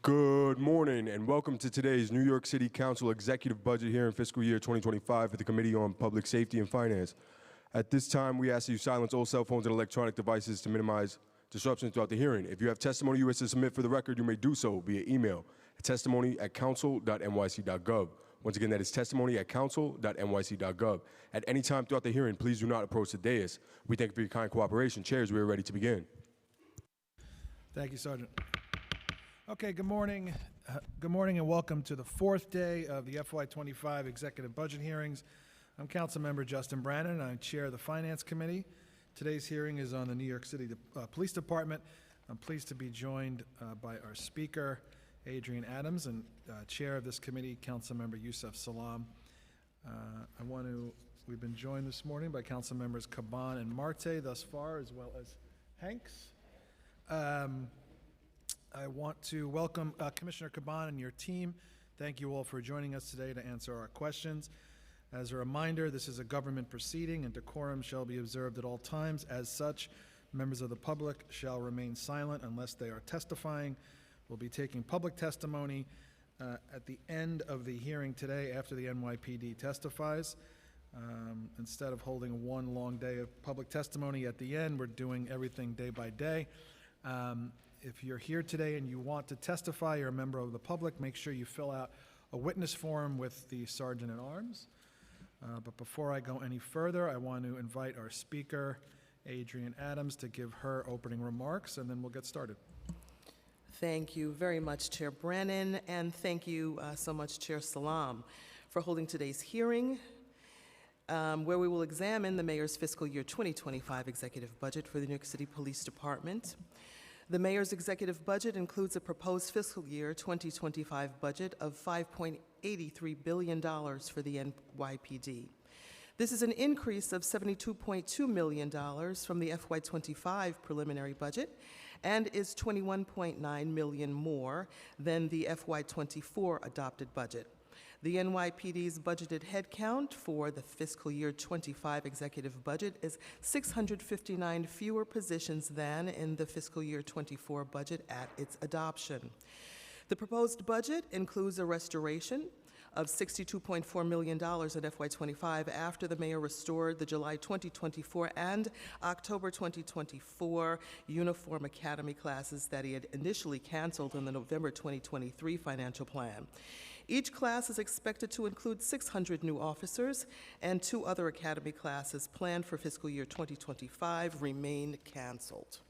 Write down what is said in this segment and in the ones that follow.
Good morning and welcome to today's New York City Council Executive Budget hearing fiscal year 2025 for the Committee on Public Safety and Finance. At this time, we ask that you silence all cell phones and electronic devices to minimize disruptions throughout the hearing. If you have testimony you wish to submit for the record, you may do so via email at testimony@council.nyc.gov. Once again, that is testimony@council.nyc.gov. At any time throughout the hearing, please do not approach the dais. We thank you for your kind cooperation. Chairs, we are ready to begin. Thank you, Sergeant. Okay, good morning. Good morning and welcome to the fourth day of the FY25 Executive Budget Hearings. I'm Councilmember Justin Brannan, and I chair the Finance Committee. Today's hearing is on the New York City Police Department. I'm pleased to be joined by our Speaker, Adrienne Adams, and Chair of this committee, Councilmember Yusef Salaam. We've been joined this morning by Councilmembers Caban and Marte thus far, as well as Hanks. I want to welcome Commissioner Caban and your team. Thank you all for joining us today to answer our questions. As a reminder, this is a government proceeding and decorum shall be observed at all times. As such, members of the public shall remain silent unless they are testifying. We'll be taking public testimony at the end of the hearing today after the NYPD testifies. Instead of holding one long day of public testimony at the end, we're doing everything day by day. If you're here today and you want to testify, you're a member of the public, make sure you fill out a witness form with the Sergeant at Arms. But before I go any further, I want to invite our Speaker, Adrienne Adams, to give her opening remarks, and then we'll get started. Thank you very much, Chair Brannan, and thank you so much, Chair Salaam, for holding today's hearing, where we will examine the Mayor's fiscal year 2025 executive budget for the New York City Police Department. The Mayor's executive budget includes a proposed fiscal year 2025 budget of $5.83 billion for the NYPD. This is an increase of $72.2 million from the FY25 preliminary budget and is $21.9 million more than the FY24 adopted budget. The NYPD's budgeted headcount for the fiscal year 25 executive budget is 659 fewer positions than in the fiscal year 24 budget at its adoption. The proposed budget includes a restoration of $62.4 million in FY25 after the Mayor restored the July 2024 and October 2024 Uniform Academy classes that he had initially canceled in the November 2023 financial plan. Each class is expected to include 600 new officers, and 2 other academy classes planned for fiscal year 2025 remain canceled.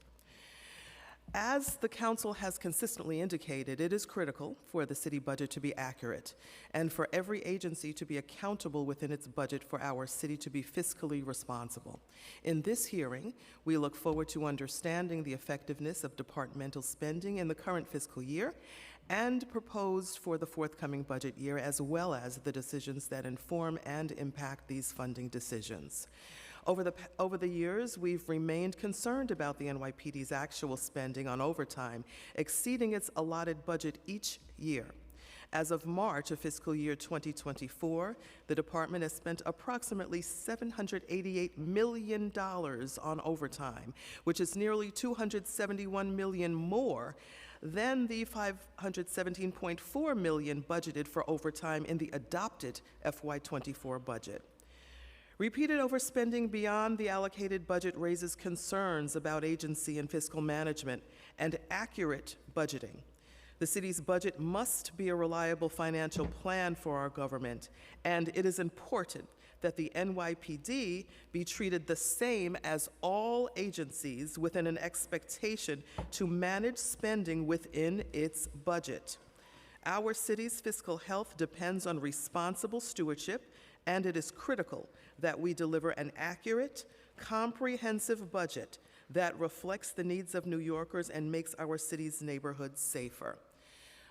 As the Council has consistently indicated, it is critical for the city budget to be accurate and for every agency to be accountable within its budget for our city to be fiscally responsible. In this hearing, we look forward to understanding the effectiveness of departmental spending in the current fiscal year and proposed for the forthcoming budget year, as well as the decisions that inform and impact these funding decisions. Over the years, we've remained concerned about the NYPD's actual spending on overtime, exceeding its allotted budget each year. As of March of fiscal year 2024, the department has spent approximately $788 million on overtime, which is nearly $271 million more than the $517.4 million budgeted for overtime in the adopted FY24 budget. Repeated overspending beyond the allocated budget raises concerns about agency and fiscal management and accurate budgeting. The city's budget must be a reliable financial plan for our government, and it is important that the NYPD be treated the same as all agencies within an expectation to manage spending within its budget. Our city's fiscal health depends on responsible stewardship, and it is critical that we deliver an accurate, comprehensive budget that reflects the needs of New Yorkers and makes our city's neighborhoods safer.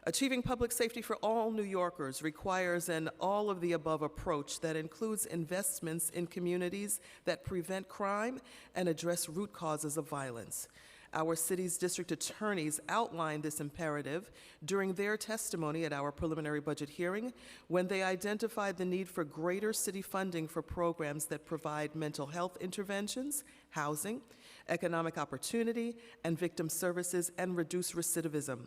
Achieving public safety for all New Yorkers requires an all-of-the-above approach that includes investments in communities that prevent crime and address root causes of violence. Our city's district attorneys outlined this imperative during their testimony at our preliminary budget hearing when they identified the need for greater city funding for programs that provide mental health interventions, housing, economic opportunity, and victim services and reduce recidivism.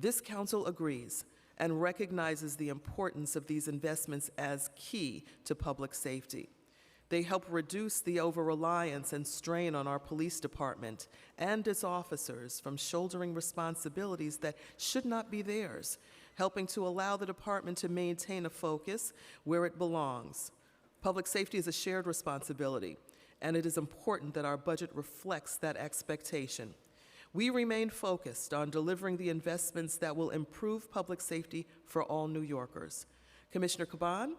This council agrees and recognizes the importance of these investments as key to public safety. They help reduce the over-reliance and strain on our police department and its officers from shouldering responsibilities that should not be theirs, helping to allow the department to maintain a focus where it belongs. Public safety is a shared responsibility, and it is important that our budget reflects that expectation. We remain focused on delivering the investments that will improve public safety for all New Yorkers. Commissioner Caban,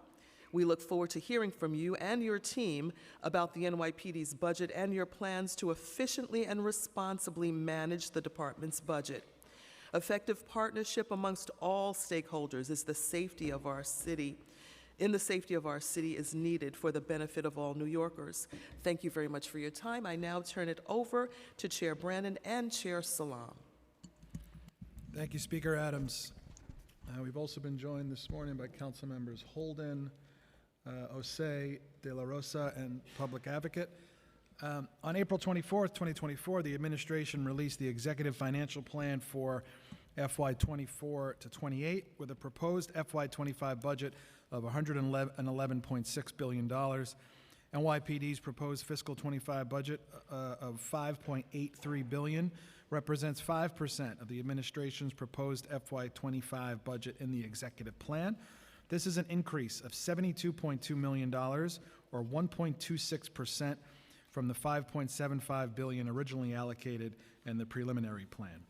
we look forward to hearing from you and your team about the NYPD's budget and your plans to efficiently and responsibly manage the department's budget. Effective partnership amongst all stakeholders is the safety of our city. In the safety of our city is needed for the benefit of all New Yorkers. Thank you very much for your time. I now turn it over to Chair Brannan and Chair Salam. Thank you, Speaker Adams. We've also been joined this morning by Council Members Holden, Osei, De La Rosa, and Public Advocate. On April 24th, 2024, the administration released the Executive Financial Plan for FY 24 to 28 with a proposed FY 25 budget of $111.6 billion. NYPD's proposed fiscal 25 budget of $5.83 billion represents 5% of the administration's proposed FY 25 budget in the executive plan. This is an increase of $72.2 million, or 1.26% from the $5.75 billion originally allocated in the preliminary plan.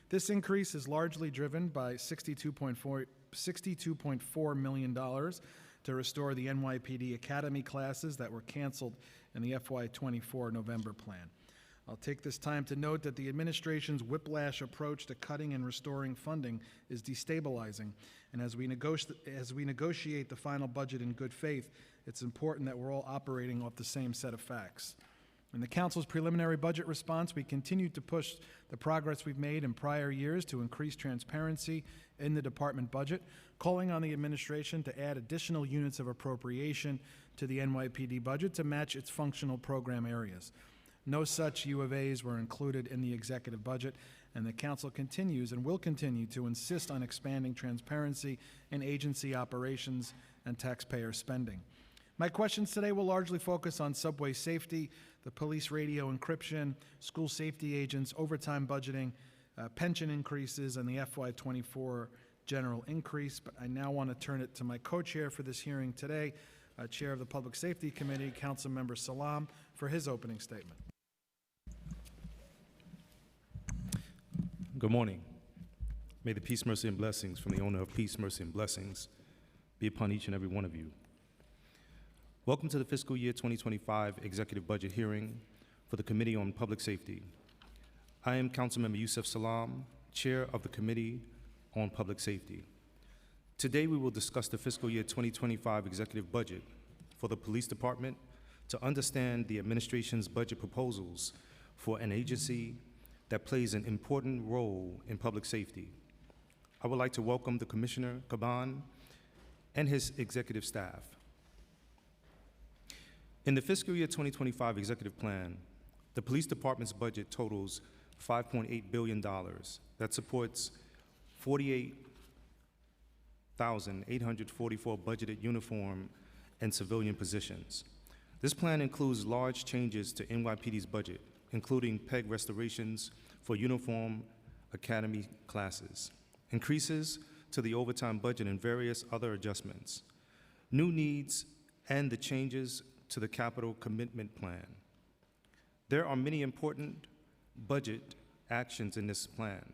This increase is largely driven by $62.4 million to restore the NYPD Academy classes that were canceled in the FY24 November plan. I'll take this time to note that the administration's whiplash approach to cutting and restoring funding is destabilizing, and as we negotiate the final budget in good faith, it's important that we're all operating off the same set of facts. In the Council's preliminary budget response, we continue to push the progress we've made in prior years to increase transparency in the department budget, calling on the administration to add additional units of appropriation to the NYPD budget to match its functional program areas. No such U of A's were included in the executive budget, and the Council continues and will continue to insist on expanding transparency in agency operations and taxpayer spending. My questions today will largely focus on subway safety, the police radio encryption, school safety agents, overtime budgeting, pension increases, and the FY24 general increase. But I now want to turn it to my co-chair for this hearing today, Chair of the Public Safety Committee, Councilmember Salam, for his opening statement. Good morning. May the peace, mercy, and blessings from the owner of peace, mercy, and blessings be upon each and every one of you. Welcome to the fiscal year 2025 executive budget hearing for the Committee on Public Safety. I am Councilmember Yusef Salam, Chair of the Committee on Public Safety. Today we will discuss the fiscal year 2025 executive budget for the Police Department to understand the administration's budget proposals for an agency that plays an important role in public safety. I would like to welcome the Commissioner Caban and his executive staff. In the fiscal year 2025 executive plan, the police department's budget totals $5.8 billion. That supports 48,844 budgeted uniform and civilian positions. This plan includes large changes to NYPD's budget, including PEG restorations for uniform academy classes, increases to the overtime budget and various other adjustments, new needs, and the changes to the capital commitment plan. There are many important budget actions in this plan,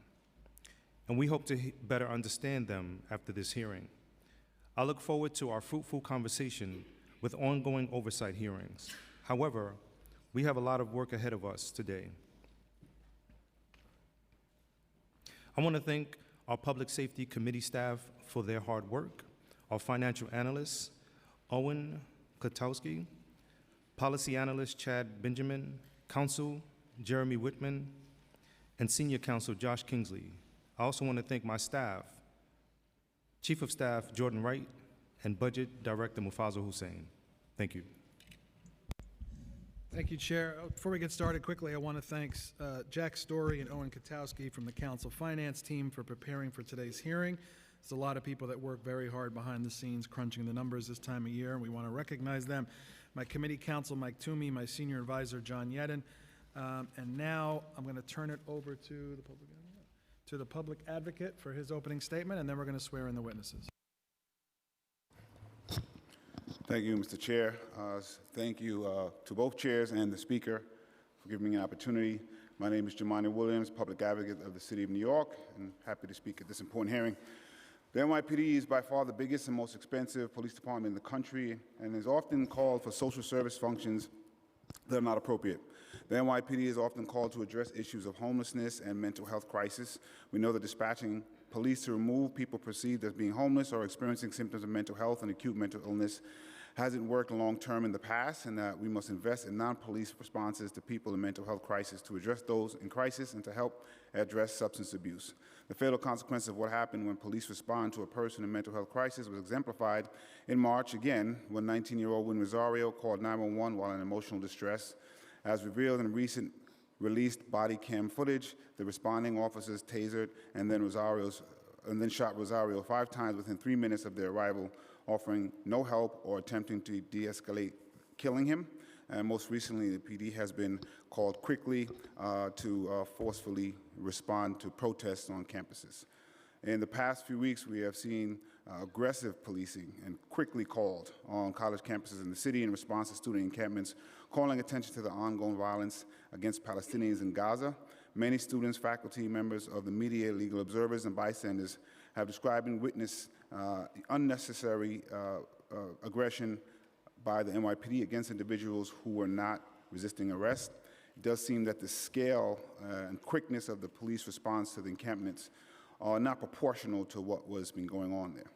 and we hope to better understand them after this hearing. I look forward to our fruitful conversation with ongoing oversight hearings. However, we have a lot of work ahead of us today. I want to thank our Public Safety Committee staff for their hard work, our financial analysts, Owen Kotowski, Policy Analyst Chad Benjamin, Counsel Jeremy Whitman, and Senior Counsel Josh Kingsley. I also want to thank my staff, Chief of Staff Jordan Wright, and Budget Director Mufaza Hussein. Thank you. Thank you, Chair. Before we get started quickly, I want to thank Jack Story and Owen Katowski from the Council Finance team for preparing for today's hearing. There's a lot of people that work very hard behind the scenes crunching the numbers this time of year, and we want to recognize them. My committee counsel, Mike Toomey, my senior advisor, John Yedden. And now I'm going to turn it over to the public advocate for his opening statement, and then we're going to swear in the witnesses. Thank you, Mr. Chair. Thank you to both chairs and the speaker for giving me an opportunity. My name is Jamani Williams, public advocate of the City of New York, and happy to speak at this important hearing. The NYPD is by far the biggest and most expensive police department in the country and is often called for social service functions that are not appropriate. The NYPD is often called to address issues of homelessness and mental health crisis. We know that dispatching police to remove people perceived as being homeless or experiencing symptoms of mental health and acute mental illness hasn't worked long-term in the past, and that we must invest in non-police responses to people in mental health crisis to address those in crisis and to help address substance abuse. The fatal consequence of what happened when police respond to a person in mental health crisis was exemplified in March again when 19-year-old Win Rosario called 911 while in emotional distress. As revealed in recent released body cam footage, the responding officers tasered and then shot Rosario 5 times within 3 minutes of their arrival, offering no help or attempting to de-escalate killing him. And most recently, the PD has been called quickly to forcefully respond to protests on campuses. In the past few weeks, we have seen aggressive policing and quickly called on college campuses in the city in response to student encampments, calling attention to the ongoing violence against Palestinians in Gaza. Many students, faculty, members of the media, legal observers, and bystanders have described and witnessed unnecessary aggression by the NYPD against individuals who were not resisting arrest. It does seem that the scale and quickness of the police response to the encampments are not proportional to what was been going on there.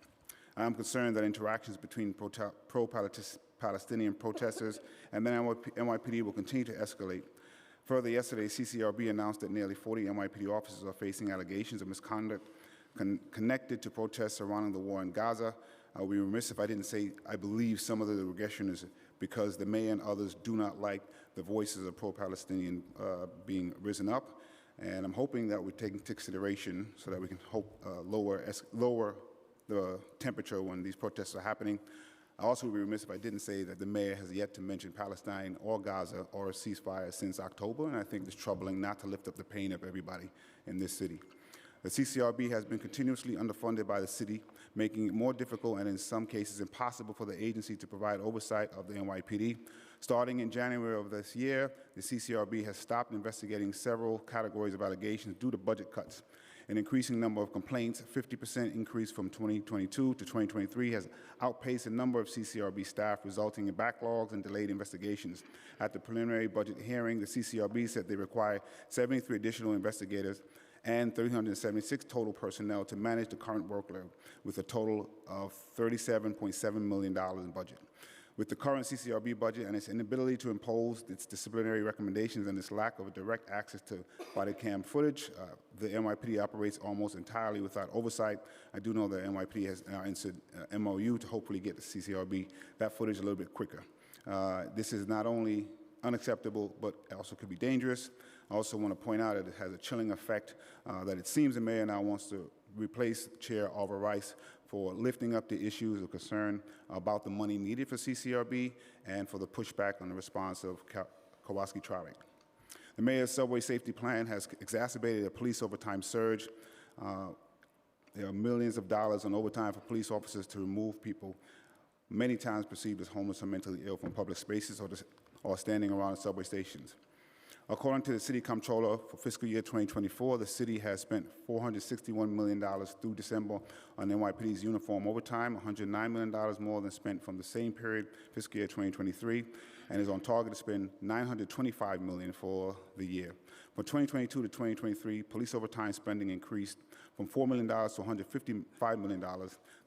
I am concerned that interactions between pro-Palestinian protesters and the NYPD will continue to escalate. Further, yesterday, CCRB announced that nearly 40 NYPD officers are facing allegations of misconduct connected to protests surrounding the war in Gaza. We would be remiss if I didn't say I believe some of the regression is because the mayor and others do not like the voices of pro-Palestinian being risen up. And I'm hoping that we take into consideration so that we can lower the temperature when these protests are happening. I also would be remiss if I didn't say that the mayor has yet to mention Palestine or Gaza or a ceasefire since October, and I think it's troubling not to lift up the pain of everybody in this city. The CCRB has been continuously underfunded by the city, making it more difficult and in some cases impossible for the agency to provide oversight of the NYPD. Starting in January of this year, the CCRB has stopped investigating several categories of allegations due to budget cuts. An increasing number of complaints, 50% increase from 2022 to 2023, has outpaced the number of CCRB staff, resulting in backlogs and delayed investigations. At the preliminary budget hearing, the CCRB said they require 73 additional investigators and 376 total personnel to manage the current workload, with a total of $37.7 million in budget. With the current CCRB budget and its inability to impose its disciplinary recommendations and its lack of direct access to body cam footage, the NYPD operates almost entirely without oversight. I do know that NYPD has entered MOU to hopefully get the CCRB that footage a little bit quicker. This is not only unacceptable, but also could be dangerous. I also want to point out that it has a chilling effect that it seems the mayor now wants to replace Chair Oliver Rice for lifting up the issues of concern about the money needed for CCRB and for the pushback on the response of Kowalski-Trarick. The mayor's subway safety plan has exacerbated a police overtime surge. There are millions of dollars on overtime for police officers to remove people many times perceived as homeless or mentally ill from public spaces or standing around subway stations. According to the city comptroller, for fiscal year 2024, the city has spent $461 million through December on NYPD's uniform overtime, $109 million more than spent from the same period, fiscal year 2023, and is on target to spend $925 million for the year. From 2022 to 2023, police overtime spending increased from $4 million to $155 million. There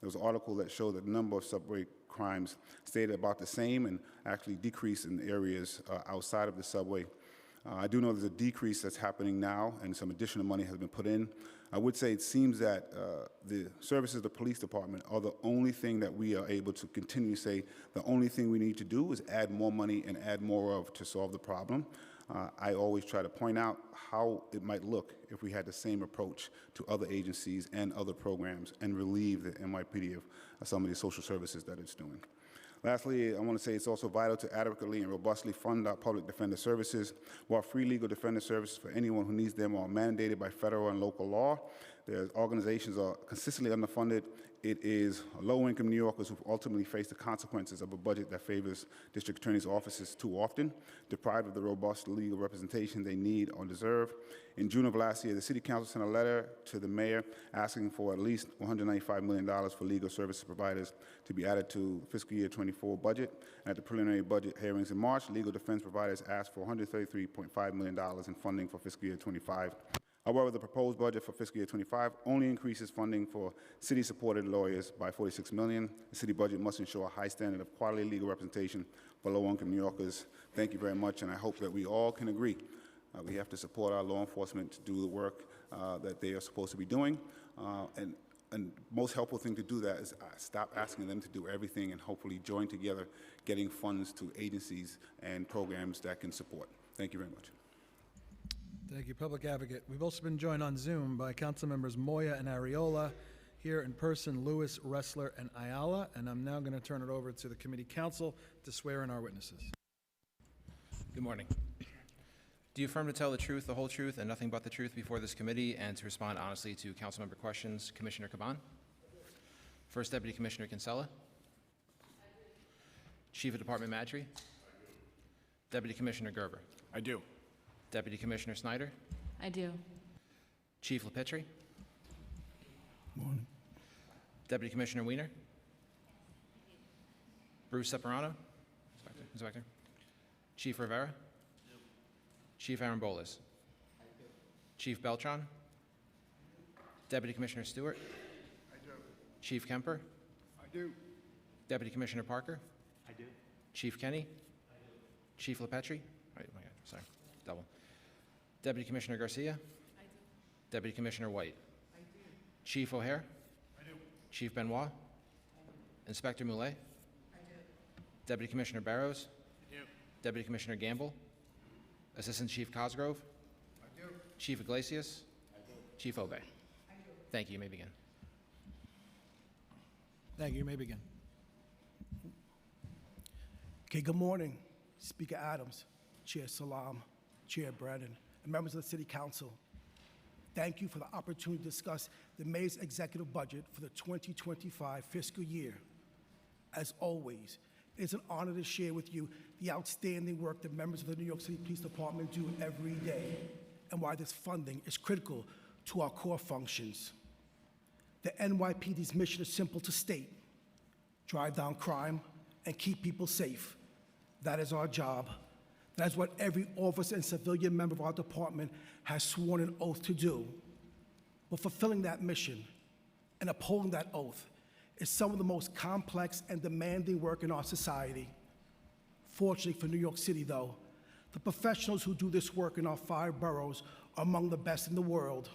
was an article that showed that the number of subway crimes stayed about the same and actually decreased in areas outside of the subway. I do know there's a decrease that's happening now, and some additional money has been put in. I would say it seems that the services of the police department are the only thing that we are able to continue to say the only thing we need to do is add more money and add more of to solve the problem. I always try to point out how it might look if we had the same approach to other agencies and other programs and relieve the NYPD of some of the social services that it's doing. Lastly, I want to say it's also vital to adequately and robustly fund our public defender services. While free legal defender services for anyone who needs them are mandated by federal and local law, their organizations are consistently underfunded. It is low-income New Yorkers who ultimately face the consequences of a budget that favors district attorneys' offices too often, deprived of the robust legal representation they need or deserve. In June of last year, the City Council sent a letter to the mayor asking for at least $195 million for legal services providers to be added to fiscal year 24 budget. And at the preliminary budget hearings in March, legal defense providers asked for $133.5 million in funding for fiscal year 25. However, the proposed budget for fiscal year 25 only increases funding for city-supported lawyers by $46 million. The city budget must ensure a high standard of quality legal representation for low-income New Yorkers. Thank you very much, and I hope that we all can agree. We have to support our law enforcement to do the work that they are supposed to be doing. And most helpful thing to do that is stop asking them to do everything and hopefully join together getting funds to agencies and programs that can support. Thank you very much. Thank you, Public Advocate. We've also been joined on Zoom by Council Members Moya and Ariola, here in person, Lewis, Ressler, and Ayala, and I'm now going to turn it over to the Committee Counsel to swear in our witnesses. Good morning. Do you affirm to tell the truth, the whole truth, and nothing but the truth before this committee, and to respond honestly to council member questions? Commissioner Caban? First Deputy Commissioner Kinsella? Chief of Department Madry? Deputy Commissioner Gerber? I do. Deputy Commissioner Snyder? I do. Chief LaPetri? Morning. Deputy Commissioner Weiner? Bruce Separano? Inspector? Chief Rivera? Chief Aaron Bolas? Chief Beltran? Deputy Commissioner Stewart? Chief Kemper? I do. Deputy Commissioner Parker? I do. Chief Kenny? Chief LaPetri? Oh my God, sorry, double. Deputy Commissioner Garcia? Deputy Commissioner White? Chief O'Hare? Chief Benoit? Inspector Moulet? Deputy Commissioner Barrows? Deputy Commissioner Gamble? Assistant Chief Cosgrove? Chief Iglesias? Chief Obey? Thank you. You may begin. Thank you. You may begin. Okay, good morning, Speaker Adams, Chair Salam, Chair Brennan, and members of the City Council. Thank you for the opportunity to discuss the Mayor's executive budget for the 2025 fiscal year. As always, it is an honor to share with you the outstanding work that members of the New York City Police Department do every day and why this funding is critical to our core functions. The NYPD's mission is simple to state: drive down crime and keep people safe. That is our job. That is what every officer and civilian member of our department has sworn an oath to do. But fulfilling that mission and upholding that oath is some of the most complex and demanding work in our society. Fortunately for New York City, though, the professionals who do this work in our 5 boroughs are among the best in the world.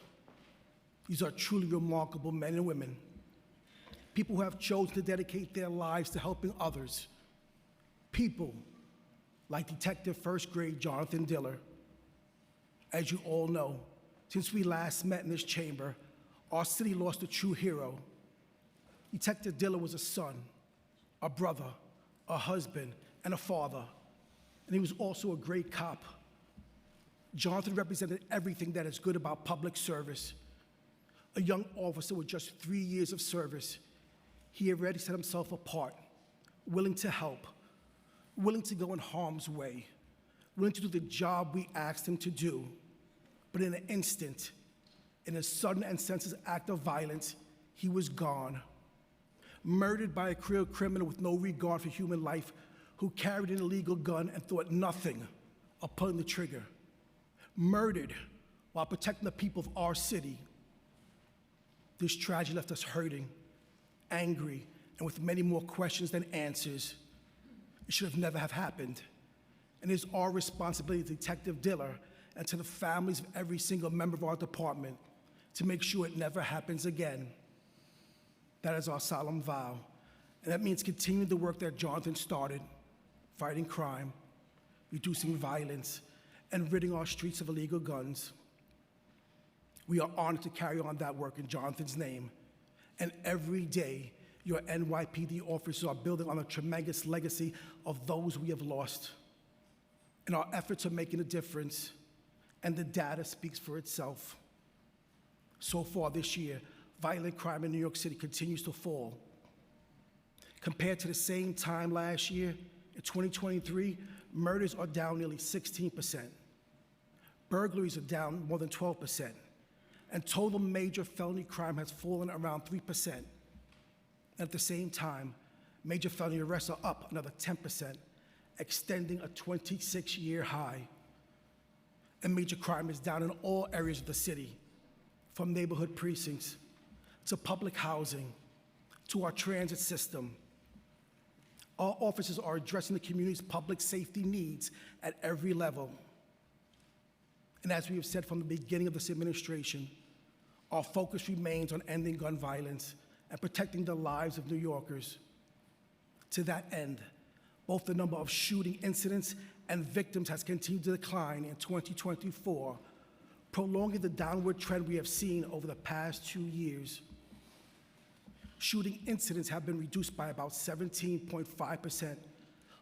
These are truly remarkable men and women, people who have chosen to dedicate their lives to helping others. People like Detective First Grade Jonathan Diller. As you all know, since we last met in this chamber, our city lost a true hero. Detective Diller was a son, a brother, a husband, and a father, and he was also a great cop. Jonathan represented everything that is good about public service. A young officer with just 3 years of service, he already set himself apart, willing to help, willing to go in harm's way, willing to do the job we asked him to do. But in an instant, in a sudden and senseless act of violence, he was gone. Murdered by a career criminal with no regard for human life, who carried an illegal gun and thought nothing of pulling the trigger. Murdered while protecting the people of our city. This tragedy left us hurting, angry, and with many more questions than answers. It should have never have happened. and it is our responsibility, Detective Diller, and to the families of every single member of our department to make sure it never happens again. That is our solemn vow, and that means continuing the work that Jonathan started, fighting crime, reducing violence, and ridding our streets of illegal guns. We are honored to carry on that work in Jonathan's name, and every day, your NYPD officers are building on a tremendous legacy of those we have lost. In our efforts are making a difference, and the data speaks for itself. So far this year, violent crime in New York City continues to fall. Compared to the same time last year, in 2023, murders are down nearly 16%. Burglaries are down more than 12%. And total major felony crime has fallen around 3%. At the same time, major felony arrests are up another 10%, extending a 26-year high. And major crime is down in all areas of the city, from neighborhood precincts to public housing to our transit system. Our officers are addressing the community's public safety needs at every level. And as we have said from the beginning of this administration, our focus remains on ending gun violence and protecting the lives of New Yorkers. To that end, both the number of shooting incidents and victims has continued to decline in 2024, prolonging the downward trend we have seen over the past 2 years. Shooting incidents have been reduced by about 17.5%,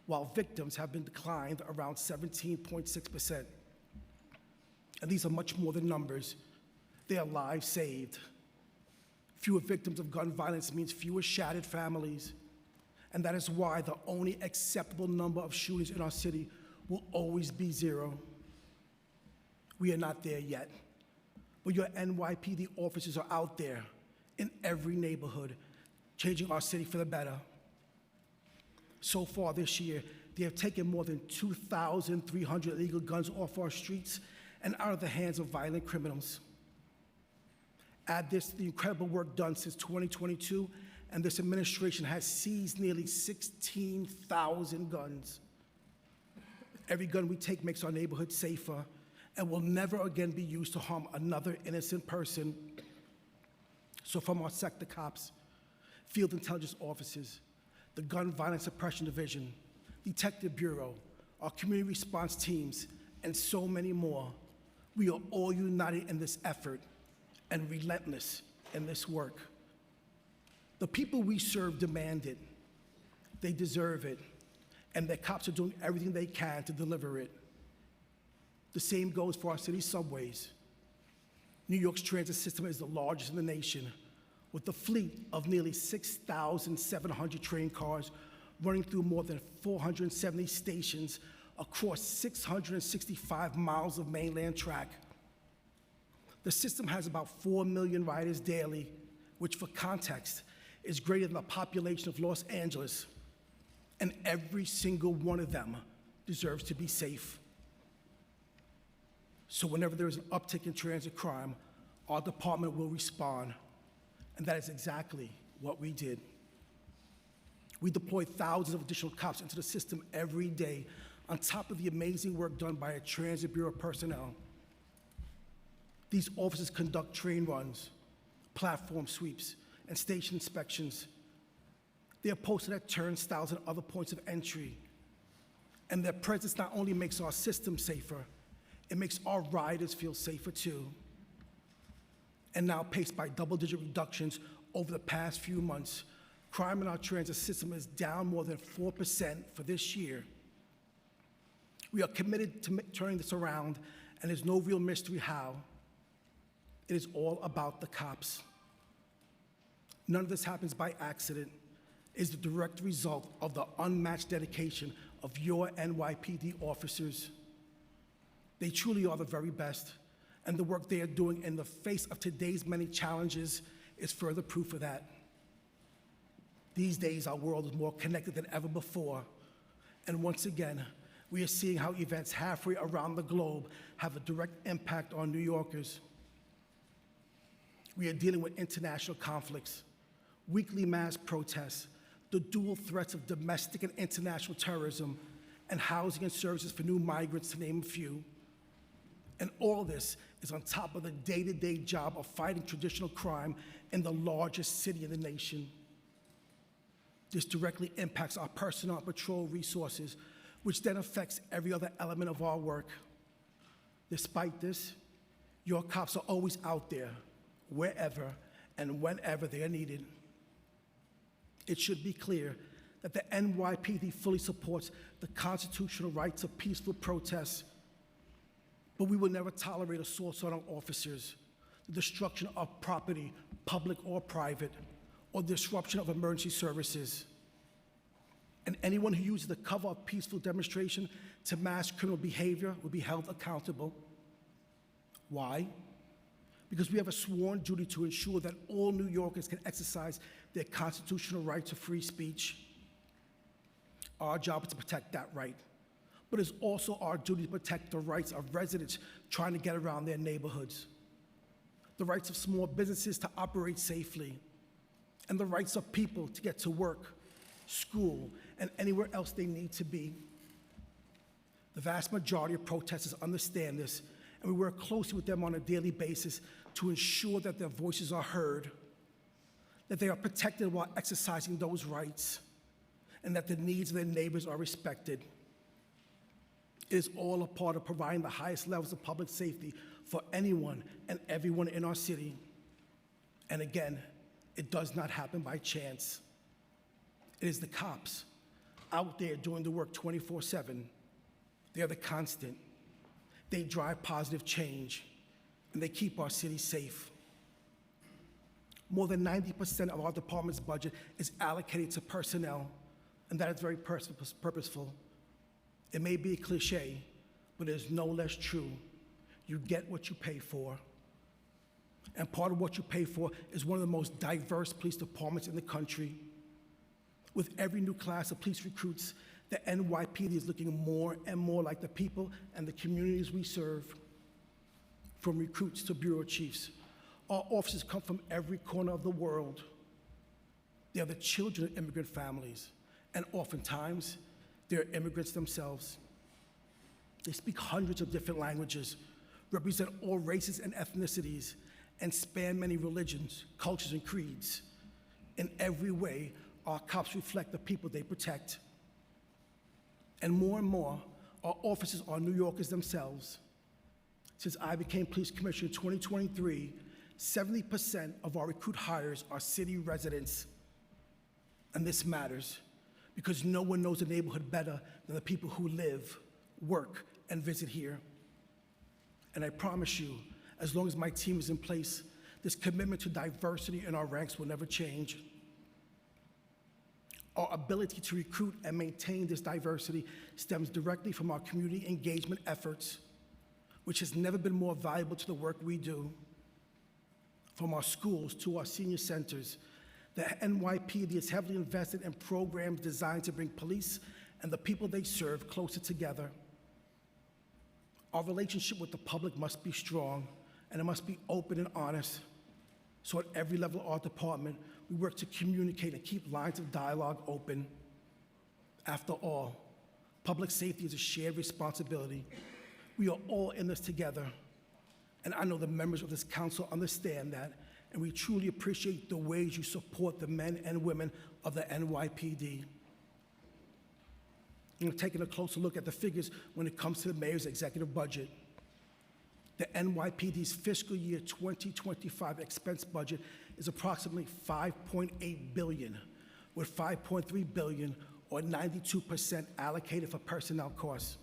while victims have been declined around 17.6%. And these are much more than numbers. They are lives saved. Fewer victims of gun violence means fewer shattered families, and that is why the only acceptable number of shootings in our city will always be 0. We are not there yet, but your NYPD officers are out there in every neighborhood, changing our city for the better. So far this year, they have taken more than 2,300 illegal guns off our streets and out of the hands of violent criminals. Add this to the incredible work done since 2022, and this administration has seized nearly 16,000 guns. Every gun we take makes our neighborhood safer and will never again be used to harm another innocent person. So from our sector cops, field intelligence officers, the Gun Violence Suppression Division, Detective Bureau, our community response teams, and so many more, we are all united in this effort and relentless in this work. The people we serve demand it. They deserve it, and their cops are doing everything they can to deliver it. The same goes for our city subways. New York's transit system is the largest in the nation, with a fleet of nearly 6,700 train cars running through more than 470 stations across 665 miles of mainland track. The system has about 4 million riders daily, which for context is greater than the population of Los Angeles, and every single one of them deserves to be safe. So whenever there is an uptick in transit crime, our department will respond, and that is exactly what we did. We deploy thousands of additional cops into the system every day, on top of the amazing work done by our Transit Bureau personnel. These officers conduct train runs, platform sweeps, and station inspections. They are posted at turnstiles and other points of entry. And their presence not only makes our system safer, it makes our riders feel safer too. And now, paced by double-digit reductions over the past few months, crime in our transit system is down more than 4% for this year. We are committed to turning this around, and there's no real mystery how. It is all about the cops. None of this happens by accident. It is the direct result of the unmatched dedication of your NYPD officers. They truly are the very best, and the work they are doing in the face of today's many challenges is further proof of that. These days, our world is more connected than ever before, and once again, we are seeing how events halfway around the globe have a direct impact on New Yorkers. We are dealing with international conflicts, weekly mass protests, the dual threats of domestic and international terrorism, and housing and services for new migrants, to name a few. And all this is on top of the day-to-day job of fighting traditional crime in the largest city in the nation. This directly impacts our personnel and patrol resources, which then affects every other element of our work. Despite this, your cops are always out there, wherever and whenever they are needed. It should be clear that the NYPD fully supports the constitutional rights of peaceful protests, but we will never tolerate assaults on our officers, the destruction of property, public or private, or disruption of emergency services. And anyone who uses the cover of peaceful demonstration to mask criminal behavior will be held accountable. Why? Because we have a sworn duty to ensure that all New Yorkers can exercise their constitutional right to free speech. Our job is to protect that right, but it's also our duty to protect the rights of residents trying to get around their neighborhoods, the rights of small businesses to operate safely, and the rights of people to get to work, school, and anywhere else they need to be. The vast majority of protesters understand this, and we work closely with them on a daily basis to ensure that their voices are heard, that they are protected while exercising those rights, and that the needs of their neighbors are respected. It is all a part of providing the highest levels of public safety for anyone and everyone in our city. And again, it does not happen by chance. It is the cops out there doing the work 24/7. They are the constant. They drive positive change, and they keep our city safe. More than 90% of our department's budget is allocated to personnel, and that is very purposeful. It may be a cliche, but it is no less true. You get what you pay for. And part of what you pay for is one of the most diverse police departments in the country. With every new class of police recruits, the NYPD is looking more and more like the people and the communities we serve. From recruits to bureau chiefs, our officers come from every corner of the world. They are the children of immigrant families, and oftentimes, they're immigrants themselves. They speak hundreds of different languages, represent all races and ethnicities, and span many religions, cultures, and creeds. In every way, our cops reflect the people they protect. And more, our officers are New Yorkers themselves. Since I became police commissioner in 2023, 70% of our recruit hires are city residents. And this matters because no one knows the neighborhood better than the people who live, work, and visit here. And I promise you, as long as my team is in place, this commitment to diversity in our ranks will never change. Our ability to recruit and maintain this diversity stems directly from our community engagement efforts, which has never been more valuable to the work we do. From our schools to our senior centers, the NYPD is heavily invested in programs designed to bring police and the people they serve closer together. Our relationship with the public must be strong, and it must be open and honest. So at every level of our department, we work to communicate and keep lines of dialogue open. After all, public safety is a shared responsibility. We are all in this together, and I know the members of this council understand that, and we truly appreciate the ways you support the men and women of the NYPD. Taking a closer look at the figures when it comes to the mayor's executive budget. The NYPD's fiscal year 2025 expense budget is approximately $5.8 billion, with $5.3 billion, or 92%, allocated for personnel costs.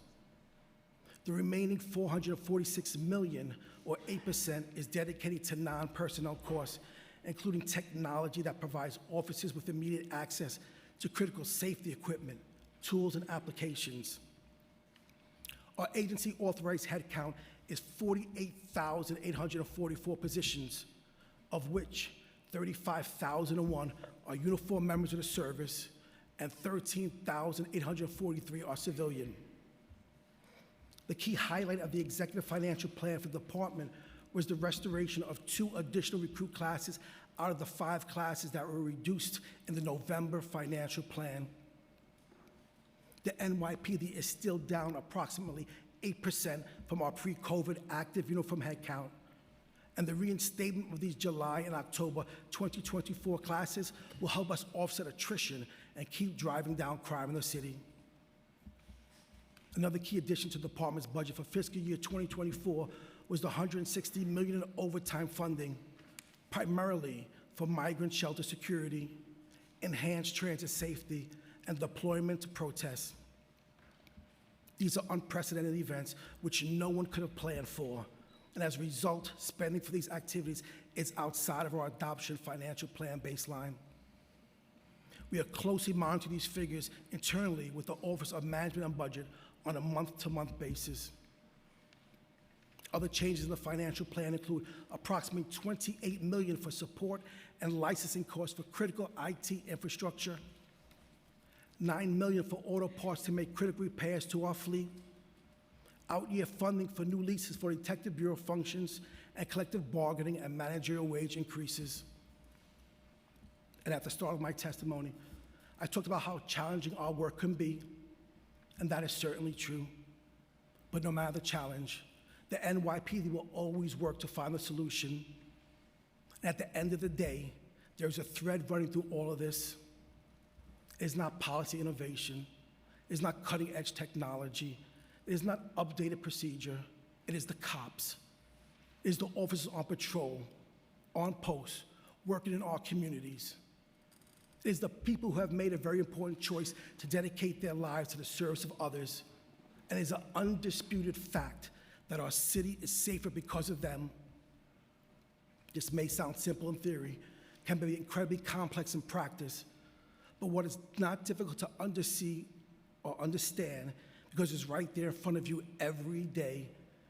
The remaining $446 million, or 8%, is dedicated to non-personnel costs, including technology that provides officers with immediate access to critical safety equipment, tools, and applications. Our agency authorized headcount is 48,844 positions, of which 35,001 are uniformed members of the service and 13,843 are civilian. The key highlight of the executive financial plan for the department was the restoration of 2 additional recruit classes out of the 5 classes that were reduced in the November financial plan. The NYPD is still down approximately 8% from our pre-COVID active uniform headcount. And the reinstatement of these July and October 2024 classes will help us offset attrition and keep driving down crime in the city. Another key addition to the department's budget for fiscal year 2024 was the $160 million in overtime funding, primarily for migrant shelter security, enhanced transit safety, and deployment to protests. These are unprecedented events which no one could have planned for, and as a result, spending for these activities is outside of our adoption financial plan baseline. We are closely monitoring these figures internally with the Office of Management and Budget on a month-to-month basis. Other changes in the financial plan include approximately $28 million for support and licensing costs for critical IT infrastructure, $9 million for auto parts to make critical repairs to our fleet, out-year funding for new leases for Detective Bureau functions, and collective bargaining and managerial wage increases. And at the start of my testimony, I talked about how challenging our work can be, and that is certainly true. But no matter the challenge, the NYPD will always work to find a solution. And at the end of the day, there's a thread running through all of this. It is not policy innovation. It is not cutting-edge technology. It is not updated procedure. It is the cops. It is the officers on patrol, on post, working in our communities. It is the people who have made a very important choice to dedicate their lives to the service of others. And it is an undisputed fact that our city is safer because of them. This may sound simple in theory, can be incredibly complex in practice, but what is not difficult to undersee or understand, because it's right there in front of you every day,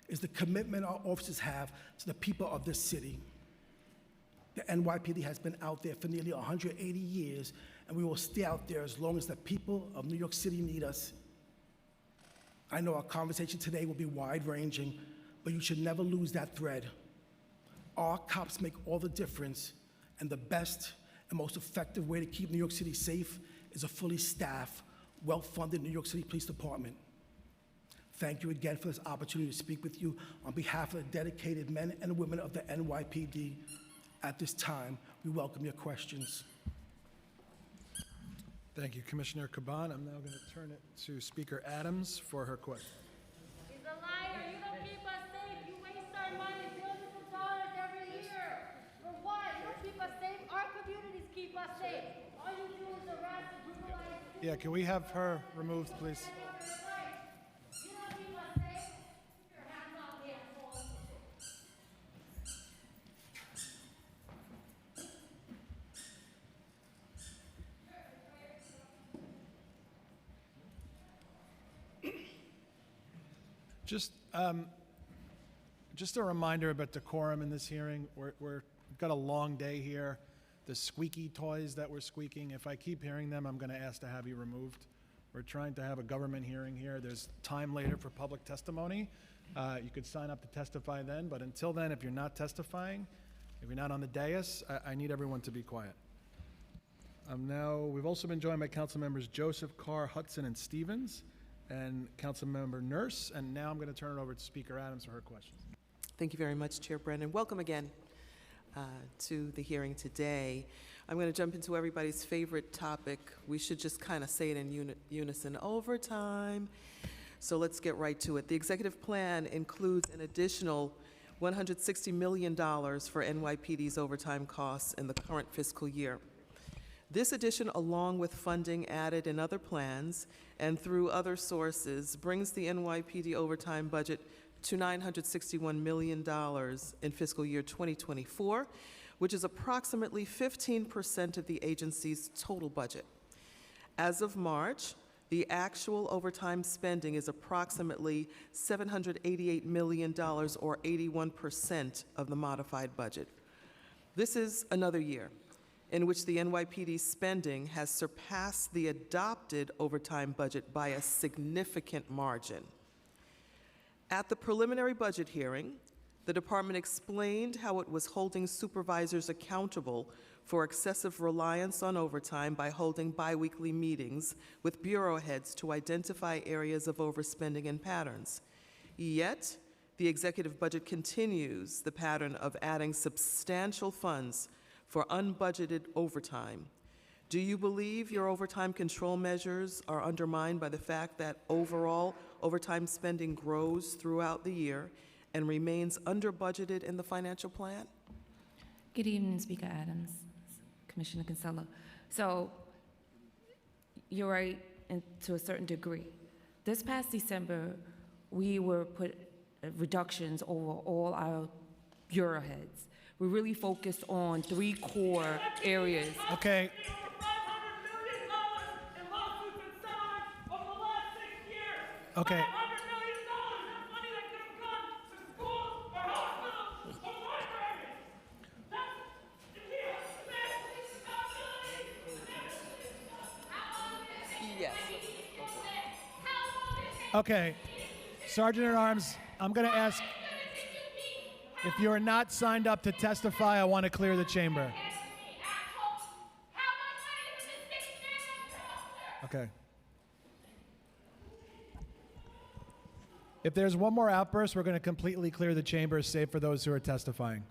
is the commitment our officers have to the people of this city. The NYPD has been out there for nearly 180 years, and we will stay out there as long as the people of New York City need us. I know our conversation today will be wide-ranging, but you should never lose that thread. Our cops make all the difference, and the best and most effective way to keep New York City safe is a fully staffed, well-funded New York City Police Department. Thank you again for this opportunity to speak with you on behalf of the dedicated men and women of the NYPD. At this time, we welcome your questions. Thank you, Commissioner Caban. I'm now going to turn it to Speaker Adams for her question. He's a liar. You don't keep us safe. You waste our money, billions of dollars every year. For what? You don't keep us safe. Our communities keep us safe. All you do is harass and brutalize. Yeah, can we have her removed, please? You don't keep us safe. Keep your hands off the assholes. Just a reminder about decorum in this hearing. We've got a long day here. The squeaky toys that we're squeaking, if I keep hearing them, I'm going to ask to have you removed. We're trying to have a government hearing here. There's time later for public testimony. You could sign up to testify then, but until then, if you're not testifying, if you're not on the dais, I need everyone to be quiet. We've also been joined by council members Joseph, Carr, Hudson, and Stevens, and Councilmember Nurse, and now I'm going to turn it over to Speaker Adams for her questions. Thank you very much, Chair Brennan. Welcome again to the hearing today. I'm going to jump into everybody's favorite topic. We should just kind of say it in unison: overtime. So let's get right to it. The executive plan includes an additional $160 million for NYPD's overtime costs in the current fiscal year. This addition, along with funding added in other plans and through other sources, brings the NYPD overtime budget to $961 million in fiscal year 2024, which is approximately 15% of the agency's total budget. As of March, the actual overtime spending is approximately $788 million, or 81% of the modified budget. This is another year in which the NYPD spending has surpassed the adopted overtime budget by a significant margin. At the preliminary budget hearing, The department explained how it was holding supervisors accountable for excessive reliance on overtime by holding biweekly meetings with bureau heads to identify areas of overspending and patterns. Yet, the executive budget continues the pattern of adding substantial funds for unbudgeted overtime. Do you believe your overtime control measures are undermined by the fact that overall overtime spending grows throughout the year and remains under budgeted in the financial plan? Good evening, Speaker Adams, Commissioner Kinsella. So you're right to a certain degree. This past December, we were put reductions over all our bureau heads. We really focused on 3 core areas. Okay. Okay. Yes. Okay. Sergeant at Arms, I'm going to ask, if you are not signed up to testify, I want to clear the chamber. Okay. If there's one more outburst, we're going to completely clear the chamber, save for those who are testifying.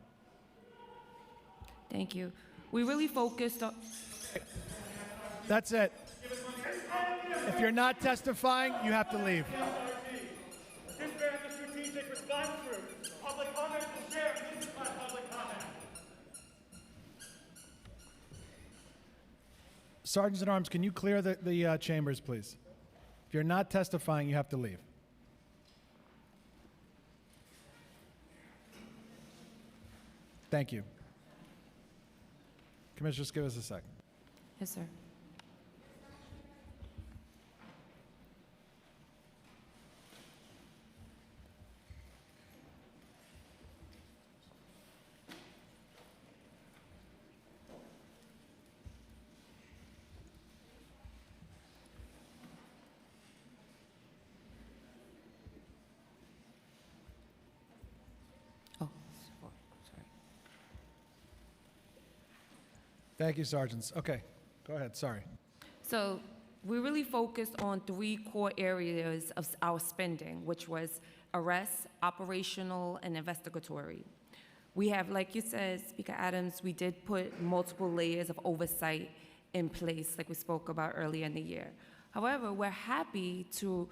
Thank you. We really focused on... That's it. If you're not testifying, you have to leave. Since we have the strategic response group, public comment is shared. This is my public comment. Sergeants at Arms, can you clear the chambers, please? If you're not testifying, you have to leave. Thank you. Commissioners, give us a second. Yes, sir. Oh, sorry. Thank you, Sergeants. Okay, go ahead, sorry. So we really focused on 3 core areas of our spending, which was arrest, operational, and investigatory. We have, like you said, Speaker Adams, we did put multiple layers of oversight in place, like we spoke about earlier in the year. However, we're happy to,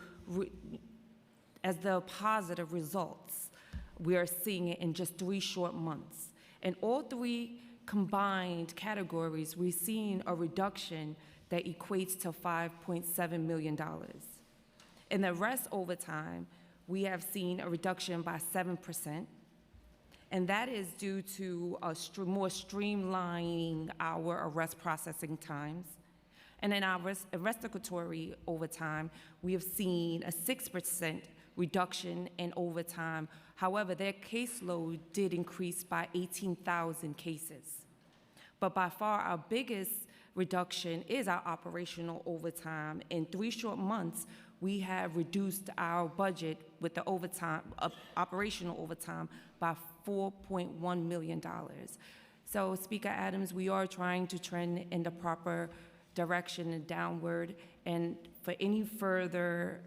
as the positive results, we are seeing it in just 3 short months. In all 3 combined categories, we're seeing a reduction that equates to $5.7 million. In the arrest overtime, we have seen a reduction by 7%, and that is due to more streamlining our arrest processing times. And in our investigatory overtime, we have seen a 6% reduction in overtime. However, their caseload did increase by 18,000 cases. But by far, our biggest reduction is our operational overtime. In 3 short months, we have reduced our budget with the overtime, operational overtime, by $4.1 million. So, Speaker Adams, we are trying to trend in the proper direction and downward. And for any further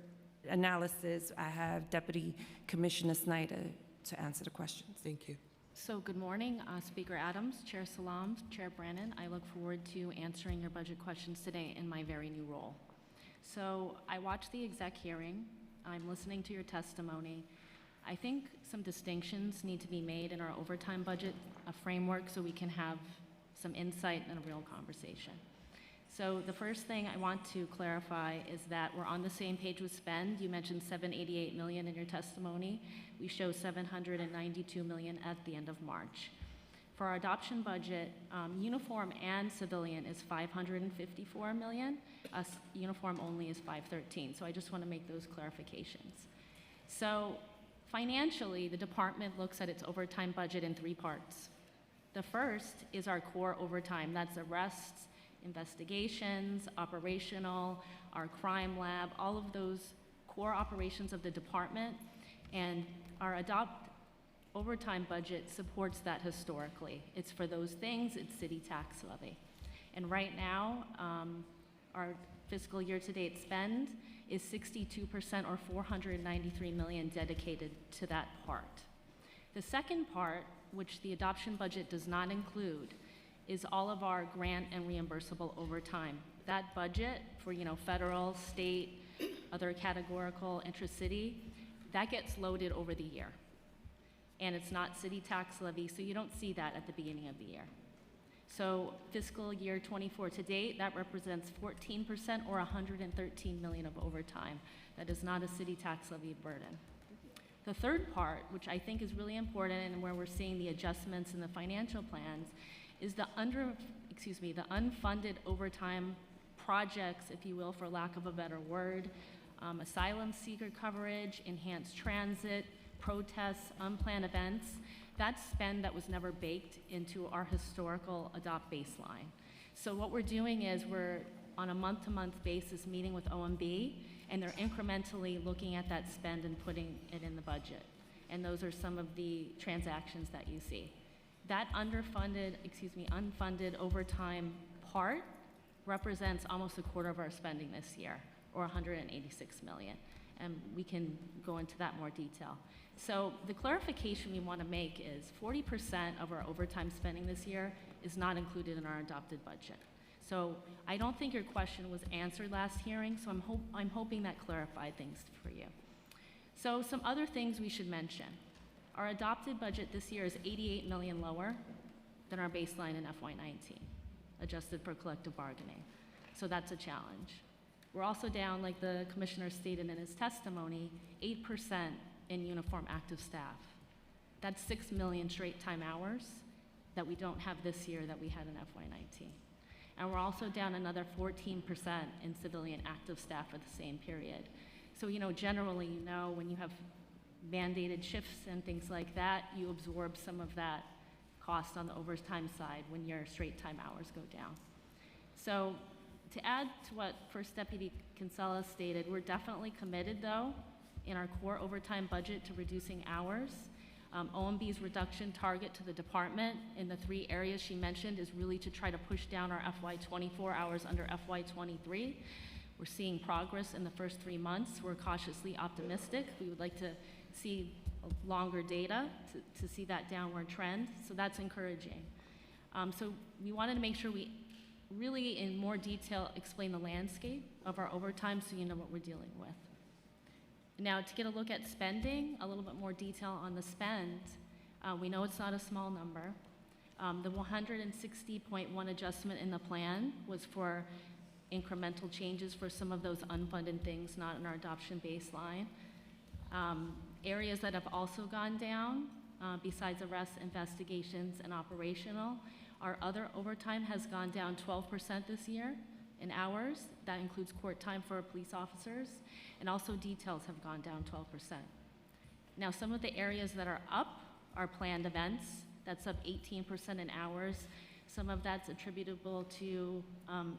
analysis, I have Deputy Commissioner Snyder to answer the questions. Thank you. So good morning, Speaker Adams, Chair Salam, Chair Brannon. I look forward to answering your budget questions today in my very new role. So I watched the exec hearing. I'm listening to your testimony. I think some distinctions need to be made in our overtime budget, a framework so we can have some insight and a real conversation. So the first thing I want to clarify is that we're on the same page with spend. You mentioned $788 million in your testimony. We show $792 million at the end of March. For our adoption budget, uniform and civilian is $554 million. Uniform only is $513. So I just want to make those clarifications. So financially, the department looks at its overtime budget in 3 parts. The first is our core overtime. That's arrests, investigations, operational, our crime lab, all of those core operations of the department. And our overtime budget supports that historically. It's for those things, it's city tax levy. And right now, our fiscal year-to-date spend is 62% or 493 million dedicated to that part. The second part, which the adoption budget does not include, is all of our grant and reimbursable overtime. That budget for, federal, state, other categorical, intra-city, that gets loaded over the year. And it's not city tax levy, so you don't see that at the beginning of the year. So fiscal year 24 to date, that represents 14% or 113 million of overtime. That is not a city tax levy burden. The third part, which I think is really important and where we're seeing the adjustments in the financial plans, is the unfunded overtime projects, if you will, for lack of a better word, asylum seeker coverage, enhanced transit, protests, unplanned events. That's spend that was never baked into our historical adopt baseline. So what we're doing is we're on a month-to-month basis meeting with OMB, and they're incrementally looking at that spend and putting it in the budget. And those are some of the transactions that you see. That unfunded overtime part represents almost a quarter of our spending this year, or 186 million. And we can go into that more detail. So the clarification we want to make is 40% of our overtime spending this year is not included in our adopted budget. So I don't think your question was answered last hearing, so I'm hoping that clarified things for you. So some other things we should mention. Our adopted budget this year is 88 million lower than our baseline in FY19, adjusted for collective bargaining. So that's a challenge. We're also down, like the commissioner stated in his testimony, 8% in uniform active staff. That's 6 million straight time hours that we don't have this year that we had in FY19. And we're also down another 14% in civilian active staff for the same period. So, generally, when you have mandated shifts and things like that, you absorb some of that cost on the overtime side when your straight time hours go down. So to add to what First Deputy Kinsella stated, we're definitely committed, though, in our core overtime budget to reducing hours. OMB's reduction target to the department in the 3 areas she mentioned is really to try to push down our FY24 hours under FY23. We're seeing progress in the first 3 months. We're cautiously optimistic. We would like to see longer data to see that downward trend, so that's encouraging. So we wanted to make sure we really in more detail explain the landscape of our overtime so you know what we're dealing with. Now, to get a look at spending, a little bit more detail on the spend, we know it's not a small number. The 160.1 adjustment in the plan was for incremental changes for some of those unfunded things not in our adoption baseline. Areas that have also gone down, besides arrests, investigations, and operational, our other overtime has gone down 12% this year in hours. That includes court time for police officers, and also details have gone down 12%. Now, some of the areas that are up are planned events. That's up 18% in hours. Some of that's attributable to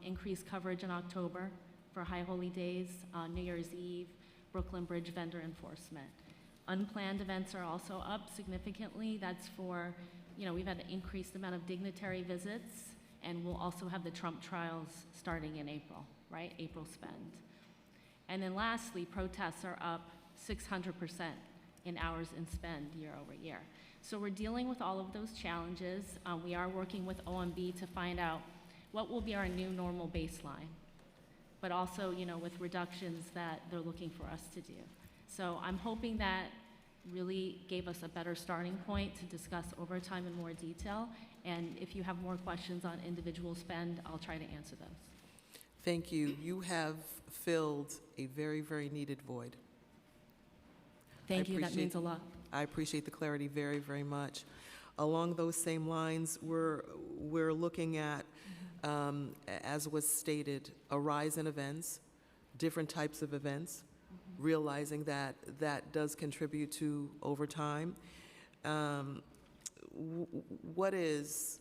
increased coverage in October for High Holy Days, New Year's Eve, Brooklyn Bridge vendor enforcement. Unplanned events are also up significantly. That's for, we've had an increased amount of dignitary visits, and we'll also have the Trump trials starting in April, right? April spend. And then lastly, protests are up 600% in hours and spend year over year. So we're dealing with all of those challenges. We are working with OMB to find out what will be our new normal baseline, but also, with reductions that they're looking for us to do. So I'm hoping that really gave us a better starting point to discuss overtime in more detail. And if you have more questions on individual spend, I'll try to answer those. Thank you. You have filled a very, very needed void. Thank you. That means a lot. I appreciate the clarity very, very much. Along those same lines, we're looking at, as was stated, a rise in events, different types of events, realizing that that does contribute to overtime. What is,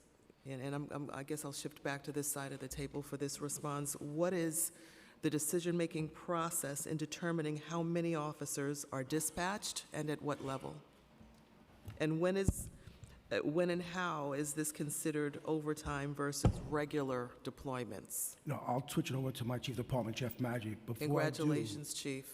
and I guess I'll shift back to this side of the table for this response, what is the decision-making process in determining how many officers are dispatched and at what level? And when and how is this considered overtime versus regular deployments? No, I'll switch it over to my Chief of Department, Jeff Magic. Congratulations, Chief.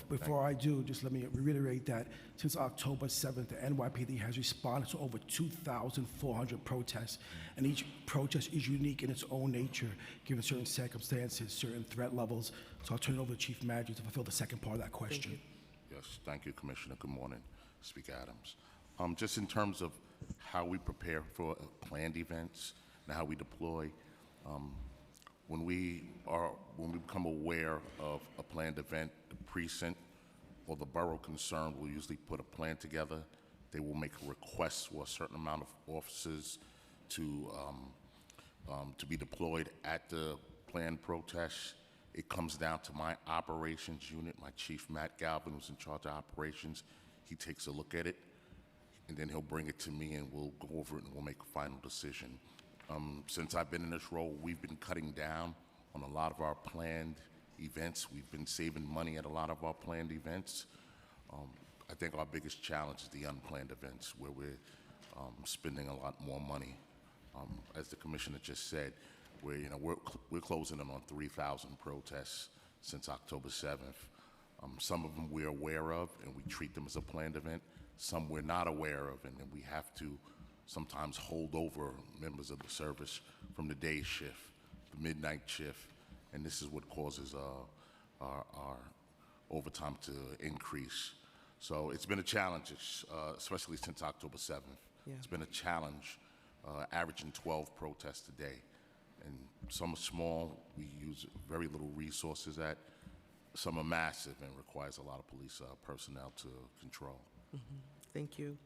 Before I do, just let me reiterate that since October 7th, the NYPD has responded to over 2,400 protests, and each protest is unique in its own nature, given certain circumstances, certain threat levels. So I'll turn it over to Chief Magic to fulfill the second part of that question. Yes, thank you, Commissioner. Good morning, Speaker Adams. Just in terms of how we prepare for planned events and how we deploy, when we become aware of a planned event, the precinct or the borough concerned will usually put a plan together. They will make requests for a certain amount of officers to be deployed at the planned protest. It comes down to my operations unit, my chief, Matt Galvin, who's in charge of operations. He takes a look at it, and then he'll bring it to me, and we'll go over it, and we'll make a final decision. Since I've been in this role, we've been cutting down on a lot of our planned events. We've been saving money at a lot of our planned events. I think our biggest challenge is the unplanned events, where we're spending a lot more money. As the commissioner just said, we're closing in on 3,000 protests since October 7th. Some of them we're aware of, and we treat them as a planned event. Some we're not aware of, and then we have to sometimes hold over members of the service from the day shift, the midnight shift, and this is what causes our overtime to increase. So it's been a challenge, especially since October 7th. Yeah. It's been a challenge, averaging 12 protests a day. And some are small, we use very little resources at. Some are massive and requires a lot of police personnel to control. Mm-hmm. Thank you.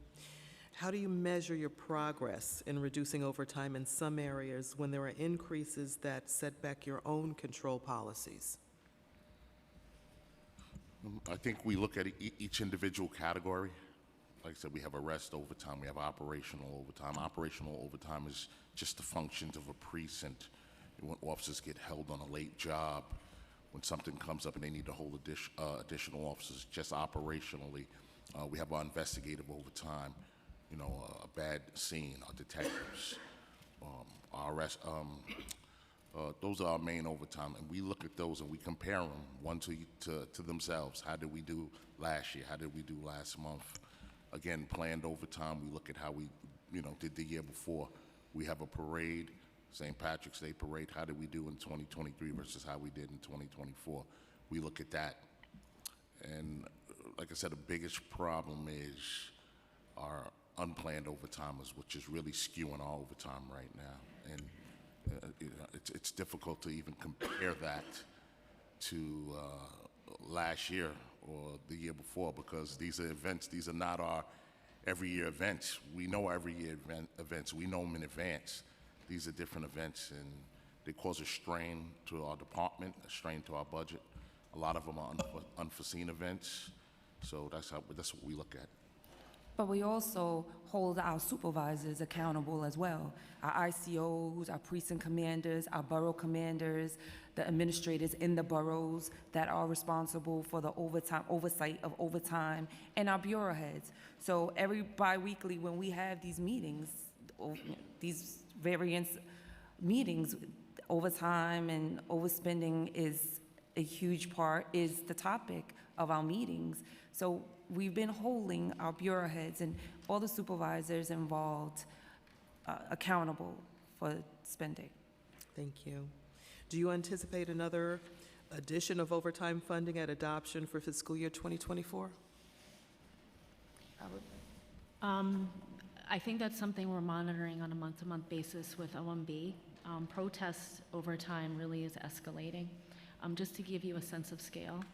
How do you measure your progress in reducing overtime in some areas when there are increases that set back your own control policies? I think we look at each individual category. Like I said, we have arrest overtime, we have operational overtime. Operational overtime is just the functions of a precinct. When officers get held on a late job, when something comes up and they need to hold additional officers, just operationally. We have our investigative overtime, a bad scene, our detectives, our arrest. Those are our main overtime, and we look at those and we compare them one to themselves. How did we do last year? How did we do last month? Again, planned overtime, we look at how we, did the year before. We have a parade, St. Patrick's Day parade. How did we do in 2023 versus how we did in 2024? We look at that. And like I said, the biggest problem is our unplanned overtimers, which is really skewing our overtime right now. And it's difficult to even compare that to last year or the year before, because these are events, these are not our every year events. We know every year events, we know them in advance. These are different events, and they cause a strain to our department, a strain to our budget. A lot of them are unforeseen events, so that's what we look at. But we also hold our supervisors accountable as well. Our ICOs, our precinct commanders, our borough commanders, the administrators in the boroughs that are responsible for the oversight of overtime, and our bureau heads. So every bi-weekly when we have these meetings, these variance meetings, overtime and overspending is a huge part, is the topic of our meetings. So we've been holding our bureau heads and all the supervisors involved accountable for spending. Thank you. Do you anticipate another addition of overtime funding at adoption for fiscal year 2024? I think that's something we're monitoring on a month-to-month basis with OMB. Protest overtime really is escalating. Just to give you a sense of scale,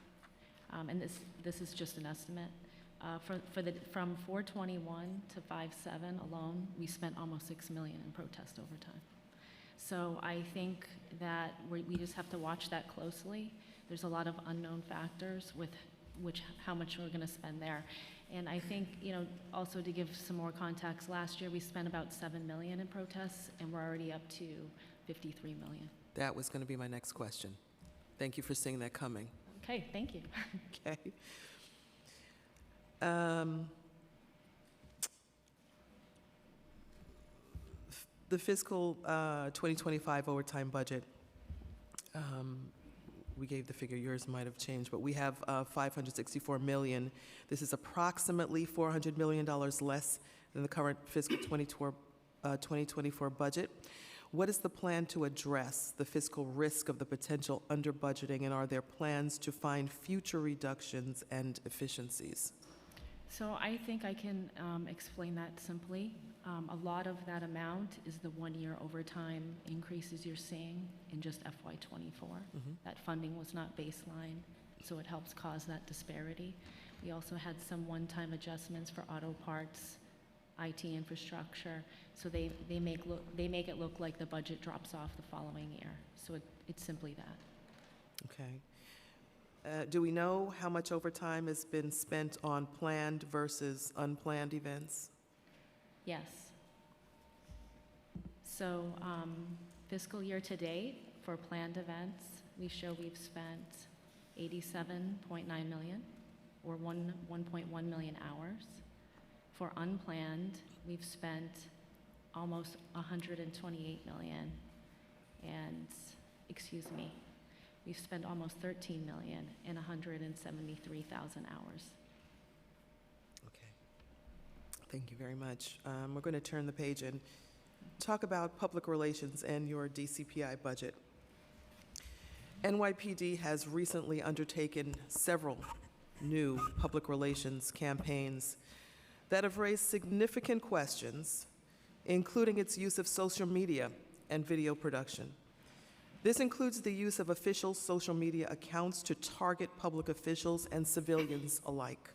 and this is just an estimate, from 4/21 to 5/7 alone, we spent almost $6 million in protest overtime. So I think that we just have to watch that closely. There's a lot of unknown factors with how much we're going to spend there. And I think, also to give some more context, last year we spent about $7 million in protests, and we're already up to $53 million. That was going to be my next question. Thank you for seeing that coming. Okay, thank you. Okay. The fiscal 2025 overtime budget, we gave the figure, yours might have changed, but we have $564 million. This is approximately $400 million less than the current fiscal 2024 budget. What is the plan to address the fiscal risk of the potential under-budgeting, and are there plans to find future reductions and efficiencies? So I think I can explain that simply. A lot of that amount is the one-year overtime increases you're seeing in just FY24. That funding was not baseline, so it helps cause that disparity. We also had some one-time adjustments for auto parts, IT infrastructure, so they make it look like the budget drops off the following year. So it's simply that. Okay. Do we know how much overtime has been spent on planned versus unplanned events? Yes. So fiscal year to date, for planned events, we show we've spent $87.9 million, or 1.1 million hours. For unplanned, we've spent almost $128 million, and, excuse me, we've spent almost $13 million in 173,000 hours. Okay. Thank you very much. We're going to turn the page and talk about public relations and your DCPI budget. NYPD has recently undertaken several new public relations campaigns that have raised significant questions, including its use of social media and video production. This includes the use of official social media accounts to target public officials and civilians alike.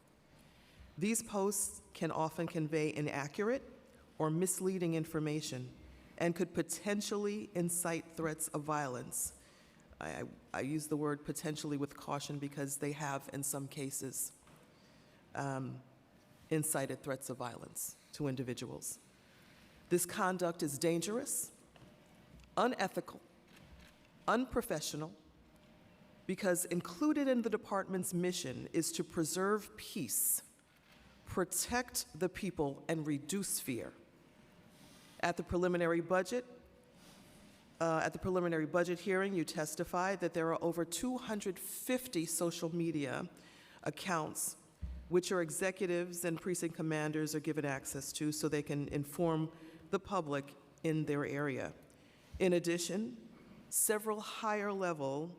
These posts can often convey inaccurate or misleading information and could potentially incite threats of violence. I use the word potentially with caution because they have, in some cases, incited threats of violence to individuals. This conduct is dangerous, unethical, unprofessional, because included in the department's mission is to preserve peace, protect the people, and reduce fear. At the preliminary budget hearing, you testified that there are over 250 social media accounts which your executives and precinct commanders are given access to so they can inform the public in their area. In addition, several higher-level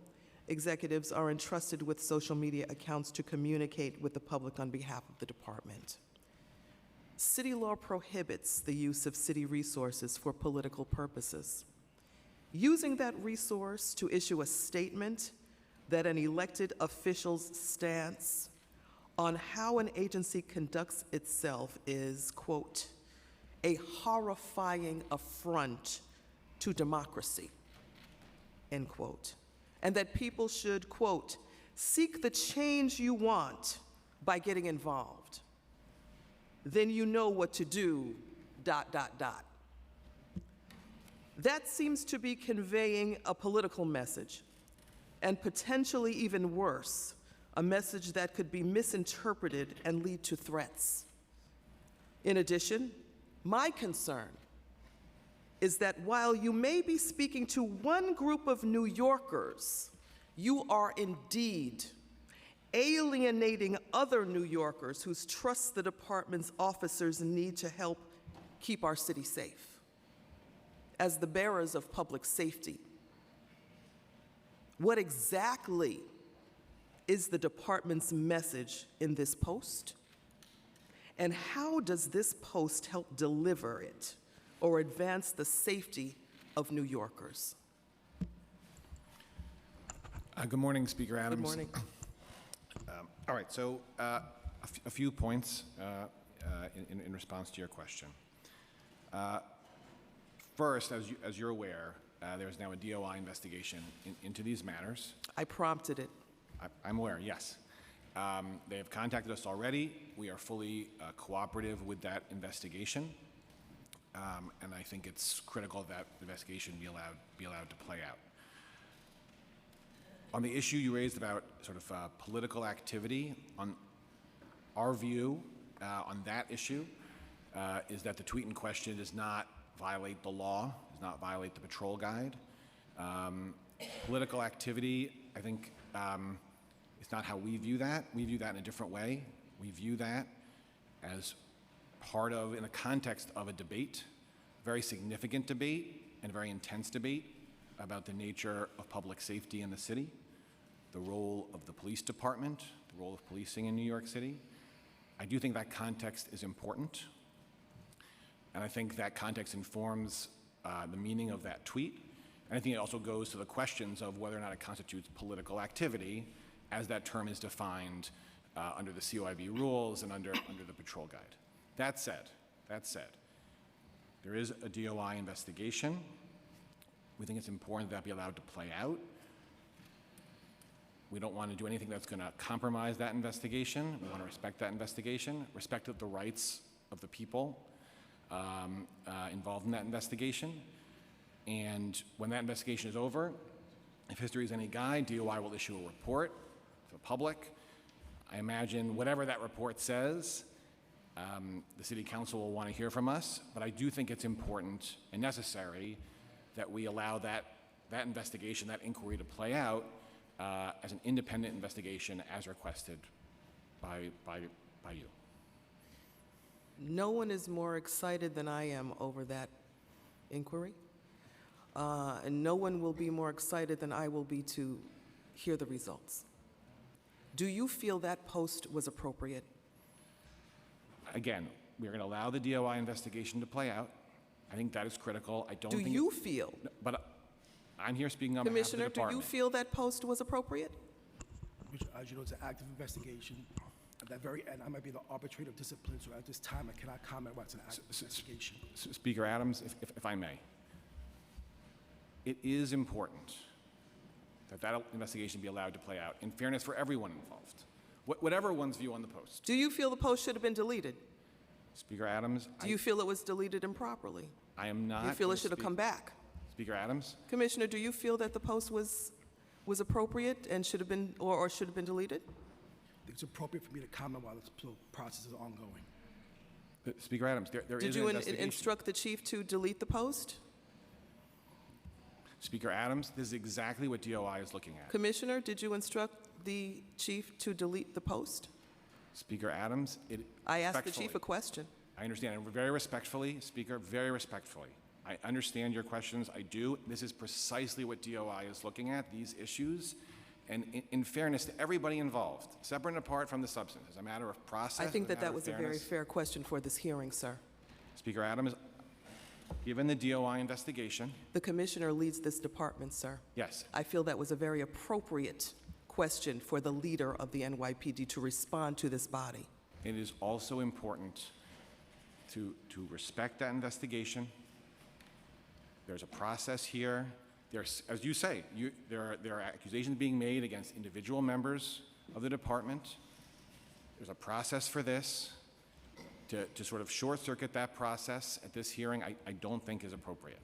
executives are entrusted with social media accounts to communicate with the public on behalf of the department. City law prohibits the use of city resources for political purposes. Using that resource to issue a statement that an elected official's stance on how an agency conducts itself is, quote, a horrifying affront to democracy, end quote, and that people should, quote, seek the change you want by getting involved. Then you know what to do, ... That seems to be conveying a political message, and potentially even worse, a message that could be misinterpreted and lead to threats. In addition, my concern is that while you may be speaking to one group of New Yorkers, you are indeed alienating other New Yorkers whose trust the department's officers need to help keep our city safe. As the bearers of public safety, what exactly is the department's message in this post? And how does this post help deliver it or advance the safety of New Yorkers? Good morning, Speaker Adams. Good morning. All right, so a few points in response to your question. First, as you're aware, there's now a DOI investigation into these matters. I prompted it. I'm aware, yes. They have contacted us already. We are fully cooperative with that investigation. And I think it's critical that the investigation be allowed to play out. On the issue you raised about sort of political activity, on our view on that issue is that the tweet in question is not violate the law, does not violate the patrol guide. Political activity, I think, is not how we view that. We view that in a different way. We view that as part of, in the context of a debate, very significant debate and a very intense debate about the nature of public safety in the city, the role of the police department, the role of policing in New York City. I do think that context is important, and I think that context informs the meaning of that tweet. And I think it also goes to the questions of whether or not it constitutes political activity as that term is defined under the COIB rules and under the patrol guide. That said, there is a DOI investigation. We think it's important that be allowed to play out. We don't want to do anything that's going to compromise that investigation. We want to respect that investigation, respect the rights of the people involved in that investigation. And when that investigation is over, if history is any guide, DOI will issue a report to the public. I imagine whatever that report says, the City Council will want to hear from us, but I do think it's important and necessary that we allow that investigation, that inquiry to play out as an independent investigation as requested by you. No one is more excited than I am over that inquiry. And no one will be more excited than I will be to hear the results. Do you feel that post was appropriate? Again, we're going to allow the DOI investigation to play out. I think that is critical. I don't Do think you feel? But I'm here speaking on behalf of the Commissioner, do department. you feel that post was appropriate? As you know, it's an active investigation. At that very end, I might be the arbitrator of discipline, so at this time, I cannot comment what's an active investigation. Speaker Adams, if I may, it is important that that investigation be allowed to play out in fairness for everyone involved, whatever one's view on the post. Do you feel the post should have been deleted? Speaker Adams, Do you feel it was deleted improperly? I am not. Do you feel gonna it should have speak- come back? Speaker Adams, Commissioner, do you feel that the post was appropriate and should have been, or should have been deleted? It's appropriate for me to comment while the process is ongoing. Speaker Adams, there Did is an you investigation. instruct the chief to delete the post? Speaker Adams, this is exactly what DOI is looking at. Commissioner, did you instruct the chief to delete the post? Speaker Adams, I asked the chief respectfully- a question. I understand, and very respectfully, Speaker, very respectfully. I understand your questions, I do. This is precisely what DOI is looking at, these issues. And in fairness to everybody involved, separate and apart from the substance, as a matter of process. I think as a that matter that of was a very fairness. fair question for this hearing, sir. Speaker Adams, given the DOI investigation, The commissioner leads this department, sir. yes, I feel that was a very appropriate question for the leader of the NYPD to respond to this body. it is also important to respect that investigation. There's a process here. There's, as you say, there are accusations being made against individual members of the department. There's a process for this. To sort of short-circuit that process at this hearing, I don't think is appropriate.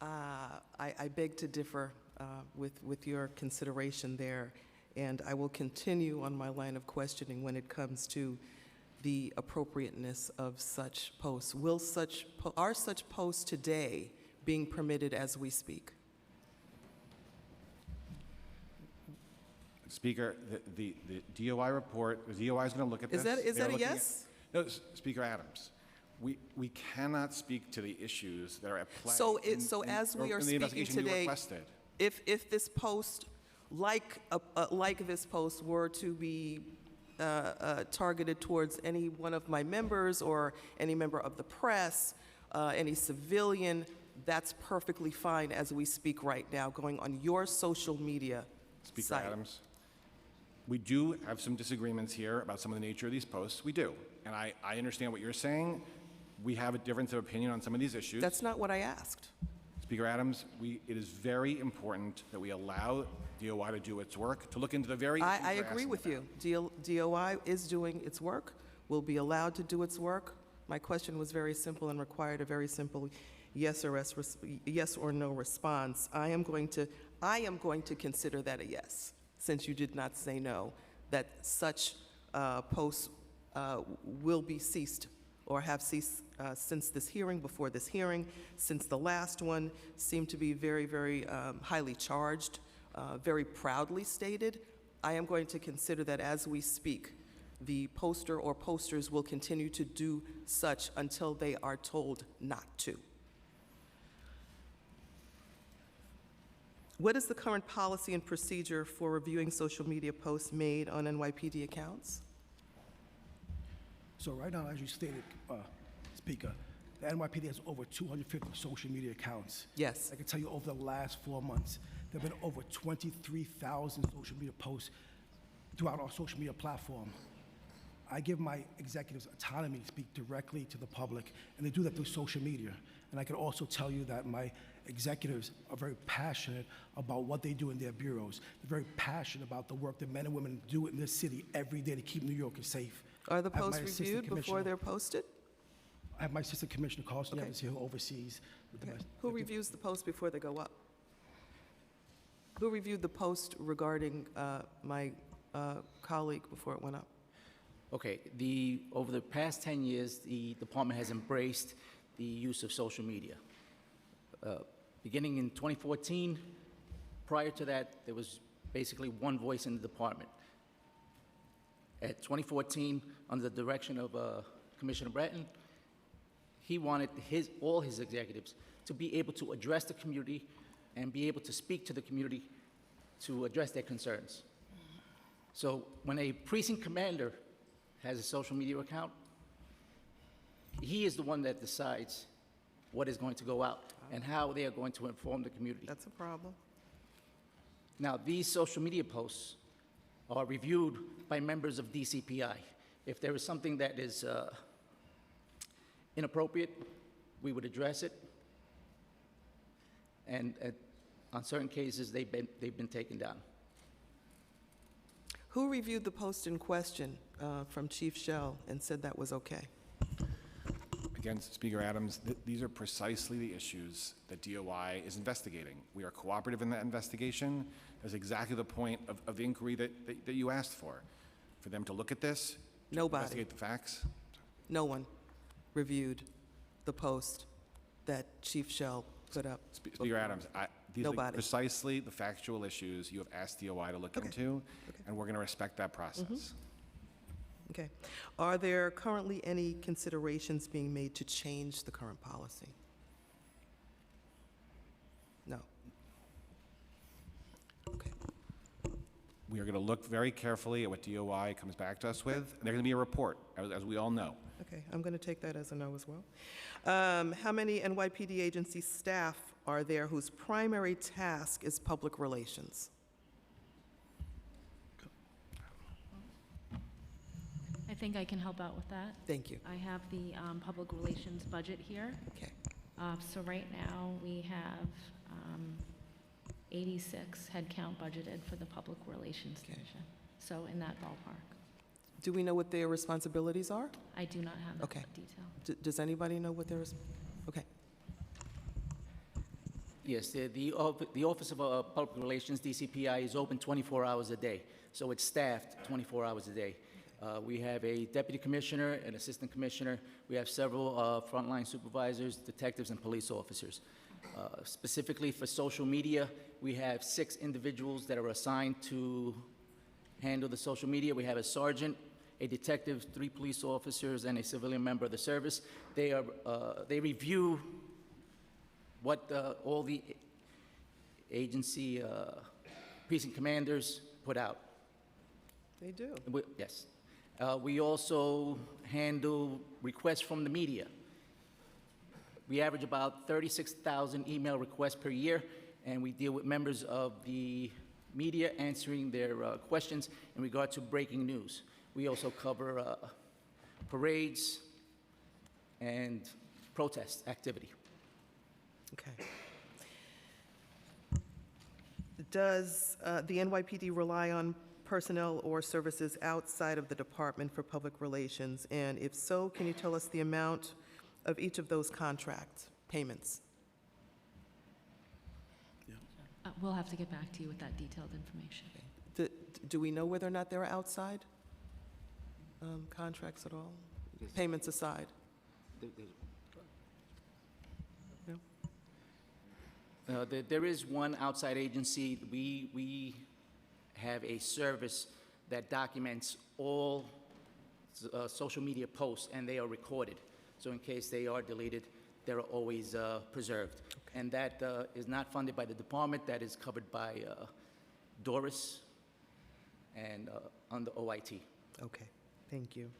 I beg to differ with your consideration there, and I will continue on my line of questioning when it comes to the appropriateness of such posts. Are such posts today being permitted as we speak? Speaker, the DOI report, the DOI is going to look at this. Is They're that a looking at- yes? No, Speaker Adams, we cannot speak to the issues that are at play. So as or we are in the speaking investigation you today, requested. if this post, like this post, were to be targeted towards any one of my members or any member of the press, any civilian, that's perfectly fine as we speak right now, going on your social media Speaker site. Adams, we do have some disagreements here about some of the nature of these posts. We do. And I understand what you're saying. We have a difference of opinion on some of these issues. That's not what I asked. Speaker Adams, it is very important that we allow DOI to do its work, to look into the very issues I you're agree asking with about. you. DOI is doing its work, will be allowed to do its work. My question was very simple and required a very simple yes or no response. I am going to consider that a yes, since you did not say no, that such posts will be ceased or have ceased since this hearing, before this hearing, since the last one, seem to be very, very highly charged, very proudly stated. I am going to consider that as we speak, the poster or posters will continue to do such until they are told not to. What is the current policy and procedure for reviewing social media posts made on NYPD accounts? So right now, as you stated, Speaker, the NYPD has over 250 social media accounts. Yes. I can tell you over the last 4 months, there have been over 23,000 social media posts throughout our social media platform. I give my executives autonomy to speak directly to the public, and they do that through social media. And I can also tell you that my executives are very passionate about what they do in their bureaus. They're very passionate about the work that men and women do in this city every day to keep New Yorkers safe. Are the I have my posts assistant reviewed before commissioner- they're posted? I have my assistant commissioner, Carlson Okay. Evans, here, who oversees. Okay. Who reviews the post before they go up? Who reviewed the post regarding my colleague before it went up? Okay, over the past 10 years, the department has embraced the use of social media. Beginning in 2014, prior to that, there was basically one voice in the department. At 2014, under the direction of Commissioner Breton, he wanted all his executives to be able to address the community and be able to speak to the community to address their concerns. So when a precinct commander has a social media account, he is the one that decides what is going to go out and how they are going to inform the community. That's a problem. Now, these social media posts are reviewed by members of DCPI. If there is something that is inappropriate, we would address it. And on certain cases, they've been taken down. Who reviewed the post in question from Chief Shell and said that was okay? Again, Speaker Adams, these are precisely the issues that DOI is investigating. We are cooperative in that investigation. That's exactly the point of the inquiry that you asked for them to look at this, Nobody. investigate the facts. No one reviewed the post that Chief Shell put up. Speaker Adams, these are Nobody. precisely the factual issues you have asked DOI to look into, and we're going to respect that process. Okay. Are there currently any considerations being made to change the current policy? No. Okay. We are going to look very carefully at what DOI comes back to us with, and there's going to be a report, as we all know. Okay, I'm going to take that as a no as well. How many NYPD agency staff are there whose primary task is public relations? I think I can help out with that. Thank you. I have the public relations budget here. Okay. So right now, we have 86 headcount budgeted for the public relations division. So in that ballpark. Do we know what their responsibilities are? I do not have Okay. that detail. Does anybody know what their okay. Yes, the Office of Public Relations, DCPI, is open 24 hours a day, so it's staffed 24 hours a day. We have a deputy commissioner, an assistant commissioner. We have several frontline supervisors, detectives, and police officers. Specifically for social media, we have 6 individuals that are assigned to handle the social media. We have a sergeant, a detective, 3 police officers, and a civilian member of the service. They review what all the agency precinct commanders put out. They do. Yes. We also handle requests from the media. We average about 36,000 email requests per year, and we deal with members of the media answering their questions in regard to breaking news. We also cover parades and protest activity. Okay. Does the NYPD rely on personnel or services outside of the Department for Public Relations? And if so, can you tell us the amount of each of those contract payments? We'll have to get back to you with that detailed information. Do we know whether or not there are outside contracts at all? Payments aside? There is one outside agency. We have a service that documents all social media posts, and they are recorded. So in case they are deleted, they're always preserved. And that is not funded by the department. That is covered by Doris and under OIT. Okay, thank you.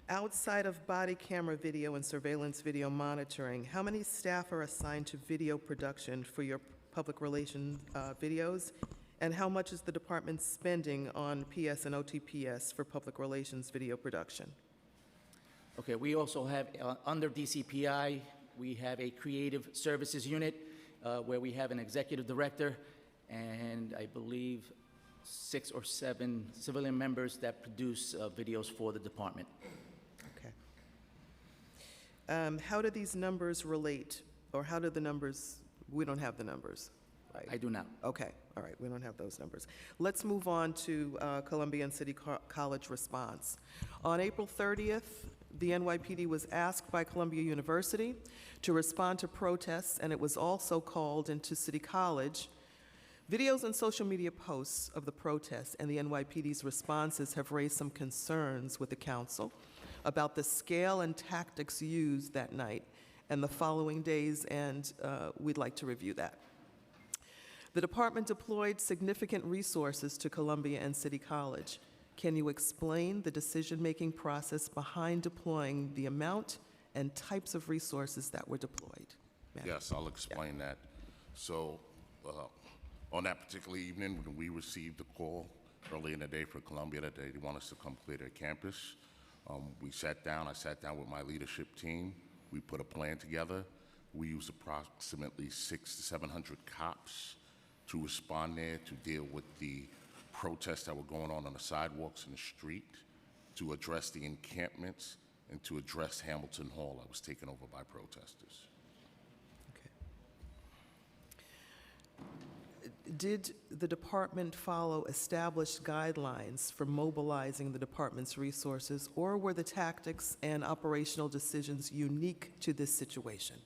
Outside of body camera video and surveillance video monitoring, how many staff are assigned to video production for your public relations videos? And how much is the department spending on PS and OTPS for public relations video production? Okay, we also have, under DCPI, we have a creative services unit where we have an executive director and I believe 6 or 7 civilian members that produce videos for the department. Okay. How do these numbers relate, or how do the numbers, we don't have the numbers, right? I do not. Okay, all right, we don't have those numbers. Let's move on to Columbia and City College response. On April 30th, the NYPD was asked by Columbia University to respond to protests, and it was also called into City College. Videos and social media posts of the protests and the NYPD's responses have raised some concerns with the council about the scale and tactics used that night and the following days, and we'd like to review that. The department deployed significant resources to Columbia and City College. Can you explain the decision-making process behind deploying the amount and types of resources that were deployed? Ma'am. Yes, I'll explain that. So, on that particular evening, when we received the call early in the day for Columbia that they want us to come clear their campus, we sat down. I sat down with my leadership team. We put a plan together. We used approximately 600 to 700 cops to respond there to deal with the protests that were going on the sidewalks and the street, to address the encampments, and to address Hamilton Hall that was taken over by protesters. Did the department follow established guidelines for mobilizing the department's resources, or were the tactics and operational decisions unique to this situation?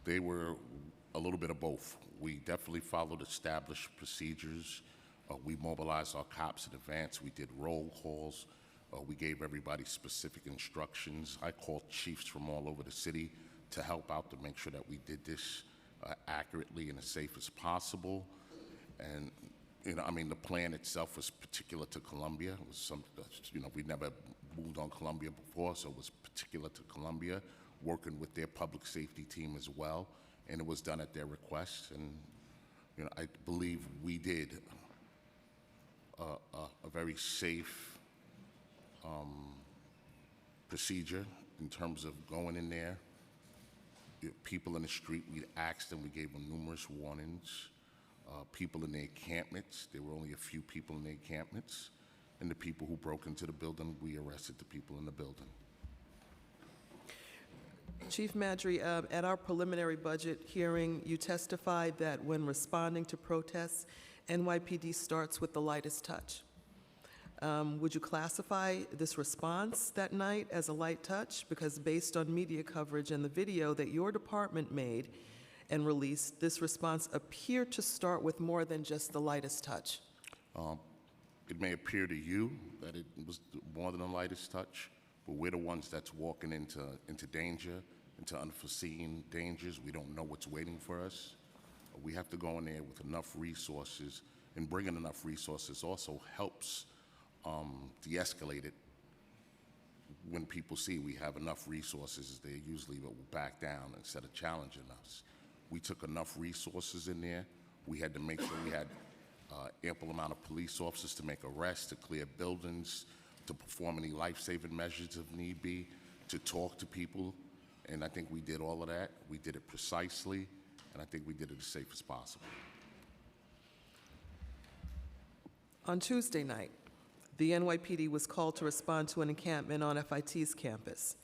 They were a little bit of both. We definitely followed established procedures. We mobilized our cops in advance. We did roll calls. We gave everybody specific instructions. I called chiefs from all over the city to help out to make sure that we did this accurately and as safe as possible. And, the plan itself was particular to Columbia. It was we never moved on Columbia before, so it was particular to Columbia, working with their public safety team as well. And it was done at their request. And, I believe we did a very safe procedure in terms of going in there. People in the street, we asked them, we gave them numerous warnings. People in the encampments, there were only a few people in the encampments. And the people who broke into the building, we arrested the people in the building. Chief Madry, at our preliminary budget hearing, you testified that when responding to protests, NYPD starts with the lightest touch. Would you classify this response that night as a light touch? Because based on media coverage and the video that your department made and released, this response appeared to start with more than just the lightest touch. It may appear to you that it was more than the lightest touch, but we're the ones that's walking into danger, into unforeseen dangers. We don't know what's waiting for us. We have to go in there with enough resources, and bringing enough resources also helps de-escalate it. When people see we have enough resources, they usually will back down instead of challenging us. We took enough resources in there. We had to make sure we had ample amount of police officers to make arrests, to clear buildings, to perform any life-saving measures if need be, to talk to people. And I think we did all of that. We did it precisely, and I think we did it as safe as possible. On Tuesday night, the NYPD was called to respond to an encampment on FIT's campus.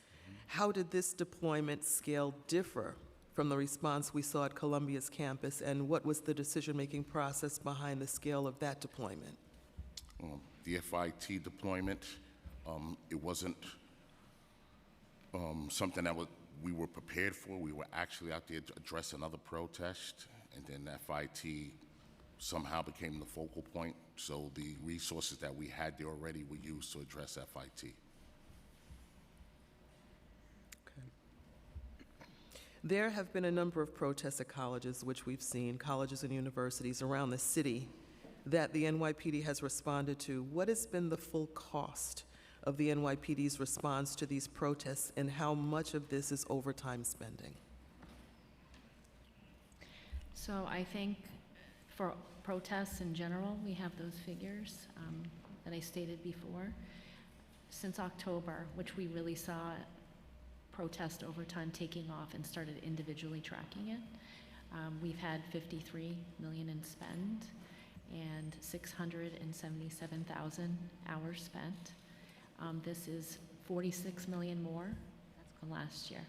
How did this deployment scale differ from the response we saw at Columbia's campus, and what was the decision-making process behind the scale of that deployment? The FIT deployment, it wasn't something we were prepared for. We were actually out there to address another protest, and then FIT somehow became the focal point. So the resources that we had there already were used to address FIT. There have been a number of protests at colleges, which we've seen, colleges and universities around the city, that the NYPD has responded to. What has been the full cost of the NYPD's response to these protests, and how much of this is overtime spending? So I think for protests in general, we have those figures that I stated before. Since October, which we really saw protest overtime taking off and started individually tracking it, we've had 53 million in spend and 677,000 hours spent. This is 46 million more than last year.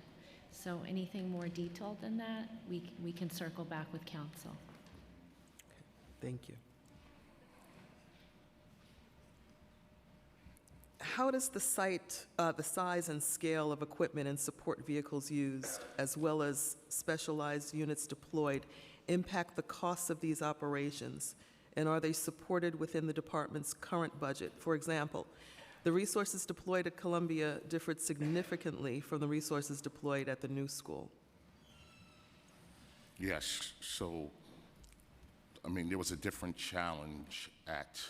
So anything more detailed than that, we can circle back with council. Thank you. How does the size and scale of equipment and support vehicles used, as well as specialized units deployed, impact the costs of these operations? And are they supported within the department's current budget? For example, the resources deployed at Columbia differed significantly from the resources deployed at the new school. Yes, so, I mean, there was a different challenge at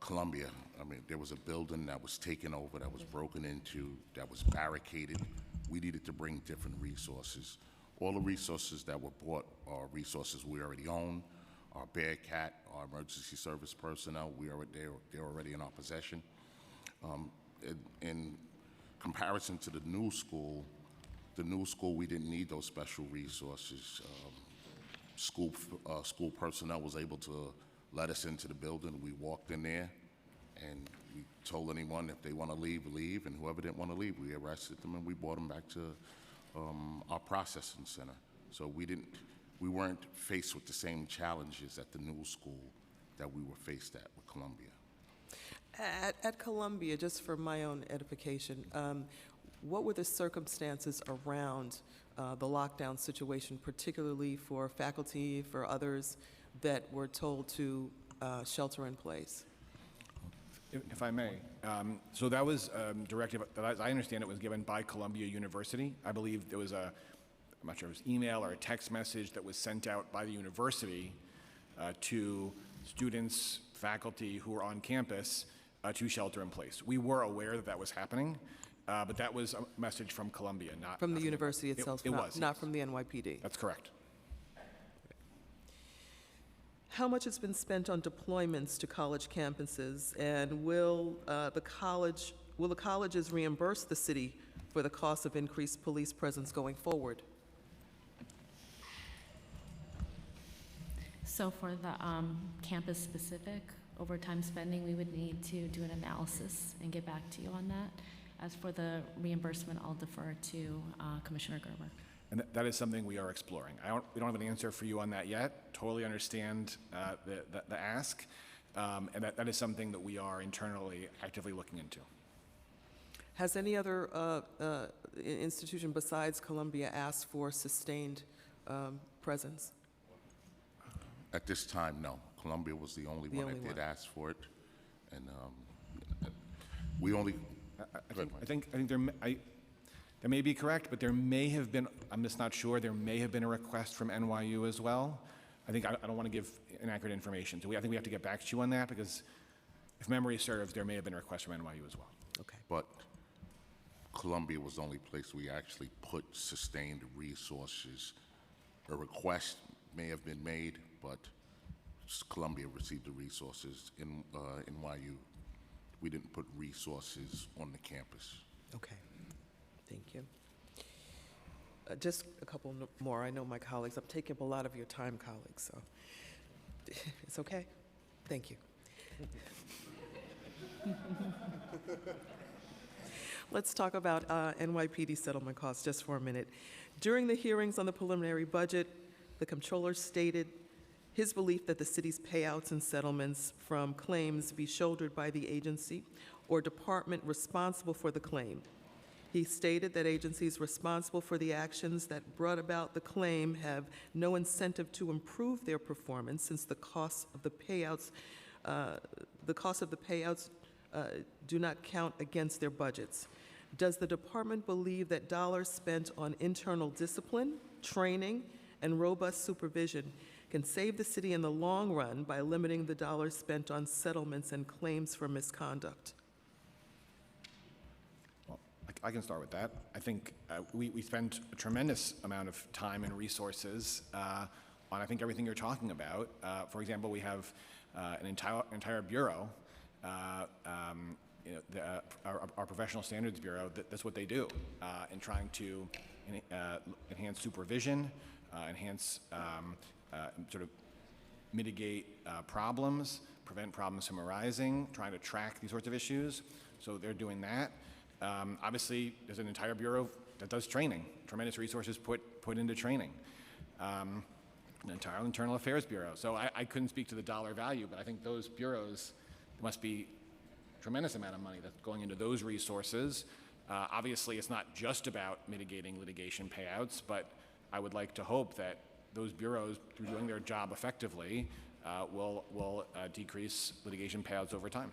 Columbia. I mean, there was a building that was taken over, that was broken into, that was barricaded. We needed to bring different resources. All the resources that were brought are resources we already own. Our Bearcat, our emergency service personnel, they're already in our possession. In comparison to the new school, we didn't need those special resources. School personnel was able to let us into the building. We walked in there, and we told anyone if they want to leave, leave, and whoever didn't want to leave, we arrested them and we brought them back to our processing center. So we weren't faced with the same challenges at the new school that we were faced at with Columbia. At Columbia, just for my own edification, what were the circumstances around the lockdown situation, particularly for faculty, for others that were told to shelter in place? If I may, so that was a directive that, as I understand it, was given by Columbia University. I believe there was I'm not sure if it was email or a text message that was sent out by the university to students, faculty who were on campus to shelter in place. We were aware that that was happening, but that was a message from Columbia, not from the university itself. It was, not yes. from the NYPD. That's correct. How much has been spent on deployments to college campuses, and will the colleges reimburse the city for the cost of increased police presence going forward? So for the campus-specific overtime spending, we would need to do an analysis and get back to you on that. As for the reimbursement, I'll defer to Commissioner Gerber. And that is something we are exploring. We don't have an answer for you on that yet. Totally understand the ask, and that is something that we are internally actively looking into. Has any other institution besides Columbia asked for sustained presence? At this time, no. Columbia was the only one that did ask for it, and we only. I think that may be correct, but there may have been. I'm just not sure. There may have been a request from NYU as well. I think I don't want to give inaccurate information, so I think we have to get back to you on that, because if memory serves, there may have been a request from NYU as well. Okay. But Columbia was the only place we actually put sustained resources. A request may have been made, but Columbia received the resources. In NYU, we didn't put resources on the campus. Okay, thank you. Just a couple more. I know my colleagues, I'm taking up a lot of your time, colleagues, so it's okay? Thank you. Let's talk about NYPD settlement costs just for a minute. During the hearings on the preliminary budget, the comptroller stated his belief that the city's payouts and settlements from claims be shouldered by the agency or department responsible for the claim. He stated that agencies responsible for the actions that brought about the claim have no incentive to improve their performance since the cost of the payouts do not count against their budgets. Does the department believe that dollars spent on internal discipline, training, and robust supervision can save the city in the long run by limiting the dollars spent on settlements and claims for misconduct? I can start with that. I think we spend a tremendous amount of time and resources on, I think, everything you're talking about. For example, we have an entire bureau, our Professional Standards Bureau, that's what they do in trying to enhance supervision, enhance, sort of mitigate problems, prevent problems from arising, trying to track these sorts of issues. So they're doing that. Obviously, there's an entire bureau that does training, tremendous resources put into training. An entire Internal Affairs Bureau. So I couldn't speak to the dollar value, but I think those bureaus, there must be a tremendous amount of money that's going into those resources. Obviously, it's not just about mitigating litigation payouts, but I would like to hope that those bureaus, through doing their job effectively, will decrease litigation payouts over time.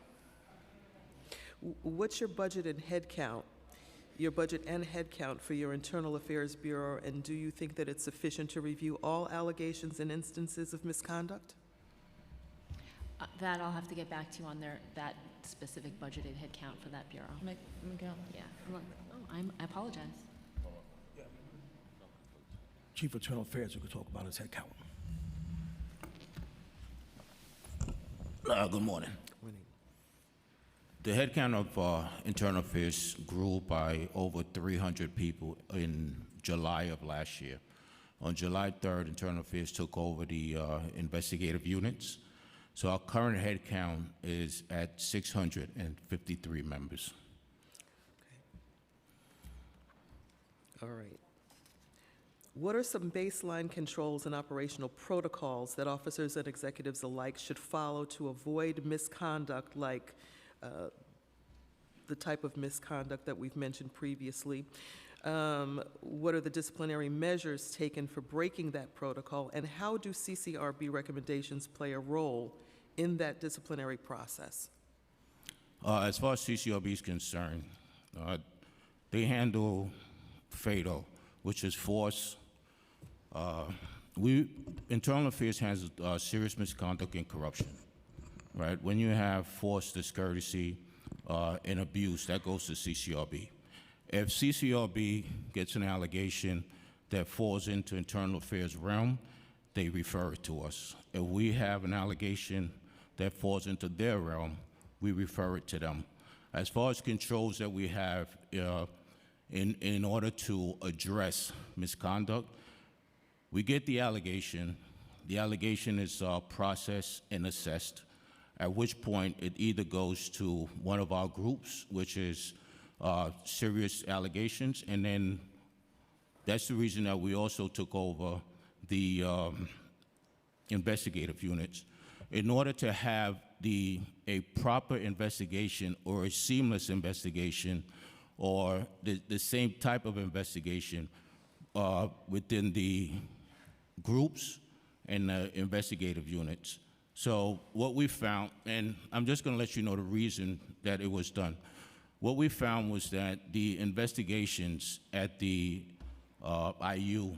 What's your budget and head count, your budget and head count for your Internal Affairs Bureau, and do you think that it's sufficient to review all allegations and instances of misconduct? That I'll have to get back to you on that specific budgeted head count for that bureau. Miguel. Yeah. I apologize. Chief of Internal Affairs, we could talk about his head count. Good morning. The headcount of Internal Affairs grew by over 300 people in July of last year. On July 3rd, Internal Affairs took over the investigative units. So our current headcount is at 653 members. Okay. All right. What are some baseline controls and operational protocols that officers and executives alike should follow to avoid misconduct like the type of misconduct that we've mentioned previously? What are the disciplinary measures taken for breaking that protocol, and how do CCRB recommendations play a role in that disciplinary process? As far as CCRB is concerned, they handle FATO, which is force. Internal Affairs has serious misconduct and corruption, right? When you have force, discourtesy, and abuse, that goes to CCRB. If CCRB gets an allegation that falls into Internal Affairs realm, they refer it to us. If we have an allegation that falls into their realm, we refer it to them. As far as controls that we have in order to address misconduct, we get the allegation. The allegation is processed and assessed, at which point it either goes to one of our groups, which is serious allegations, and then that's the reason that we also took over the investigative units. In order to have a proper investigation or a seamless investigation or the same type of investigation within the groups and the investigative units. So what we found, and I'm just going to let you know the reason that it was done. What we found was that the investigations at the IU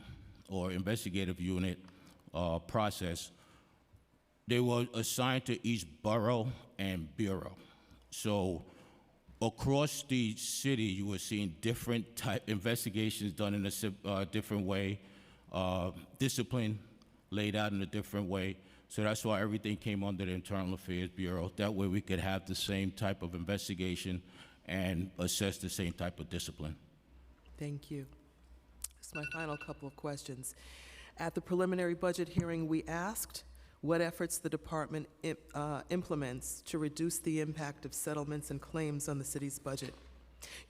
or investigative unit process, they were assigned to each borough and bureau. So across the city, you were seeing different type investigations done in a different way, discipline laid out in a different way. So that's why everything came under the Internal Affairs Bureau. That way we could have the same type of investigation and assess the same type of discipline. Thank you. This is my final couple of questions. At the preliminary budget hearing, we asked what efforts the department implements to reduce the impact of settlements and claims on the city's budget.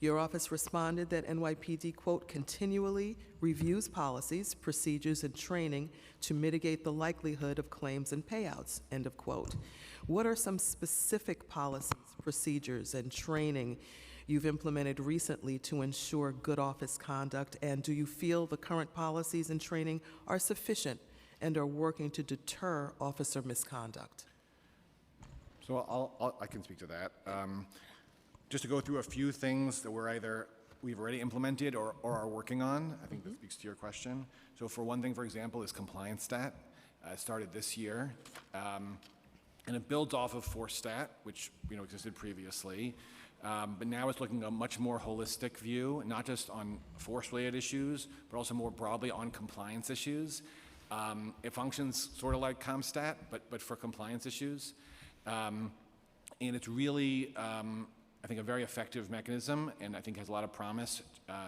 Your office responded that NYPD, quote, continually reviews policies, procedures, and training to mitigate the likelihood of claims and payouts, end of quote. What are some specific policies, procedures, and training you've implemented recently to ensure good office conduct? And do you feel the current policies and training are sufficient and are working to deter officer misconduct? So I can speak to that. Just to go through a few things that we've already implemented or are working on. I think that speaks to your question. So for one thing, for example, is compliance stat. Started this year, and it builds off of Force Stat, which existed previously. But now it's looking at a much more holistic view, not just on force-related issues, but also more broadly on compliance issues. It functions sort of like CompStat, but for compliance issues. And it's really, I think, a very effective mechanism, and I think has a lot of promise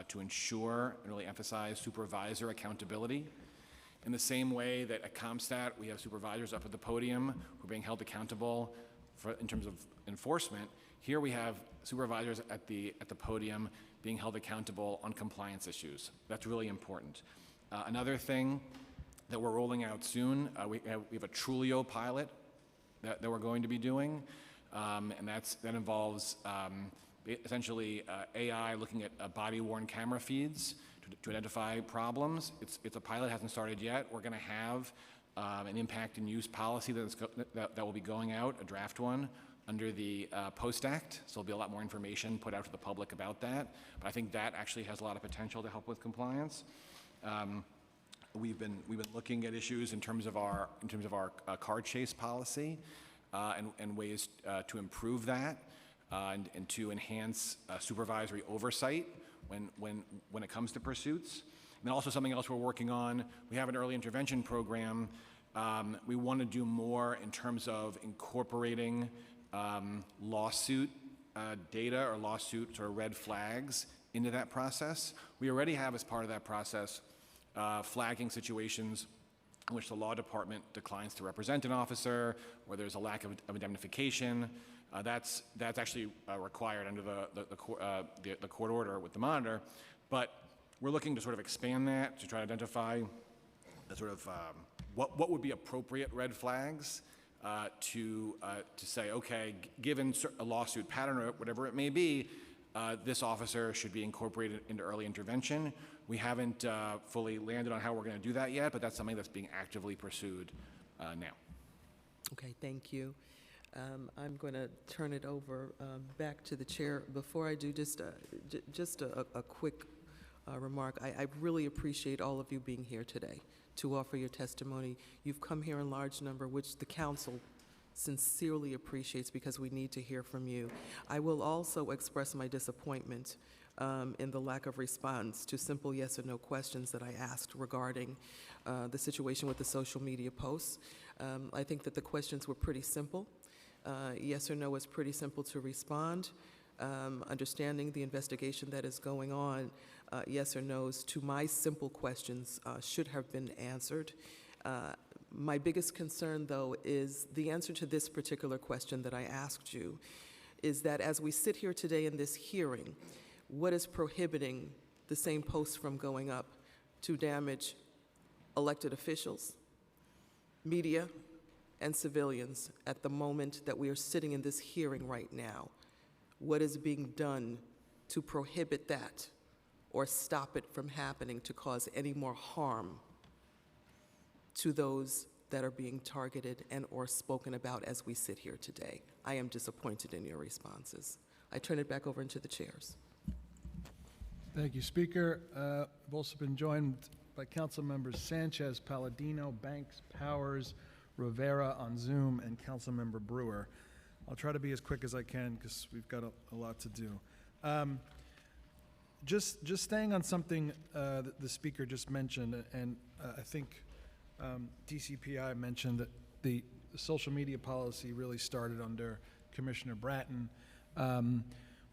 to ensure and really emphasize supervisor accountability. In the same way that at CompStat, we have supervisors up at the podium who are being held accountable in terms of enforcement, here we have supervisors at the podium being held accountable on compliance issues. That's really important. Another thing that we're rolling out soon, we have a Trulio pilot that we're going to be doing, and that involves essentially AI looking at body-worn camera feeds to identify problems. It's a pilot, hasn't started yet. We're going to have an impact and use policy that will be going out, a draft one, under the Post Act. So there'll be a lot more information put out to the public about that. But I think that actually has a lot of potential to help with compliance. We've been looking at issues in terms of our car chase policy and ways to improve that and to enhance supervisory oversight when it comes to pursuits. And then also something else we're working on, we have an early intervention program. We want to do more in terms of incorporating lawsuit data or lawsuit sort of red flags into that process. We already have, as part of that process, flagging situations in which the law department declines to represent an officer, where there's a lack of indemnification. That's actually required under the court order with the monitor, but we're looking to sort of expand that to try to identify the sort of what would be appropriate red flags to say, okay, given a lawsuit pattern or whatever it may be, this officer should be incorporated into early intervention. We haven't fully landed on how we're going to do that yet, but that's something that's being actively pursued now. Okay, thank you. I'm going to turn it over back to the chair. Before I do, just a quick remark. I really appreciate all of you being here today to offer your testimony. You've come here in large number, which the council sincerely appreciates, because we need to hear from you. I will also express my disappointment in the lack of response to simple yes or no questions that I asked regarding the situation with the social media posts. I think that the questions were pretty simple. Yes or no is pretty simple to respond. Understanding the investigation that is going on, yes or no's to my simple questions should have been answered. My biggest concern, though, is the answer to this particular question that I asked you, is that as we sit here today in this hearing, what is prohibiting the same posts from going up to damage elected officials, media, and civilians at the moment that we are sitting in this hearing right now? What is being done to prohibit that or stop it from happening to cause any more harm to those that are being targeted and or spoken about as we sit here today? I am disappointed in your responses. I turn it back over into the chairs. Thank you, Speaker. I've also been joined by Council Members Sanchez, Palladino, Banks, Powers, Rivera on Zoom, and Councilmember Brewer. I'll try to be as quick as I can because we've got a lot to do. Just staying on something that the speaker just mentioned, and I think DCPI mentioned that the social media policy really started under Commissioner Bratton.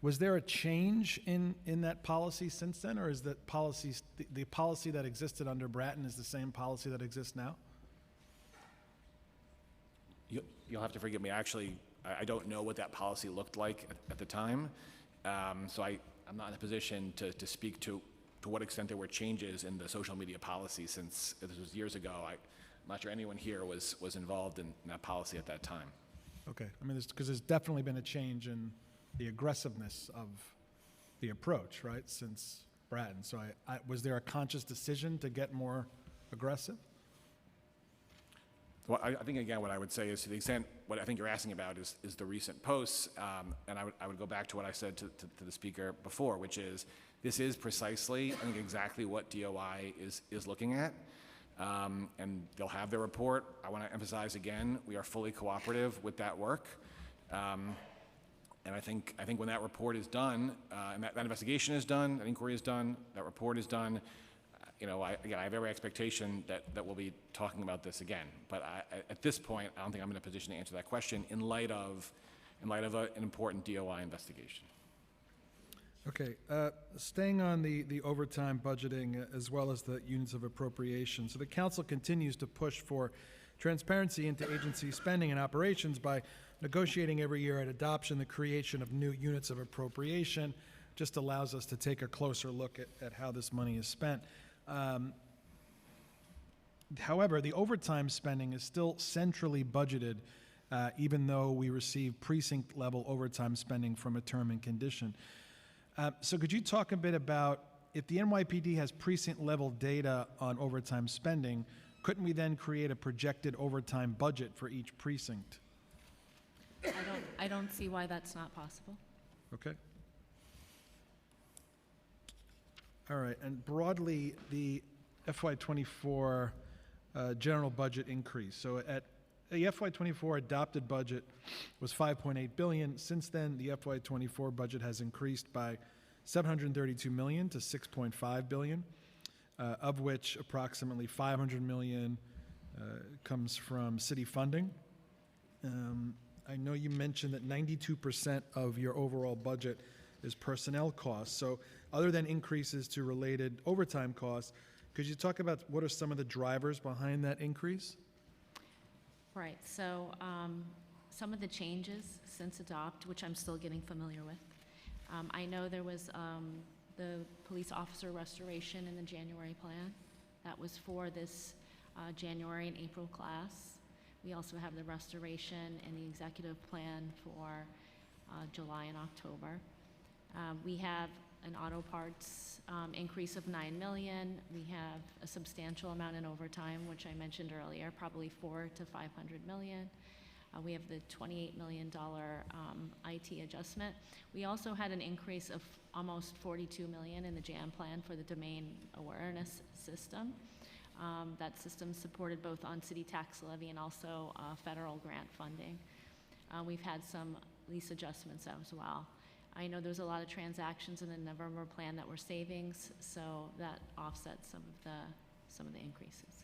Was there a change in that policy since then, or is that policy, the policy that existed under Bratton is the same policy that exists now? You'll have to forgive me. Actually, I don't know what that policy looked like at the time, so I'm not in a position to speak to what extent there were changes in the social media policy since this was years ago. I'm not sure anyone here was involved in that policy at that time. Okay, I mean, because there's definitely been a change in the aggressiveness of the approach, right, since Bratton. So was there a conscious decision to get more aggressive? Well, I think, again, what I would say is, to the extent what I think you're asking about is the recent posts, and I would go back to what I said to the speaker before, which is this is precisely, I think, exactly what DOI is looking at. And they'll have their report. I want to emphasize again, we are fully cooperative with that work. And I think when that report is done, and that investigation is done, that inquiry is done, that report is done, I have every expectation that we'll be talking about this again. But at this point, I don't think I'm in a position to answer that question in light of an important DOI investigation. Okay, staying on the overtime budgeting as well as the units of appropriation. So the council continues to push for transparency into agency spending and operations by negotiating every year at adoption the creation of new units of appropriation. Just allows us to take a closer look at how this money is spent. However, the overtime spending is still centrally budgeted, even though we receive precinct-level overtime spending from a term and condition. So could you talk a bit about, if the NYPD has precinct-level data on overtime spending, couldn't we then create a projected overtime budget for each precinct? I don't see why that's not possible. Okay. All right, and broadly, the FY24 general budget increase. So at the FY24 adopted budget was $5.8 billion. Since then, the FY24 budget has increased by $732 million to $6.5 billion, of which approximately $500 million comes from city funding. I know you mentioned that 92% of your overall budget is personnel costs. So other than increases to related overtime costs, could you talk about what are some of the drivers behind that increase? Right, so some of the changes since adopt, which I'm still getting familiar with. I know there was the police officer restoration in the January plan. That was for this January and April class. We also have the restoration and the executive plan for July and October. We have an auto parts increase of $9 million. We have a substantial amount in overtime, which I mentioned earlier, probably $400 to $500 million. We have the $28 million IT adjustment. We also had an increase of almost $42 million in the JAM plan for the domain awareness system. That system supported both on city tax levy and also federal grant funding. We've had some lease adjustments as well. I know there's a lot of transactions in the November plan that were savings, so that offsets some of the increases.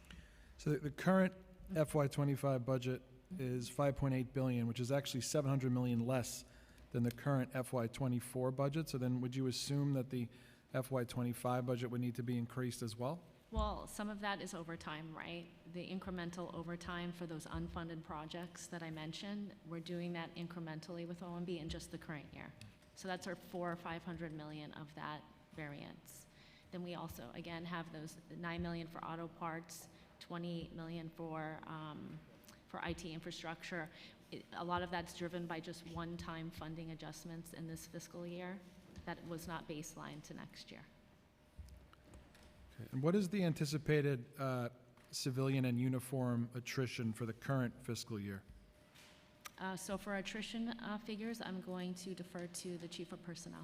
So the current FY25 budget is $5.8 billion, which is actually $700 million less than the current FY24 budget. So then would you assume that the FY25 budget would need to be increased as well? Well, some of that is overtime, right? The incremental overtime for those unfunded projects that I mentioned, we're doing that incrementally with OMB in just the current year. So that's our $400 or $500 million of that variance. Then we also, again, have those $9 million for auto parts, $28 million for IT infrastructure. A lot of that's driven by just one-time funding adjustments in this fiscal year that was not baseline to next year. Okay. And what is the anticipated civilian and uniform attrition for the current fiscal year? So for attrition figures, I'm going to defer to the Chief of Personnel.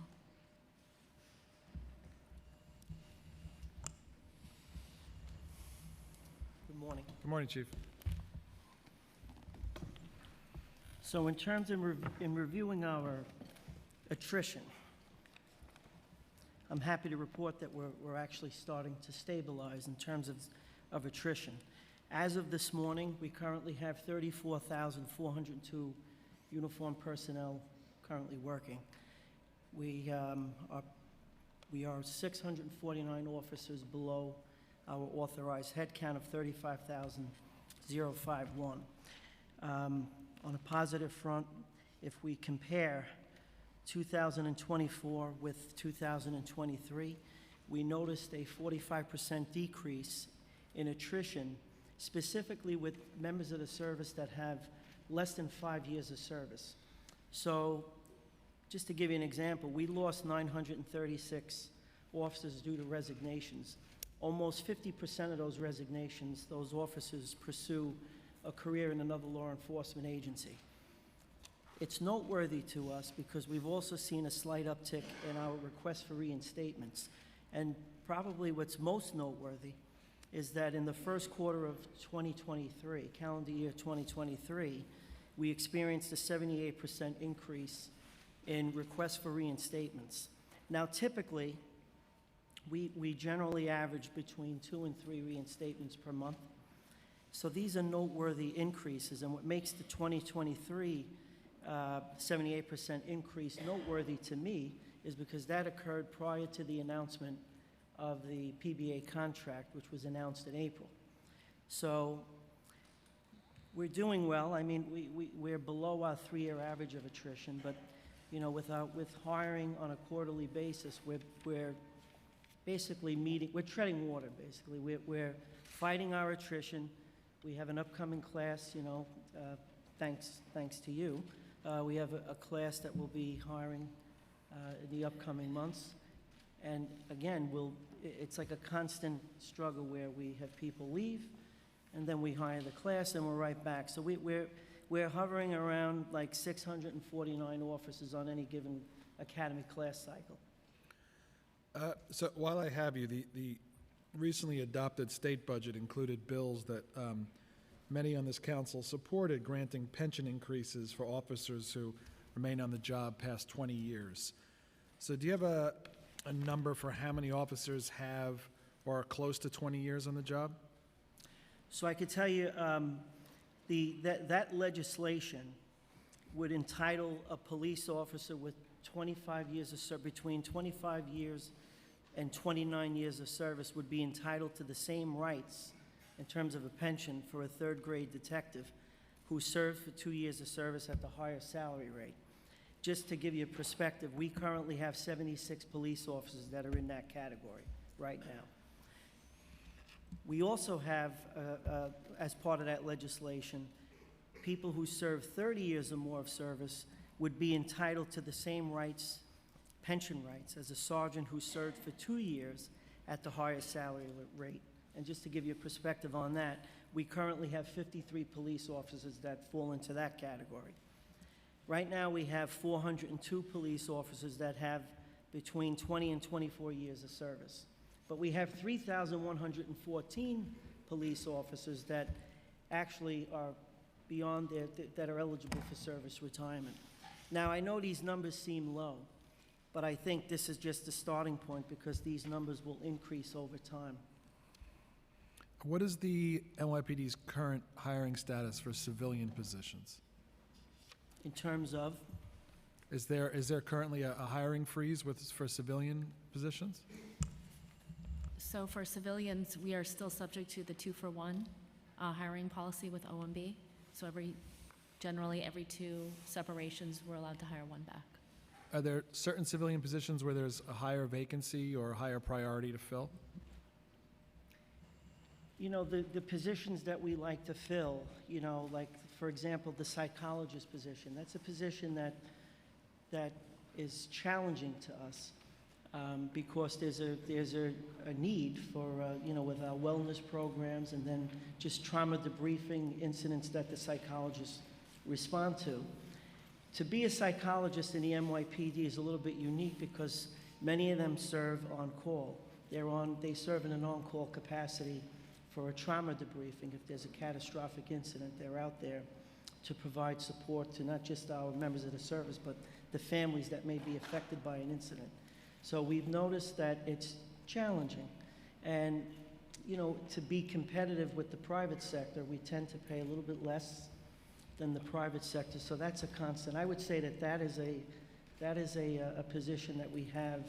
Good morning. Good morning, Chief. So in terms of in reviewing our attrition, I'm happy to report that we're actually starting to stabilize in terms of attrition. As of this morning, we currently have 34,402 uniformed personnel currently working. We are 649 officers below our authorized headcount of 35,051. On a positive front, if we compare 2024 with 2023, we noticed a 45% decrease in attrition, specifically with members of the service that have less than 5 years of service. So Just to give you an example, we lost 936 officers due to resignations. Almost 50% of those resignations, those officers pursue a career in another law enforcement agency. It's noteworthy to us because we've also seen a slight uptick in our requests for reinstatements. And probably what's most noteworthy is that in the first quarter of 2023, calendar year 2023, we experienced a 78% increase in requests for reinstatements. Now, typically, we generally average between 2 and 3 reinstatements per month. So these are noteworthy increases, and what makes the 2023 78% increase noteworthy to me is because that occurred prior to the announcement of the PBA contract, which was announced in April. So we're doing well. I mean, we're below our 3-year average of attrition, but you know, with hiring on a quarterly basis, we're basically we're treading water, basically. We're fighting our attrition. We have an upcoming class, you know, thanks to you. We have a class that will be hiring in the upcoming months. And again, it's like a constant struggle where we have people leave, and then we hire the class, and we're right back. So we're hovering around like 649 officers on any given academy class cycle. So while I have you, the recently adopted state budget included bills that many on this council supported, granting pension increases for officers who remain on the job past 20 years. So do you have a number for how many officers have or are close to 20 years on the job? So I could tell you that legislation would entitle a police officer with 25 years of service, between 25 years and 29 years of service, would be entitled to the same rights in terms of a pension for a third-grade detective who served for 2 years of service at the higher salary rate. Just to give you a perspective, we currently have 76 police officers that are in that category right now. We also have, as part of that legislation, people who serve 30 years or more of service would be entitled to the same rights, pension rights, as a sergeant who served for 2 years at the higher salary rate. And just to give you a perspective on that, we currently have 53 police officers that fall into that category. Right now, we have 402 police officers that have between 20 and 24 years of service. But we have 3,114 police officers that actually are beyond that are eligible for service retirement. Now, I know these numbers seem low, but I think this is just a starting point because these numbers will increase over time. What is the NYPD's current hiring status for civilian positions? In terms of? Is there currently a hiring freeze for civilian positions? So for civilians, we are still subject to the 2-for-1 hiring policy with OMB. So generally every 2 separations, we're allowed to hire 1 back. Are there certain civilian positions where there's a higher vacancy or a higher priority to fill? You know, the positions that we like to fill, you know, like, for example, the psychologist position, that's a position that is challenging to us because there's a need for, you know, with our wellness programs and then just trauma debriefing incidents that the psychologists respond to. To be a psychologist in the NYPD is a little bit unique because many of them serve on call. They serve in an on-call capacity for a trauma debriefing. If there's a catastrophic incident, they're out there to provide support to not just our members of the service, but the families that may be affected by an incident. So we've noticed that it's challenging. And, you know, to be competitive with the private sector, we tend to pay a little bit less than the private sector. So that's a constant. I would say that is a position that we have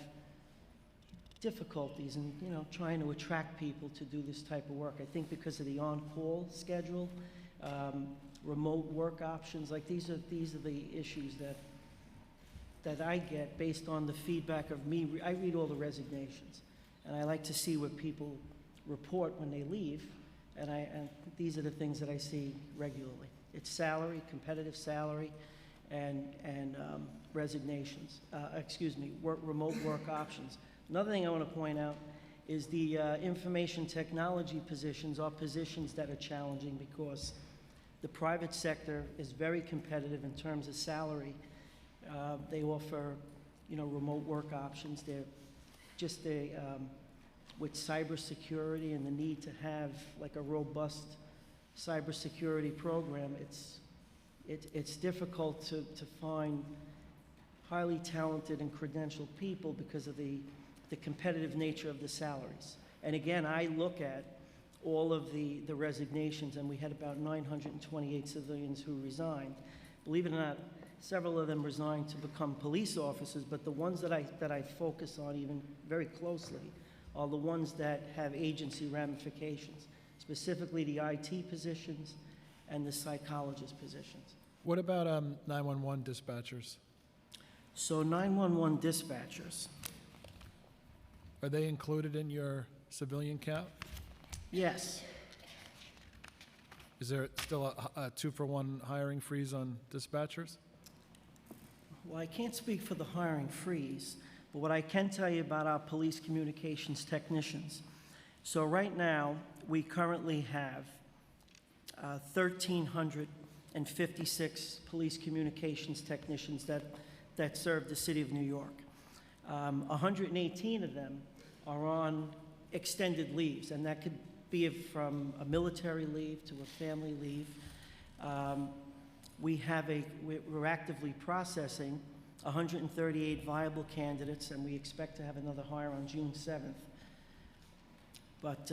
difficulties in, you know, trying to attract people to do this type of work. I think because of the on-call schedule, remote work options, like these are the issues that I get based on the feedback of me. I read all the resignations, and I like to see what people report when they leave, and these are the things that I see regularly. It's salary, competitive salary, and resignations, remote work options. Another thing I want to point out is the information technology positions are positions that are challenging because the private sector is very competitive in terms of salary. They offer, remote work options. They're just with cybersecurity and the need to have like a robust cybersecurity program, it's difficult to find highly talented and credentialed people because of the competitive nature of the salaries. And again, I look at all of the resignations, and we had about 928 civilians who resigned. Believe it or not, several of them resigned to become police officers, but the ones that I focus on even very closely are the ones that have agency ramifications, specifically the IT positions and the psychologist positions. What about 911 dispatchers? So 911 dispatchers. Are they included in your civilian count? Yes. Is there still a 2-for-1 hiring freeze on dispatchers? Well, I can't speak for the hiring freeze, but what I can tell you about our police communications technicians. So right now, we currently have 1,356 police communications technicians that serve the city of New York. 118 of them are on extended leaves, and that could be from a military leave to a family leave. We're actively processing 138 viable candidates, and we expect to have another hire on June 7th. But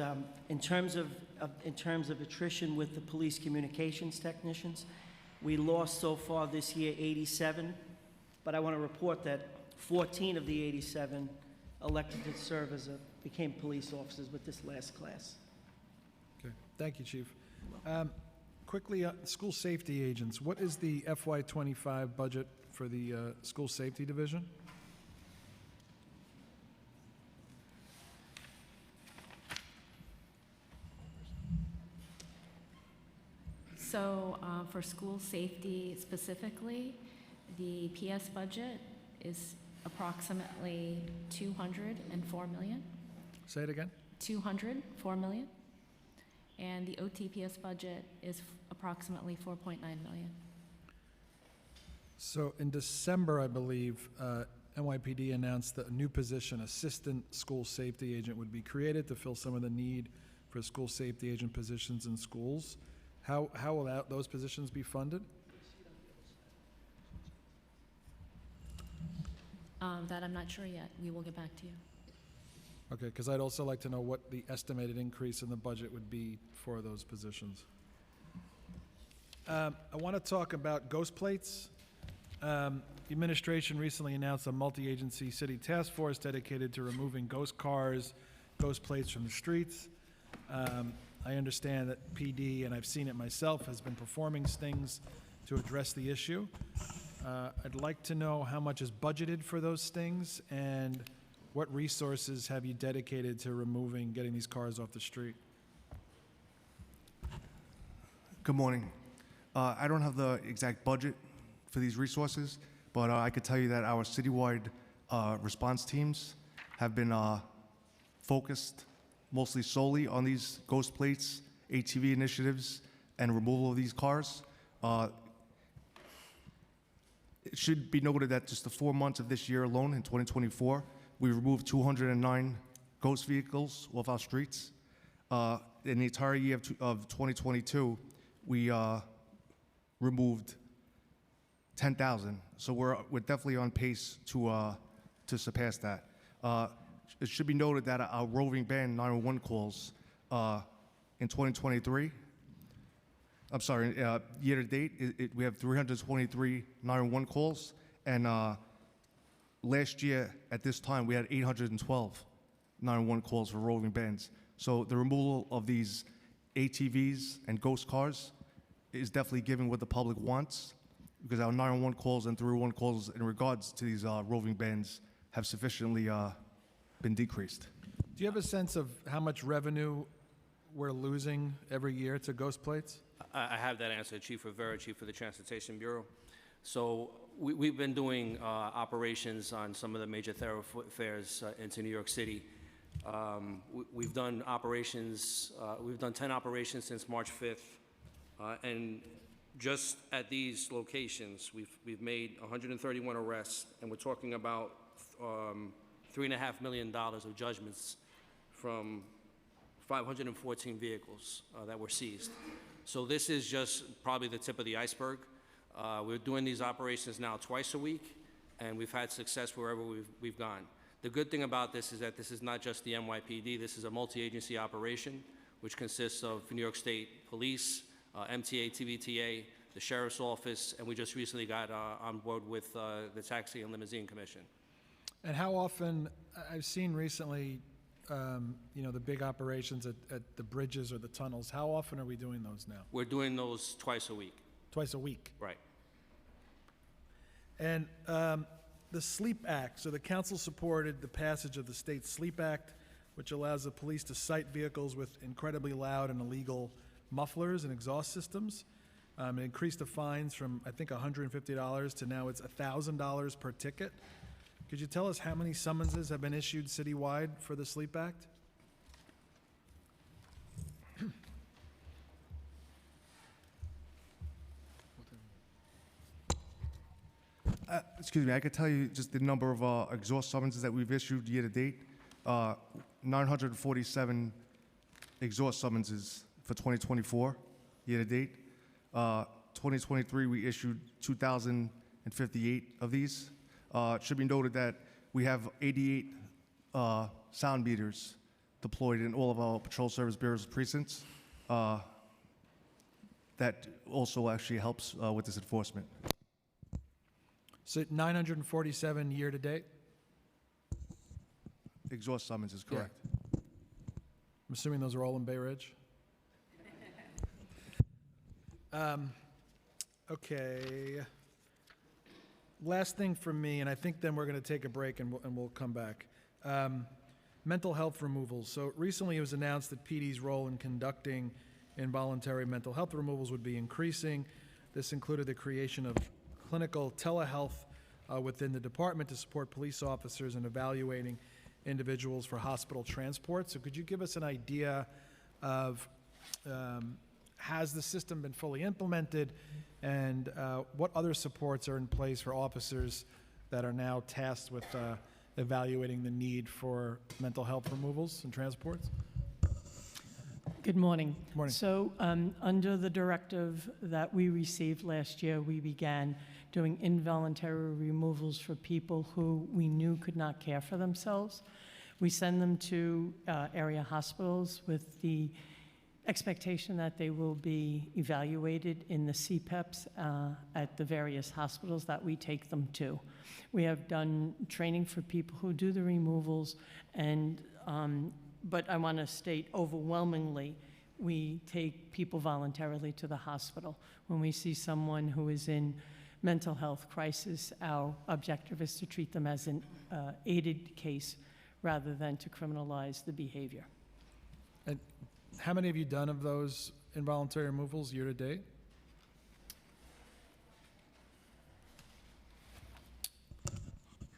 in terms of attrition with the police communications technicians, we lost so far this year 87, but I want to report that 14 of the 87 elected to serve became police officers with this last class. Okay, thank you, Chief. Quickly, school safety agents, what is the FY25 budget for the school safety division? So for school safety specifically, the PS budget is approximately $204 million. Say it again. $204 million. And the OTPS budget is approximately $4.9 million. So in December, I believe, NYPD announced that a new position, assistant school safety agent, would be created to fill some of the need for school safety agent positions in schools. How will those positions be funded? That I'm not sure yet. We will get back to you. Okay, because I'd also like to know what the estimated increase in the budget would be for those positions. I want to talk about ghost plates. The administration recently announced a multi-agency city task force dedicated to removing ghost cars, ghost plates from the streets. I understand that PD, and I've seen it myself, has been performing stings to address the issue. I'd like to know how much is budgeted for those stings and what resources have you dedicated to getting these cars off the street? Good morning. I don't have the exact budget for these resources, but I could tell you that our citywide response teams have been focused mostly solely on these ghost plates, ATV initiatives, and removal of these cars. It should be noted that just the 4 months of this year alone, in 2024, we removed 209 ghost vehicles off our streets. In the entire year of 2022, we removed 10,000. So we're definitely on pace to surpass that. It should be noted that our roving band 911 calls in 2023, I'm sorry, year to date, we have 323 911 calls, and last year at this time we had 812 911 calls for roving bands. So the removal of these ATVs and ghost cars is definitely giving what the public wants, because our 911 calls and 311 calls in regards to these roving bands have sufficiently been decreased. Do you have a sense of how much revenue we're losing every year to ghost plates? I have that answer, Chief Rivera, Chief of the Transportation Bureau. So we've been doing operations on some of the major thoroughfares into New York City. We've done operations, we've done 10 operations since March 5th, and just at these locations, we've made 131 arrests, and we're talking about $3.5 million of judgments from 514 vehicles that were seized. So this is just probably the tip of the iceberg. We're doing these operations now twice a week, and we've had success wherever we've gone. The good thing about this is that this is not just the NYPD. This is a multi-agency operation, which consists of New York State Police, MTA, TVTA, the Sheriff's Office, and we just recently got on board with the Taxi and Limousine Commission. And how often, I've seen recently, the big operations at the bridges or the tunnels, how often are we doing those now? We're doing those twice a week. Twice a week? Right. And the SLEEP Act, so the council supported the passage of the state SLEEP Act, which allows the police to cite vehicles with incredibly loud and illegal mufflers and exhaust systems. It increased the fines from, I think, $150 to now it's $1,000 per ticket. Could you tell us how many summonses have been issued citywide for the SLEEP Act? Excuse me, I could tell you just the number of exhaust summonses that we've issued year to date. 947 exhaust summonses for 2024, year to date. 2023, we issued 2,058 of these. It should be noted that we have 88 sound meters deployed in all of our Patrol Service Bureau's precincts. That also actually helps with this enforcement. So 947 year to date? Exhaust summonses, correct. I'm assuming those are all in Bay Ridge? Okay. Last thing from me, and I think then we're going to take a break and we'll come back. Mental health removals. So recently it was announced that PD's role in conducting involuntary mental health removals would be increasing. This included the creation of clinical telehealth within the department to support police officers in evaluating individuals for hospital transport. So could you give us an idea of has the system been fully implemented, and what other supports are in place for officers that are now tasked with evaluating the need for mental health removals and transports? Good morning. Morning. So under the directive that we received last year, we began doing involuntary removals for people who we knew could not care for themselves. We send them to area hospitals with the expectation that they will be evaluated in the CPEPs at the various hospitals that we take them to. We have done training for people who do the removals, and but I want to state overwhelmingly, we take people voluntarily to the hospital. When we see someone who is in mental health crisis, our objective is to treat them as an aided case rather than to criminalize the behavior. And how many have you done of those involuntary removals year to date?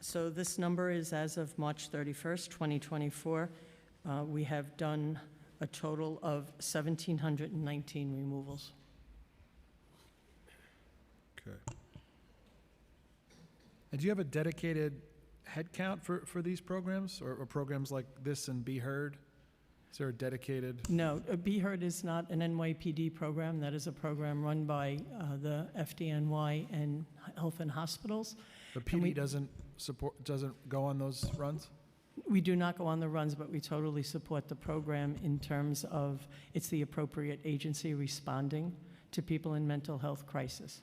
So this number is as of March 31st, 2024. We have done a total of 1,719 removals. Okay. And do you have a dedicated headcount for these programs, or programs like this and Be Heard? Is there a dedicated? No, Be Heard is not an NYPD program. That is a program run by the FDNY and Health and Hospitals. The PD doesn't go on those runs? We do not go on the runs, but we totally support the program in terms of it's the appropriate agency responding to people in mental health crisis.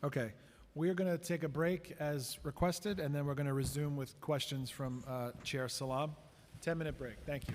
Okay, we're going to take a break as requested, and then we're going to resume with questions from Chair Salam. 10-minute break. Thank you.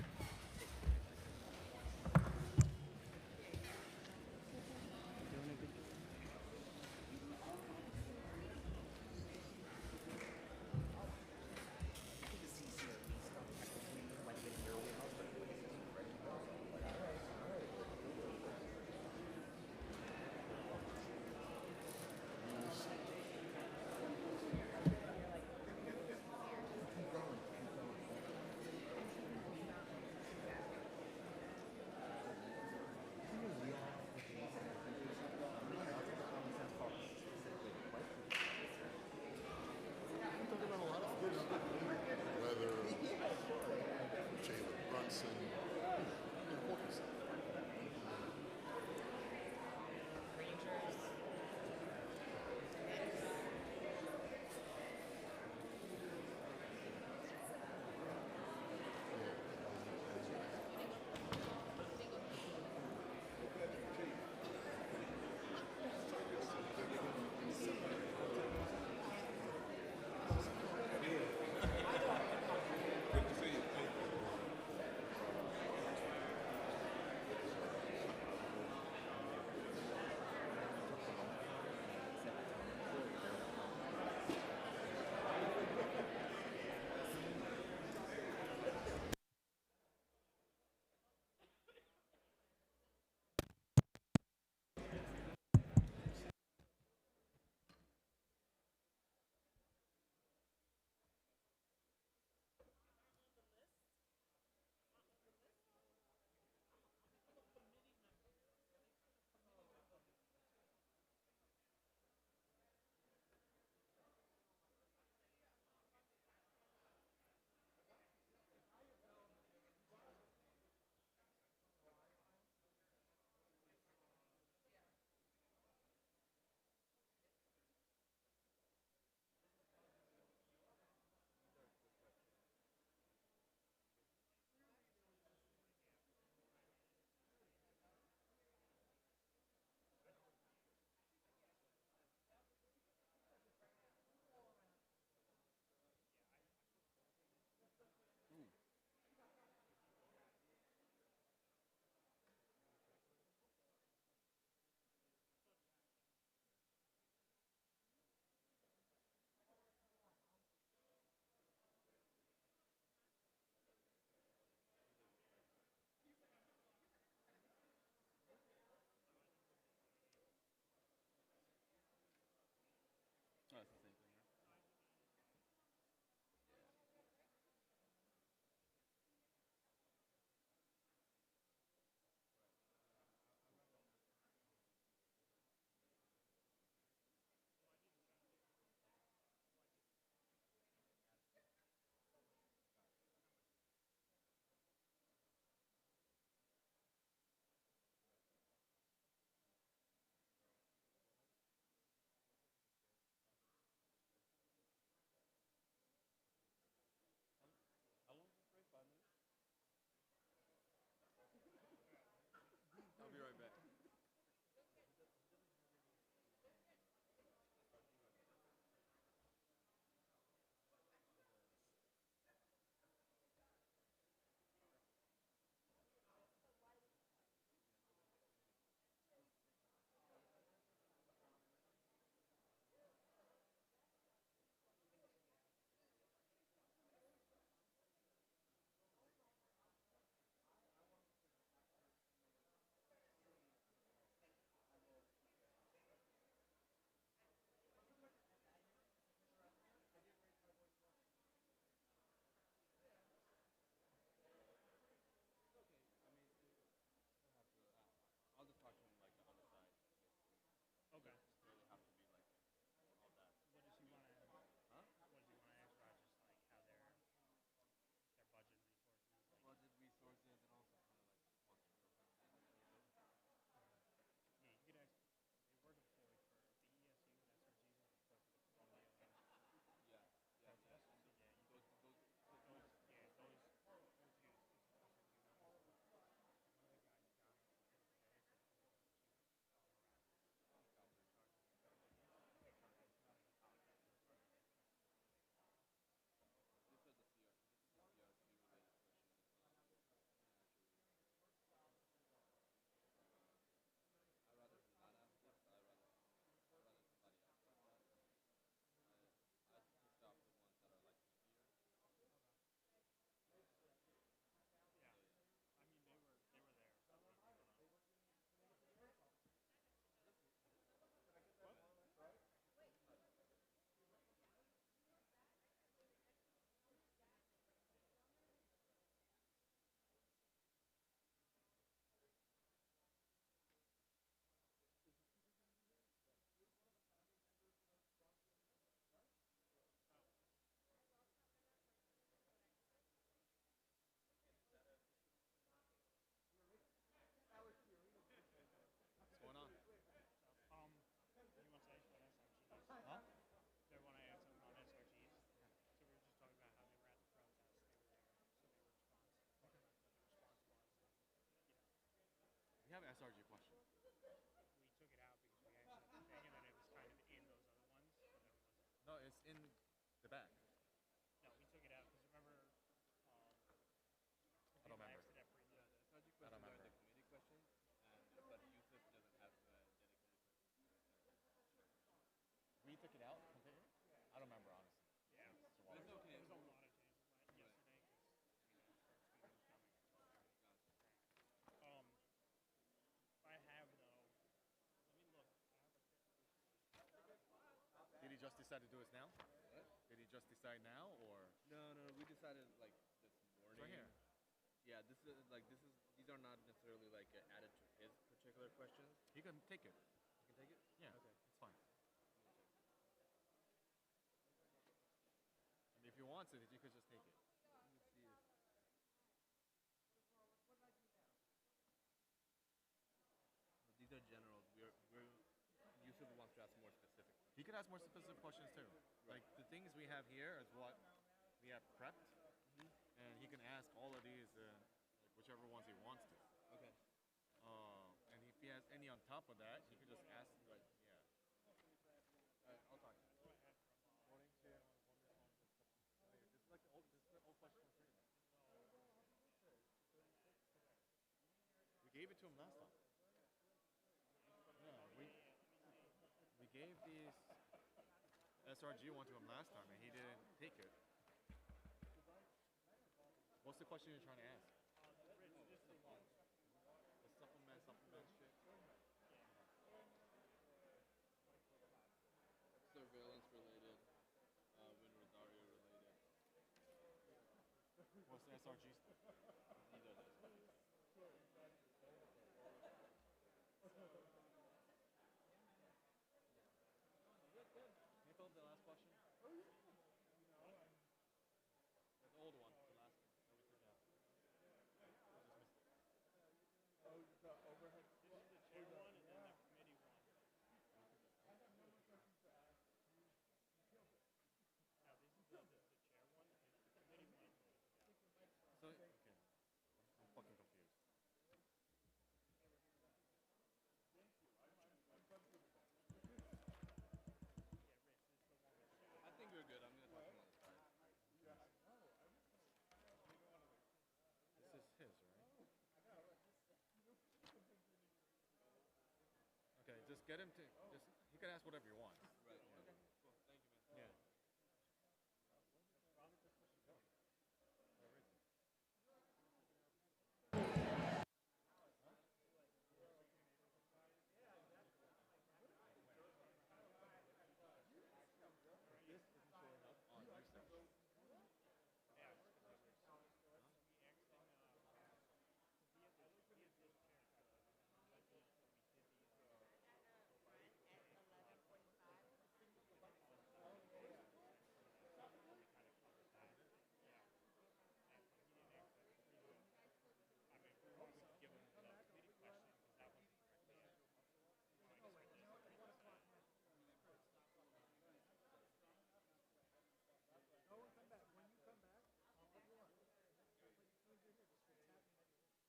just decide to do this now? Did he just decide now, or? No, we decided like this morning. Right here. Yeah, these are not necessarily like added to his particular questions. He can take it. You can take it? Yeah. Okay. It's fine. And if he wants it, you could just take it. Let me see if. These are general. Yusuf wants to ask more specific. He could ask more specific questions too. Right. Like the things we have here is what we have prepped, and he can ask all of these, like whichever ones he wants to. Okay. And if he has any on top of that, he could just ask. Right. Yeah. All right, I'll talk to you. Morning, Chair. This is like the old question from Freedom. We gave it to him last time. Yeah, we gave these SRG one to him last time, and he didn't take it. What's the question you're trying to ask? The supplement shit. Surveillance related, Winter Daria related. What's the SRG stuff? These are the Can you fill up the last question? The old one, the last one that we took out. I just missed it. Oh, the overhead. This is the chair one and then the committee one. No, this is the chair one and the committee one. So, okay. I'm fucking confused. I think we're good. I'm gonna talk to him on the side. This is his, right? Okay, just get him to, he can ask whatever you want. Right. Okay. Cool. Thank you, man. Yeah. This isn't showing up on your section.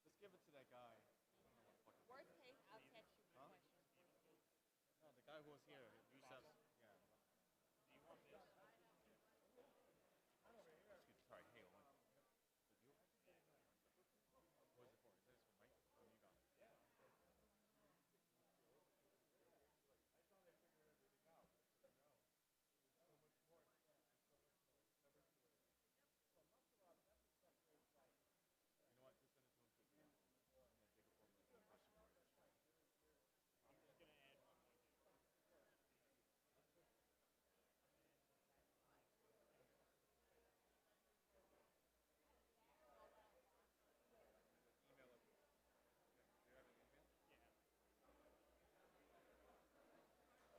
Just give it to that guy. I don't know what fucking. Worst case, I'll text you Huh? the question. No, the guy who was here. Yusuf. Yeah. Do you want this? Excuse, sorry, hey, one. Did you? What is it for? Is this for Mike? Oh, you got it. You know what? Just send it to him because I'm gonna take it from the question mark. I'm just gonna add one more here. Email it. Okay. Do you have an email? Yeah.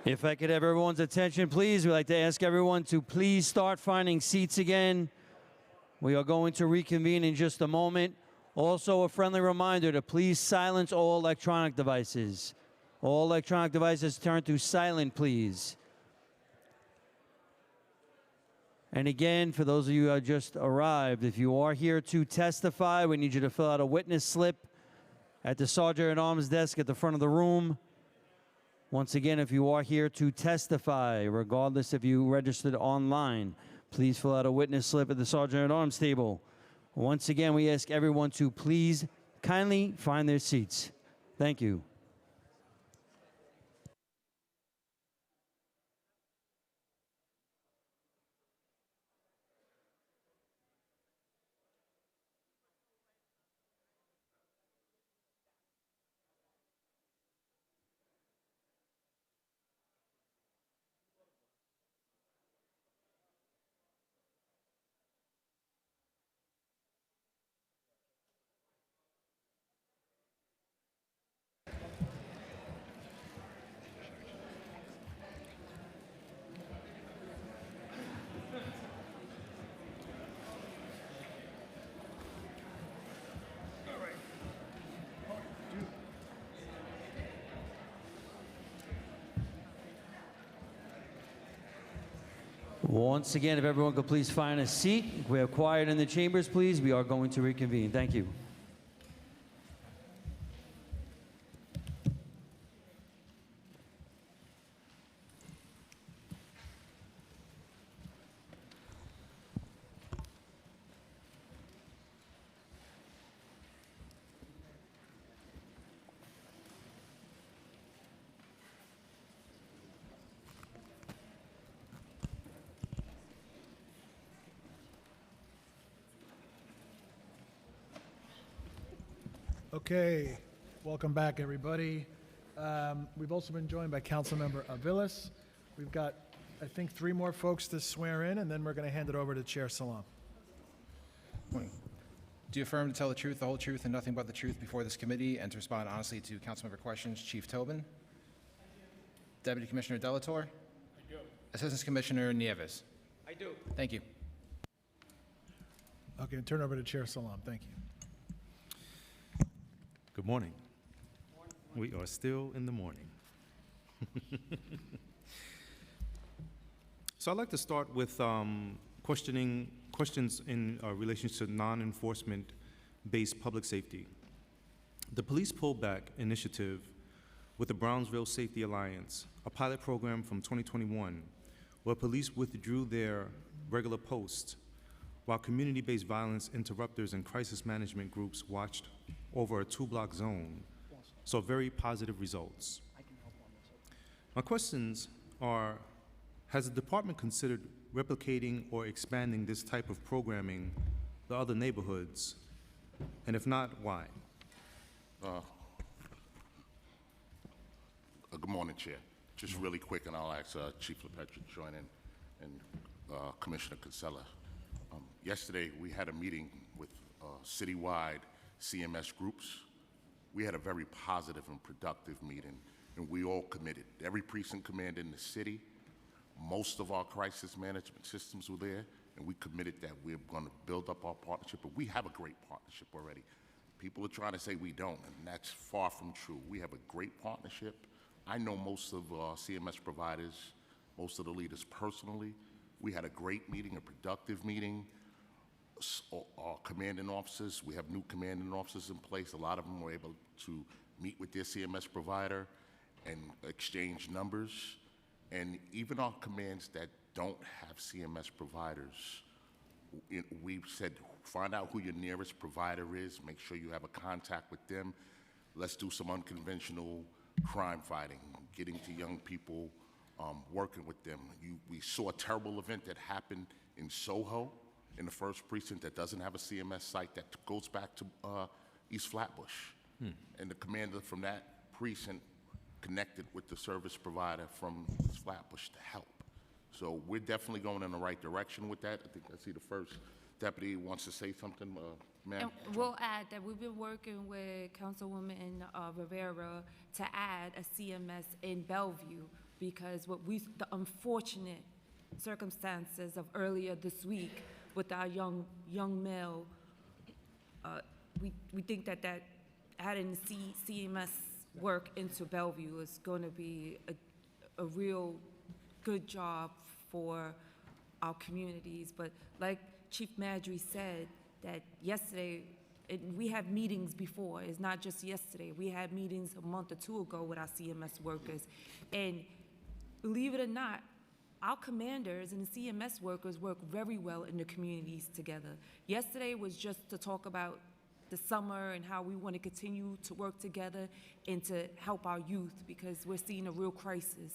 If I could have everyone's attention, please, we'd like to ask everyone to please start finding seats again. We are going to reconvene in just a moment. Also, a friendly reminder to please silence all electronic devices. All electronic devices turn to silent, please. And again, for those of you who have just arrived, if you are here to testify, we need you to fill out a witness slip at the Sergeant-at-Arms desk at the front of the room. Once again, if you are here to testify, regardless if you registered online, please fill out a witness slip at the Sergeant at Arms table. Once again, we ask everyone to please kindly find their seats. Thank you. Once again, if everyone could please find a seat. If we have quiet in the chambers, please, we are going to reconvene. Thank you. Okay, welcome back, everybody. We've also been joined by Councilmember Aviles. We've got, I think, 3 more folks to swear in, and then we're going to hand it over to Chair Salam. Morning. Do you affirm to tell the truth, the whole truth, and nothing but the truth before this committee, and to respond honestly to councilmember questions? Chief Tobin? Deputy Commissioner Delatorre? I do. Assistant Commissioner Nieves? I do. Thank you. Okay, turn over to Chair Salam. Thank you. Good morning. We are still in the morning. So I'd like to start with questions in relation to non-enforcement based public safety. The Police Pullback Initiative with the Brownsville Safety Alliance, a pilot program from 2021, where police withdrew their regular posts while community-based violence interrupters and crisis management groups watched over a 2-block zone, saw very positive results. My questions are, has the department considered replicating or expanding this type of programming to other neighborhoods? And if not, why? Good morning, Chair. Just really quick, and I'll ask Chief LaPetri to join in, and Commissioner Kinsella. Yesterday, we had a meeting with citywide CMS groups. We had a very positive and productive meeting, and we all committed. Every precinct commander in the city, most of our crisis management systems were there, and we committed that we're going to build up our partnership, but we have a great partnership already. People are trying to say we don't, and that's far from true. We have a great partnership. I know most of our CMS providers, most of the leaders personally. We had a great meeting, a productive meeting. Our commanding officers, we have new commanding officers in place. A lot of them were able to meet with their CMS provider and exchange numbers. And even our commands that don't have CMS providers, we've said, find out who your nearest provider is, make sure you have a contact with them. Let's do some unconventional crime fighting, getting to young people, working with them. We saw a terrible event that happened in Soho, in the first precinct, that doesn't have a CMS site, that goes back to East Flatbush. And the commander from that precinct connected with the service provider from East Flatbush to help. So we're definitely going in the right direction with that. I think I see the first deputy wants to say something, ma'am. And we'll add that we've been working with Councilwoman Rivera to add a CMS in Bellevue, because the unfortunate circumstances of earlier this week with our young male, we think that adding CMS work into Bellevue is going to be a real good job for our communities. But like Chief Madry said, that yesterday we have meetings before. It's not just yesterday. We had meetings a month or two ago with our CMS workers. And believe it or not, our commanders and the CMS workers work very well in the communities together. Yesterday was just to talk about the summer and how we want to continue to work together and to help our youth, because we're seeing a real crisis.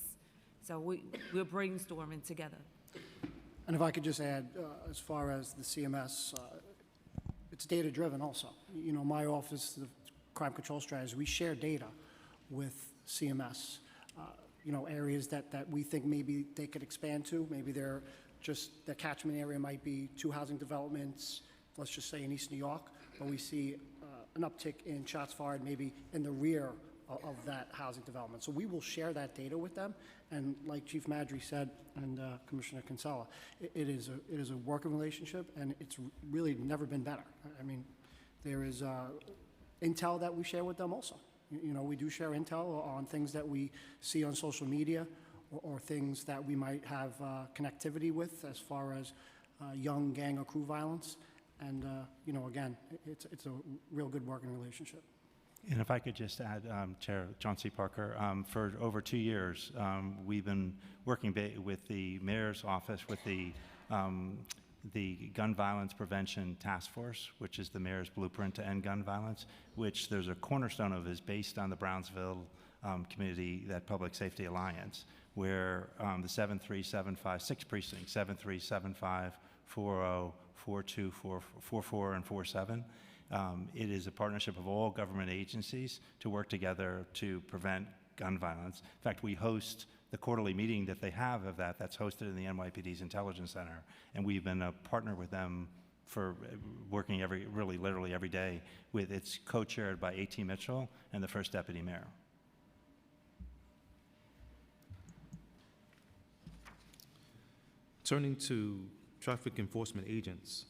So we're brainstorming together. And if I could just add, as far as the CMS, it's data-driven also. You know, my office, the Crime Control Strategy, we share data with CMS. You know, areas that we think maybe they could expand to. Maybe they're just, the catchment area might be 2 housing developments, let's just say in East New York, but we see an uptick in shots fired maybe in the rear of that housing development. So we will share that data with them, and like Chief Madry said, and Commissioner Kinsella, it is a working relationship, and it's really never been better. I mean, there is intel that we share with them also. You know, we do share intel on things that we see on social media, or things that we might have connectivity with as far as young gang or crew violence. And, you know, again, it's a real good working relationship. And if I could just add, Chair John C. Parker, for over 2 years, we've been working with the mayor's office, with the Gun Violence Prevention Task Force, which is the mayor's blueprint to end gun violence, which there's a cornerstone of is based on the Brownsville community, that Public Safety Alliance, where the 7375, 6 precincts, 7375, 40, 42, 44, and 47. It is a partnership of all government agencies to work together to prevent gun violence. In fact, we host the quarterly meeting that they have of that, that's hosted in the NYPD's Intelligence Center, and we've been a partner with them for working literally every day. It's co-chaired by A.T. Mitchell and the first deputy mayor. Turning to traffic enforcement agents.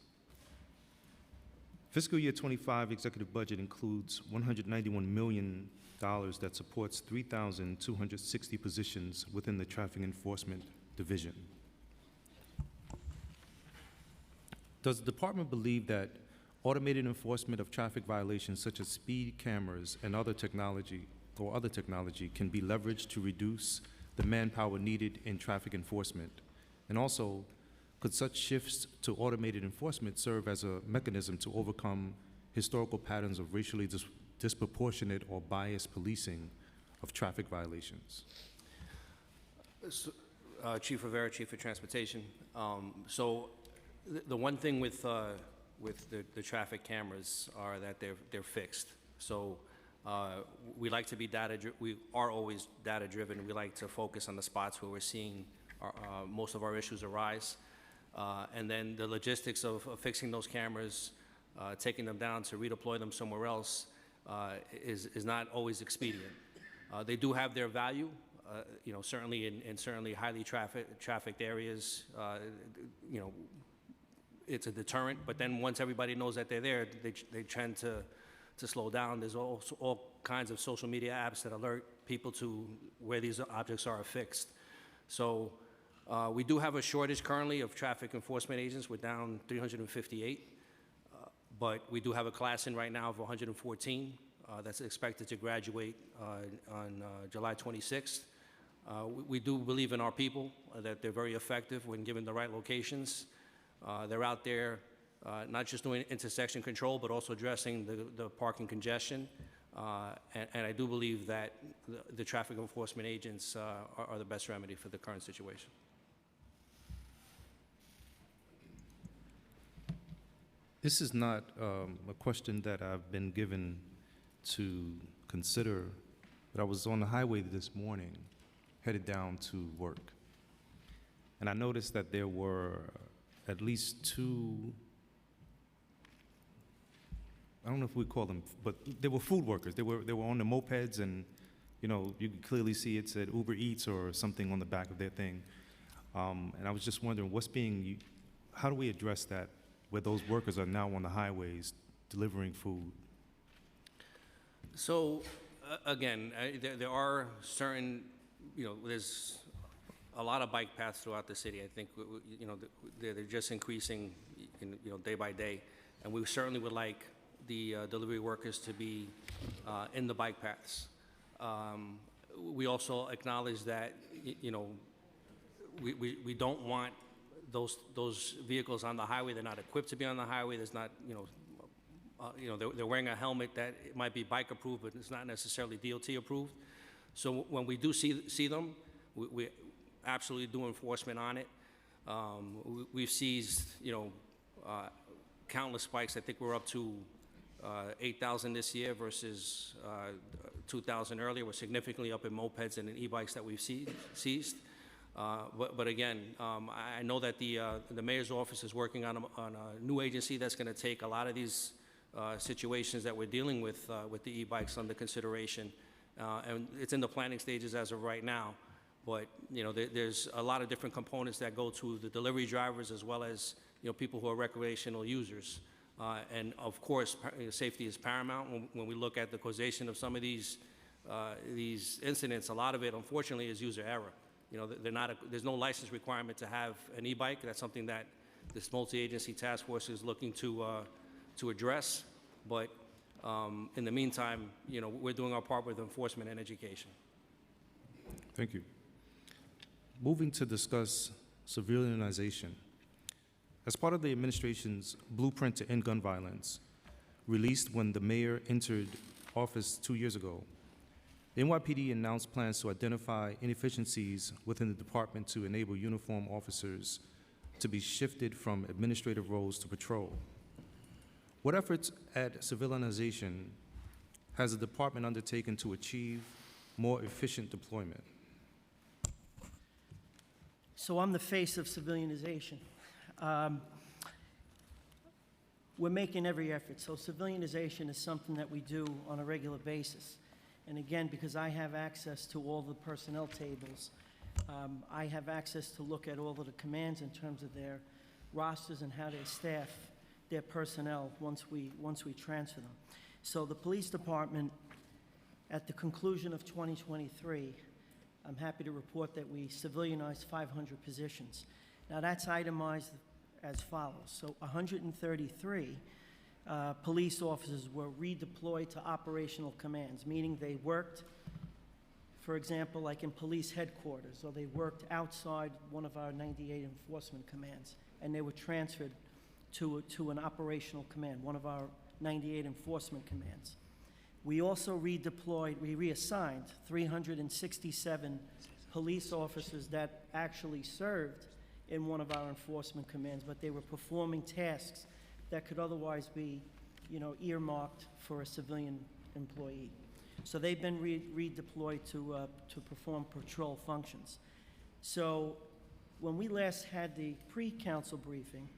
Fiscal year 25 executive budget includes $191 million that supports 3,260 positions within the Traffic Enforcement Division. Does the department believe that automated enforcement of traffic violations such as speed cameras and other technology can be leveraged to reduce the manpower needed in traffic enforcement? And also, could such shifts to automated enforcement serve as a mechanism to overcome historical patterns of racially disproportionate or biased policing of traffic violations? Chief Rivera, Chief of Transportation. So the one thing with the traffic cameras are that they're fixed. So we like to be we are always data driven. We like to focus on the spots where we're seeing most of our issues arise. And then the logistics of fixing those cameras, taking them down to redeploy them somewhere else is not always expedient. They do have their value, you know, certainly in certainly highly trafficked areas, you know, it's a deterrent, but then once everybody knows that they're there, they tend to slow down. There's also all kinds of social media apps that alert people to where these objects are affixed. So we do have a shortage currently of traffic enforcement agents. We're down 358, but we do have a class in right now of 114 that's expected to graduate on July 26th. We do believe in our people, that they're very effective when given the right locations. They're out there not just doing intersection control, but also addressing the parking congestion. And I do believe that the traffic enforcement agents are the best remedy for the current situation. This is not a question that I've been given to consider, but I was on the highway this morning, headed down to work. And I noticed that there were at least 2, I don't know if we call them, but they were food workers. They were on the mopeds, and you know, you could clearly see it said Uber Eats or something on the back of their thing. And I was just wondering, how do we address that, where those workers are now on the highways delivering food? So, again, there are certain, you know, there's a lot of bike paths throughout the city. I think, you know, they're just increasing, you know, day by day. And we certainly would like the delivery workers to be in the bike paths. We also acknowledge that, you know, we don't want those vehicles on the highway. They're not equipped to be on the highway. There's not, they're wearing a helmet that it might be bike approved, but it's not necessarily DOT approved. So when we do see them, we absolutely do enforcement on it. We've seized, countless bikes. I think we're up to 8,000 this year versus 2,000 earlier. We're significantly up in mopeds and in e-bikes that we've seized. But again, I know that the mayor's office is working on a new agency that's going to take a lot of these situations that we're dealing with the e-bikes under consideration. And it's in the planning stages as of right now. But, there's a lot of different components that go to the delivery drivers as well as, people who are recreational users. And of course, safety is paramount. When we look at the causation of some of these incidents, a lot of it, unfortunately, is user error. There's no license requirement to have an e-bike. That's something that this multi-agency task force is looking to address. But in the meantime, we're doing our part with enforcement and education. Thank you. Moving to discuss civilianization. As part of the administration's blueprint to end gun violence, released when the mayor entered office 2 years ago, the NYPD announced plans to identify inefficiencies within the department to enable uniformed officers to be shifted from administrative roles to patrol. What efforts at civilianization has the department undertaken to achieve more efficient deployment? So I'm the face of civilianization. We're making every effort. So civilianization is something that we do on a regular basis. And again, because I have access to all the personnel tables, I have access to look at all of the commands in terms of their rosters and how they staff their personnel once we transfer them. So the police department, at the conclusion of 2023, I'm happy to report that we civilianized 500 positions. Now that's itemized as follows. So 133 police officers were redeployed to operational commands, meaning they worked, for example, like in police headquarters, or they worked outside one of our 98 enforcement commands, and they were transferred to an operational command, one of our 98 enforcement commands. We also we reassigned 367 police officers that actually served in one of our enforcement commands, but they were performing tasks that could otherwise be, earmarked for a civilian employee. So they've been redeployed to perform patrol functions. So when we last had the pre-council briefing,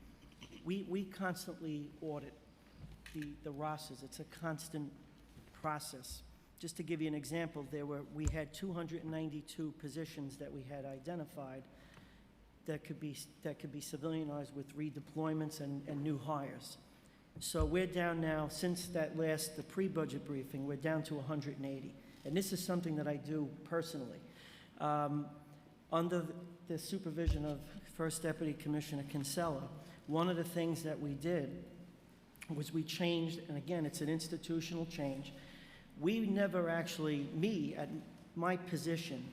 we constantly audit the rosters. It's a constant process. Just to give you an example, we had 292 positions that we had identified that could be civilianized with redeployments and new hires. So we're down now, since the pre-budget briefing, we're down to 180. And this is something that I do personally. Under the supervision of First Deputy Commissioner Kinsella, one of the things that we did was we changed, and again, it's an institutional change. We never actually, at my position,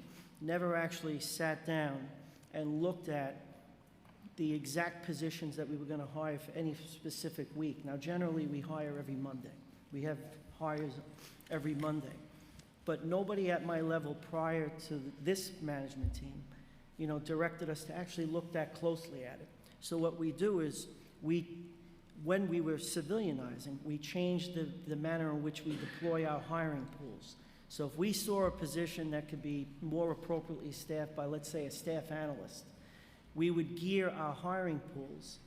never actually sat down and looked at the exact positions that we were going to hire for any specific week. Now, generally, we hire every Monday. We have hires every Monday. But nobody at my level prior to this management team, directed us to actually look that closely at it. So what we do is when we were civilianizing, we changed the manner in which we deploy our hiring pools. So if we saw a position that could be more appropriately staffed by, let's say, a staff analyst, we would gear our hiring pools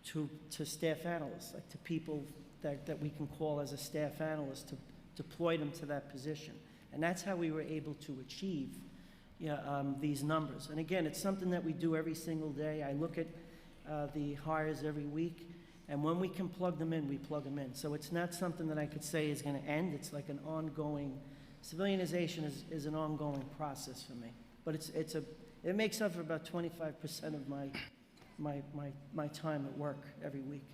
to staff analysts, like to people that we can call as a staff analyst to deploy them to that position. And that's how we were able to achieve these numbers. And again, it's something that we do every single day. I look at the hires every week, and when we can plug them in, we plug them in. So it's not something that I could say is going to end. It's like an ongoing, civilianization is an ongoing process for me. But it makes up for about 25% of my time at work every week.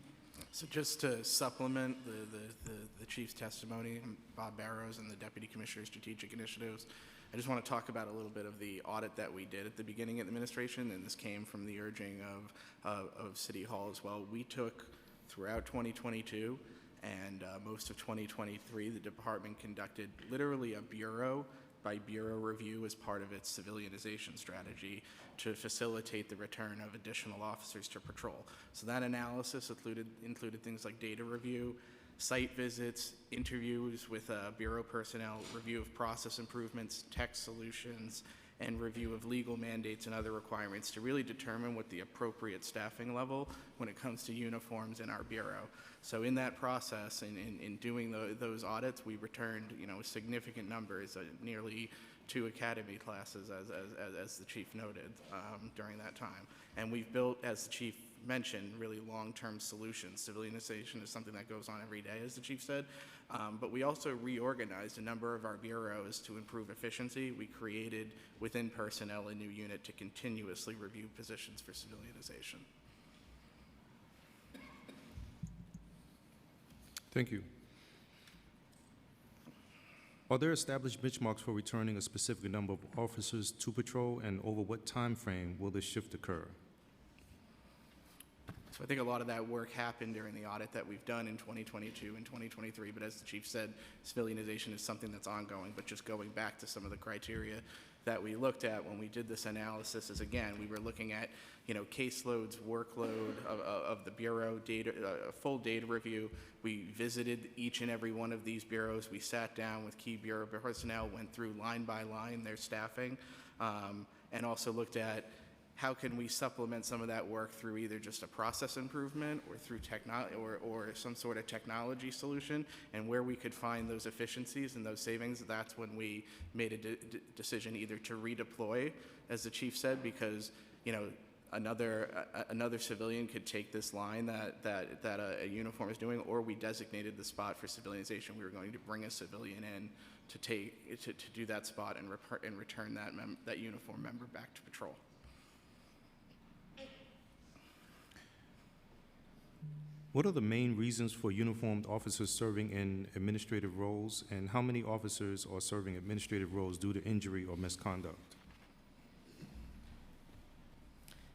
So just to supplement the chief's testimony, I'm Bob Barrows and the Deputy Commissioner of Strategic Initiatives. I just want to talk about a little bit of the audit that we did at the beginning of the administration, and this came from the urging of City Hall as well. We took throughout 2022 and most of 2023, the department conducted literally a bureau by bureau review as part of its civilianization strategy to facilitate the return of additional officers to patrol. So that analysis included things like data review, site visits, interviews with bureau personnel, review of process improvements, tech solutions, and review of legal mandates and other requirements to really determine what the appropriate staffing level when it comes to uniforms in our bureau. So in that process, in doing those audits, we returned, significant numbers, nearly 2 academy classes, as the chief noted during that time. And we've built, as the chief mentioned, really long-term solutions. Civilianization is something that goes on every day, as the chief said. But we also reorganized a number of our bureaus to improve efficiency. We created within personnel a new unit to continuously review positions for civilianization. Thank you. Are there established benchmarks for returning a specific number of officers to patrol, and over what time frame will this shift occur? So I think a lot of that work happened during the audit that we've done in 2022 and 2023, but as the chief said, civilianization is something that's ongoing. But just going back to some of the criteria that we looked at when we did this analysis is, again, we were looking at, caseloads, workload of the bureau, data, full data review. We visited each and every one of these bureaus. We sat down with key bureau personnel, went through line by line their staffing, and also looked at how can we supplement some of that work through either just a process improvement or through technology or some sort of technology solution, and where we could find those efficiencies and those savings. That's when we made a decision either to redeploy, as the chief said, because another civilian could take this line that a uniform is doing, or we designated the spot for civilianization. We were going to bring a civilian in to do that spot and return that uniform member back to patrol. What are the main reasons for uniformed officers serving in administrative roles, and how many officers are serving administrative roles due to injury or misconduct?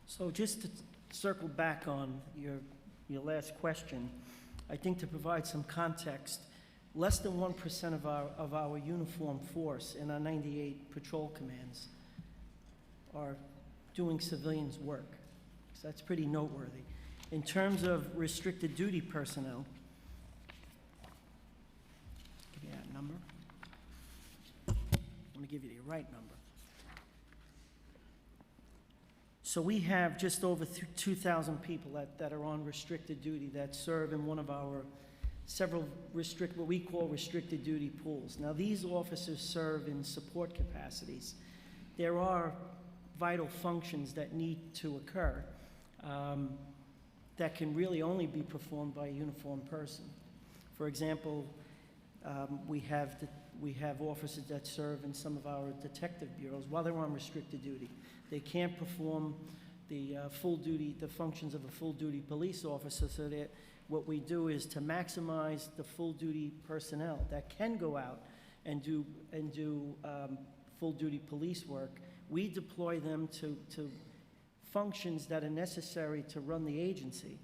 So just to circle back on your last question, I think to provide some context, less than 1% of our uniformed force in our 98 patrol commands are doing civilians work. So that's pretty noteworthy. In terms of restricted duty personnel, give you that number. I'm going to give you the right number. So we have just over 2,000 people that are on restricted duty that serve in one of our several what we call restricted duty pools. Now, these officers serve in support capacities. There are vital functions that need to occur that can really only be performed by a uniformed person. For example, we have officers that serve in some of our detective bureaus while they're on restricted duty. They can't perform the functions of a full-duty police officer, so that what we do is to maximize the full-duty personnel that can go out and do full-duty police work. We deploy them to functions that are necessary to run the agency,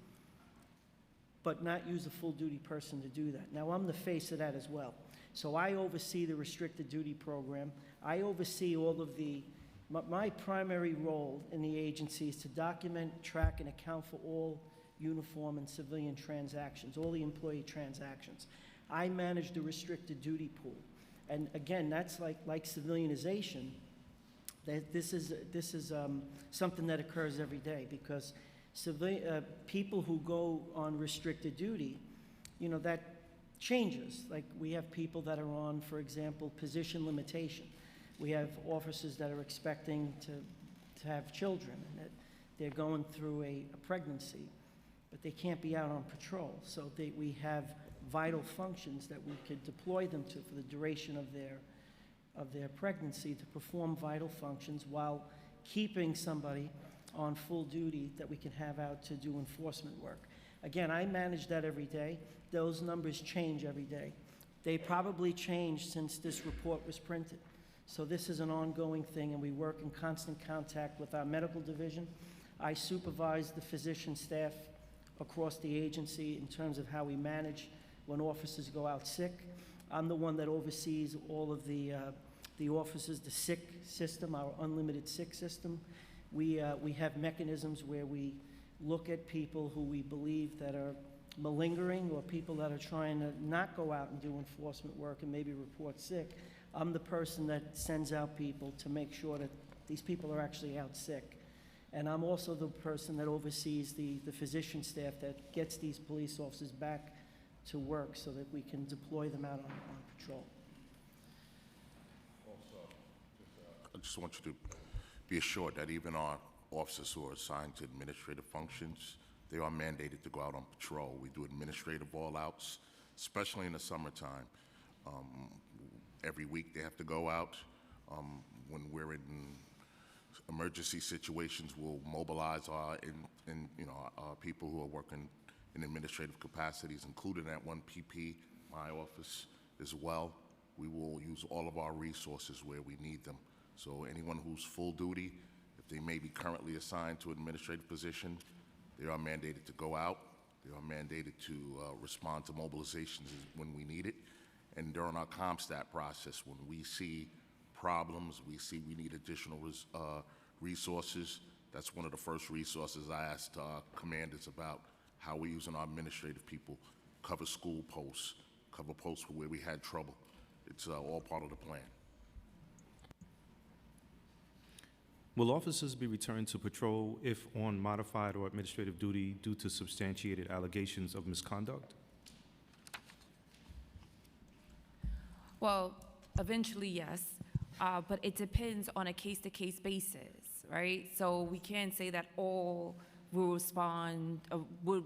but not use a full-duty person to do that. Now, I'm the face of that as well. So I oversee the restricted duty program. I oversee all of my primary role in the agency is to document, track, and account for all uniform and civilian transactions, all the employee transactions. I manage the restricted duty pool. And again, that's like civilianization. This is something that occurs every day, because people who go on restricted duty, that changes. Like, we have people that are on, for example, position limitation. We have officers that are expecting to have children, and that they're going through a pregnancy, but they can't be out on patrol. So we have vital functions that we could deploy them to for the duration of their pregnancy, to perform vital functions while keeping somebody on full duty that we can have out to do enforcement work. Again, I manage that every day. Those numbers change every day. They probably changed since this report was printed. So this is an ongoing thing, and we work in constant contact with our medical division. I supervise the physician staff across the agency in terms of how we manage when officers go out sick. I'm the one that oversees all of the officers, the sick system, our unlimited sick system. We have mechanisms where we look at people who we believe that are malingering or people that are trying to not go out and do enforcement work and maybe report sick. I'm the person that sends out people to make sure that these people are actually out sick. And I'm also the person that oversees the physician staff that gets these police officers back to work so that we can deploy them out on patrol. I just want you to be assured that even our officers who are assigned to administrative functions, they are mandated to go out on patrol. We do administrative all-outs, especially in the summertime. Every week they have to go out. When we're in emergency situations, we'll mobilize our people who are working in administrative capacities, including at 1PP, my office as well. We will use all of our resources where we need them. So anyone who's full duty, if they may be currently assigned to an administrative position, they are mandated to go out. They are mandated to respond to mobilizations when we need it. And during our CompStat process, when we see problems, we see we need additional resources, that's one of the first resources I asked our commanders about, how we're using our administrative people, cover school posts, cover posts where we had trouble. It's all part of the plan. Will officers be returned to patrol if on modified or administrative duty due to substantiated allegations of misconduct? Well, eventually, yes, but it depends on a case-to-case basis, right? So we can't say that all will respond, will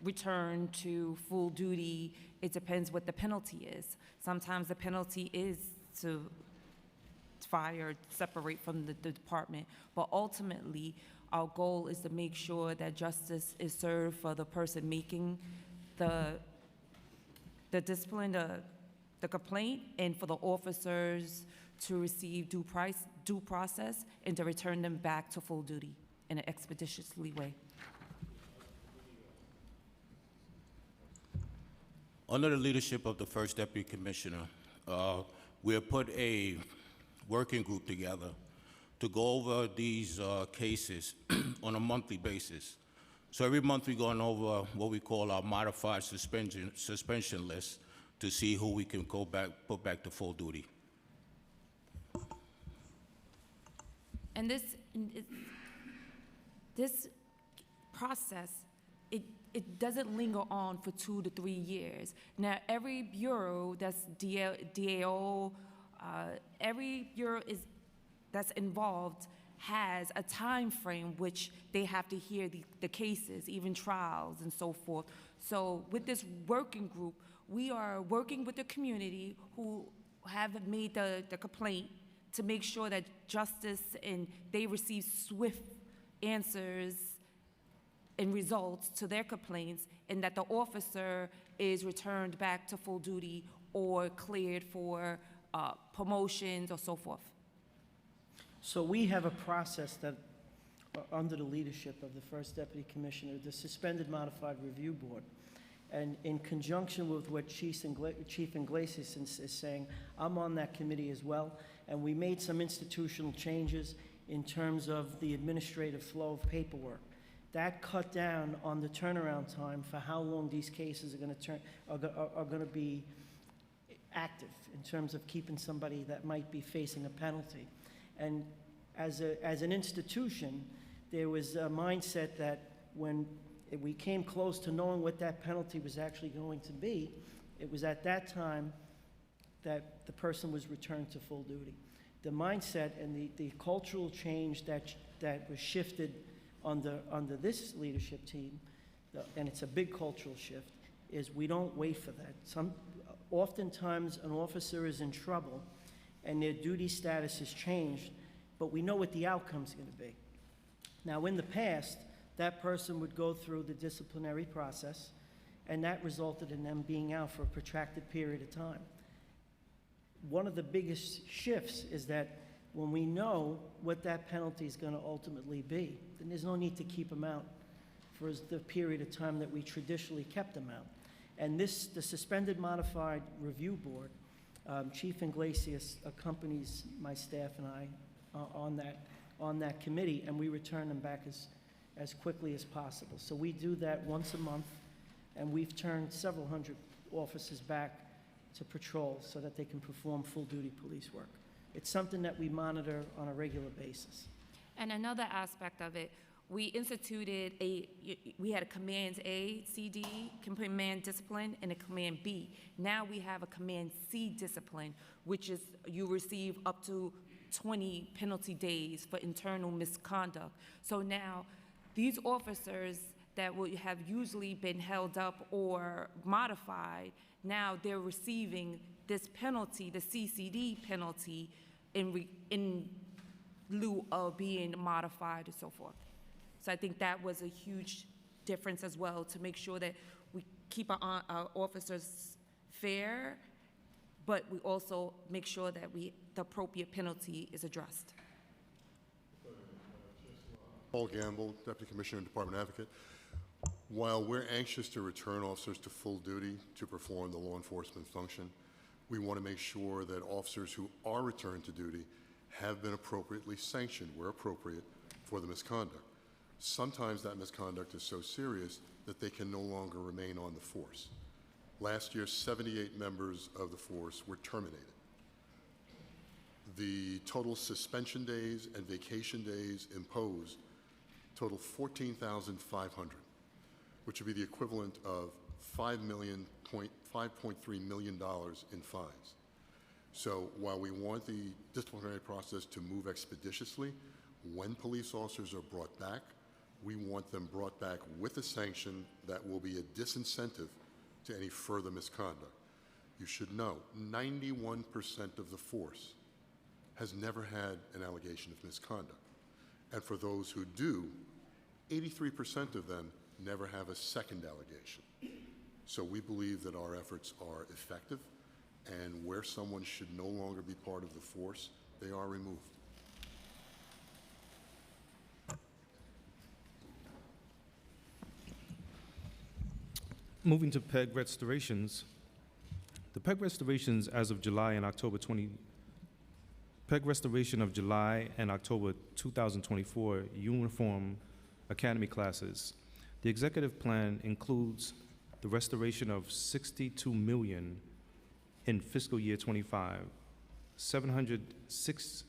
return to full duty. It depends what the penalty is. Sometimes the penalty is to fire, separate from the department, but ultimately, our goal is to make sure that justice is served for the person making the discipline, the complaint, and for the officers to receive due process and to return them back to full duty in an expeditiously way. Under the leadership of the First Deputy Commissioner, we have put a working group together to go over these cases on a monthly basis. So every month we're going over what we call our modified suspension list to see who we can put back to full duty. And this process, it doesn't linger on for 2 to 3 years. Now, every bureau that's DAO, every bureau that's involved has a time frame which they have to hear the cases, even trials and so forth. So with this working group, we are working with the community who have made the complaint to make sure that justice and they receive swift answers and results to their complaints, and that the officer is returned back to full duty or cleared for promotions or so forth. So we have a process that, under the leadership of the First Deputy Commissioner, the Suspended Modified Review Board, and in conjunction with what Chief Iglesias is saying, I'm on that committee as well, and we made some institutional changes in terms of the administrative flow of paperwork. That cut down on the turnaround time for how long these cases are going to be active in terms of keeping somebody that might be facing a penalty. And as an institution, there was a mindset that when we came close to knowing what that penalty was actually going to be, it was at that time that the person was returned to full duty. The mindset and the cultural change that was shifted under this leadership team, and it's a big cultural shift, is we don't wait for that. Oftentimes an officer is in trouble and their duty status has changed, but we know what the outcome's going to be. Now, in the past, That person would go through the disciplinary process, and that resulted in them being out for a protracted period of time. One of the biggest shifts is that when we know what that penalty is going to ultimately be, then there's no need to keep them out for the period of time that we traditionally kept them out. And the Suspended Modified Review Board, Chief Iglesias accompanies my staff and I on that committee, and we return them back as quickly as possible. So we do that once a month, and we've turned several hundred officers back to patrol so that they can perform full-duty police work. It's something that we monitor on a regular basis. And another aspect of it, we instituted we had a Command A, CD, Command Discipline, and a Command B. Now we have a Command C discipline, which is you receive up to 20 penalty days for internal misconduct. So now these officers that would have usually been held up or modified, now they're receiving this penalty, the CCD penalty, in lieu of being modified and so forth. So I think that was a huge difference as well, to make sure that we keep our officers fair, but we also make sure that the appropriate penalty is addressed. Paul Gamble, Deputy Commissioner and Department Advocate. While we're anxious to return officers to full duty to perform the law enforcement function, we want to make sure that officers who are returned to duty have been appropriately sanctioned, where appropriate, for the misconduct. Sometimes that misconduct is so serious that they can no longer remain on the force. Last year, 78 members of the force were terminated. The total suspension days and vacation days imposed total 14,500, which would be the equivalent of $5.3 million in fines. So while we want the disciplinary process to move expeditiously, when police officers are brought back, we want them brought back with a sanction that will be a disincentive to any further misconduct. You should know, 91% of the force has never had an allegation of misconduct. And for those who do, 83% of them never have a second allegation. So we believe that our efforts are effective, and where someone should no longer be part of the force, they are removed. Moving to PEG restorations, the PEG restorations as of July and October PEG restoration of July and October 2024 uniform academy classes. The executive plan includes the restoration of $62 million in fiscal year 25, $76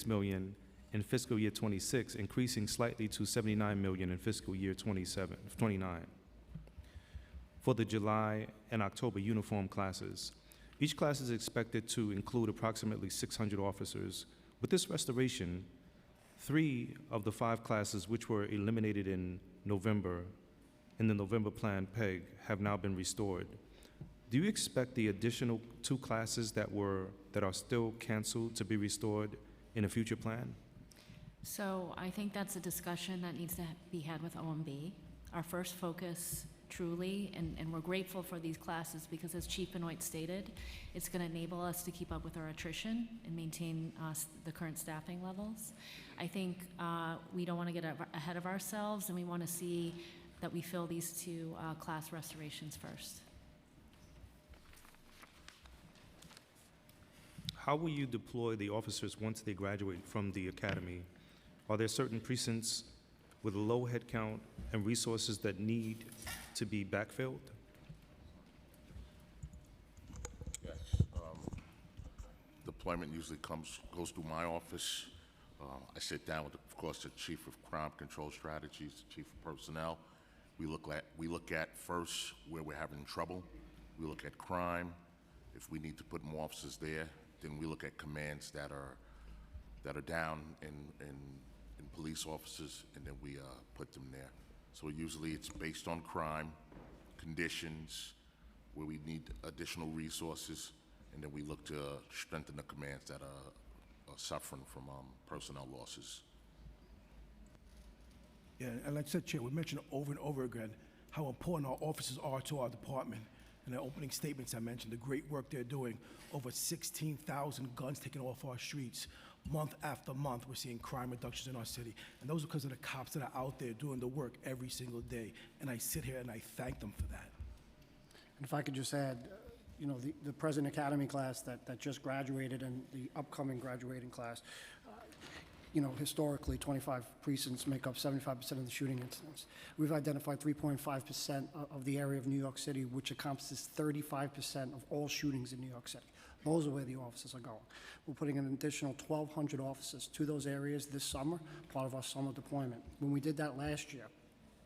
million in fiscal year 26, increasing slightly to $79 million in fiscal year 29. For the July and October uniform classes, each class is expected to include approximately 600 officers. With this restoration, 3 of the 5 classes which were eliminated in November, in the November plan PEG, have now been restored. Do you expect the additional 2 classes that are still canceled to be restored in a future plan? So I think that's a discussion that needs to be had with OMB. Our first focus truly, and we're grateful for these classes because, as Chief Benoit stated, it's going to enable us to keep up with our attrition and maintain the current staffing levels. I think we don't want to get ahead of ourselves, and we want to see that we fill these 2 class restorations first. How will you deploy the officers once they graduate from the academy? Are there certain precincts with a low headcount and resources that need to be backfilled? Yes. Deployment usually goes through my office. I sit down with, of course, the Chief of Crime Control Strategies, the Chief of Personnel. We look at first where we're having trouble. We look at crime. If we need to put more officers there, then we look at commands that are down in police officers, and then we put them there. So usually it's based on crime, conditions, where we need additional resources, and then we look to strengthen the commands that are suffering from personnel losses. Yeah, and like I said, Chair, we mentioned over and over again how important our officers are to our department. In the opening statements, I mentioned the great work they're doing. Over 16,000 guns taken off our streets. Month after month, we're seeing crime reductions in our city. And those are because of the cops that are out there doing the work every single day. And I sit here and I thank them for that. And if I could just add, you know, the President Academy class that just graduated and the upcoming graduating class, you know, historically, 25 precincts make up 75% of the shooting incidents. We've identified 3.5% of the area of New York City, which encompasses 35% of all shootings in New York City. Those are where the officers are going. We're putting an additional 1,200 officers to those areas this summer, part of our summer deployment. When we did that last year,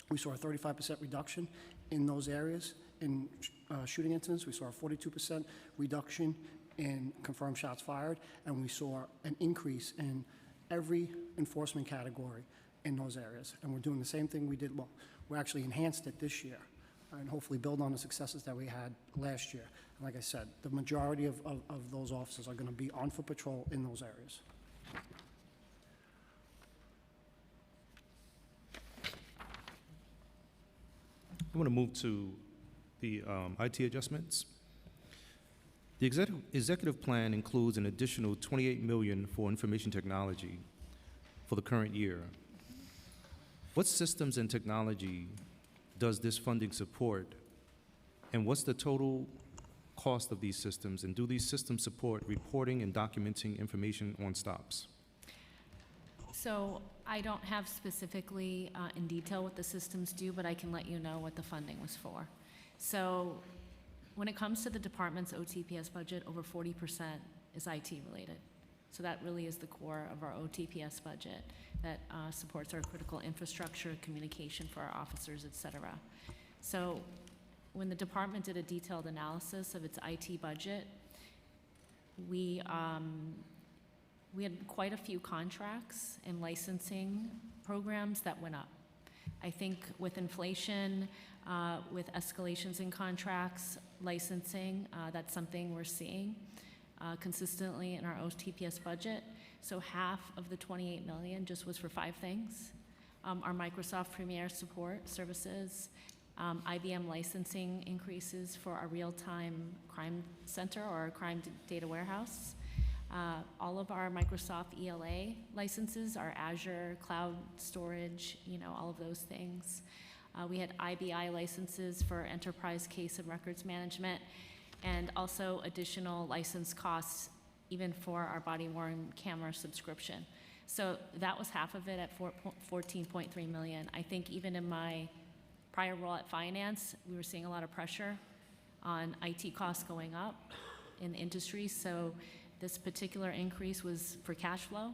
we saw a 35% reduction in those areas in shooting incidents. We saw a 42% reduction in confirmed shots fired, and we saw an increase in every enforcement category in those areas. And we're doing the same thing we did, well, we actually enhanced it this year and hopefully build on the successes that we had last year. And like I said, the majority of those officers are going to be on foot patrol in those areas. I want to move to the IT adjustments. The executive plan includes an additional $28 million for information technology for the current year. What systems and technology does this funding support, and what's the total cost of these systems, and do these systems support reporting and documenting information on stops? So I don't have specifically in detail what the systems do, but I can let you know what the funding was for. So when it comes to the department's OTPS budget, over 40% is IT related. So that really is the core of our OTPS budget that supports our critical infrastructure, communication for our officers, et cetera. So when the department did a detailed analysis of its IT budget, we had quite a few contracts and licensing programs that went up. I think with inflation, with escalations in contracts, licensing, that's something we're seeing consistently in our OTPS budget. So half of the $28 million just was for 5 things. Our Microsoft Premier support services, IBM licensing increases for our real-time crime center or our crime data warehouse. All of our Microsoft ELA licenses, our Azure cloud storage, you know, all of those things. We had IBI licenses for enterprise case and records management, and also additional license costs even for our body-worn camera subscription. So that was half of it at $14.3 million. I think even in my prior role at finance, we were seeing a lot of pressure on IT costs going up in the industry. So this particular increase was for cash flow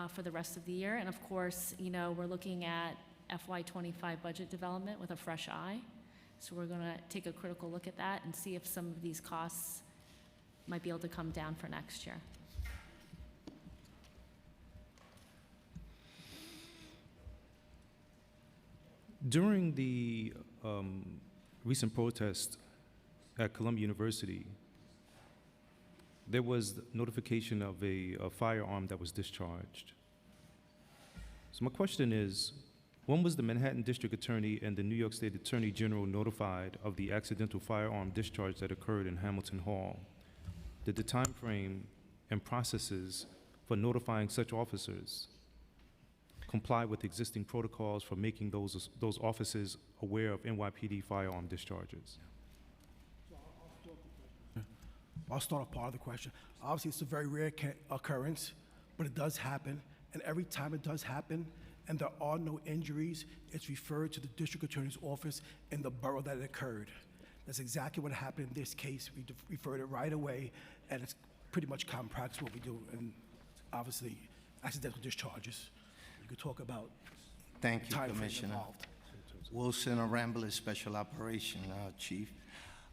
for the rest of the year. And of course, you know, we're looking at FY25 budget development with a fresh eye. So we're going to take a critical look at that and see if some of these costs might be able to come down for next year. During the recent protest at Columbia University, there was notification of a firearm that was discharged. So my question is, when was the Manhattan District Attorney and the New York State Attorney General notified of the accidental firearm discharge that occurred in Hamilton Hall? Did the time frame and processes for notifying such officers comply with existing protocols for making those officers aware of NYPD firearm discharges? I'll start off part of the question. Obviously, it's a very rare occurrence, but it does happen. And every time it does happen, and there are no injuries, it's referred to the district attorney's office in the borough that it occurred. That's exactly what happened in this case. We referred it right away, and it's pretty much common practice what we do. And obviously, accidental discharges. You could talk about Thank you, time frame Commissioner. involved. Wilson Aramble, Special Operation Chief.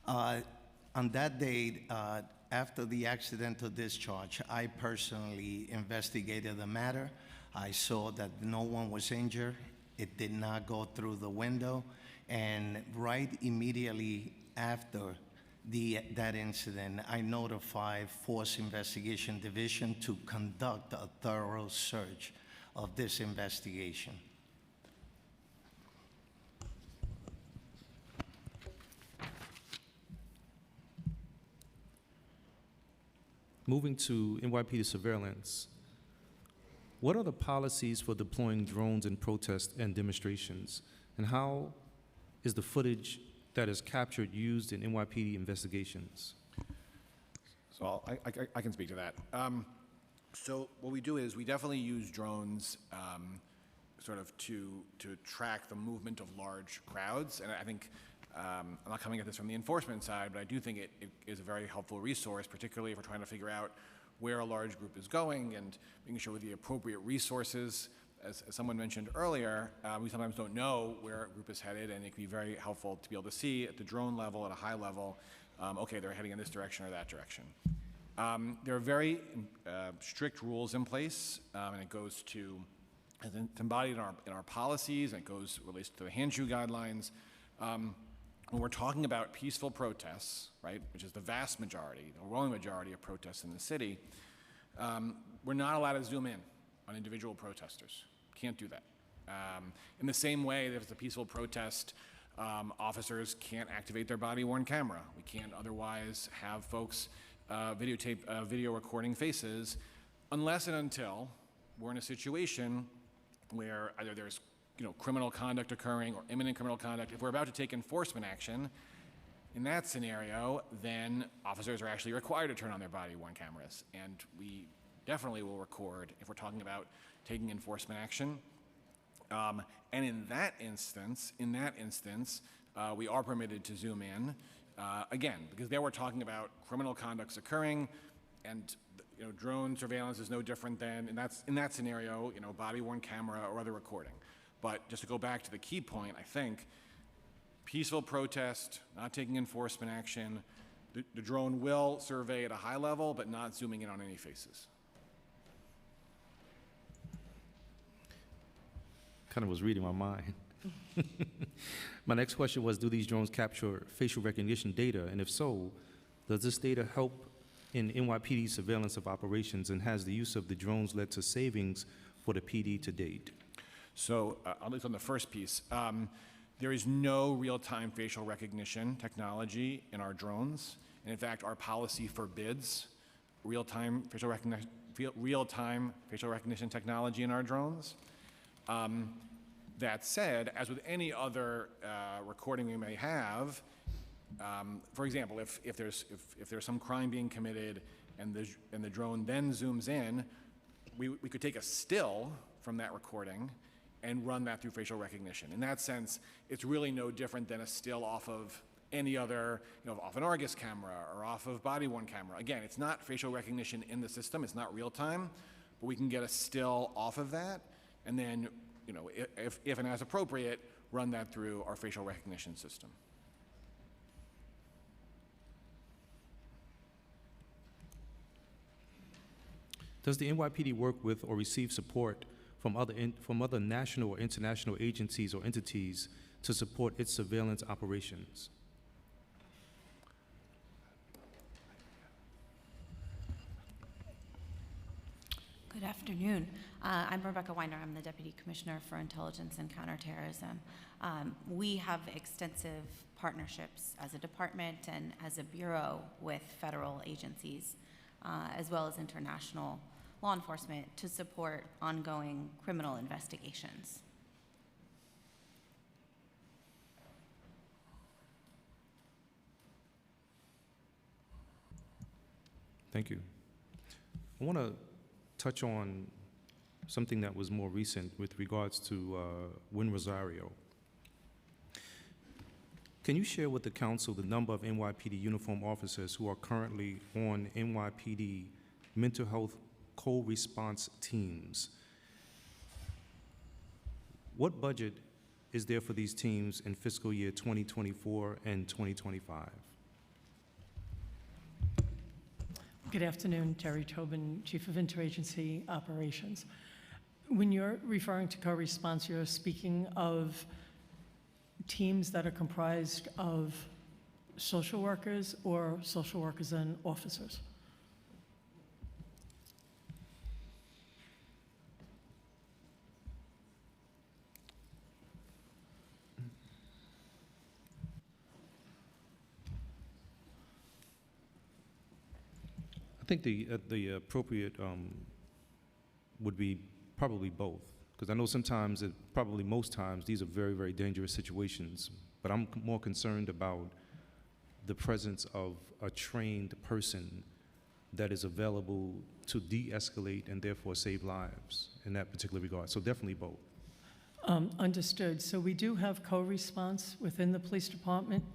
On that date, after the accidental discharge, I personally investigated the matter. I saw that no one was injured. It did not go through the window. And right immediately after that incident, I notified Force Investigation Division to conduct a thorough search of this investigation. moving to NYPD surveillance, what are the policies for deploying drones in protests and demonstrations? And how is the footage that is captured used in NYPD investigations? So I can speak to that. So what we do is we definitely use drones sort of to track the movement of large crowds. And I think, I'm not coming at this from the enforcement side, but I do think it is a very helpful resource, particularly if we're trying to figure out where a large group is going and making sure with the appropriate resources. As someone mentioned earlier, we sometimes don't know where a group is headed, and it can be very helpful to be able to see at the drone level, at a high level, okay, they're heading in this direction or that direction. There are very strict rules in place, and it goes to, it's embodied in our policies, and it relates to the hand-shoe guidelines. When we're talking about peaceful protests, right, which is the vast majority, the overwhelming majority of protests in the city, we're not allowed to zoom in on individual protesters. Can't do that. In the same way, if it's a peaceful protest, officers can't activate their body-worn camera. We can't otherwise have folks video recording faces unless and until we're in a situation where either there's criminal conduct occurring or imminent criminal conduct. If we're about to take enforcement action, in that scenario, then officers are actually required to turn on their body-worn cameras. And we definitely will record if we're talking about taking enforcement action. And in that instance, we are permitted to zoom in, again, because there we're talking about criminal conducts occurring, and drone surveillance is no different than, in that scenario, body-worn camera or other recording. But just to go back to the key point, I think, peaceful protest, not taking enforcement action, the drone will survey at a high level, but not zooming in on any faces. Kind of was reading my mind. My next question was, do these drones capture facial recognition data? And if so, does this data help in NYPD surveillance of operations, and has the use of the drones led to savings for the PD to date? So, at least on the first piece, there is no real-time facial recognition technology in our drones. And in fact, our policy forbids real-time facial recognition technology in our drones. That said, as with any other recording we may have, for example, if there's some crime being committed and the drone then zooms in, we could take a still from that recording and run that through facial recognition. In that sense, it's really no different than a still off of any other, off an Argus camera or off of body-worn camera. Again, it's not facial recognition in the system, it's not real time, but we can get a still off of that, and then, if and as appropriate, run that through our facial recognition system. Does the NYPD work with or receive support from other national or international agencies or entities to support its surveillance operations? Good afternoon. I'm Rebecca Weiner. I'm the Deputy Commissioner for Intelligence and Counterterrorism. We have extensive partnerships as a department and as a bureau with federal agencies, as well as international law enforcement, to support ongoing criminal investigations. Thank you. I want to touch on something that was more recent with regards to Wynn Rosario. Can you share with the council the number of NYPD uniformed officers who are currently on NYPD mental health co-response teams? What budget is there for these teams in fiscal year 2024 and 2025? Good afternoon, Terry Tobin, Chief of Interagency Operations. When you're referring to co-response, you're speaking of teams that are comprised of social workers or social workers and officers? I think the appropriate would be probably both, because I know sometimes, probably most times, these are very, very dangerous situations, but I'm more concerned about the presence of a trained person that is available to de-escalate and therefore save lives in that particular regard. So definitely both. Understood. So we do have co-response within the police department.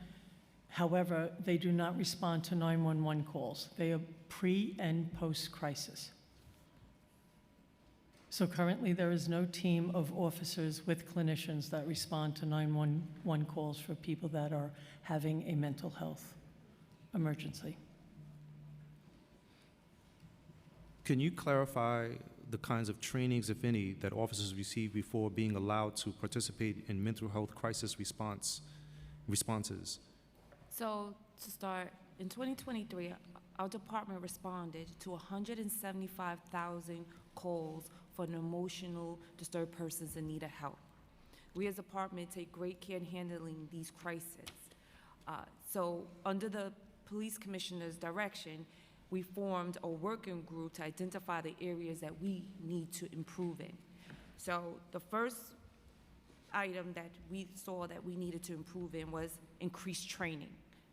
However, they do not respond to 911 calls. They are pre and post-crisis. So currently, there is no team of officers with clinicians that respond to 911 calls for people that are having a mental health emergency. Can you clarify the kinds of trainings, if any, that officers receive before being allowed to participate in mental health crisis responses? So to start, in 2023, our department responded to 175,000 calls for an emotional disturbed persons in need of help. We as a department take great care in handling these crises. So under the police commissioner's direction, we formed a working group to identify the areas that we need to improve in. So the first item that we saw that we needed to improve in was increased training,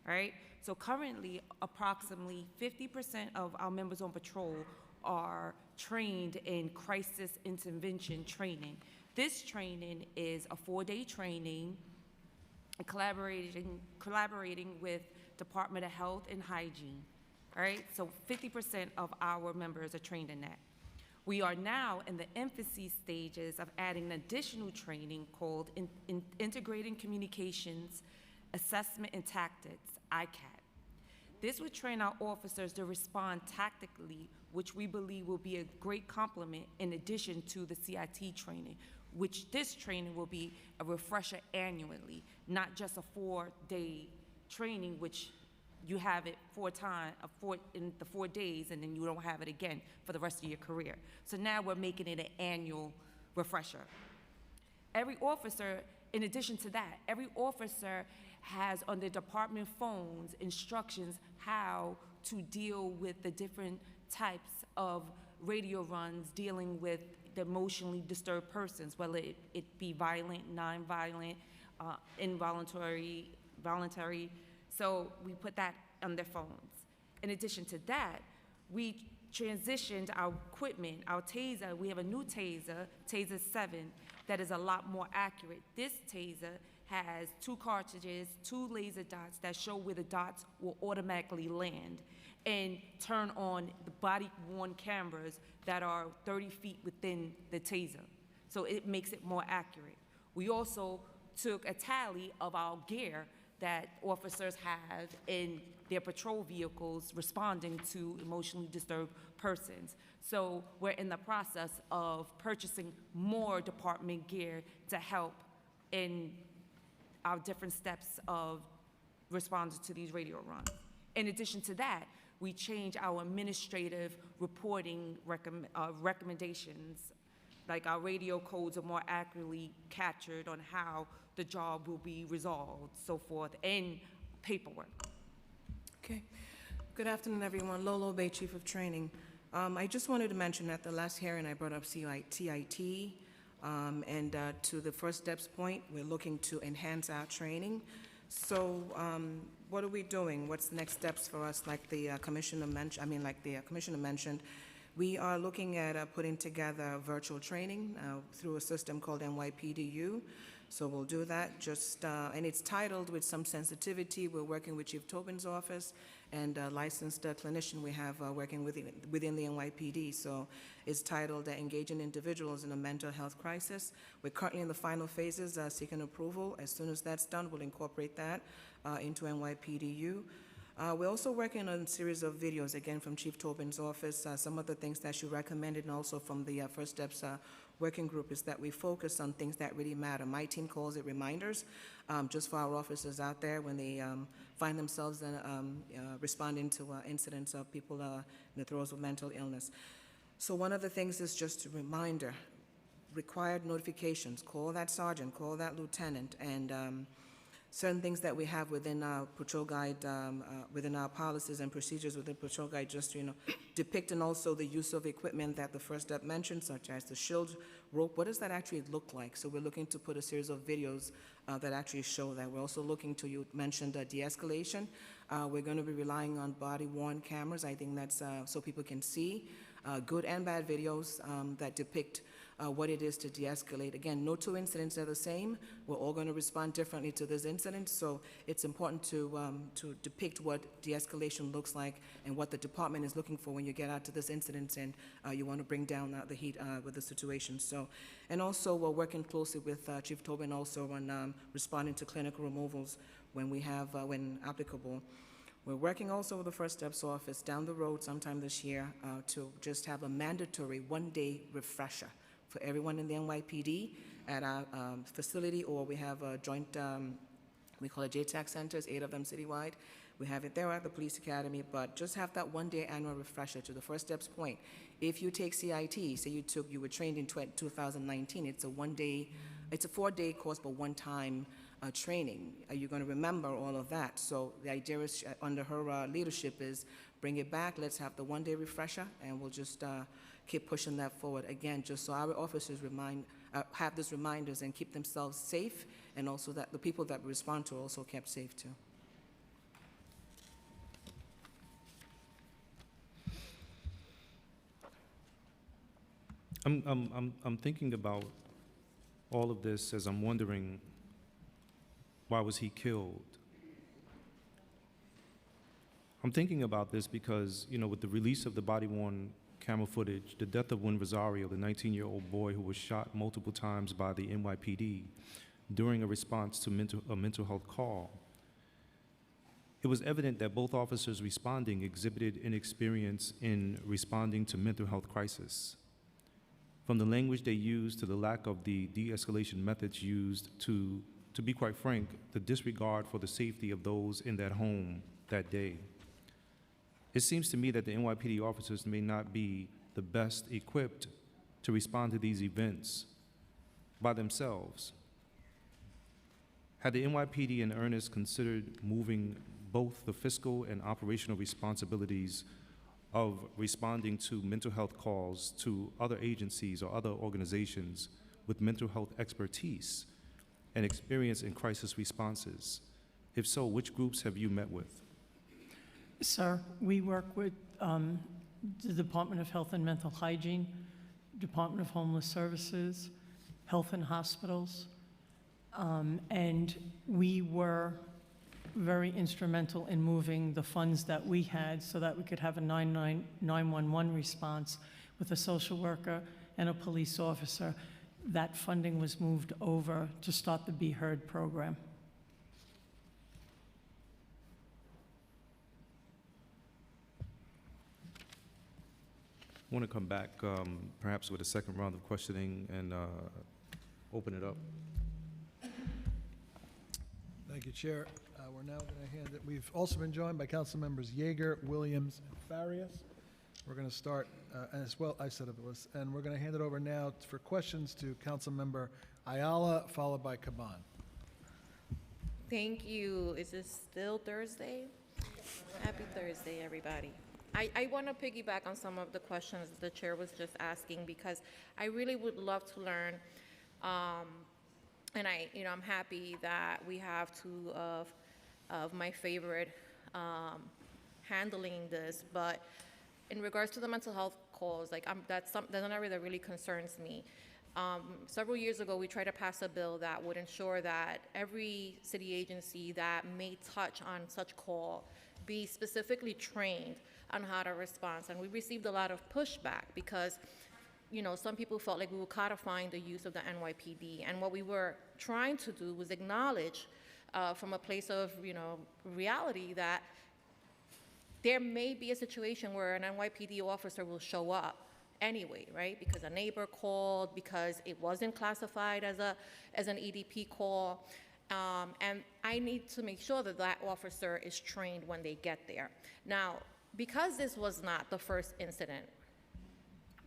right? So currently, approximately 50% of our members on patrol are trained in crisis intervention training. This training is a 4-day training, collaborating with Department of Health and Hygiene. All right, so 50% of our members are trained in that. We are now in the infancy stages of adding additional training called Integrating Communications, Assessment and Tactics, ICAT. This would train our officers to respond tactically, which we believe will be a great complement in addition to the CIT training, which this training will be a refresher annually, not just a 4-day training, which you have it in the 4 days, and then you don't have it again for the rest of your career. So now we're making it an annual refresher. Every officer, in addition to that, every officer has on their department phones instructions how to deal with the different types of radio runs dealing with the emotionally disturbed persons, whether it be violent, non-violent, involuntary, voluntary. So we put that on their phones. In addition to that, we transitioned our equipment, our taser. We have a new taser, Taser 7, that is a lot more accurate. This taser has 2 cartridges, 2 laser dots that show where the dots will automatically land and turn on the body-worn cameras that are 30 feet within the taser. So it makes it more accurate. We also took a tally of our gear that officers have in their patrol vehicles responding to emotionally disturbed persons. So we're in the process of purchasing more department gear to help in our different steps of responding to these radio runs. In addition to that, we change our administrative reporting recommendations, like our radio codes are more accurately captured on how the job will be resolved, so forth, and paperwork. Okay. Good afternoon, everyone. Lolo Bay, Chief of Training. I just wanted to mention at the last hearing I brought up TIT, and to the first steps point, we're looking to enhance our training. So what are we doing? What's the next steps for us? Like the commissioner mentioned, we are looking at putting together virtual training through a system called NYPDU. So we'll do that, and it's titled with some sensitivity. We're working with Chief Tobin's office and a licensed clinician we have working within the NYPD. So it's titled Engaging Individuals in a Mental Health Crisis. We're currently in the final phases seeking approval. As soon as that's done, we'll incorporate that into NYPDU. We're also working on a series of videos, again, from Chief Tobin's office. Some of the things that she recommended, and also from the First Steps working group, is that we focus on things that really matter. My team calls it reminders, just for our officers out there when they find themselves responding to incidents of people in the throes of mental illness. So one of the things is just a reminder, required notifications. Call that sergeant, call that lieutenant, and certain things that we have within our patrol guide, within our policies and procedures within patrol guide, just, depicting also the use of equipment that the First Step mentioned, such as the shield rope. What does that actually look like? So we're looking to put a series of videos that actually show that. We're also looking to, you mentioned de-escalation. We're going to be relying on body-worn cameras. I think that's so people can see good and bad videos that depict what it is to de-escalate. Again, no two incidents are the same. We're all going to respond differently to this incident, so it's important to depict what de-escalation looks like and what the department is looking for when you get out to this incident and you want to bring down the heat with the situation. So, and also we're working closely with Chief Tobin also on responding to clinical removals when we have, when applicable. We're working also with the First Steps office down the road sometime this year to just have a mandatory one-day refresher for everyone in the NYPD at our facility, or we have a joint, we call it JTAC centers, 8 of them citywide. We have it there at the police academy, but just have that one-day annual refresher. To the First Steps point, if you take CIT, say you were trained in 2019, it's a one-day, it's a 4-day course, but one-time training. You're going to remember all of that. So the idea is, under her leadership, is bring it back. Let's have the one-day refresher, and we'll just keep pushing that forward. Again, just so our officers have these reminders and keep themselves safe, and also that the people that we respond to are also kept safe too. I'm thinking about all of this as I'm wondering, why was he killed? I'm thinking about this because, with the release of the body-worn camera footage, the death of Win Rosario, the 19-year-old boy who was shot multiple times by the NYPD during a response to a mental health call, it was evident that both officers responding exhibited inexperience in responding to mental health crisis. From the language they used to the lack of the de-escalation methods used to be quite frank, the disregard for the safety of those in that home that day. It seems to me that the NYPD officers may not be the best equipped to respond to these events by themselves. Had the NYPD in earnest considered moving both the fiscal and operational responsibilities of responding to mental health calls to other agencies or other organizations with mental health expertise and experience in crisis responses? If so, which groups have you met with? Sir, we work with the Department of Health and Mental Hygiene, Department of Homeless Services, Health and Hospitals, and we were very instrumental in moving the funds that we had so that we could have a 911 response with a social worker and a police officer. That funding was moved over to start the Be Heard program. I want to come back perhaps with a second round of questioning and open it up. Thank you, Chair. We're now going to hand it. We've also been joined by Council Members Yeager, Williams, and Farias. We're going to start, as well, I set up the list, and we're going to hand it over now for questions to Council Member Ayala, followed by Caban. Thank you. Is this still Thursday? Happy Thursday, everybody. I want to piggyback on some of the questions the chair was just asking, because I really would love to learn, and I'm happy that we have two of my favorite handling this, but in regards to the mental health calls, that's an area that really concerns me. Several years ago, we tried to pass a bill that would ensure that every city agency that may touch on such call be specifically trained on how to respond. And we received a lot of pushback because, some people felt like we were codifying the use of the NYPD. And what we were trying to do was acknowledge from a place of, reality that there may be a situation where an NYPD officer will show up anyway, right? Because a neighbor called, because it wasn't classified as an EDP call. And I need to make sure that that officer is trained when they get there. Now, because this was not the first incident,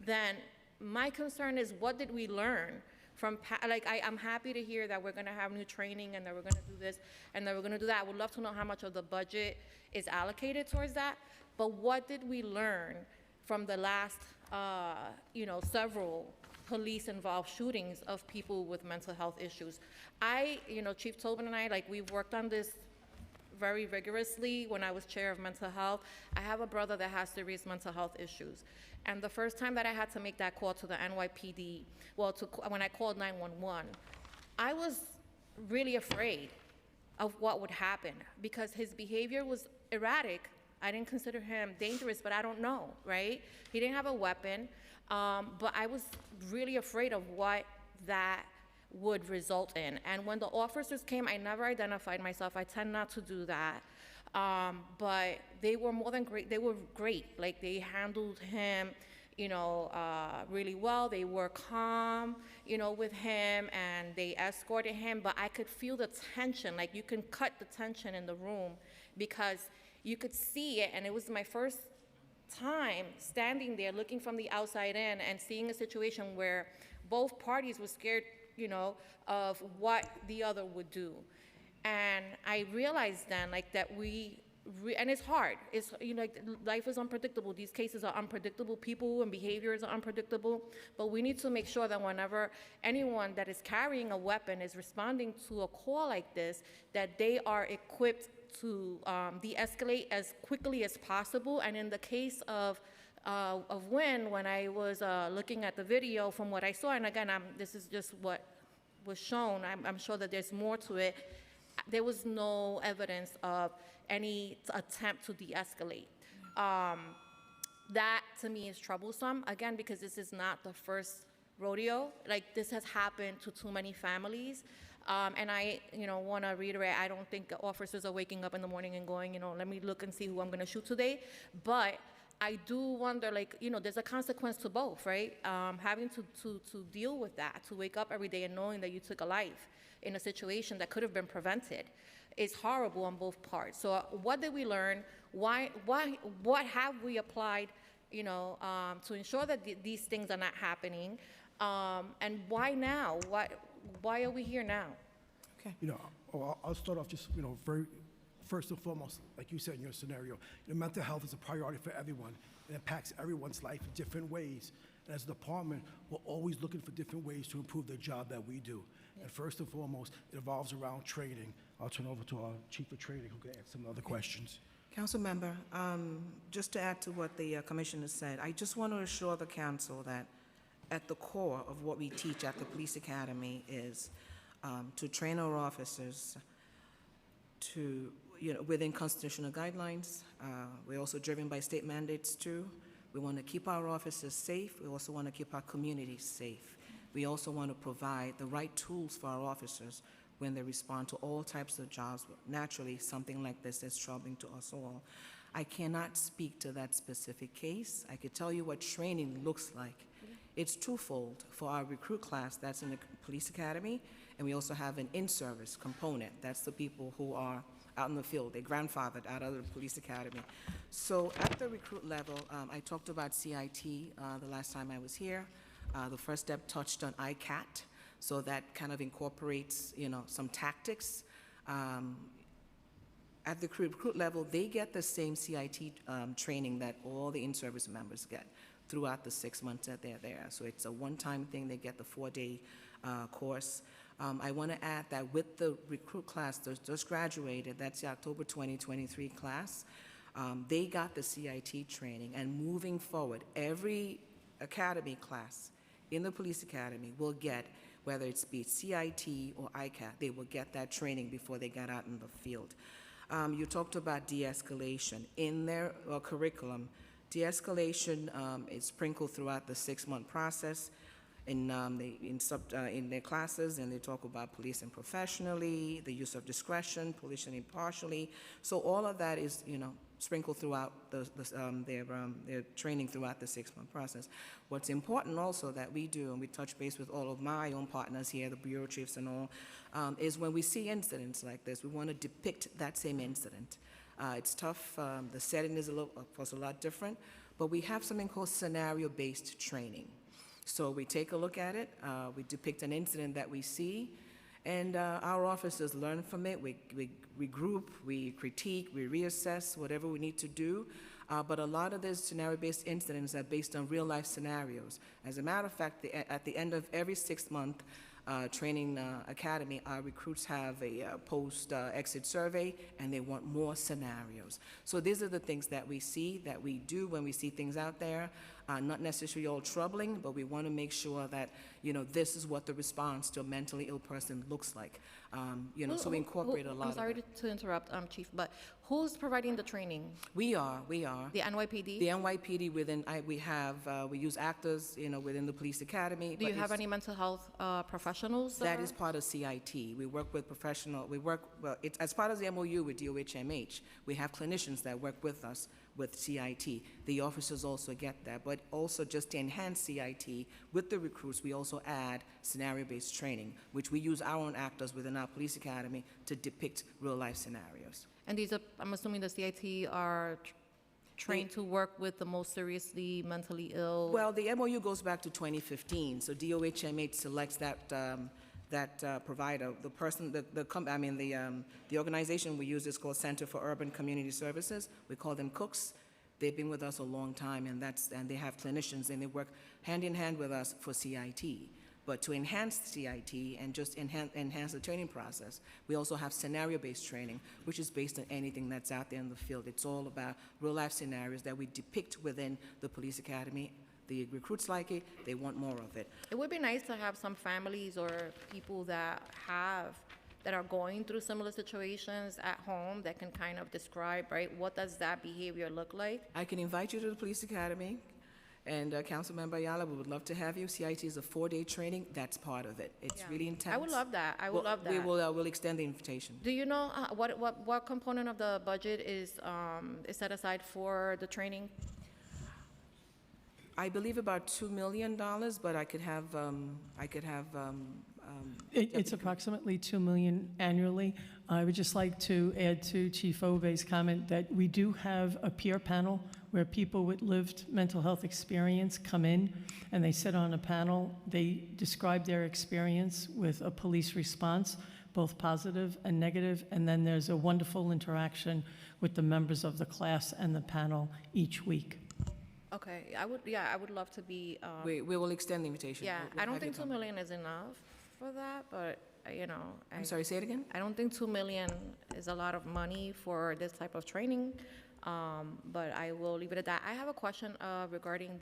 then my concern is, what did we learn I'm happy to hear that we're gonna have new training and that we're gonna do this and that we're gonna do that. I would love to know how much of the budget is allocated towards that. But what did we learn from the last, several police-involved shootings of people with mental health issues? Chief Tobin and I, we've worked on this very rigorously when I was chair of mental health. I have a brother that has serious mental health issues. And the first time that I had to make that call to the NYPD, when I called 911, I was really afraid of what would happen because his behavior was erratic. I didn't consider him dangerous, but I don't know, right? He didn't have a weapon, but I was really afraid of what that would result in. And when the officers came, I never identified myself. I tend not to do that. But they were more than great. They were great. They handled him, really well. They were calm, with him, and they escorted him. But I could feel the tension. You can cut the tension in the room because you could see it. And it was my first time standing there looking from the outside in and seeing a situation where both parties were scared, of what the other would do. And I realized then, that and it's hard. It's, life is unpredictable. These cases are unpredictable. People and behaviors are unpredictable. But we need to make sure that whenever anyone that is carrying a weapon is responding to a call like this, that they are equipped to de-escalate as quickly as possible. And in the case of when I was looking at the video from what I saw, and again, this is just what was shown, I'm sure that there's more to it, there was no evidence of any attempt to de-escalate. That, to me, is troublesome, again, because this is not the first rodeo. This has happened to too many families. And I, want to reiterate, I don't think officers are waking up in the morning and going, let me look and see who I'm going to shoot today. But I do wonder, there's a consequence to both, right? Having to deal with that, to wake up every day and knowing that you took a life in a situation that could have been prevented is horrible on both parts. So what did we learn? What have we applied, to ensure that these things are not happening? And why now? Why are we here now? Okay. I'll start off just, first and foremost, like you said in your scenario, mental health is a priority for everyone. It impacts everyone's life in different ways. And as a department, we're always looking for different ways to improve the job that we do. And first and foremost, it revolves around training. I'll turn over to our Chief of Training who can answer some other questions. Council member, just to add to what the commissioner said, I just want to assure the council that at the core of what we teach at the Police Academy is to train our officers to, within constitutional guidelines. We're also driven by state mandates too. We want to keep our officers safe. We also want to keep our communities safe. We also want to provide the right tools for our officers when they respond to all types of jobs. Naturally, something like this is troubling to us all. I cannot speak to that specific case. I could tell you what training looks like. It's twofold for our recruit class that's in the Police Academy, and we also have an in-service component. That's the people who are out in the field. They're grandfathered out of the Police Academy. So at the recruit level, I talked about CIT the last time I was here. The first step touched on ICAT, so that kind of incorporates, some tactics. At the recruit level, they get the same CIT training that all the in-service members get throughout the 6 months that they're there. So it's a one-time thing. They get the 4-day course. I want to add that with the recruit class that just graduated, that's the October 2023 class, they got the CIT training. And moving forward, every academy class in the Police Academy will get, whether it's be CIT or ICAT, they will get that training before they get out in the field. You talked about de-escalation. In their curriculum, de-escalation is sprinkled throughout the 6-month process in their classes, and they talk about policing professionally, the use of discretion, policing impartially. So all of that is, sprinkled throughout their training throughout the 6-month process. What's important also that we do, and we touch base with all of my own partners here, the bureau chiefs and all, is when we see incidents like this, we want to depict that same incident. It's tough. The setting is of course, a lot different, but we have something called scenario-based training. So we take a look at it, we depict an incident that we see, and our officers learn from it. We regroup, we critique, we reassess whatever we need to do. But a lot of these scenario-based incidents are based on real-life scenarios. As a matter of fact, at the end of every 6-month training academy, our recruits have a post-exit survey, and they want more scenarios. So these are the things that we see, that we do when we see things out there. Not necessarily all troubling, but we want to make sure that, this is what the response to a mentally ill person looks like. So we incorporate a lot of I'm sorry that. to interrupt, Chief, but who's providing the training? We are. The NYPD? The NYPD we use actors, within the police academy. Do but you have it's- any mental health professionals? That is part of CIT. We work with it's as part of the MOU with DOHMH. We have clinicians that work with us with CIT. The officers also get that, but also just to enhance CIT with the recruits, we also add scenario-based training, which we use our own actors within our police academy to depict real-life scenarios. And these are, I'm assuming the CIT are trained to work with the most seriously mentally ill? Well, the MOU goes back to 2015, so DOHMH selects that provider. The person, the organization we use is called Center for Urban Community Services. We call them Cooks. They've been with us a long time, and they have clinicians, and they work hand in hand with us for CIT. But to enhance CIT and just enhance the training process, we also have scenario-based training, which is based on anything that's out there in the field. It's all about real-life scenarios that we depict within the police academy. The recruits like it, they want more of it. It would be nice to have some families or people that are going through similar situations at home that can kind of describe, right, what does that behavior look like? I can invite you to the police academy, and Councilmember Ayala, we would love to have you. CIT is a 4-day training. That's part of it. It's Yeah. really intense. I would love that. I would love that. We'll extend the invitation. Do you know what component of the budget is set aside for the training? I believe about $2 million, but I could have. It's approximately $2 million annually. I would just like to add to Chief Ove's comment that we do have a peer panel where people with lived mental health experience come in and they sit on a panel. They describe their experience with a police response, both positive and negative, and then there's a wonderful interaction with the members of the class and the panel each week. Okay, I would love to be. We will extend the invitation. Yeah, We'll I don't have you think $2 come. million is enough for that, but, I'm sorry, say it again? I don't think $2 million is a lot of money for this type of training, but I will leave it at that. I have a question regarding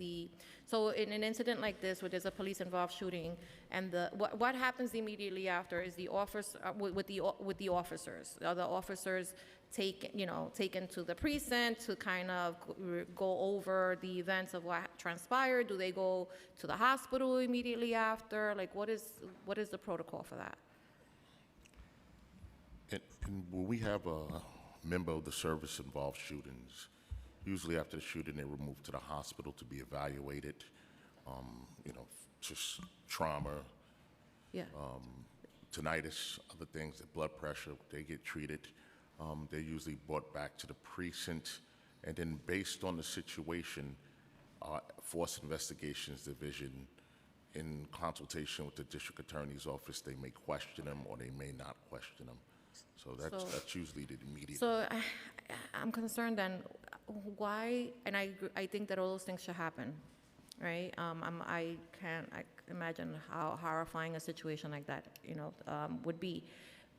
so in an incident like this, where there's a police-involved shooting, and what happens immediately after is the officer, with the officers? Are the officers taken to the precinct to kind of go over the events of what transpired? Do they go to the hospital immediately after? Like, what is the protocol for that? And when we have a member of the service involved shootings, usually after the shooting, they were moved to the hospital to be evaluated, just trauma, Yeah. tinnitus, other things, the blood pressure, they get treated. They're usually brought back to the precinct, and then based on the situation, Force Investigations Division, in consultation with the District Attorney's Office, they may question them or they may not question them. So that's usually the immediate. So I'm concerned then, why, and I think that all those things should happen, right? I can't imagine how horrifying a situation like that, would be.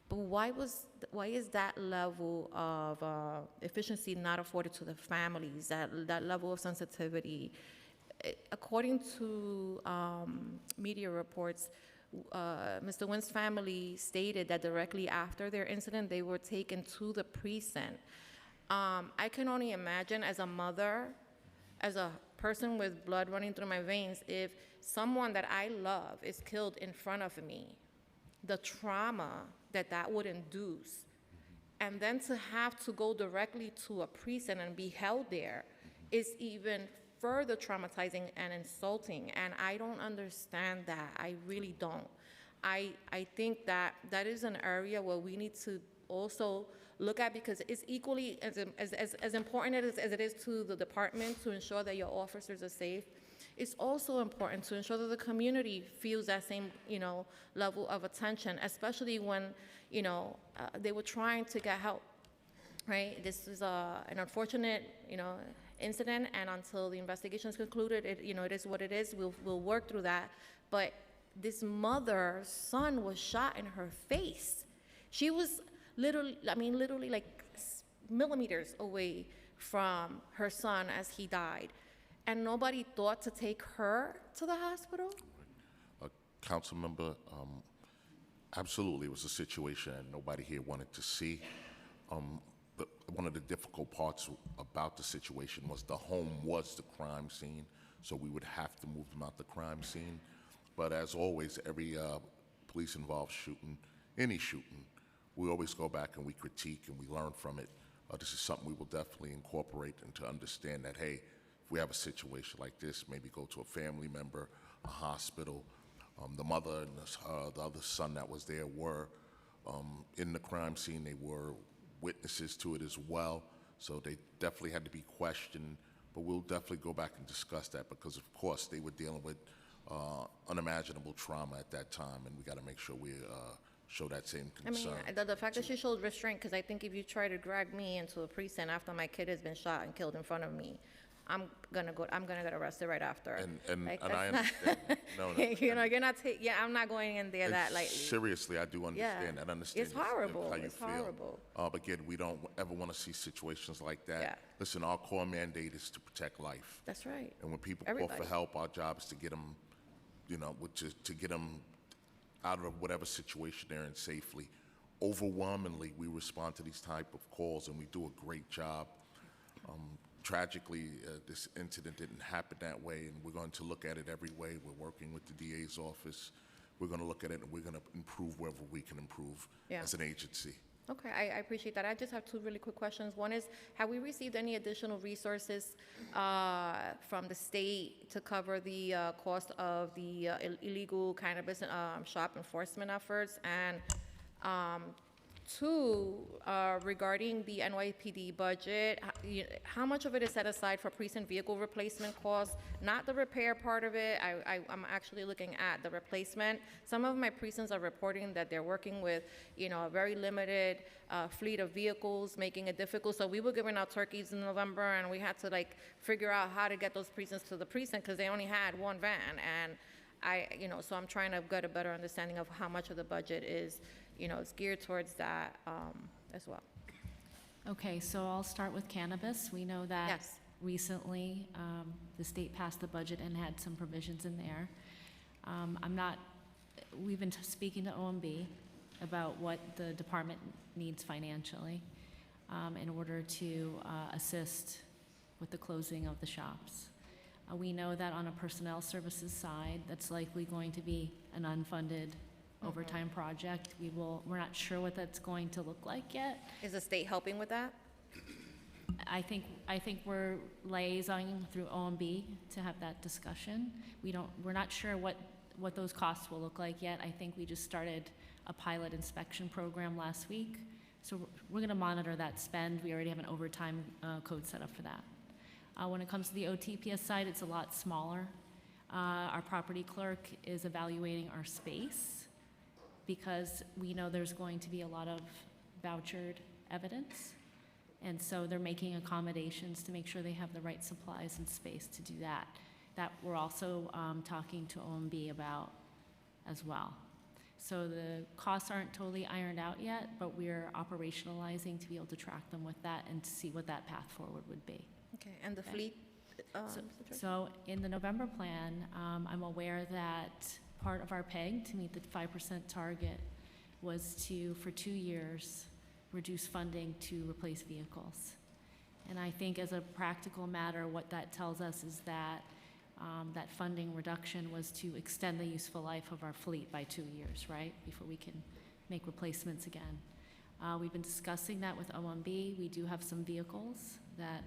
But why is that level of efficiency not afforded to the families, that level of sensitivity? According to media reports, Mr. Wynn's family stated that directly after their incident, they were taken to the precinct. I can only imagine, as a mother, as a person with blood running through my veins, if someone that I love is killed in front of me, the trauma that would induce, and then to have to go directly to a precinct and be held there is even further traumatizing and insulting, and I don't understand that. I really don't. I think that is an area where we need to also look at, because it's equally as important as it is to the department to ensure that your officers are safe. it's also important to ensure that the community feels that same, level of attention, especially when, they were trying to get help, right? This is an unfortunate, incident, and until the investigation is concluded, it is what it is. We'll work through that. But this mother's son was shot in her face. She was literally like millimeters away from her son as he died. And nobody thought to take her to the hospital? Council member, absolutely, it was a situation that nobody here wanted to see. But one of the difficult parts about the situation was the home was the crime scene, so we would have to move them out the crime scene. But as always, every police-involved shooting, any shooting, we always go back and we critique and we learn from it. This is something we will definitely incorporate and to understand that, hey, if we have a situation like this, maybe go to a family member, a hospital. The mother and the other son that was there were in the crime scene. They were witnesses to it as well, so they definitely had to be questioned. But we'll definitely go back and discuss that because, of course, they were dealing with unimaginable trauma at that time, and we got to make sure we show that same concern. I mean, the fact that she showed restraint, because I think if you try to drag me into a precinct after my kid has been shot and killed in front of me, I'm gonna get arrested right after. And Like, I that's understand. No, you're not I'm not going in there that lightly. Seriously, I do understand. Yeah. I understand It's horrible. how you It's feel. horrible. But again, we don't ever want to see situations like that. Yeah. Listen, our core mandate is to protect life. That's right. And when people call Everybody. for help, our job is to get them, to get them out of whatever situation they're in safely. Overwhelmingly, we respond to these type of calls, and we do a great job. Tragically, this incident didn't happen that way, and we're going to look at it every way. We're working with the DA's office. We're going to look at it, and we're going to improve wherever we can improve as an agency. Okay, I appreciate that. I just have two really quick questions. One is, have we received any additional resources from the state to cover the cost of the illegal cannabis shop enforcement efforts? And two, regarding the NYPD budget, how much of it is set aside for precinct vehicle replacement costs? Not the repair part of it. I'm actually looking at the replacement. Some of my precincts are reporting that they're working with, a very limited fleet of vehicles, making it difficult. So we were giving out turkeys in November, and we had to figure out how to get those precincts to the precinct because they only had one van. And so I'm trying to get a better understanding of how much of the budget is it's geared towards that as well. Okay, so I'll start with cannabis. We know that Yes. recently the state passed the budget and had some provisions in there. We've been speaking to OMB about what the department needs financially in order to assist with the closing of the shops. We know that on a personnel services side, that's likely going to be an unfunded overtime project. We're not sure what that's going to look like yet. Is the state helping with that? I think we're liaisoning through OMB to have that discussion. We're not sure what those costs will look like yet. I think we just started a pilot inspection program last week. So we're going to monitor that spend. We already have an overtime code set up for that. When it comes to the OTPS side, it's a lot smaller. Our property clerk is evaluating our space because we know there's going to be a lot of vouchered evidence. And so they're making accommodations to make sure they have the right supplies and space to do that. That we're also talking to OMB about as well. So the costs aren't totally ironed out yet, but we're operationalizing to be able to track them with that and to see what that path forward would be. Okay, and the fleet? So in the November plan, I'm aware that part of our PEG to meet the 5% target was to, for 2 years, reduce funding to replace vehicles. And I think as a practical matter, what that tells us is that that funding reduction was to extend the useful life of our fleet by 2 years, right? Before we can make replacements again. We've been discussing that with OMB. We do have some vehicles that,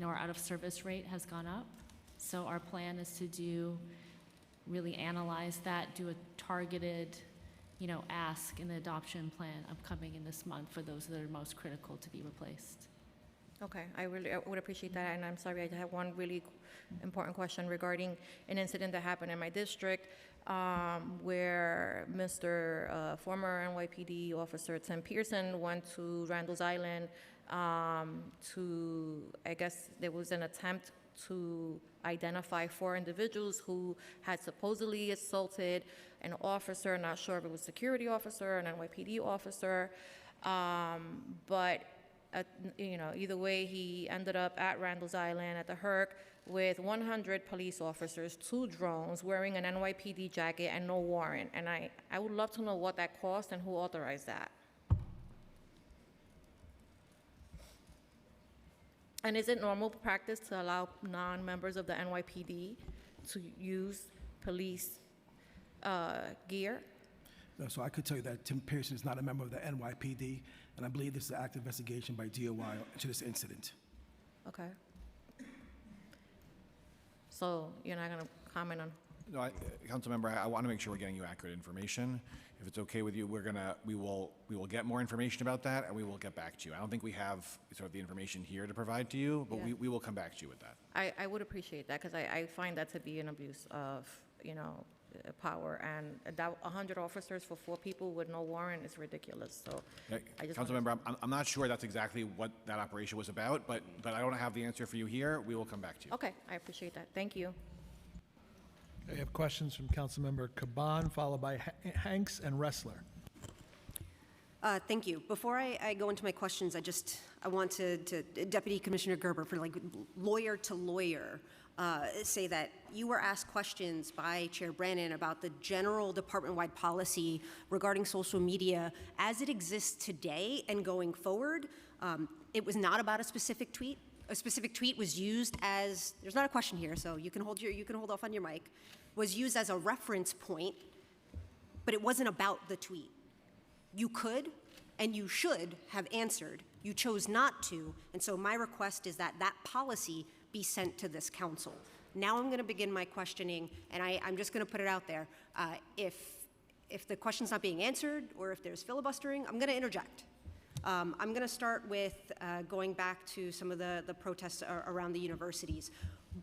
our out of service rate has gone up. So our plan is to really analyze that, do a targeted, ask in the adoption plan upcoming in this month for those that are most critical to be replaced. Okay, I would appreciate that, and I'm sorry, I have one really important question regarding an incident that happened in my district, where Mr. Former NYPD officer Tim Pearson went to Randall's Island I guess there was an attempt to identify 4 individuals who had supposedly assaulted an officer, not sure if it was a security officer, an NYPD officer, but either way, he ended up at Randall's Island at the Herc with 100 police officers, 2 drones, wearing an NYPD jacket and no warrant. And I would love to know what that cost and who authorized that. And is it normal practice to allow non-members of the NYPD to use police gear? No, so I could tell you that Tim Pearson is not a member of the NYPD, and I believe this is an active investigation by DOI into this incident. Okay. So you're not going to comment on? No, Councilmember, I want to make sure we're getting you accurate information. If it's okay with you, we will get more information about that, and we will get back to you. I don't think we have sort of the information here to provide to you, but Yeah. we will come back to you with that. I would appreciate that, because I find that to be an abuse of, power, and 100 officers for 4 people with no warrant is ridiculous, so I just Councilmember, I'm not sure that's exactly what that operation was about, but I don't have the answer for you here. We will come back to you. Okay, I appreciate that. Thank you. I have questions from Councilmember Caban, followed by Hanks and Ressler. Thank you. Before I go into my questions, I want to Deputy Commissioner Gerber, for lawyer to lawyer, say that you were asked questions by Chair Brannan about the general department-wide policy regarding social media as it exists today and going forward. It was not about a specific tweet. A specific tweet was used as, there's not a question here, so you can hold off on your mic, was used as a reference point, but it wasn't about the tweet. You could and you should have answered. You chose not to, and so my request is that that policy be sent to this council. Now I'm going to begin my questioning, and I'm just going to put it out there. If the question's not being answered or if there's filibustering, I'm going to interject. I'm going to start with going back to some of the protests around the universities.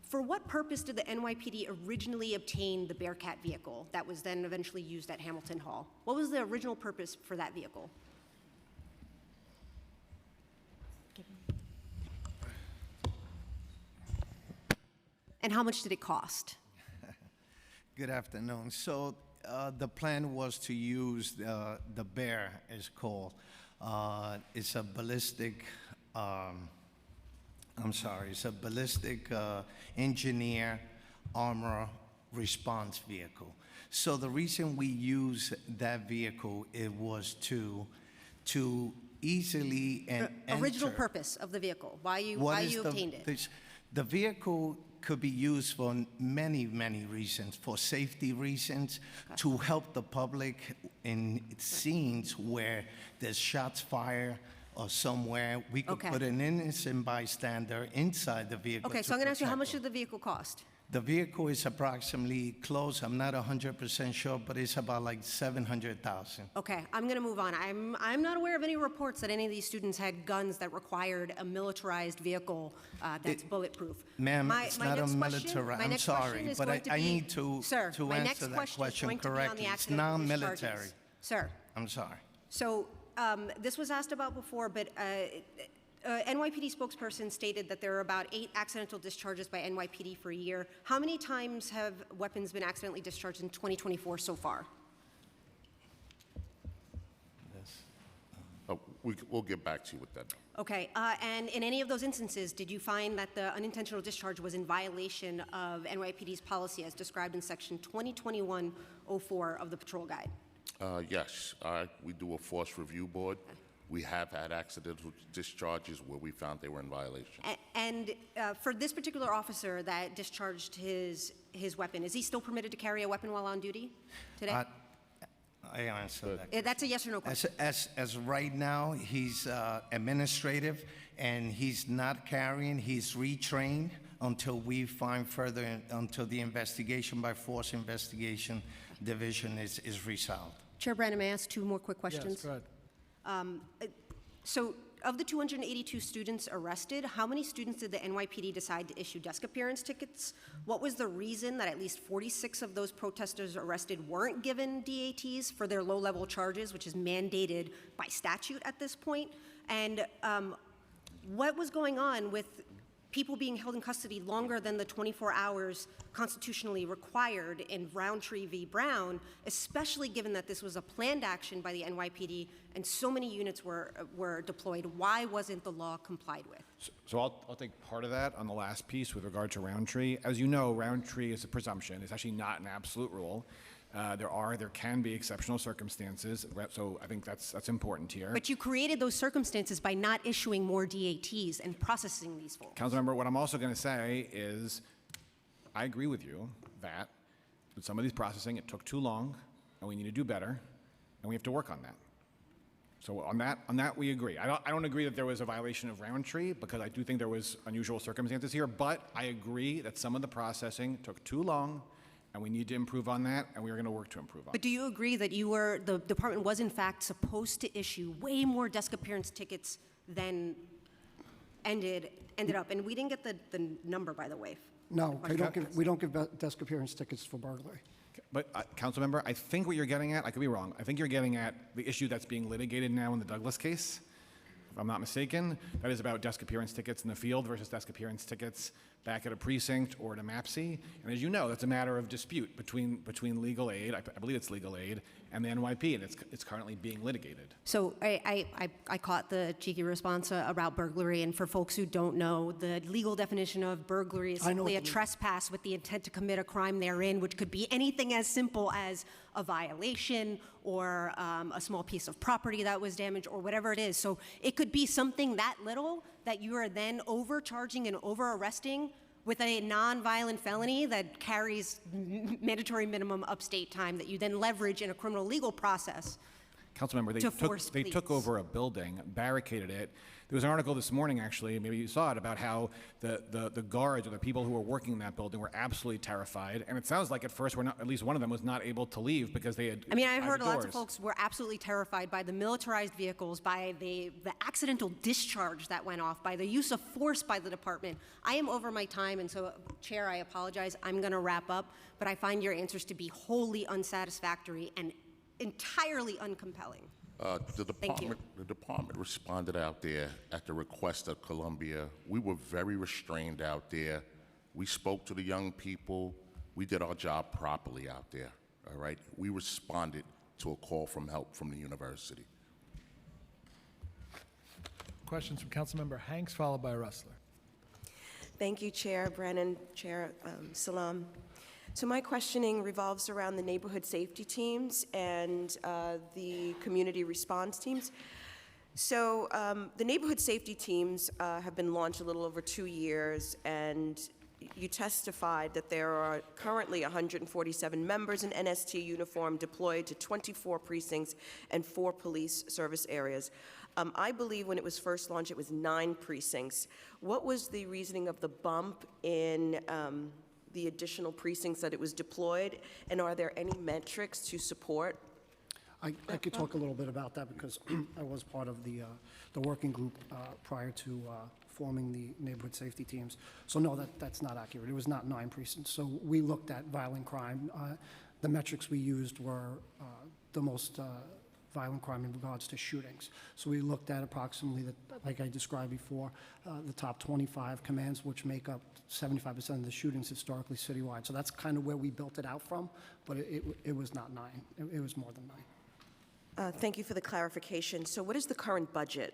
For what purpose did the NYPD originally obtain the Bearcat vehicle that was then eventually used at Hamilton Hall? What was the original purpose for that vehicle? And how much did it cost? Good afternoon. So the plan was to use the Bear, is called. It's a ballistic, it's a ballistic engineer armor response vehicle. So the reason we use that vehicle, it was to easily Original enter. purpose of the vehicle, why you obtained it. The vehicle could be used for many, many reasons, for safety reasons, to help the public in scenes where there's shots fired or somewhere. We could put an innocent bystander inside the vehicle. Okay, so I'm going to ask you, how much did the vehicle cost? The vehicle is approximately close, I'm not 100% sure, but it's about like $700,000. Okay, I'm going to move on. I'm not aware of any reports that any of these students had guns that required a militarized vehicle that's bulletproof. Ma'am, it's not a military, I'm sorry, but I need to answer that question correctly. It's non-military. Sir. I'm sorry. So this was asked about before, but NYPD spokesperson stated that there are about 8 accidental discharges by NYPD for a year. How many times have weapons been accidentally discharged in 2024 so far? We'll get back to you with that. Okay, and in any of those instances, did you find that the unintentional discharge was in violation of NYPD's policy as described in section 2021-04 of the Patrol Guide? Yes, we do a force review board. We have had accidental discharges where we found they were in violation. And for this particular officer that discharged his weapon, is he still permitted to carry a weapon while on duty today? I answer that. That's a yes or no question. As right now, he's administrative, and he's not carrying, he's retrained until we find further, until the investigation by Force Investigation Division is resolved. Chair Brannan, may I ask 2 more quick questions? Yes, go ahead. So of the 282 students arrested, how many students did the NYPD decide to issue desk appearance tickets? What was the reason that at least 46 of those protesters arrested weren't given DATs for their low-level charges, which is mandated by statute at this point? And what was going on with people being held in custody longer than the 24 hours constitutionally required in Roundtree v. Brown, especially given that this was a planned action by the NYPD and so many units were deployed? Why wasn't the law complied with? So I'll take part of that on the last piece with regard to Roundtree. As you know, Roundtree is a presumption. It's actually not an absolute rule. There can be exceptional circumstances, so I think that's important here. But you created those circumstances by not issuing more DATs and processing these folks. Councilmember, what I'm also going to say is I agree with you that with some of these processing, it took too long, and we need to do better, and we have to work on that. So on that we agree. I don't agree that there was a violation of Roundtree, because I do think there was unusual circumstances here, but I agree that some of the processing took too long, and we need to improve on that, and we are going to work to improve on it. But do you agree that the department was in fact supposed to issue way more desk appearance tickets than ended up? And we didn't get the number, by the way. No, we don't give desk appearance tickets for burglary. But, Councilmember, I think what you're getting at, I could be wrong, I think you're getting at the issue that's being litigated now in the Douglas case, if I'm not mistaken. That is about desk appearance tickets in the field versus desk appearance tickets back at a precinct or at a MAPC. And as you know, that's a matter of dispute between legal aid, I believe it's legal aid, and the NYP, and it's currently being litigated. So I caught the cheeky response about burglary, and for folks who don't know, the legal definition of burglary is simply a trespass with the intent to commit a crime therein, which could be anything as simple as a violation or a small piece of property that was damaged or whatever it is. So it could be something that little that you are then overcharging and over-arresting with a non-violent felony that carries mandatory minimum upstate time that you then leverage in a criminal legal process. Councilmember, they took over a building, barricaded it. There was an article this morning, actually, maybe you saw it, about how the guards or the people who were working in that building were absolutely terrified. And it sounds like at first at least one of them was not able to leave because they had. I mean, I heard lots of folks were absolutely terrified by the militarized vehicles, by the accidental discharge that went off, by the use of force by the department. I am over my time, and so, Chair, I apologize. I'm going to wrap up, but I find your answers to be wholly unsatisfactory and entirely uncompelling. The department responded out there at the request of Columbia. We were very restrained out there. We spoke to the young people. We did our job properly out there, all right? We responded to a call from help from the university. Questions from Councilmember Hanks, followed by Rustler. Thank you, Chair Brennan, Chair Salam. So my questioning revolves around the neighborhood safety teams and the community response teams. So the neighborhood safety teams have been launched a little over 2 years, and you testified that there are currently 147 members in NST uniform deployed to 24 precincts and 4 police service areas. I believe when it was first launched, it was 9 precincts. What was the reasoning of the bump in the additional precincts that it was deployed, and are there any metrics to support? I could talk a little bit about that because I was part of the working group prior to forming the neighborhood safety teams. So no, that's not accurate. It was not 9 precincts. So we looked at violent crime. The metrics we used were the most violent crime in regards to shootings. So we looked at approximately, like I described before, the top 25 commands, which make up 75% of the shootings historically citywide. So that's kind of where we built it out from, but it was not 9. It was more than 9. Thank you for the clarification. So what is the current budget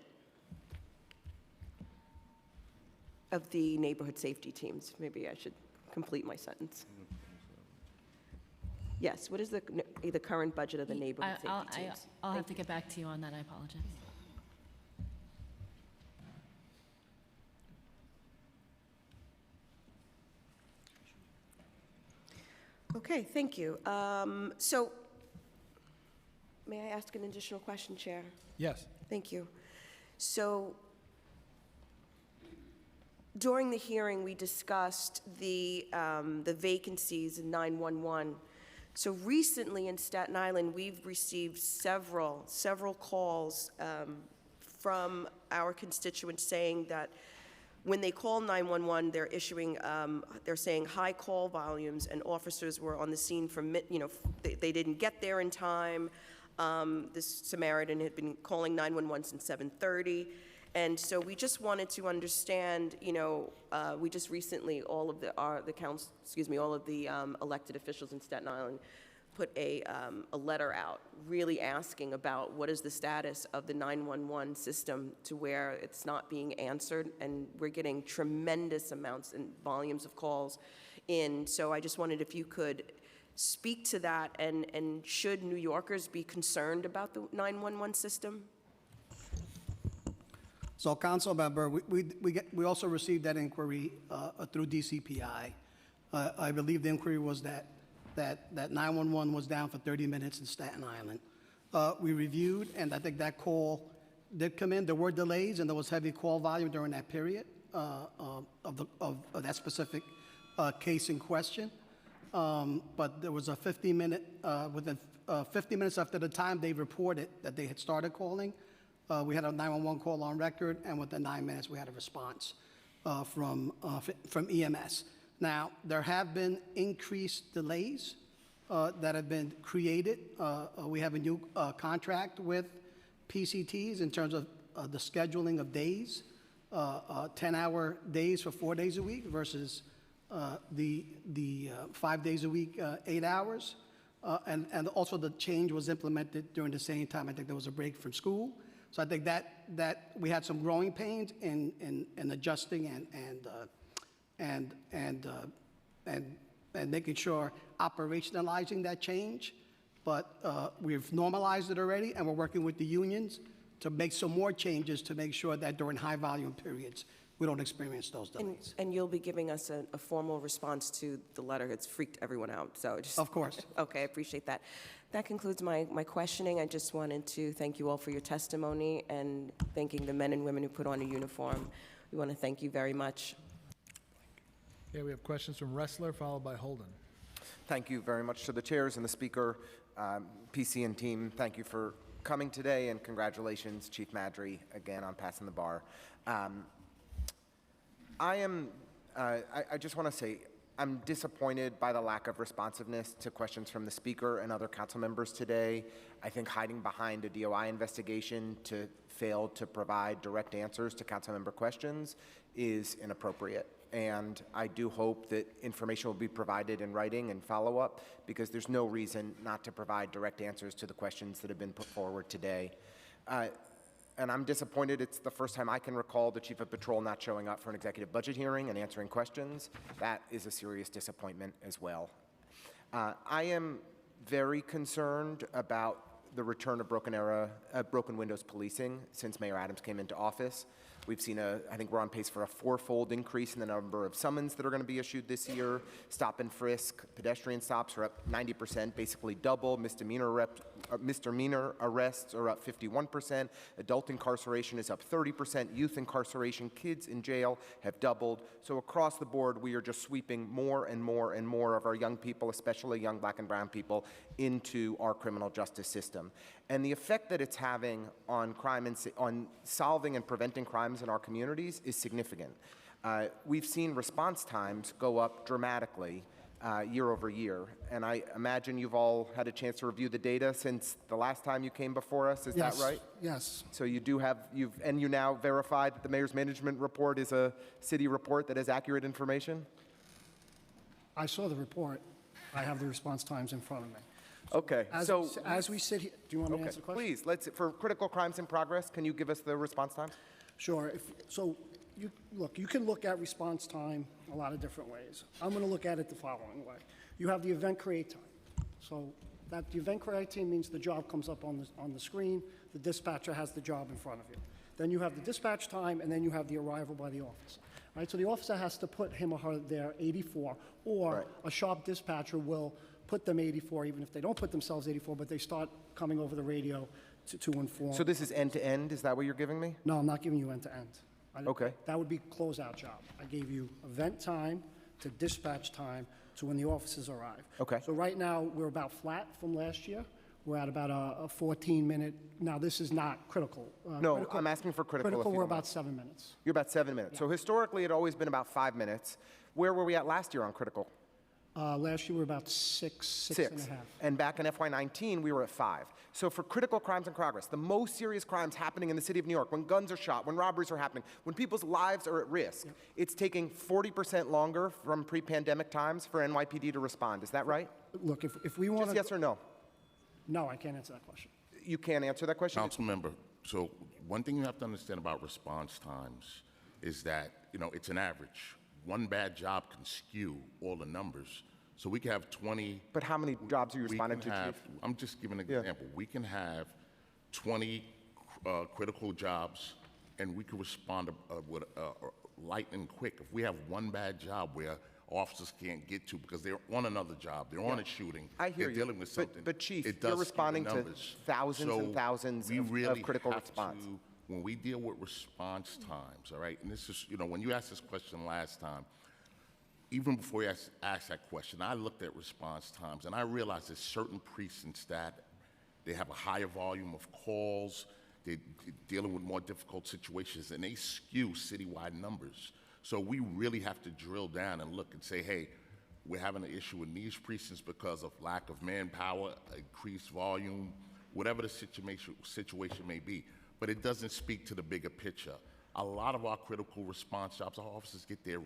of the neighborhood safety teams? Maybe I should complete my sentence. Yes, what is the current budget of the neighborhood safety teams? I'll have to get back to you on that. I apologize. Okay, thank you. So, may I ask an additional question, Chair? Yes. Thank you. So, during the hearing, we discussed the vacancies in 911. So recently in Staten Island, we've received several calls from our constituents saying that when they call 911, they're issuing, they're saying high call volumes, and officers were on the scene from, they didn't get there in time. This Samaritan had been calling 911 since 7:30. And so we just wanted to understand, we just recently, all of the elected officials in Staten Island put a letter out really asking about what is the status of the 911 system to where it's not being answered, and we're getting tremendous amounts and volumes of calls in. So I just wondered if you could speak to that, and should New Yorkers be concerned about the 911 system? So, Council Member, we also received that inquiry through DCPI. I believe the inquiry was that 911 was down for 30 minutes in Staten Island. We reviewed, and I think that call did come in. There were delays, and there was heavy call volume during that period of that specific case in question. But there was a 15-minute, within 50 minutes after the time they reported that they had started calling, we had a 911 call on record, and within 9 minutes, we had a response from EMS. Now, there have been increased delays that have been created. We have a new contract with PCTs in terms of the scheduling of days, 10-hour days for 4 days a week versus the 5 days a week, 8 hours. And also the change was implemented during the same time. I think there was a break from school. So I think that we had some growing pains in adjusting and making sure operationalizing that change. But we've normalized it already, and we're working with the unions to make some more changes to make sure that during high volume periods, we don't experience those delays. And you'll be giving us a formal response to the letter. It's freaked everyone out, so just... Of course. Okay, I appreciate that. That concludes my questioning. I just wanted to thank you all for your testimony and thanking the men and women who put on a uniform. We want to thank you very much. Okay, we have questions from Ressler, followed by Holden. Thank you very much to the chairs and the speaker. PC and team, thank you for coming today, and congratulations, Chief Madry, again on passing the bar. I just want to say, I'm disappointed by the lack of responsiveness to questions from the speaker and other council members today. I think hiding behind a DOI investigation to fail to provide direct answers to council member questions is inappropriate. And I do hope that information will be provided in writing and follow-up, because there's no reason not to provide direct answers to the questions that have been put forward today. And I'm disappointed it's the first time I can recall the Chief of Patrol not showing up for an executive budget hearing and answering questions. That is a serious disappointment as well. I am very concerned about the return of broken windows policing since Mayor Adams came into office. We've seen I think we're on pace for a 4-fold increase in the number of summons that are going to be issued this year. Stop and frisk, pedestrian stops are up 90%, basically double. Misdemeanor arrests are up 51%. Adult incarceration is up 30%. Youth incarceration, kids in jail have doubled. So across the board, we are just sweeping more and more and more of our young people, especially young black and brown people, into our criminal justice system. And the effect that it's having on crime and on solving and preventing crimes in our communities is significant. We've seen response times go up dramatically year over year, and I imagine you've all had a chance to review the data since the last time you came before us. Is that right? Yes. So you do have you now verified that the mayor's management report is a city report that has accurate information? I saw the report. I have the response times in front of me. Okay. As we sit here, do you want me to answer the question? Please, for critical crimes in progress, can you give us the response times? Sure. You can look at response time a lot of different ways. I'm going to look at it the following way. You have the event create time. So that the event create time means the job comes up on the screen. The dispatcher has the job in front of you. Then you have the dispatch time, and then you have the arrival by the officer. Right? So the officer has to put him or her there 84, or a sharp dispatcher will put them 84, even if they don't put themselves 84, but they start coming over the radio to inform. So this is end-to-end? Is that what you're giving me? No, I'm not giving you end-to-end. Okay. That would be closeout job. I gave you event time to dispatch time to when the officers arrive. Okay. So right now, we're about flat from last year. we're at about a 14-minute, now this is not critical. No, I'm asking for critical. if Critical, you we're don't mind. about 7 minutes. You're about 7 minutes. So historically, it always been about 5 minutes. Where were we at last year on critical? Last year, we were about six and a half. And back in FY19, we were at 5. So for critical crimes in progress, the most serious crimes happening in the city of New York, when guns are shot, when robberies are happening, when people's lives are at risk, it's taking 40% longer from pre-pandemic times for NYPD to respond. Is that right? Look, if we want to... Just yes or no? No, I can't answer that question. You can't answer that question? Council member, so one thing you have to understand about response times is that, it's an average. One bad job can skew all the numbers. So we can have 20. But how many jobs are you responding to, Chief? I'm just giving an example. We can have 20 critical jobs, and we can respond with lightning quick. If we have one bad job where officers can't get to because they're on another job, they're on a shooting, I hear they're you. dealing with something. But Chief, it you're does responding skew the to numbers. thousands and thousands we of really critical have response. to, when we deal with response times, all right, and this is, when you asked this question last time, even before you asked that question, I looked at response times, and I realized there's certain precincts that they have a higher volume of calls, they're dealing with more difficult situations, and they skew citywide numbers. So we really have to drill down and look and say, hey, we're having an issue in these precincts because of lack of manpower, increased volume, whatever the situation may be. But it doesn't speak to the bigger picture. A lot of our critical response jobs, our officers get there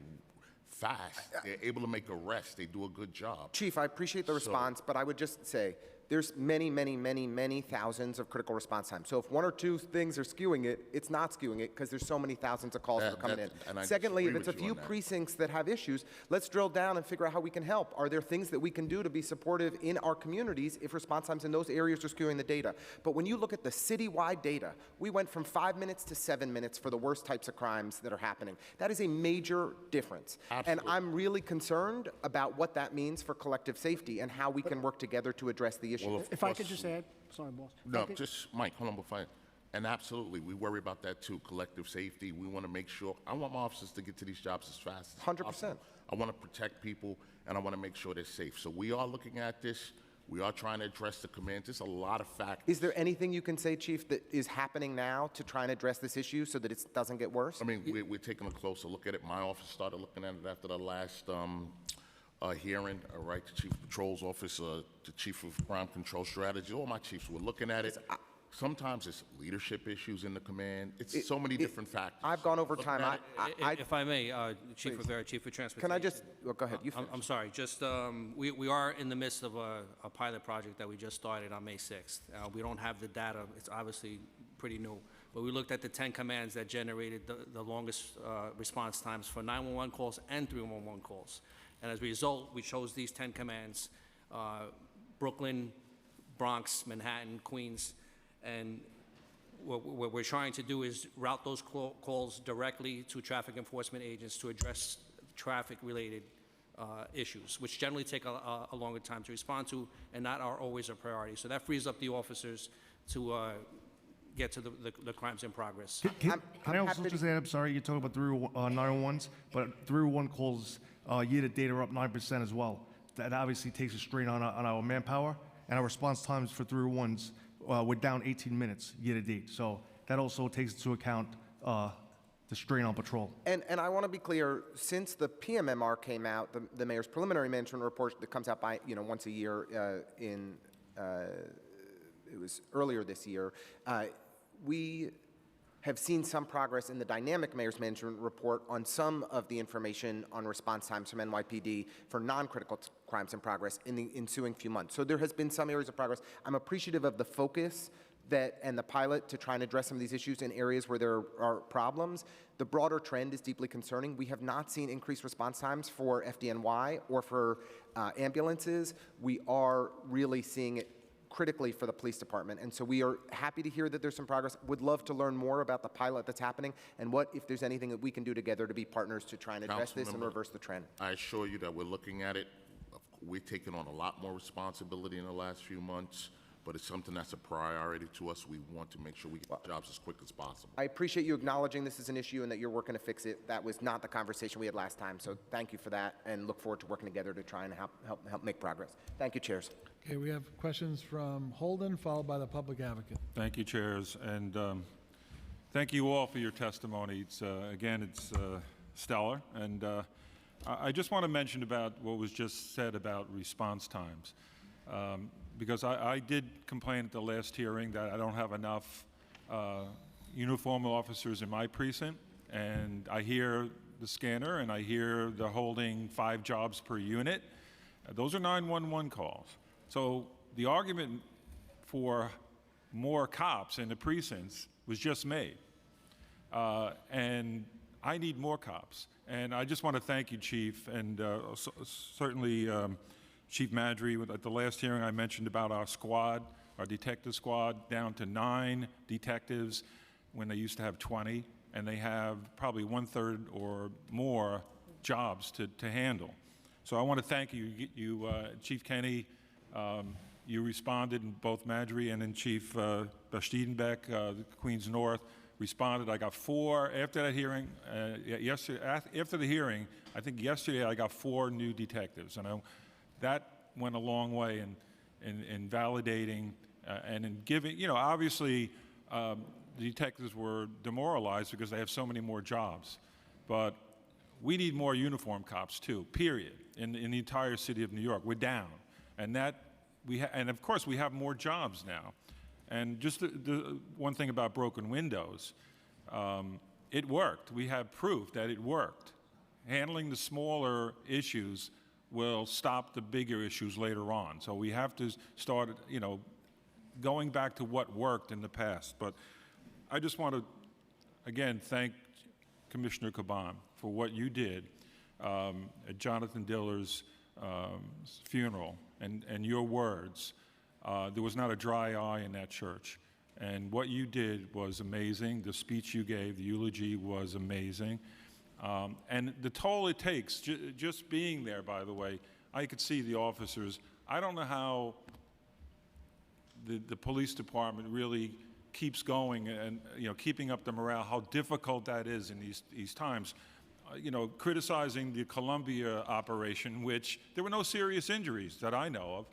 fast. They're able to make arrests. They do a good job. Chief, I appreciate the response, but I would just say there's many, many, many, many thousands of critical response times. So if one or two things are skewing it, it's not skewing it because there's so many thousands of calls that are coming in. Secondly, if it's a few precincts that have issues, let's drill down and figure out how we can help. Are there things that we can do to be supportive in our communities if response times in those areas are skewing the data? But when you look at the citywide data, we went from 5 minutes to 7 minutes for the worst types of crimes that are happening. That is a major difference. Absolutely. And I'm really concerned about what that means for collective safety and how we can work together to address the issue. Well, If I could just add, sorry, boss. No, just, Mike, hold on before and absolutely, we worry about that too, collective safety. We want to make sure, I want my officers to get to these jobs as fast as 100%. possible. I want to protect people, and I want to make sure they're safe. So we are looking at this. We are trying to address the commands. There's a lot of factors. Is there anything you can say, Chief, that is happening now to try and address this issue so that it doesn't get worse? I mean, we're taking a closer look at it. My office started looking at it after the last hearing, right? The Chief of Patrol's office, the Chief of Crime Control Strategy, all my chiefs were looking at it. Sometimes it's leadership issues in the command. It's so many different factors. I've gone over time. If I may, Chief Rivera, Chief of Transportation. Can I just, well, go ahead, you finish. I'm sorry, just, we are in the midst of a pilot project that we just started on May 6th. We don't have the data, it's obviously pretty new, but we looked at the 10 commands that generated the longest response times for 911 calls and 311 calls. And as a result, we chose these 10 commands, Brooklyn, Bronx, Manhattan, Queens, and what we're trying to do is route those calls directly to traffic enforcement agents to address traffic-related issues, which generally take a longer time to respond to and not are always a priority. So that frees up the officers to get to the crimes in progress. Can I also just add, I'm sorry, you're talking about 911s, but 311 calls year-to-date are up 9% as well. That obviously takes a strain on our manpower, and our response times for 311s we're down 18 minutes year-to-date. So that also takes into account the strain on patrol. And I want to be clear, since the PMMR came out, the mayor's preliminary management report that comes out by, once a year it was earlier this year, we have seen some progress in the dynamic mayor's management report on some of the information on response times from NYPD for non-critical crimes in progress in the ensuing few months. So there has been some areas of progress. I'm appreciative of the focus and the pilot to try and address some of these issues in areas where there are problems. The broader trend is deeply concerning. We have not seen increased response times for FDNY or for ambulances. We are really seeing it critically for the police department. And so we are happy to hear that there's some progress. Would love to learn more about the pilot that's happening and if there's anything that we can do together to be partners to try and address this and reverse the trend. I assure you that we're looking at it. We're taking on a lot more responsibility in the last few months. but it's something that's a priority to us. We want to make sure we get the jobs as quick as possible. I appreciate you acknowledging this is an issue and that you're working to fix it. That was not the conversation we had last time, so thank you for that, and look forward to working together to try and help make progress. Thank you, chairs. Okay, we have questions from Holden, followed by the public advocate. Thank you, chairs, and thank you all for your testimony. It's, again, it's stellar, and I just want to mention about what was just said about response times, because I did complain at the last hearing that I don't have enough uniformed officers in my precinct, and I hear the scanner, and I hear they're holding 5 jobs per unit. Those are 911 calls. So the argument for more cops in the precincts was just made. And I need more cops. And I just want to thank you, Chief, and certainly Chief Madry. At the last hearing I mentioned about our squad, our detective squad, down to 9 detectives when they used to have 20, and they have probably 1/3 or more jobs to handle. So I want to thank you, Chief Kenny. You responded, and both Madry and then Chief Bastiedenbeck, Queens North, responded. I got 4 after that hearing. Yesterday, after the hearing, I think yesterday I got 4 new detectives, and that went a long way in validating and in giving. You know, obviously, the detectives were demoralized because they have so many more jobs, but we need more uniformed cops too. Period. In the entire city of New York, we're down, and and of course we have more jobs now. And just the one thing about broken windows, it worked. We have proof that it worked. Handling the smaller issues will stop the bigger issues later on. So we have to start, you know, going back to what worked in the past. But I just want to, again, thank Commissioner Caban for what you did at Jonathan Diller's funeral and your words. There was not a dry eye in that church. And what you did was amazing. The speech you gave, the eulogy, was amazing. And the toll it takes, just being there, by the way, I could see the officers. I don't know how the police department really keeps going and, you know, keeping up the morale, how difficult that is in these times. You know, criticizing the Columbia operation, which there were no serious injuries that I know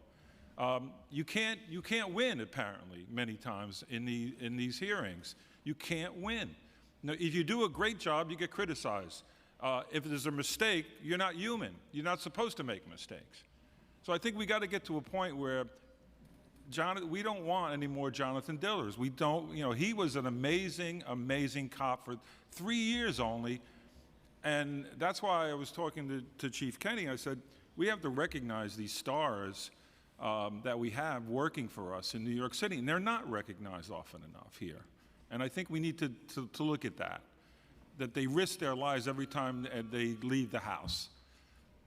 of. You can't win, apparently, many times in these hearings. You can't win. Now, if you do a great job, you get criticized. If there's a mistake, you're not human. You're not supposed to make mistakes. So I think we got to get to a point where we don't want any more Jonathan Dillers. We don't, you know, he was an amazing, amazing cop for 3 years only. And that's why I was talking to Chief Kenny. I said, we have to recognize these stars that we have working for us in New York City, and they're not recognized often enough here. And I think we need to look at that they risk their lives every time they leave the house.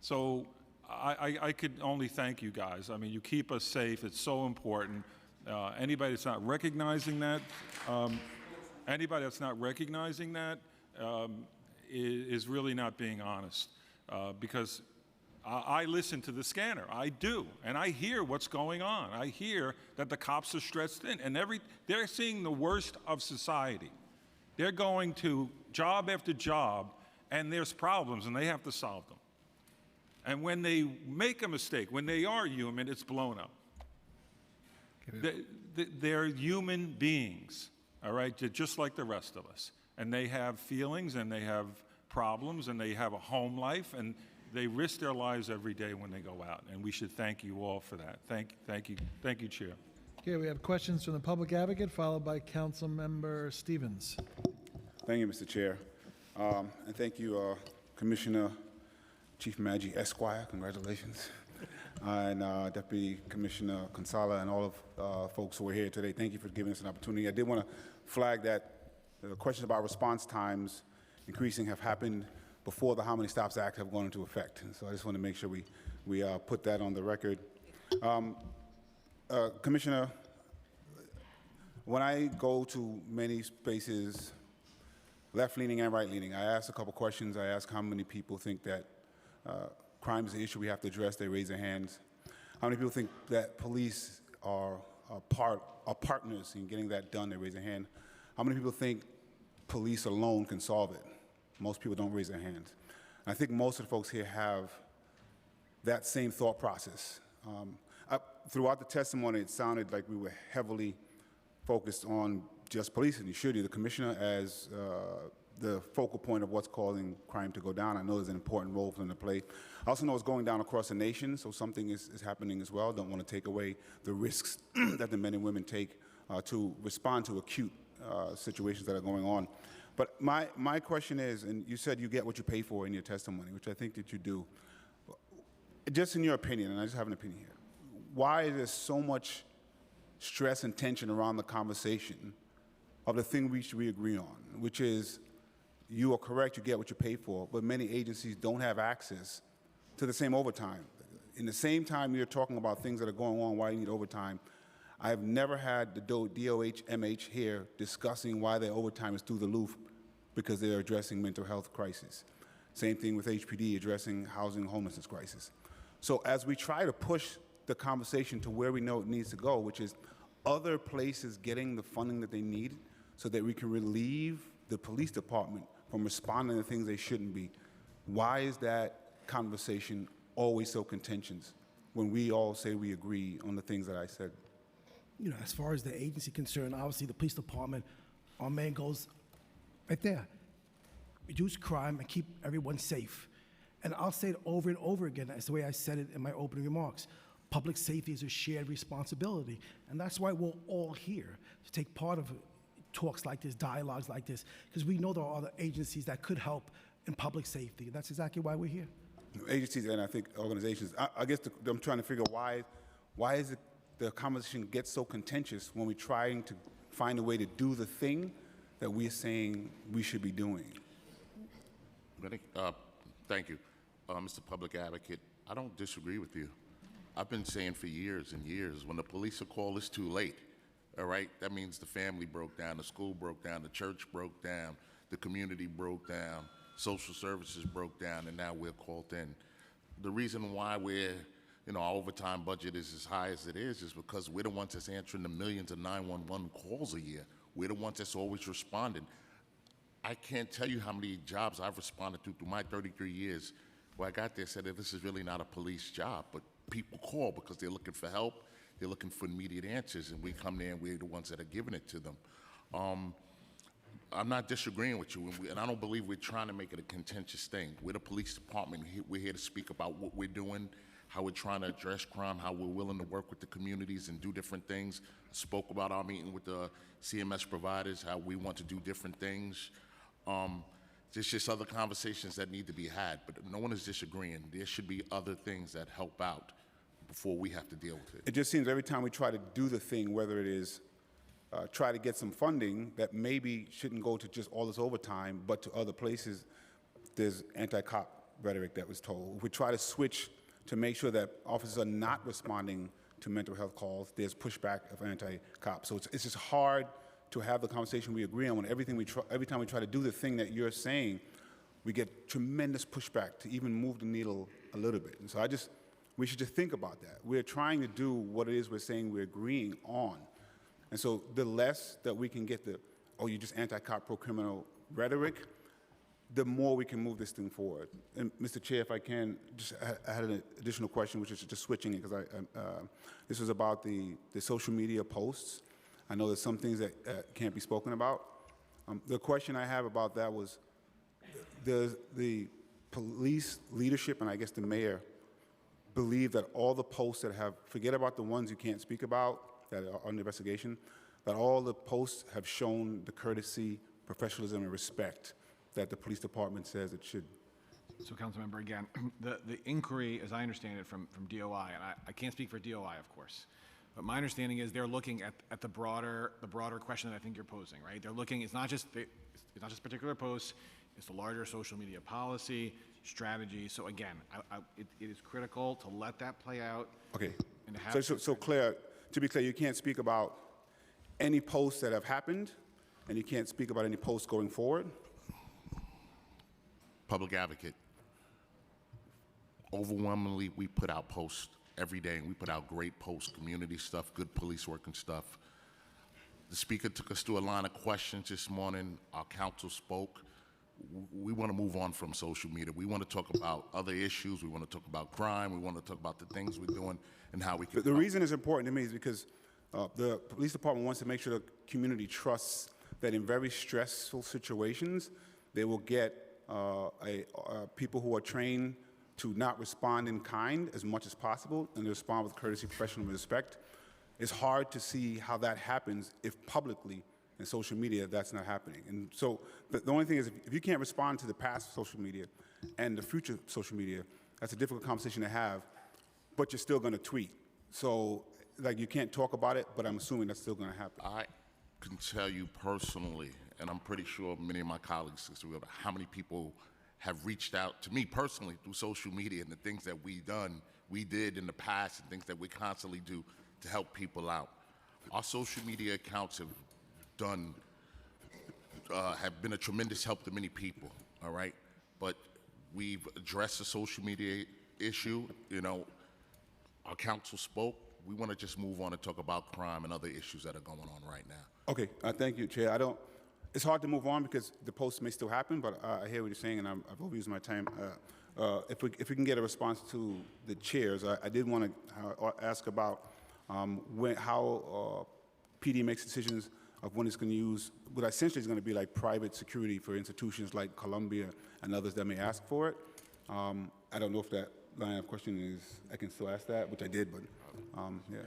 So I could only thank you guys. I mean, you keep us safe. It's so important. Anybody that's not recognizing that, is really not being honest, because I listen to the scanner. I do, and I hear what's going on. I hear that the cops are stretched thin, and they're seeing the worst of society. They're going to job after job, and there's problems, and they have to solve them. And when they make a mistake, when they are human, it's blown up. They're human beings, all right, just like the rest of us. And they have feelings, and they have problems, and they have a home life, and they risk their lives every day when they go out. And we should thank you all for that. Thank you, Chair. Okay, we have questions from the public advocate, followed by Councilmember Stevens. Thank you, Mr. Chair. And thank you, Commissioner Chief Maggi Esquire. Congratulations. And Deputy Commissioner Consala and all of folks who are here today. Thank you for giving us an opportunity. I did want to flag that the questions about response times increasing have happened before the How Many Stops Act have gone into effect. And so I just want to make sure we put that on the record. Commissioner, when I go to many spaces, left-leaning and right-leaning, I ask a couple questions. I ask how many people think that crime is an issue we have to address. They raise their hands. How many people think that police are are partners in getting that done? They raise their hand. How many people think police alone can solve it? Most people don't raise their hands. And I think most of the folks here have that same thought process. Throughout the testimony, it sounded like we were heavily focused on just policing. You should. You're the commissioner as the focal point of what's causing crime to go down. I know there's an important role for them to play. I also know it's going down across the nation, so something is happening as well. Don't want to take away the risks that the men and women take to respond to acute situations that are going on. But my question is, and you said you get what you pay for in your testimony, which I think that you do. Just in your opinion, and I just have an opinion here, why is there so much stress and tension around the conversation of the thing we agree on, which is you are correct, you get what you pay for, but many agencies don't have access to the same overtime. In the same time you're talking about things that are going on, why you need overtime, I have never had the DOH, MH here discussing why their overtime is through the roof because they're addressing mental health crisis. Same thing with HPD addressing housing homelessness crisis. So as we try to push the conversation to where we know it needs to go, which is other places getting the funding that they need so that we can relieve the police department from responding to things they shouldn't be, why is that conversation always so contentious when we all say we agree on the things that I said? You know, as far as the agency concerned, obviously the police department, our main goals right there. Reduce crime and keep everyone safe. And I'll say it over and over again, that's the way I said it in my opening remarks. Public safety is a shared responsibility. And that's why we're all here, to take part of talks like this, dialogues like this, because we know there are other agencies that could help in public safety. And that's exactly why we're here. Agencies and I think organizations, I guess I'm trying to figure out why is it the conversation gets so contentious when we're trying to find a way to do the thing that we're saying we should be doing. Thank you. Mr. Public Advocate, I don't disagree with you. I've been saying for years and years, when the police are called, it's too late. All right? That means the family broke down, the school broke down, the church broke down, the community broke down, social services broke down, and now we're called in. The reason why our overtime budget is as high as it is because we're the ones that's answering the millions of 911 calls a year. We're the ones that's always responding. I can't tell you how many jobs I've responded to through my 33 years where I got there said that this is really not a police job, but people call because they're looking for help, they're looking for immediate answers, and we come there and we're the ones that are giving it to them. I'm not disagreeing with you, and I don't believe we're trying to make it a contentious thing. We're the police department. We're here to speak about what we're doing, how we're trying to address crime, how we're willing to work with the communities and do different things. I spoke about our meeting with the CMS providers, how we want to do different things. There's just other conversations that need to be had, but no one is disagreeing. There should be other things that help out before we have to deal with it. It just seems every time we try to do the thing, whether it is try to get some funding that maybe shouldn't go to just all this overtime, but to other places, there's anti-cop rhetoric that was told. If we try to switch to make sure that officers are not responding to mental health calls, there's pushback of anti-cop. So it's just hard to have the conversation we agree on when every time we try to do the thing that you're saying, we get tremendous pushback to even move the needle a little bit. And so we should just think about that. We're trying to do what it is we're saying we're agreeing on. And so the less that we can get you just anti-cop, pro-criminal rhetoric, the more we can move this thing forward. And Mr. Chair, if I can, I had an additional question, which is just switching it, because this was about the social media posts. I know there's some things that can't be spoken about. The question I have about that was, does the police leadership, and I guess the mayor, believe that all the posts that forget about the ones you can't speak about, that are under investigation, that all the posts have shown the courtesy, professionalism, and respect that the police department says it should? So, Councilmember, again, the inquiry, as I understand it from DOI, and I can't speak for DOI, of course, but my understanding is they're looking at the broader question that I think you're posing, right? They're looking, it's not just particular posts, it's the larger social media policy, strategy. So again, it is critical to let that play out. Okay. And to have So Claire, to be clear, you can't speak about any posts that have happened, and you can't speak about any posts going forward? Public Advocate, overwhelmingly we put out posts every day, and we put out great posts, community stuff, good police work and stuff. The speaker took us through a line of questions this morning. Our council spoke. We want to move on from social media. We want to talk about other issues. We want to talk about crime. We want to talk about the things we're doing and how we can. The reason it's important to me is because the police department wants to make sure the community trusts that in very stressful situations, they will get people who are trained to not respond in kind as much as possible and to respond with courtesy, professional respect. It's hard to see how that happens if publicly in social media that's not happening. And so the only thing is if you can't respond to the past social media and the future social media, that's a difficult conversation to have, but you're still going to tweet. So like you can't talk about it, but I'm assuming that's still going to happen. I can tell you personally, and I'm pretty sure many of my colleagues can see how many people have reached out to me personally through social media and the things that we did in the past and things that we constantly do to help people out. Our social media accounts have been a tremendous help to many people, all right? But we've addressed the social media issue, you know, our council spoke. We want to just move on and talk about crime and other issues that are going on right now. Okay, thank you, Chair. It's hard to move on because the posts may still happen, but I hear what you're saying, and I've overused my time. If we can get a response to the chairs, I did want to ask about how PD makes decisions of when it's going to use what essentially is going to be like private security for institutions like Columbia and others that may ask for it. I don't know if that line of questioning I can still ask that, which I did, but yeah.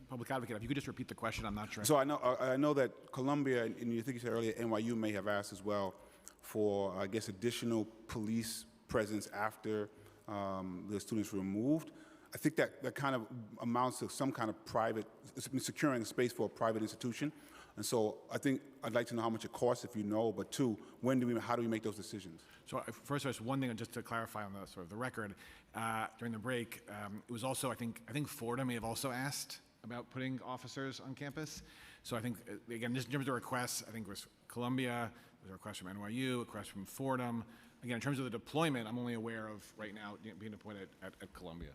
Public Advocate, if you could just repeat the question, I'm not sure. So I know that Columbia, and you think you said earlier, NYU may have asked as well for, I guess, additional police presence after the students were removed. I think that kind of amounts to some kind of private, securing space for a private institution. And so I think I'd like to know how much it costs, if you know, but two, how do we make those decisions? So first, just one thing, just to clarify on the sort of the record, during the break, it was also, I think Fordham may have also asked about putting officers on campus. So I think, again, just in terms of requests, I think it was Columbia, there was a request from NYU, a request from Fordham. Again, in terms of the deployment, I'm only aware of right now being deployed at Columbia.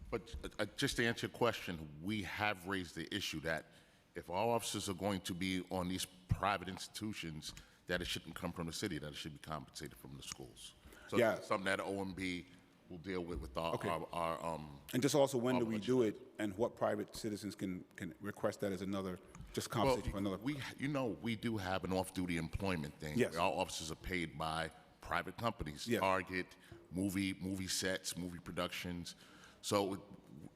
But just to answer your question, we have raised the issue that if our officers are going to be on these private institutions, that it shouldn't come from the city, that it should be compensated from the schools. So Yeah. that's something that OMB will deal with our And just also, when do we do it, and what private citizens can request that as another, just conversation for another? We do have an off-duty employment thing. Yes. Our officers are paid by private companies, Yes. Target, movie sets, movie productions. So,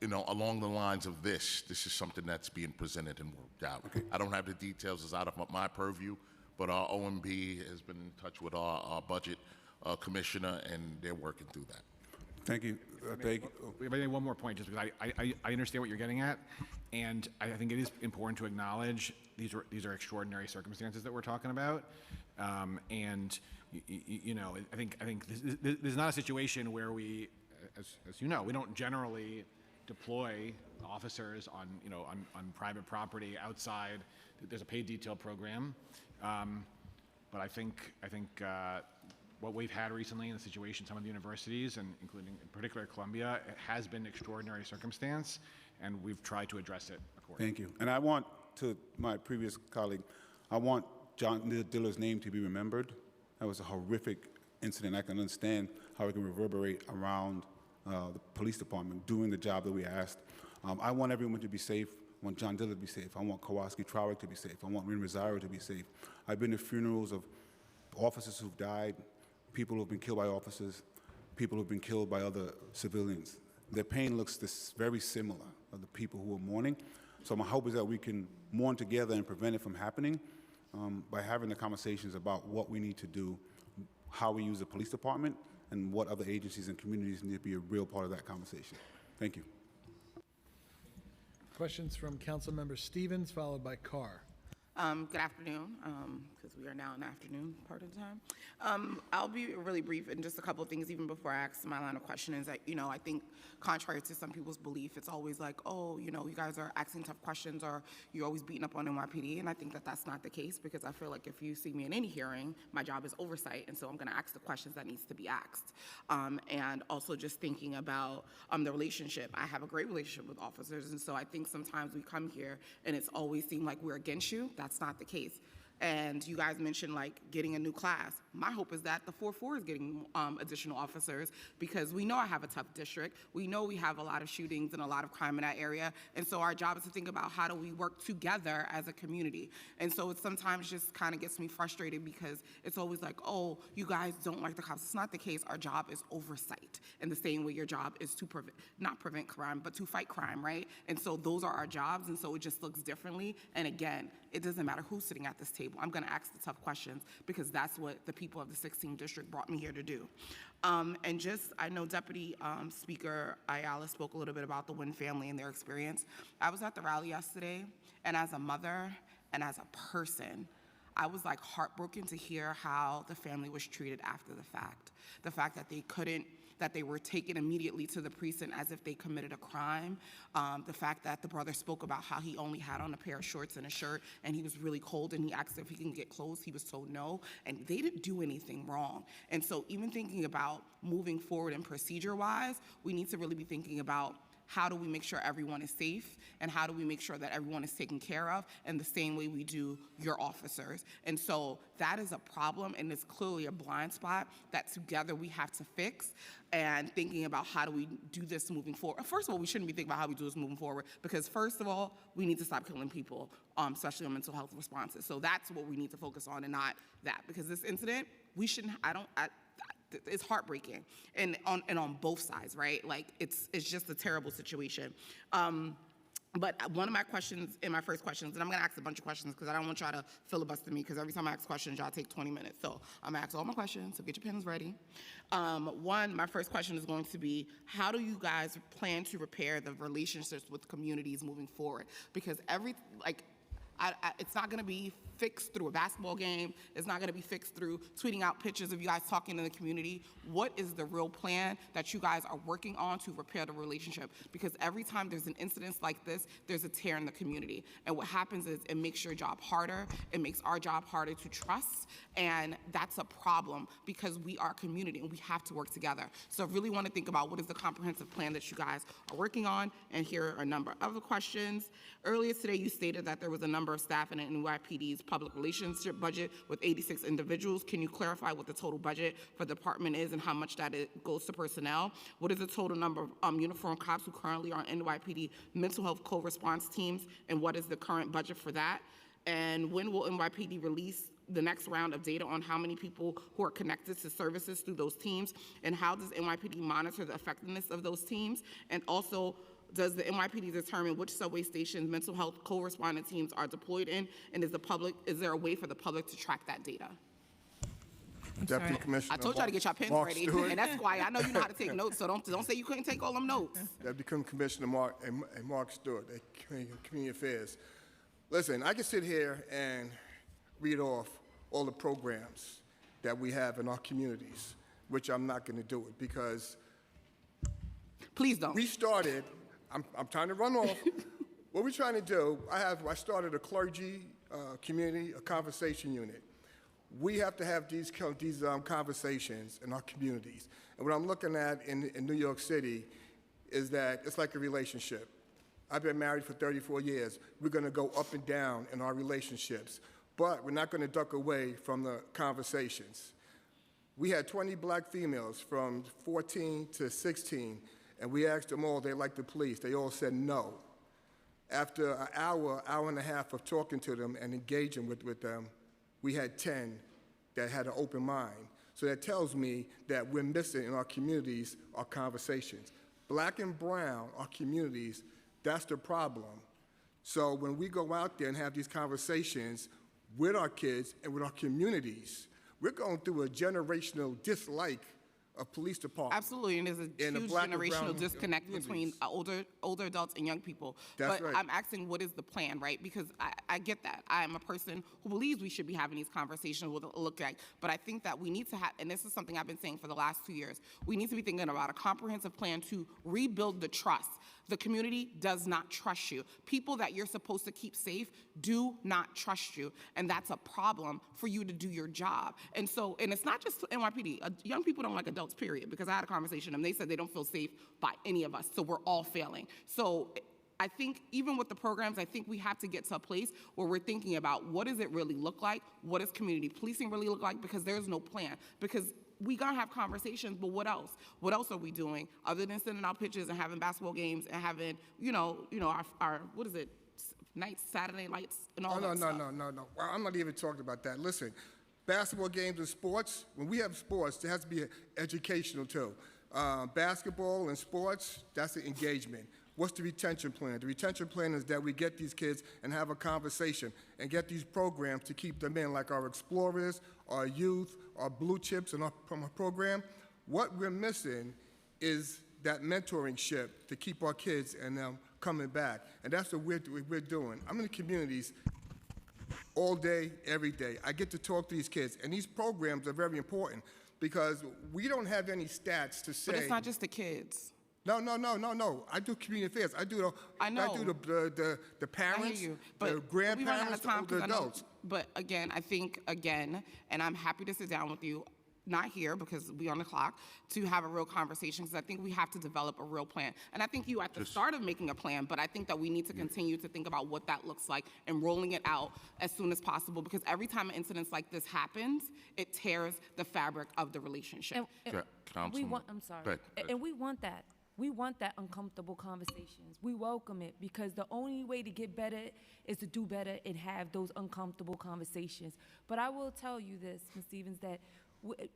you know, along the lines of this is something that's being presented and worked out. Okay. I don't have the details, it's out of my purview, but our OMB has been in touch with our budget commissioner, and they're working through that. Thank you. Thank you. If I may, one more point, just because I understand what you're getting at, and I think it is important to acknowledge these are extraordinary circumstances that we're talking about, and you know, I think this is not a situation where we, as you know, we don't generally deploy officers on private property outside. There's a paid detail program, but I think what we've had recently in the situation, some of the universities, and including in particular Columbia, it has been extraordinary circumstance, and we've tried to address it accordingly. Thank you. And I want, to my previous colleague, I want John Diller's name to be remembered. That was a horrific incident. I can understand how it can reverberate around the police department doing the job that we asked. I want everyone to be safe. I want John Diller to be safe. I want Kowalski Trowick to be safe. I want Rin Rosario to be safe. I've been to funerals of officers who've died, people who've been killed by officers, people who've been killed by other civilians. Their pain looks very similar of the people who are mourning. So my hope is that we can mourn together and prevent it from happening by having the conversations about what we need to do, how we use the police department, and what other agencies and communities need to be a real part of that conversation. Thank you. Questions from Councilmember Stevens, followed by Carr. Good afternoon, because we are now in the afternoon part of the time. I'll be really brief and just a couple of things even before I ask my line of question is that, I think contrary to some people's belief, it's always like, oh, you guys are asking tough questions or you're always beating up on NYPD. And I think that that's not the case because I feel like if you see me in any hearing, my job is oversight. And so I'm going to ask the questions that needs to be asked. And also just thinking about the relationship. I have a great relationship with officers. And so I think sometimes we come here and it's always seemed like we're against you. That's not the case. And you guys mentioned like getting a new class. My hope is that the 4-4 is getting additional officers because we know I have a tough district. We know we have a lot of shootings and a lot of crime in that area. And so our job is to think about how do we work together as a community. And so it sometimes just kind of gets me frustrated because it's always like, oh, you guys don't like the cops. It's not the case. Our job is oversight in the same way your job is to not prevent crime, but to fight crime, right? And so those are our jobs. And so it just looks differently. And again, it doesn't matter who's sitting at this table. I'm going to ask the tough questions because that's what the people of the 16th District brought me here to do. And just, I know Deputy Speaker Ayala spoke a little bit about the Wynn family and their experience. I was at the rally yesterday, and as a mother and as a person, I was like heartbroken to hear how the family was treated after the fact. The fact that they were taken immediately to the precinct as if they committed a crime. The fact that the brother spoke about how he only had on a pair of shorts and a shirt and he was really cold and he asked if he can get clothes. He was told no, and they didn't do anything wrong. And so even thinking about moving forward and procedure-wise, we need to really be thinking about how do we make sure everyone is safe and how do we make sure that everyone is taken care of in the same way we do your officers. And so that is a problem and it's clearly a blind spot that together we have to fix and thinking about how do we do this moving forward. First of all, we shouldn't be thinking about how we do this moving forward because first of all, we need to stop killing people, especially on mental health responses. So that's what we need to focus on and not that because this incident, we shouldn't, it's heartbreaking and on both sides, right? Like it's just a terrible situation. But one of my questions, in my first questions, and I'm gonna ask a bunch of questions because I don't want y'all to filibuster me because every time I ask questions, y'all take 20 minutes. So I'm gonna ask all my questions, so get your pens ready. My first question is going to be, how do you guys plan to repair the relationships with communities moving forward? Because it's not going to be fixed through a basketball game. It's not going to be fixed through tweeting out pictures of you guys talking in the community. What is the real plan that you guys are working on to repair the relationship? Because every time there's an incident like this, there's a tear in the community. And what happens is it makes your job harder. It makes our job harder to trust. And that's a problem because we are a community and we have to work together. So I really want to think about what is the comprehensive plan that you guys are working on. And here are a number of other questions. Earlier today, you stated that there was a number of staff in NYPD's public relationship budget with 86 individuals. Can you clarify what the total budget for the department is and how much that goes to personnel? What is the total number of uniformed cops who currently are on NYPD mental health co-response teams, and what is the current budget for that? And when will NYPD release the next round of data on how many people who are connected to services through those teams, and how does NYPD monitor the effectiveness of those teams? And also, does the NYPD determine which subway stations mental health co-respondent teams are deployed in, and is there a way for the public to track that data? Deputy Commissioner, I told y'all to get your pens Mark ready, Stewart. and that's why I know you know how to take notes, so don't say you couldn't take all them notes. Deputy Commissioner Mark Stewart, Community Affairs. Listen, I can sit here and read off all the programs that we have in our communities, which I'm not going to do it because. Please don't. We started. I'm trying to run off. What we're trying to do, I started a clergy community, a conversation unit. We have to have these conversations in our communities. And what I'm looking at in New York City is that it's like a relationship. I've been married for 34 years. We're going to go up and down in our relationships, but we're not going to duck away from the conversations. We had 20 black females from 14 to 16, and we asked them all, they like the police. They all said no. After an hour and a half of talking to them and engaging with them, we had 10 that had an open mind. So that tells me that we're missing in our communities our conversations. Black and brown, our communities, that's the problem. So when we go out there and have these conversations with our kids and with our communities, we're going through a generational dislike of police departments. Absolutely, and there's a in the huge black and brown generational disconnect between communities. older adults and young people. That's But right. I'm asking, what is the plan, right? Because I get that. I am a person who believes we should be having these conversations with a look like, but I think that we need to have, and this is something I've been saying for the last 2 years, we need to be thinking about a comprehensive plan to rebuild the trust. The community does not trust you. People that you're supposed to keep safe do not trust you, and that's a problem for you to do your job. And so, and it's not just NYPD. Young people don't like adults, period, because I had a conversation and they said they don't feel safe by any of us, so we're all failing. So I think even with the programs, I think we have to get to a place where we're thinking about what does it really look like? What does community policing really look like? Because there's no plan. Because we gonna have conversations, but what else? What else are we doing other than sending out pictures and having basketball games and having, our what is it, nights, Saturday nights and all that stuff? No. Well, I'm not even talking about that. Listen, basketball games and sports, when we have sports, there has to be educational too. Basketball and sports, that's the engagement. What's the retention plan? The retention plan is that we get these kids and have a conversation and get these programs to keep them in, like our Explorers, our youth, our Blue Chips, and from our program. What we're missing is that mentoring ship to keep our kids and them coming back. And that's what we're doing. I'm in the communities all day, every day. I get to talk to these kids, and these programs are very important because we don't have any stats to say. But it's not just the kids. No. I do community affairs. I do the parents, the grandparents, the adults. But again, I think, and I'm happy to sit down with you, not here because we on the clock, to have a real conversation because I think we have to develop a real plan. And I think you at the start of making a plan, but I think that we need to continue to think about what that looks like and rolling it out as soon as possible because every time an incident like this happens, it tears the fabric of the relationship. I'm sorry. And we want that. We want that uncomfortable conversations. We welcome it because the only way to get better is to do better and have those uncomfortable conversations. But I will tell you this, Ms. Stevens, that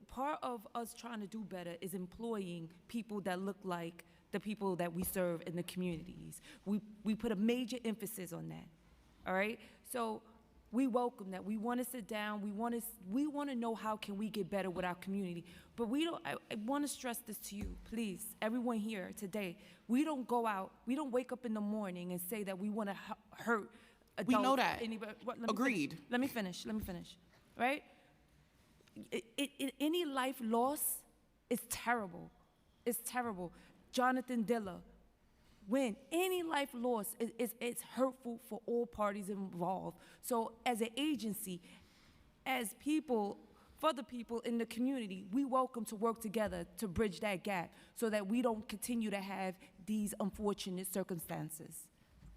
part of us trying to do better is employing people that look like the people that we serve in the communities. We put a major emphasis on that, all right? So we welcome that. We want to sit down. We want to know how can we get better with our community. But I want to stress this to you, please, everyone here today. We don't go out. We don't wake up in the morning and say that we want to hurt adults. We know that. Agreed. Let me finish. Right? Any life loss is terrible. It's terrible. Jonathan Diller. When any life loss, it's hurtful for all parties involved. So as an agency, as people, for the people in the community, we welcome to work together to bridge that gap so that we don't continue to have these unfortunate circumstances.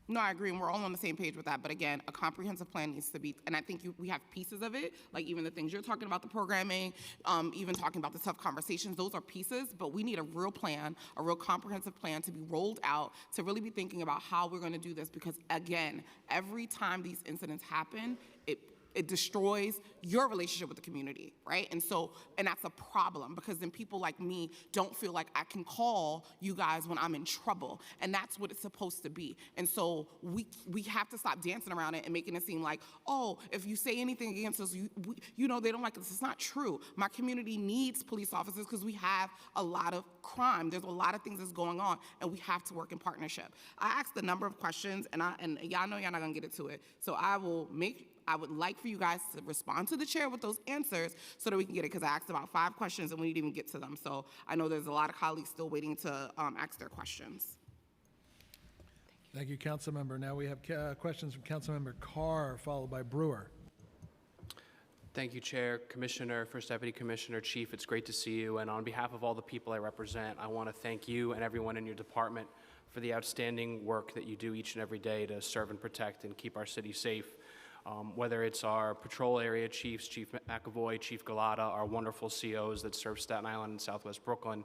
No, I agree, and we're all on the same page with that. But again, a comprehensive plan needs to be, and I think we have pieces of it, like even the things you're talking about, the programming, even talking about the tough conversations, those are pieces, but we need a real plan, a real comprehensive plan to be rolled out, to really be thinking about how we're gonna do this, because again, every time these incidents happen, it destroys your relationship with the community, right? And that's a problem because then people like me don't feel like I can call you guys when I'm in trouble, and that's what it's supposed to be. And so we have to stop dancing around it and making it seem like, oh, if you say anything against us, they don't like us. It's not true. My community needs police officers because we have a lot of crime. There's a lot of things that's going on, and we have to work in partnership. I asked a number of questions, and y'all know y'all not gonna get into it, so I would like for you guys to respond to the chair with those answers so that we can get it, because I asked about 5 questions and we didn't even get to them. So I know there's a lot of colleagues still waiting to ask their questions. Thank you, Councilmember. Now we have questions from Councilmember Carr, followed by Brewer. Thank you, Chair, Commissioner, First Deputy Commissioner, Chief. It's great to see you. And on behalf of all the people I represent, I want to thank you and everyone in your department for the outstanding work that you do each and every day to serve and protect and keep our city safe. Whether it's our patrol area chiefs, Chief McAvoy, Chief Galata, our wonderful COs that serve Staten Island and Southwest Brooklyn,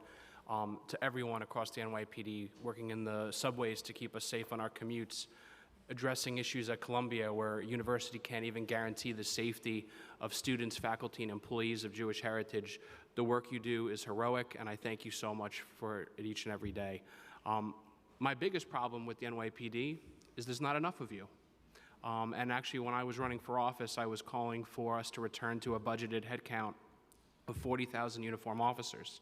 to everyone across the NYPD working in the subways to keep us safe on our commutes, addressing issues at Columbia where university can't even guarantee the safety of students, faculty, and employees of Jewish heritage. The work you do is heroic, and I thank you so much for it each and every day. My biggest problem with the NYPD is there's not enough of you. And actually, when I was running for office, I was calling for us to return to a budgeted headcount of 40,000 uniform officers.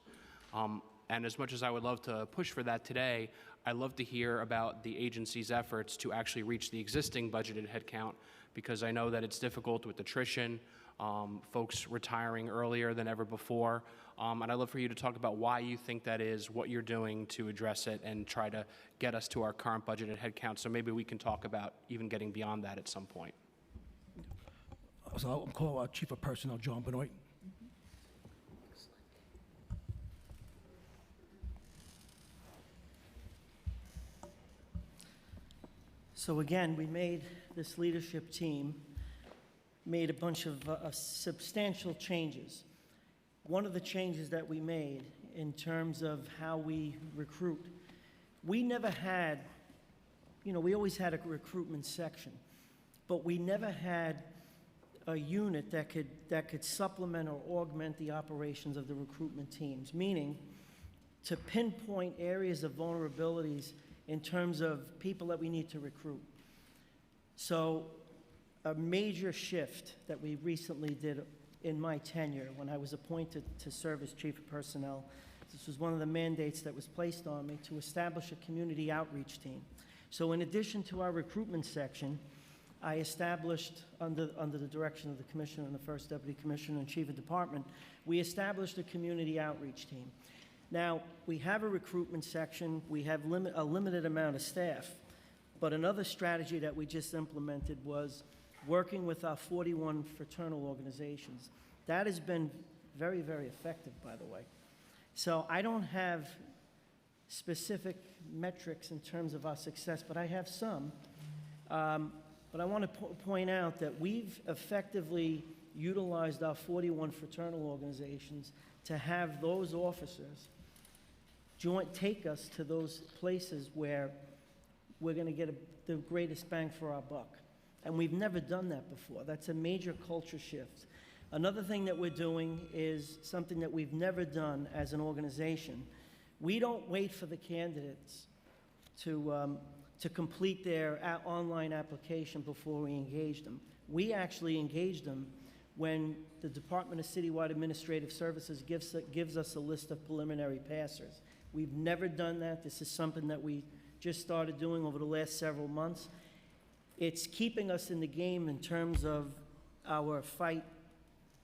And as much as I would love to push for that today, I'd love to hear about the agency's efforts to actually reach the existing budgeted headcount, because I know that it's difficult with attrition, folks retiring earlier than ever before. And I'd love for you to talk about why you think that is, what you're doing to address it, and try to get us to our current budgeted headcount. So maybe we can talk about even getting beyond that at some point. So I'm calling Chief of Personnel, John Benoit. So again, we made this leadership team, made a bunch of substantial changes. One of the changes that we made in terms of how we recruit, we never had, we always had a recruitment section, but we never had a unit that could supplement or augment the operations of the recruitment teams, meaning to pinpoint areas of vulnerabilities in terms of people that we need to recruit. So a major shift that we recently did in my tenure when I was appointed to serve as Chief of Personnel, this was one of the mandates that was placed on me, to establish a community outreach team. So in addition to our recruitment section, I established, under the direction of the Commissioner and the First Deputy Commissioner and Chief of Department, we established a community outreach team. Now, we have a recruitment section, we have a limited amount of staff, but another strategy that we just implemented was working with our 41 fraternal organizations. That has been very, very effective, by the way. So I don't have specific metrics in terms of our success, but I have some. But I want to point out that we've effectively utilized our 41 fraternal organizations to have those officers take us to those places where we're going to get the greatest bang for our buck. And we've never done that before. That's a major culture shift. Another thing that we're doing is something that we've never done as an organization. We don't wait for the candidates to complete their online application before we engage them. We actually engage them when the Department of Citywide Administrative Services gives us a list of preliminary passers. We've never done that. This is something that we just started doing over the last several months. It's keeping us in the game in terms of our fight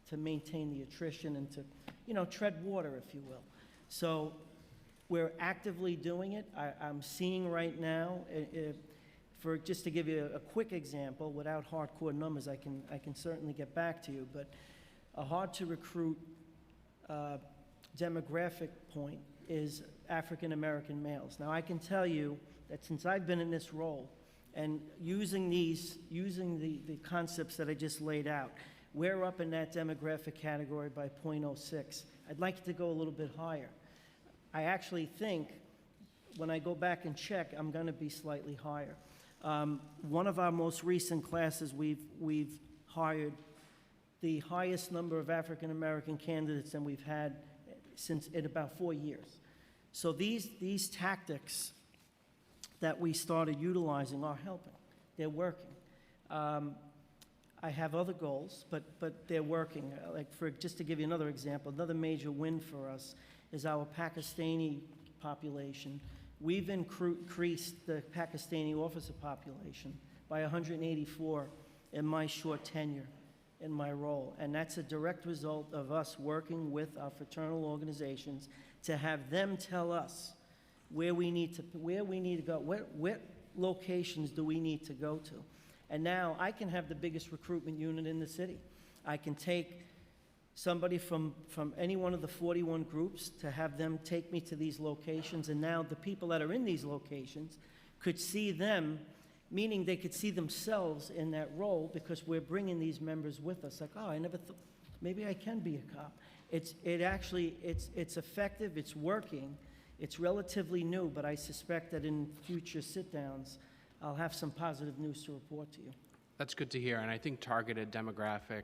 to maintain the attrition and to, tread water, if you will. So we're actively doing it. I'm seeing right now, just to give you a quick example, without hardcore numbers, I can certainly get back to you, but a hard-to-recruit demographic point is African American males. Now, I can tell you that since I've been in this role, and using the concepts that I just laid out, we're up in that demographic category by 0.06. I'd like to go a little bit higher. I actually think, when I go back and check, I'm going to be slightly higher. One of our most recent classes, we've hired the highest number of African American candidates than we've had in about 4 years. So these tactics that we started utilizing are helping. They're working. I have other goals, but they're working. Just to give you another example, another major win for us is our Pakistani population. We've increased the Pakistani officer population by 184 in my short tenure in my role. And that's a direct result of us working with our fraternal organizations to have them tell us where we need to go, what locations do we need to go to. And now I can have the biggest recruitment unit in the city. I can take somebody from any one of the 41 groups to have them take me to these locations, and now the people that are in these locations could see them, meaning they could see themselves in that role, because we're bringing these members with us. Like, oh, I never thought, maybe I can be a cop. It's effective, it's working, it's relatively new, but I suspect that in future sit-downs, I'll have some positive news to report to you. That's good to hear, and I think targeted demographic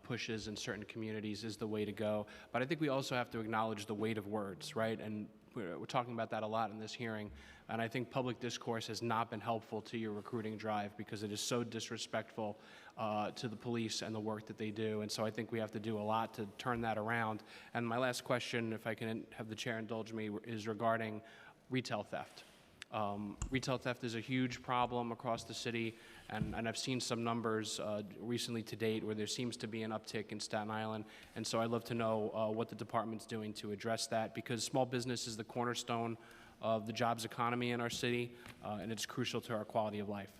pushes in certain communities is the way to go. But I think we also have to acknowledge the weight of words, right? And we're talking about that a lot in this hearing. And I think public discourse has not been helpful to your recruiting drive because it is so disrespectful to the police and the work that they do. And so I think we have to do a lot to turn that around. And my last question, if I can have the chair indulge me, is regarding retail theft. Retail theft is a huge problem across the city, and I've seen some numbers recently to date where there seems to be an uptick in Staten Island, and so I'd love to know what the department's doing to address that, because small business is the cornerstone of the jobs economy in our city, and it's crucial to our quality of life.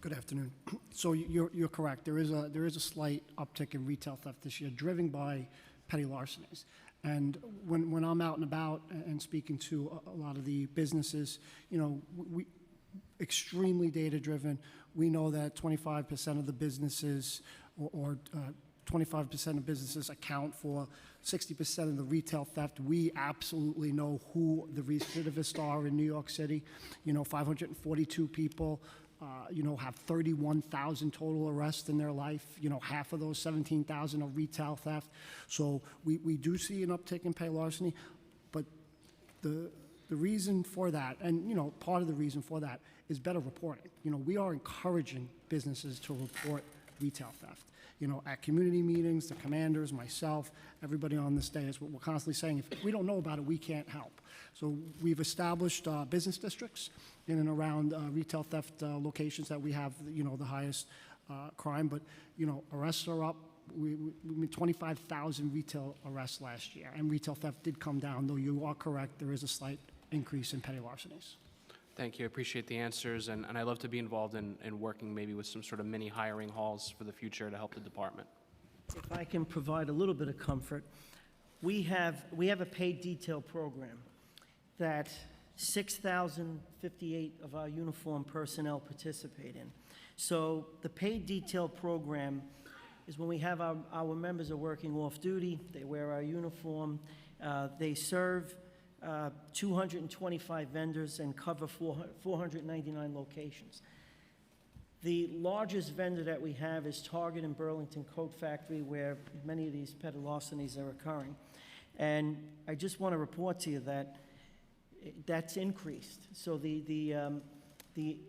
Good afternoon. So you're correct. There is a slight uptick in retail theft this year, driven by petty larcenies. And when I'm out and about and speaking to a lot of the businesses, you know, we extremely data-driven. We know that 25% of the businesses or 25% of businesses account for 60% of the retail theft. We absolutely know who the recidivists are in New York City. You know, 542 people, you know, have 31,000 total arrests in their life. You know, half of those 17,000 are retail theft. So we do see an uptick in pay larceny, but the reason for that, and, you know, part of the reason for that is better reporting. You know, we are encouraging businesses to report retail theft. You know, at community meetings, the commanders, myself, everybody on this dais, we're constantly saying, if we don't know about it, we can't help. So we've established business districts in and around retail theft locations that we have, you know, the highest crime. But, you know, arrests are up. We 25,000 retail arrests last year, and retail theft did come down, though you are correct, there is a slight increase in petty larcenies. Thank you. I appreciate the answers, and I'd love to be involved in working maybe with some sort of mini hiring halls for the future to help the department. If I can provide a little bit of comfort, we have a paid detail program that 6,058 of our uniformed personnel participate in. So the paid detail program is when we have our members are working off duty, they wear our uniform, they serve 225 vendors and cover 499 locations. The largest vendor that we have is Target and Burlington Coat Factory, where many of these petty larcenies are occurring. And I just want to report to you that that's increased. So the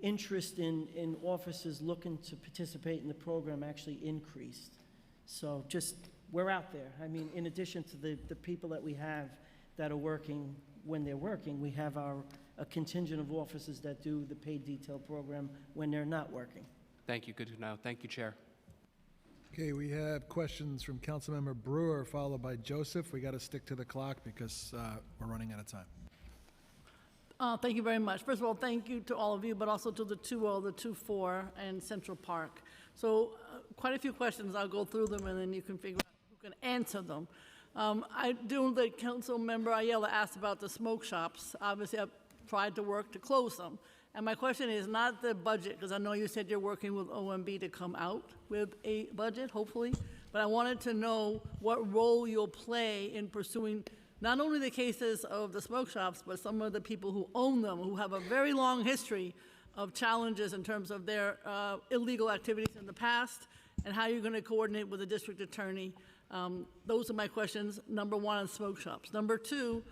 interest in officers looking to participate in the program actually increased. So just, we're out there. I mean, in addition to the people that we have that are working when they're working, we have a contingent of officers that do the paid detail program when they're not working. Thank you. Good to know. Thank you, Chair. Okay, we have questions from Councilmember Brewer, followed by Joseph. We got to stick to the clock because we're running out of time. Thank you very much. First of all, thank you to all of you, but also to the 2-0, the 2-4, and Central Park. So quite a few questions. I'll go through them, and then you can figure out who can answer them. I do the council member Ayala asked about the smoke shops. Obviously, I've tried to work to close them. And my question is not the budget, because I know you said you're working with OMB to come out with a budget, hopefully. But I wanted to know what role you'll play in pursuing not only the cases of the smoke shops, but some of the people who own them, who have a very long history of challenges in terms of their illegal activities in the past, and how you're going to coordinate with the district attorney. Those are my questions, number one, on smoke shops. Number two,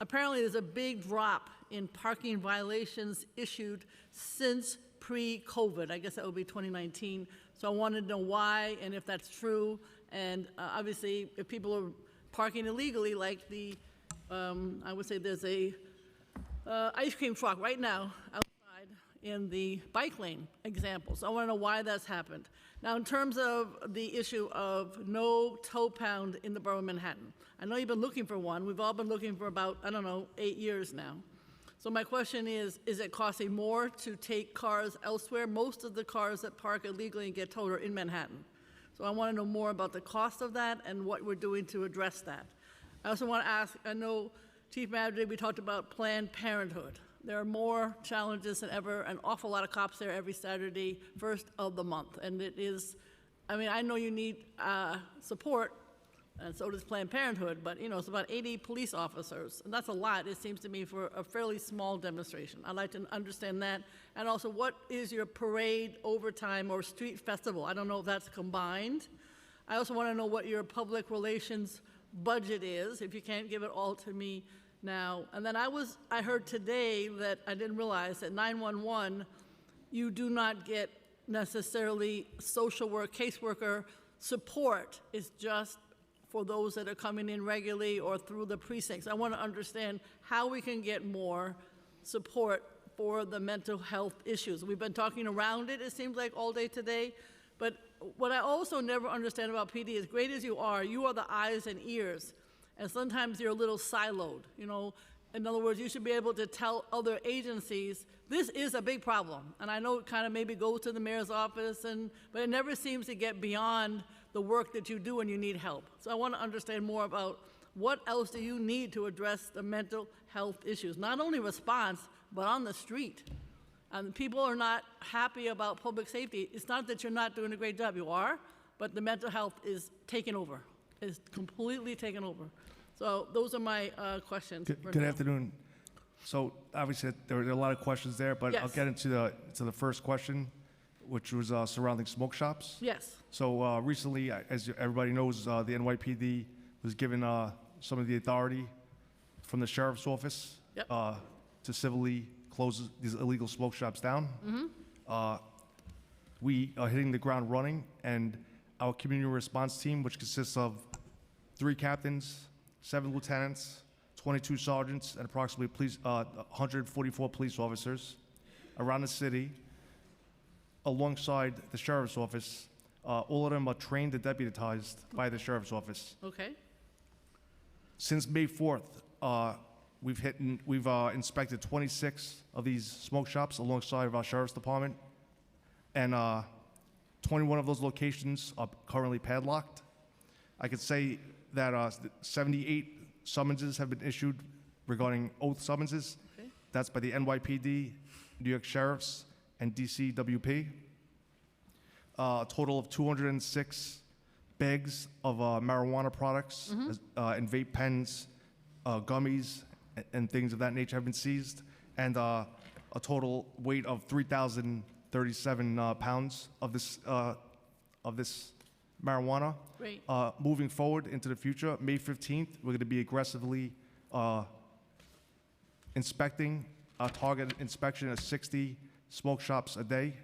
apparently there's a big drop in parking violations issued since pre-COVID. I guess that would be 2019. So I wanted to know why and if that's true. And obviously, if people are parking illegally, like the, I would say there's a ice cream truck right now outside in the bike lane example. So I want to know why that's happened. Now, in terms of the issue of no tow pound in the borough of Manhattan, I know you've been looking for one. We've all been looking for about, 8 years now. So my question is it costing more to take cars elsewhere? Most of the cars that park illegally and get towed are in Manhattan. So I want to know more about the cost of that and what we're doing to address that. I also want to ask, I know, Chief Manager, we talked about Planned Parenthood. There are more challenges than ever, an awful lot of cops there every Saturday, first of the month. And it is, I know you need support, and so does Planned Parenthood, but, you know, it's about 80 police officers, and that's a lot, it seems to me, for a fairly small demonstration. I'd like to understand that, and also, what is your parade, overtime, or street festival? I don't know if that's combined. I also want to know what your public relations budget is, if you can't give it all to me now. And then I heard today that I didn't realize that 911, you do not get necessarily social work, caseworker support. It's just for those that are coming in regularly or through the precincts. I want to understand how we can get more support for the mental health issues. We've been talking around it seems like, all day today. But what I also never understand about PD, as great as you are the eyes and ears. And sometimes you're a little siloed, you know. In other words, you should be able to tell other agencies, this is a big problem. And I know it kind of maybe goes to the mayor's office, but it never seems to get beyond the work that you do and you need help. So I want to understand more about what else do you need to address the mental health issues, not only response, but on the street. And people are not happy about public safety. It's not that you're not doing a great job, you are, but the mental health is taking over, is completely taken over. So those are my questions. Good afternoon. So obviously there are a lot of questions there, but I'll Yes. get into the first question, which was surrounding smoke shops. Yes. So recently, as everybody knows, the NYPD was given some of the authority from the sheriff's office Yep. to civilly close these illegal smoke shops down. We are hitting the ground running, and our community response team, which consists of 3 captains, 7 lieutenants, 22 sergeants, and approximately 144 police officers around the city, alongside the sheriff's office. All of them are trained and deputized by the sheriff's office. Okay. Since May 4th, we've inspected 26 of these smoke shops alongside of our sheriff's department, and 21 of those locations are currently padlocked. I could say that 78 summonses have been issued regarding oath summonses. Okay. That's by the NYPD, New York Sheriffs, and DCWP. A total of 206 bags of marijuana products and vape pens, gummies, and things of that nature have been seized, and a total weight of 3,037 pounds of this marijuana. Great. Moving forward into the future, May 15th, we're going to be aggressively inspecting a target inspection of 60 smoke shops a day,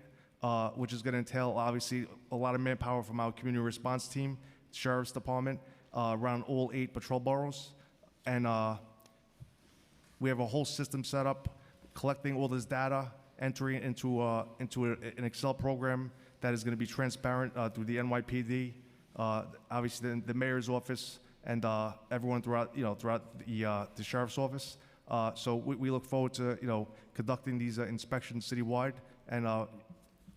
which is going to entail, obviously, a lot of manpower from our community response team, sheriff's department, around all 8 patrol boroughs. And we have a whole system set up, collecting all this data, entering it into an Excel program that is going to be transparent through the NYPD, obviously the mayor's office, and everyone throughout the sheriff's office. So we look forward to conducting these inspections citywide and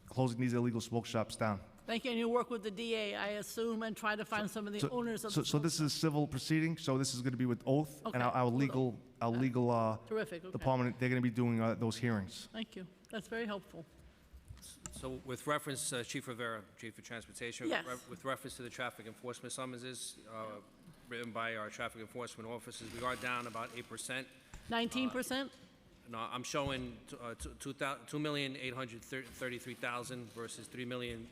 closing these illegal smoke shops down. Thank you, and you work with the DA, I assume, and try to find some of the owners of the So this is a civil proceeding, so this is going to be with oath, and Okay. our legal Terrific, okay. department, they're going to be doing those hearings. Thank you. That's very helpful. So with reference, Chief Rivera, Chief of Transportation, Yes. with reference to the traffic enforcement summonses written by our traffic enforcement officers, we are down about 8%. 19%? No, I'm showing 2,833,000 versus 3,098,000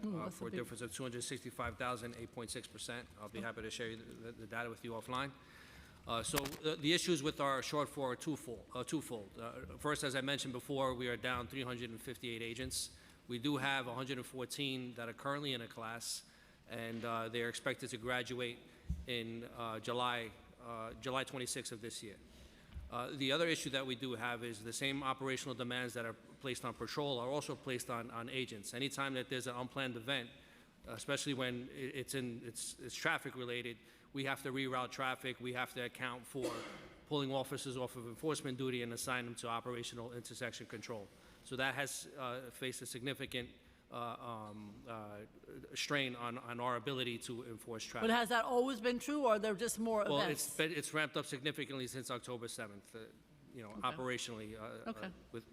that's a for a big- difference of 265,000, 8.6%. I'll be happy to share the data with you offline. So the issues with our shortfall are twofold. First, as I mentioned before, we are down 358 agents. We do have 114 that are currently in a class, and they are expected to graduate in July 26th of this year. The other issue that we do have is the same operational demands that are placed on patrol are also placed on agents. Anytime that there's an unplanned event, especially when it's traffic related, we have to reroute traffic, we have to account for pulling officers off of enforcement duty and assign them to operational intersection control. So that has faced a significant strain on our ability to enforce traffic. But has that always been true, or are there just more Well, events? it's ramped up significantly since October 7th, operationally. Okay. With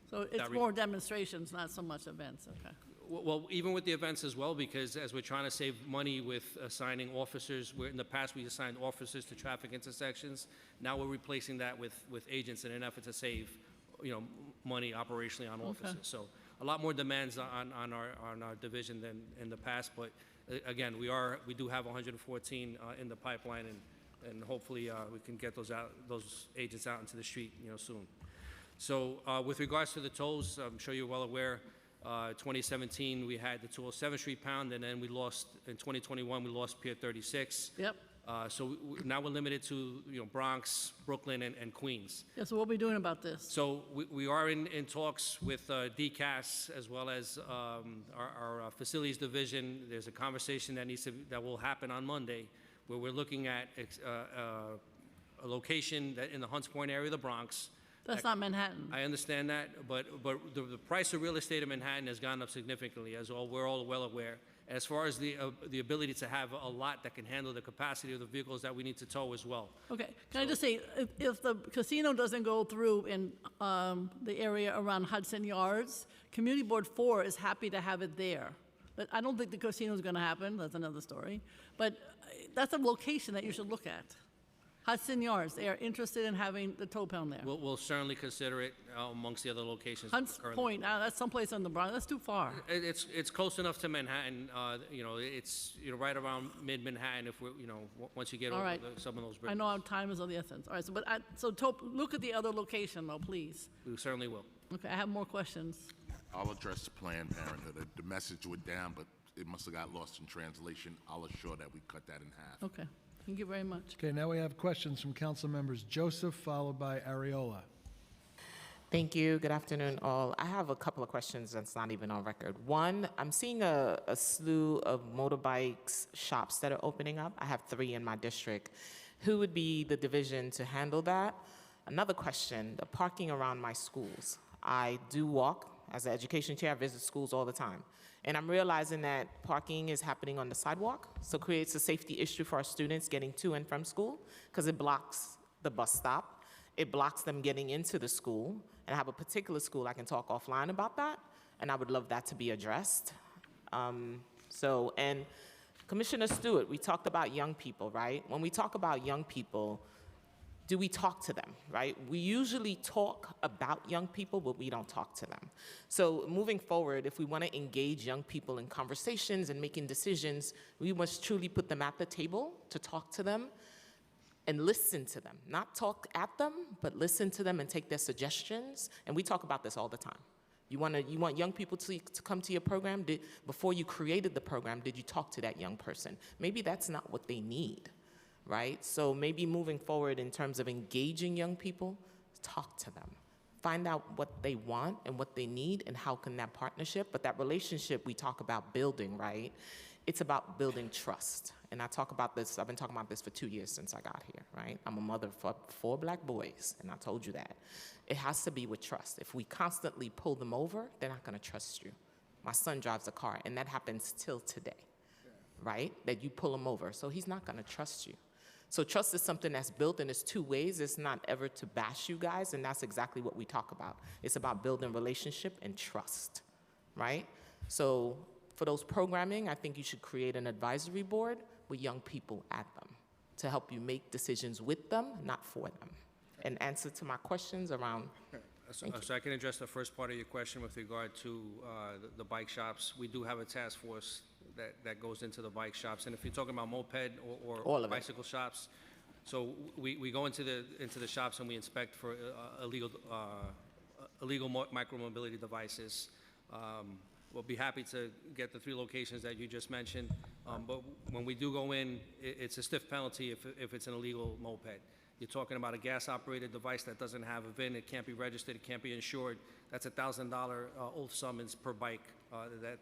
So it's that more demonstrations, not so much events, okay. Well, even with the events as well, because as we're trying to save money with assigning officers, where in the past we assigned officers to traffic intersections, now we're replacing that with agents in an effort to save, money operationally on officers. So a lot more demands on our division than in the past, but again, we do have 114 in the pipeline, and hopefully we can get those agents out into the street, soon. So with regards to the tolls, I'm sure you're well aware, 2017 we had the 207th Street pound, and then we lost, in 2021 we lost Pier 36. Yep. So now we're limited to, Bronx, Brooklyn, and Queens. Yeah, so what are we doing about this? So we are in talks with DCAS as well as our facilities division. There's a conversation that will happen on Monday, where we're looking at a location that in the Hunts Point area of the Bronx. That's not Manhattan. I understand that, but the price of real estate in Manhattan has gone up significantly, as we're all well aware. As far as the ability to have a lot that can handle the capacity of the vehicles that we need to tow as well. Okay, can I just say, if the casino doesn't go through in the area around Hudson Yards, Community Board 4 is happy to have it there. But I don't think the casino is going to happen, that's another story. But that's a location that you should look at. Hudson Yards, they are interested in having the tow pound there. We'll certainly consider it amongst the other locations. Hunts currently. Point, that's someplace on the Bronx, that's too far. It's close enough to Manhattan. It's right around mid-Manhattan. If we're once you get All over right. some of those I bridges. know our time is of the essence. All right, so look at the other location though, please. We certainly will. Okay, I have more questions. I'll address Planned Parenthood. The message went down, but it must have got lost in translation. I'll assure that we cut that in half. Okay, thank you very much. Okay, now we have questions from council members Joseph, followed by Ariola. Thank you. Good afternoon, all. I have a couple of questions that's not even on record. One, I'm seeing a slew of motorbikes shops that are opening up. I have 3 in my district. Who would be the division to handle that? Another question, the parking around my schools. I do walk. As an education chair, I visit schools all the time. And I'm realizing that parking is happening on the sidewalk, so it creates a safety issue for our students getting to and from school, because it blocks the bus stop. It blocks them getting into the school. And I have a particular school I can talk offline about that, and I would love that to be addressed. And Commissioner Stewart, we talked about young people, right? When we talk about young people, do we talk to them, right? We usually talk about young people, but we don't talk to them. So moving forward, if we want to engage young people in conversations and making decisions, we must truly put them at the table to talk to them and listen to them. Not talk at them, but listen to them and take their suggestions. And we talk about this all the time. You want young people to come to your program? Before you created the program, did you talk to that young person? Maybe that's not what they need. Right? So maybe moving forward in terms of engaging young people, talk to them. Find out what they want and what they need and how can that partnership, but that relationship we talk about building, right? It's about building trust. And I talk about this, I've been talking about this for 2 years since I got here, right? I'm a mother for 4 black boys, and I told you that. It has to be with trust. If we constantly pull them over, they're not gonna trust you. My son drives a car, and that happens till today, right? That you pull him over, so he's not gonna trust you. So trust is something that's built, and it's 2 ways. It's not ever to bash you guys, and that's exactly what we talk about. It's about building relationship and trust, right? So for those programming, I think you should create an advisory board with young people at them to help you make decisions with them, not for them. And answer to my questions around. So I can address the first part of your question with regard to the bike shops. We do have a task force that goes into the bike shops. And if you're talking about moped or bicycle shops, so we go into the shops and we inspect for illegal micromobility devices. We'll be happy to get the 3 locations that you just mentioned. But when we do go in, it's a stiff penalty if it's an illegal moped. You're talking about a gas-operated device that doesn't have a VIN, it can't be registered, it can't be insured. That's a $1,000 old summons per bike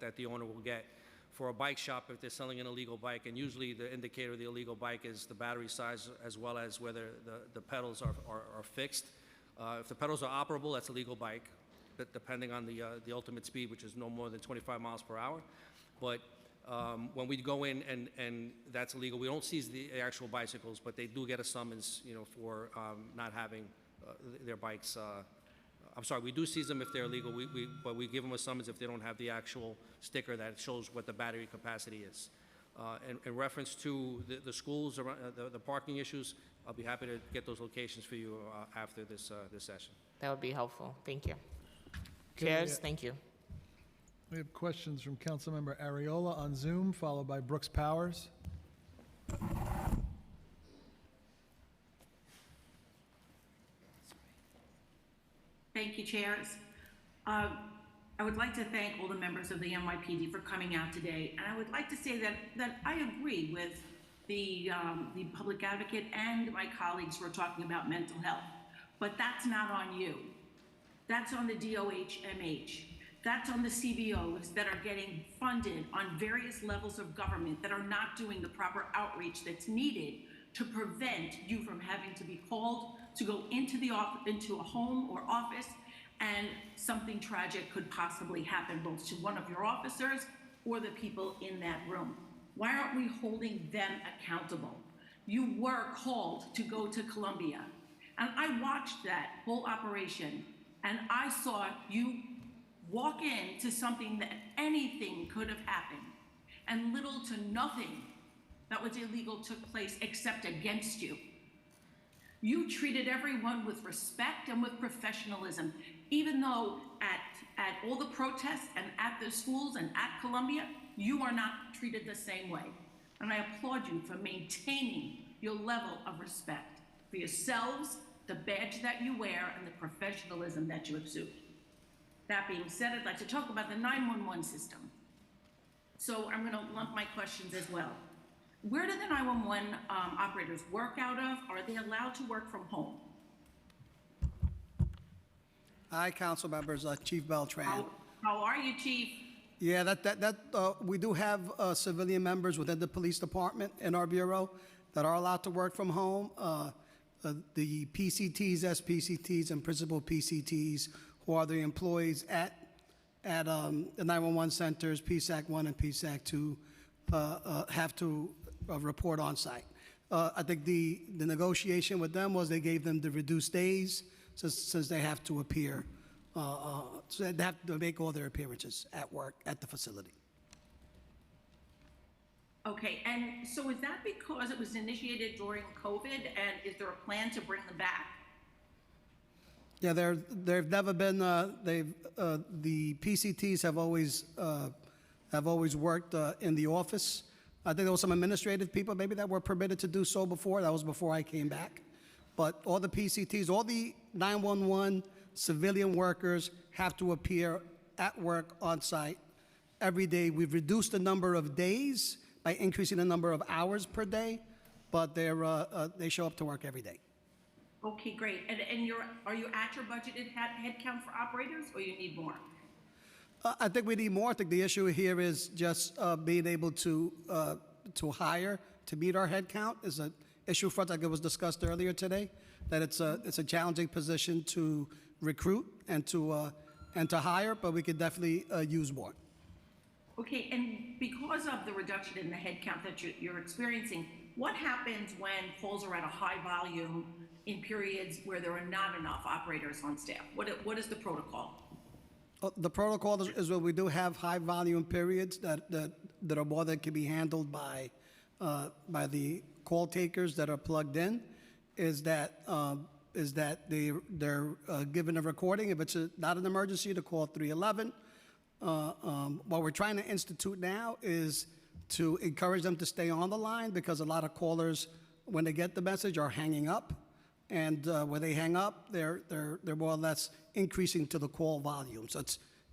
that the owner will get. For a bike shop, if they're selling an illegal bike, and usually the indicator of the illegal bike is the battery size as well as whether the pedals are fixed. If the pedals are operable, that's a legal bike, depending on the ultimate speed, which is no more than 25 miles per hour. But when we go in and that's illegal, we don't seize the actual bicycles, but they do get a summons, for not having their bikes I'm sorry, we do seize them if they're illegal, but we give them a summons if they don't have the actual sticker that shows what the battery capacity is. In reference to the schools, the parking issues, I'll be happy to get those locations for you after this session. That would be helpful. Thank you. Okay, Chairs, yeah. thank you. We have questions from Councilmember Ariola on Zoom, followed by Brooks Powers. Thank you, chairs. I would like to thank all the members of the NYPD for coming out today. And I would like to say that I agree with the public advocate and my colleagues who are talking about mental health. But that's not on you. That's on the DOH-MH. That's on the CBOs that are getting funded on various levels of government that are not doing the proper outreach that's needed to prevent you from having to be called to go into a home or office, and something tragic could possibly happen both to one of your officers or the people in that room. Why aren't we holding them accountable? You were called to go to Columbia, and I watched that whole operation, and I saw you walk into something that anything could have happened, and little to nothing that was illegal took place except against you. You treated everyone with respect and with professionalism, even though at all the protests and at the schools and at Columbia, you are not treated the same way. And I applaud you for maintaining your level of respect for yourselves, the badge that you wear, and the professionalism that you exude. That being said, I'd like to talk about the 911 system. So I'm gonna lump my questions as well. Where do the 911 operators work out of? Are they allowed to work from home? Hi, council members, Chief Beltran. How are you, Chief? Yeah, we do have civilian members within the police department in our bureau that are allowed to work from home. The PCTs, SPCTs, and principal PCTs, who are the employees at the 911 centers, PSAC 1 and PSAC 2, have to report on site. I think the negotiation with them was they gave them the reduced days since they have to appear, so they have to make all their appearances at work at the facility. Okay, and so is that because it was initiated during COVID, and is there a plan to bring them back? Yeah, there've never been, the PCTs have always worked in the office. I think there was some administrative people maybe that were permitted to do so before. That was before I came back. But all the PCTs, all the 911 civilian workers have to appear at work on site every day. We've reduced the number of days by increasing the number of hours per day, but they show up to work every day. Okay, great. And are you at your budgeted head count for operators, or you need more? I think we need more. I think the issue here is just being able to hire to meet our head count is an issue for us, like it was discussed earlier today, that it's a challenging position to recruit and to hire, but we could definitely use more. Okay, and because of the reduction in the head count that you're experiencing, what happens when calls are at a high volume in periods where there are not enough operators on staff? What is the protocol? The protocol is where we do have high volume periods that are more than can be handled by the call takers that are plugged in. Is that they're given a recording. If it's not an emergency, to call 311. What we're trying to institute now is to encourage them to stay on the line, because a lot of callers, when they get the message, are hanging up. And when they hang up, they're more or less increasing to the call volume. So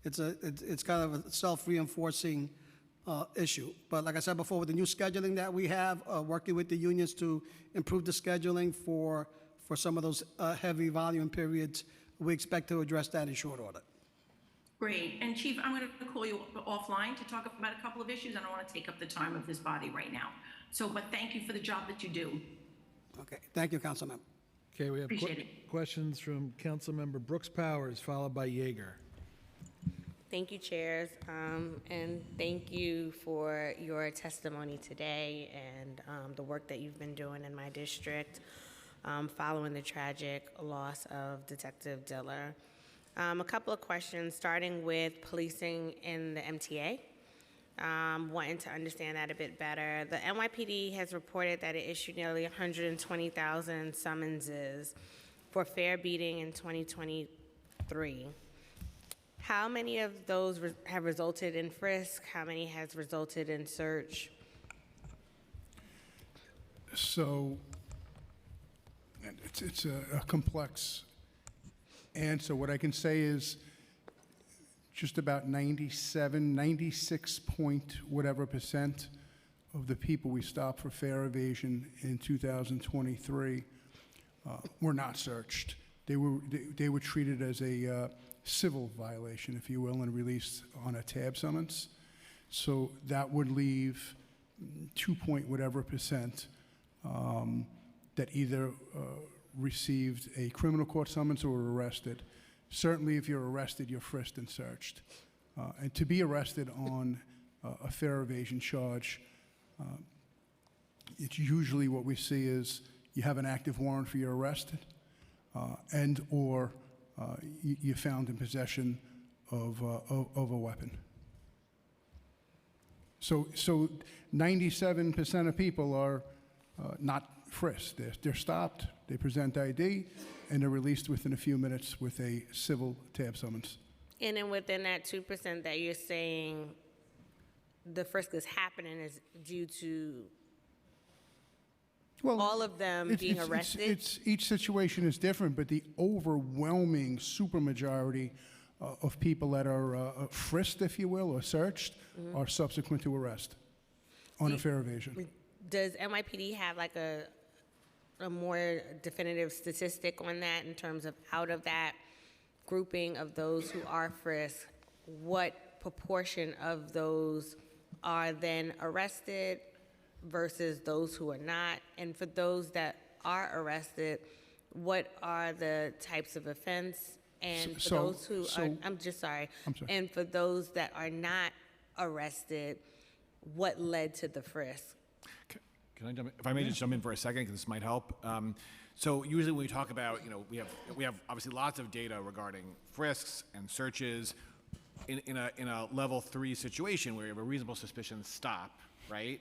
it's kind of a self-reinforcing issue. But like I said before, with the new scheduling that we have, working with the unions to improve the scheduling for some of those heavy volume periods, we expect to address that in short order. Great. And Chief, I'm going to call you offline to talk about a couple of issues. I don't want to take up the time of this body right now. But thank you for the job that you do. Okay. Thank you, Councilmember. Okay, we have Appreciate it. questions from Councilmember Brooks Powers, followed by Yeager. Thank you, chairs, and thank you for your testimony today and the work that you've been doing in my district following the tragic loss of Detective Diller. A couple of questions, starting with policing in the MTA. Wanting to understand that a bit better. The NYPD has reported that it issued nearly 120,000 summonses for fare beating in 2023. How many of those have resulted in frisk? How many has resulted in search? So it's a complex answer. What I can say is just about 96 point whatever percent of the people we stopped for fare evasion in 2023 were not searched. They were treated as a civil violation, if you will, and released on a tab summons. So that would leave 2 point whatever percent that either received a criminal court summons or were arrested. Certainly, if you're arrested, you're frisked and searched. And to be arrested on a fare evasion charge, it's usually what we see is you have an active warrant for your arrest, and or you're found in possession of a weapon. So 97% of people are not frisked. They're stopped, they present ID, and they're released within a few minutes with a civil tab summons. And then within that 2% that you're saying the frisk is happening is due to all of them being arrested? Each situation is different, but the overwhelming supermajority of people that are frisked, if you will, or searched, are subsequent to arrest on a fare evasion. Does NYPD have like a more definitive statistic on that in terms of out of that grouping of those who are frisked, what proportion of those are then arrested versus those who are not? And for those that are arrested, what are the types of offense? And for those who are, I'm sorry. And for those that are not arrested, what led to the frisk? Can I jump in? If I may just jump in for a second, because this might help. So usually when we talk about, we have obviously lots of data regarding frisks and searches in a level 3 situation where you have a reasonable suspicion stop, right?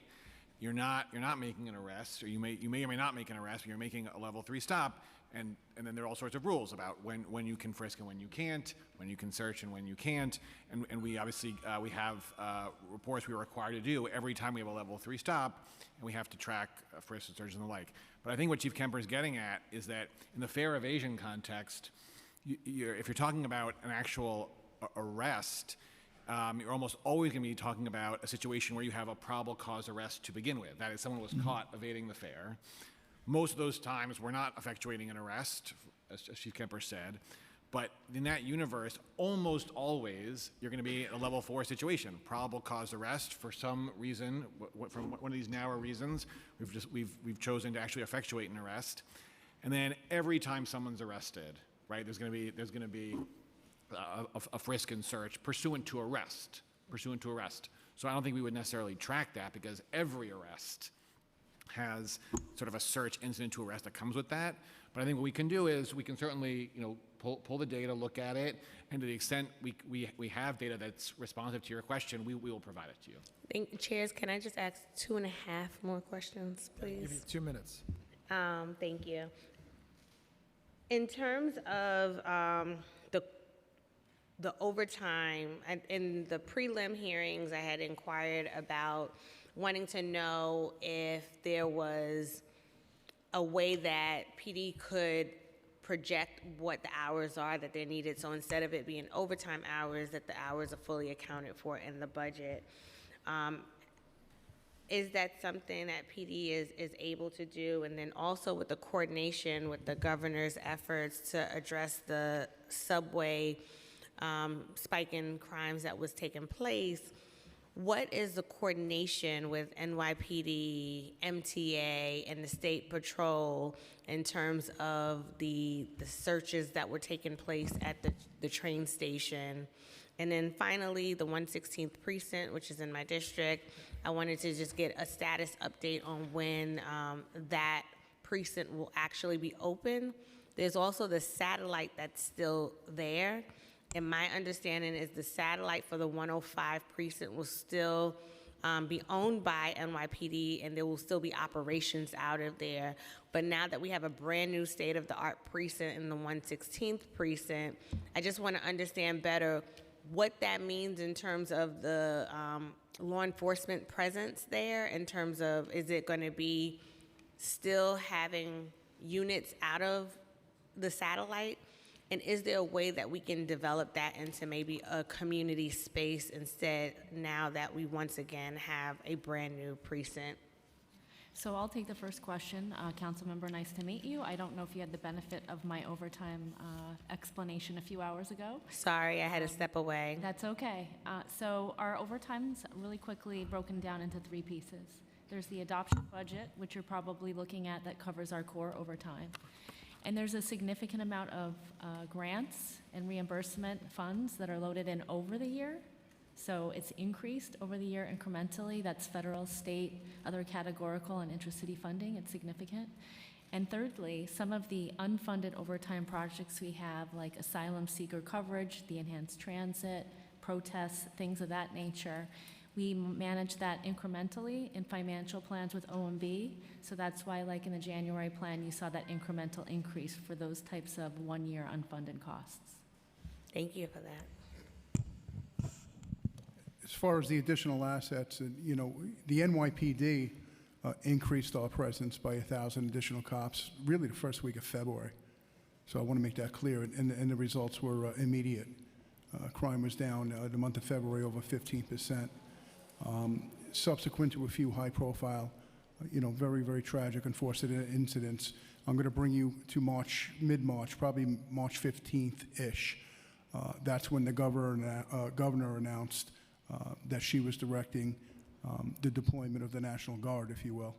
You're not making an arrest, or you may or may not make an arrest, but you're making a level 3 stop, and then there are all sorts of rules about when you can frisk and when you can't, when you can search and when you can't, and we obviously we have reports we are required to do every time we have a level 3 stop, and we have to track frisks and searches and the like. But I think what Chief Kemper is getting at is that in the fare evasion context, if you're talking about an actual arrest, you're almost always going to be talking about a situation where you have a probable cause arrest to begin with. That is, someone was caught evading the fare. Most of those times we're not effectuating an arrest, as Chief Kemper said. But in that universe, almost always you're going to be in a level 4 situation, probable cause arrest for some reason. From one of these narrow reasons, we've chosen to actually effectuate an arrest. And then every time someone's arrested, right, there's going to be a frisk and search pursuant to arrest. So I don't think we would necessarily track that, because every arrest has sort of a search incident to arrest that comes with that. But I think what we can do is we can certainly, pull the data, look at it, and to the extent we have data that's responsive to your question, we will provide it to you. Chairs, can I just ask 2.5 more questions, please? Give you 2 minutes. Thank you. In terms of the overtime, in the prelim hearings, I had inquired about wanting to know if there was a way that PD could project what the hours are that they're needed. So instead of it being overtime hours, that the hours are fully accounted for in the budget. Is that something that PD is able to do? And then also with the coordination with the governor's efforts to address the subway spike in crimes that was taking place, what is the coordination with NYPD, MTA, and the State Patrol in terms of the searches that were taking place at the train station? And then finally, the 116th Precinct, which is in my district, I wanted to just get a status update on when that precinct will actually be open. There's also the satellite that's still there. And my understanding is the satellite for the 105 precinct will still be owned by NYPD, and there will still be operations out of there. But now that we have a brand new state-of-the-art precinct in the 116th precinct, I just want to understand better what that means in terms of the law enforcement presence there, in terms of, is it going to be still having units out of the satellite? And is there a way that we can develop that into maybe a community space instead, now that we once again have a brand new precinct? So I'll take the first question. Councilmember, nice to meet you. I don't know if you had the benefit of my overtime explanation a few hours ago. Sorry, I had to step away. That's okay. So our overtime's really quickly broken down into three pieces. There's the adoption budget, which you're probably looking at, that covers our core overtime. And there's a significant amount of grants and reimbursement funds that are loaded in over the year. So it's increased over the year incrementally. That's federal, state, other categorical and intracity funding. It's significant. And thirdly, some of the unfunded overtime projects we have, like asylum seeker coverage, the enhanced transit, protests, things of that nature, we manage that incrementally in financial plans with OMB. So that's why, like in the January plan, you saw that incremental increase for those types of one-year unfunded costs. Thank you for that. As far as the additional assets, you know, the NYPD increased our presence by 1,000 additional cops, really the first week of February. So I want to make that clear, and the results were immediate. Crime was down the month of February over 15%. Subsequent to a few high-profile, very, very tragic, unfortunate incidents, I'm going to bring you to mid-March, probably March 15th-ish. That's when the governor announced that she was directing the deployment of the National Guard, if you will,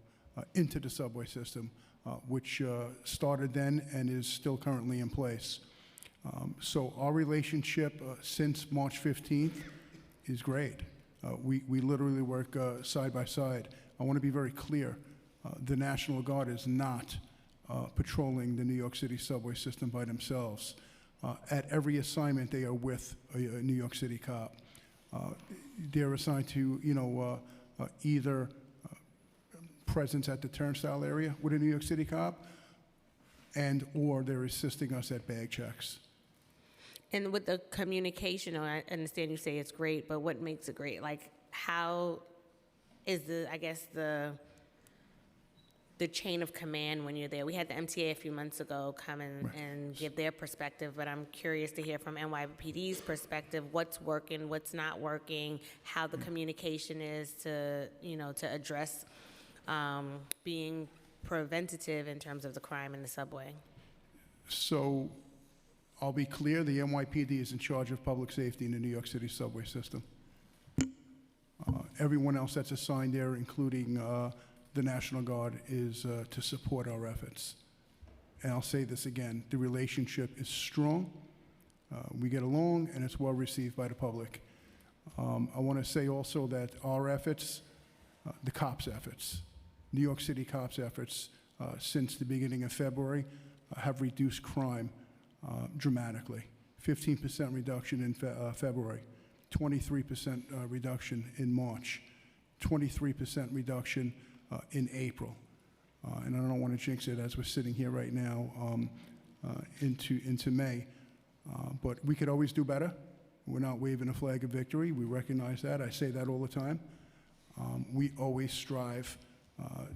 into the subway system, which started then and is still currently in place. So our relationship since March 15th is great. We literally work side by side. I want to be very clear. The National Guard is not patrolling the New York City subway system by themselves. At every assignment, they are with a New York City cop. They're assigned to, either presence at the turnstile area with a New York City cop, or they're assisting us at bag checks. And with the communication, I understand you say it's great, but what makes it great? Like, how is the chain of command when you're there? We had the MTA a few months ago come in and give their perspective, but I'm curious to hear from NYPD's perspective, what's working, what's not working, how the communication is to address being preventative in terms of the crime in the subway. So I'll be clear, the NYPD is in charge of public safety in the New York City subway system. Everyone else that's assigned there, including the National Guard, is to support our efforts. And I'll say this again, the relationship is strong, we get along, and it's well received by the public. I want to say also that our efforts, the cops' efforts, New York City cops' efforts since the beginning of February have reduced crime dramatically. 15% reduction in February, 23% reduction in March, 23% reduction in April. And I don't want to jinx it as we're sitting here right now into May. But we could always do better. We're not waving a flag of victory. We recognize that. I say that all the time. We always strive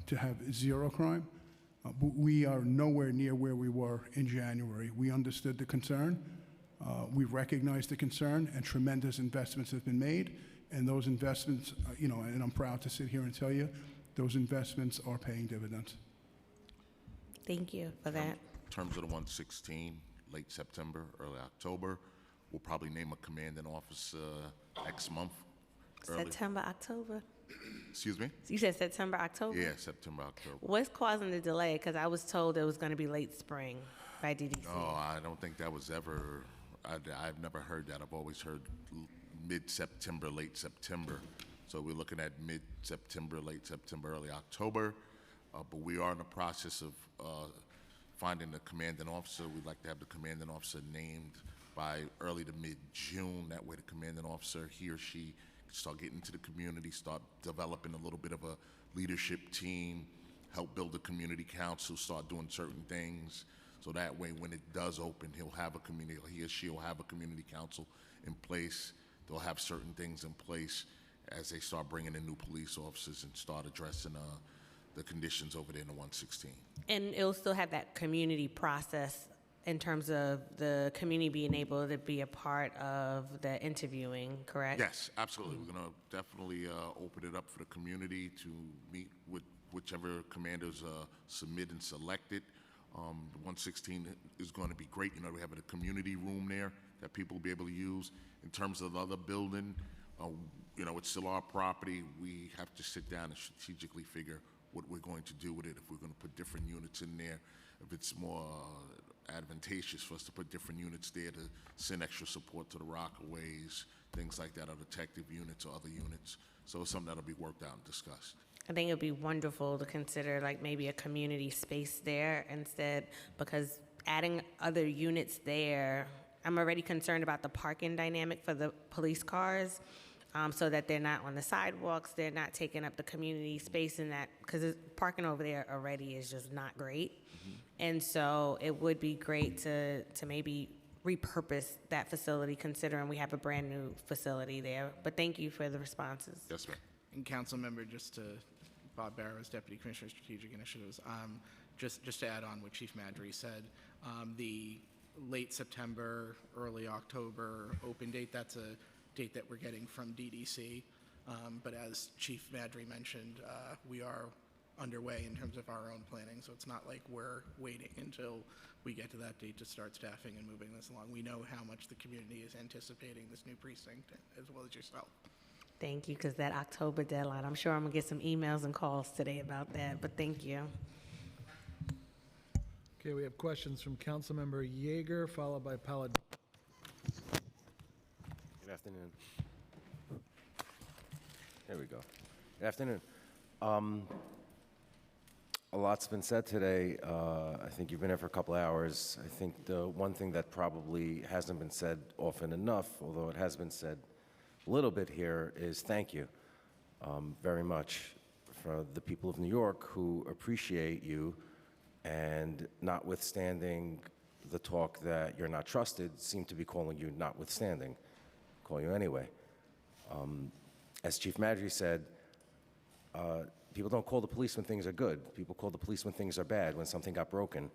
to have zero crime. But we are nowhere near where we were in January. We understood the concern. We recognize the concern, and tremendous investments have been made. And those investments, and I'm proud to sit here and tell you, those investments are paying dividends. Thank you for that. In terms of the 116, late September, early October, we'll probably name a commanding officer next month. September, October? Excuse me? You said September, October? Yeah, September, October. What's causing the delay? Because I was told it was going to be late spring by DDC. No, I don't think that was ever, I've never heard that. I've always heard mid-September, late September. So we're looking at mid-September, late September, early October. but we are in the process of finding the commanding officer. We'd like to have the commanding officer named by early to mid-June. That way the commanding officer, he or she, can start getting into the community, start developing a little bit of a leadership team, help build a community council, start doing certain things. So that way when it does open, he or she will have a community council in place. They'll have certain things in place as they start bringing in new police officers and start addressing the conditions over there in the 116. And it'll still have that community process in terms of the community being able to be a part of the interviewing, correct? Yes, absolutely. We're going to definitely open it up for the community to meet with whichever commanders submit and selected. The 116 is going to be great. You know, we have a community room there that people will be able to use. In terms of the other building, you know, it's still our property. We have to sit down and strategically figure what we're going to do with it, if we're going to put different units in there, if it's more advantageous for us to put different units there to send extra support to the Rockaways, things like that, or detective units or other units. So it's something that'll be worked out and discussed. I think it would be wonderful to consider like maybe a community space there instead, because adding other units there, I'm already concerned about the parking dynamic for the police cars, so that they're not on the sidewalks, they're not taking up the community space in that, because parking over there already is just not great. And so it would be great to maybe repurpose that facility, considering we have a brand new facility there. But thank you for the responses. Yes, ma'am. And council member, just to Bob Barrows, Deputy Commissioner of Strategic Initiatives, just to add on what Chief Madry said, the late September, early October open date, that's a date that we're getting from DDC. But as Chief Madry mentioned, we are underway in terms of our own planning, so it's not like we're waiting until we get to that date to start staffing and moving this along. We know how much the community is anticipating this new precinct, as well as yourself. Thank you, because that October deadline, I'm sure I'm gonna get some emails and calls today about that, but thank you. Okay, we have questions from Councilmember Yeager, followed by Palladino. Good afternoon. There we go. Good afternoon. A lot's been said today. I think you've been here for a couple of hours. I think the one thing that probably hasn't been said often enough, although it has been said a little bit here, is thank you very much for the people of New York who appreciate you, and notwithstanding the talk that you're not trusted, seem to be calling you notwithstanding, call you anyway. As Chief Madry said, people don't call the police when things are good. People call the police when things are bad, when something got broken.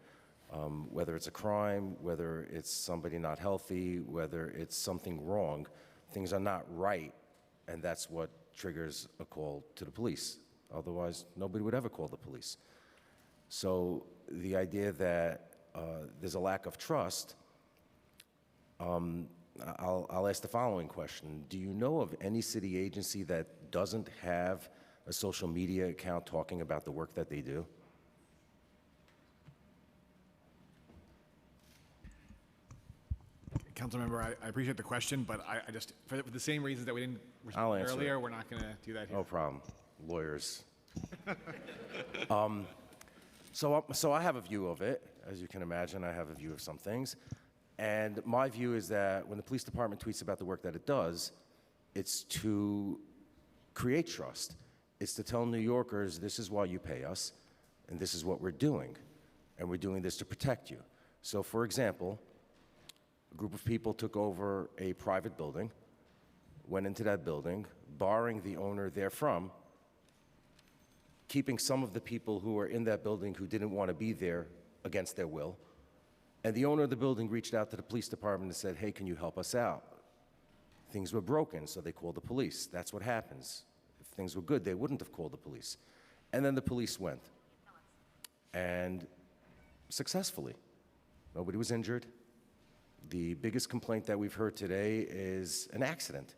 Whether it's a crime, whether it's somebody not healthy, whether it's something wrong, things are not right, and that's what triggers a call to the police. Otherwise, nobody would ever call the police. So the idea that there's a lack of trust, I'll ask the following question. Do you know of any city agency that doesn't have a social media account talking about the work that they do? Councilmember, I appreciate the question, but I just, for the same reasons that we didn't I'll respond answer earlier, it. we're not going to do that here. No problem. Lawyers. So I have a view of it. As you can imagine, I have a view of some things. And my view is that when the police department tweets about the work that it does, it's to create trust. It's to tell New Yorkers, this is why you pay us, and this is what we're doing. And we're doing this to protect you. So, for example, a group of people took over a private building, went into that building, barring the owner therefrom, keeping some of the people who were in that building who didn't want to be there against their will. And the owner of the building reached out to the police department and said, hey, can you help us out? Things were broken, so they called the police. That's what happens. If things were good, they wouldn't have called the police. And then the police went. And successfully. Nobody was injured. The biggest complaint that we've heard today is an accident.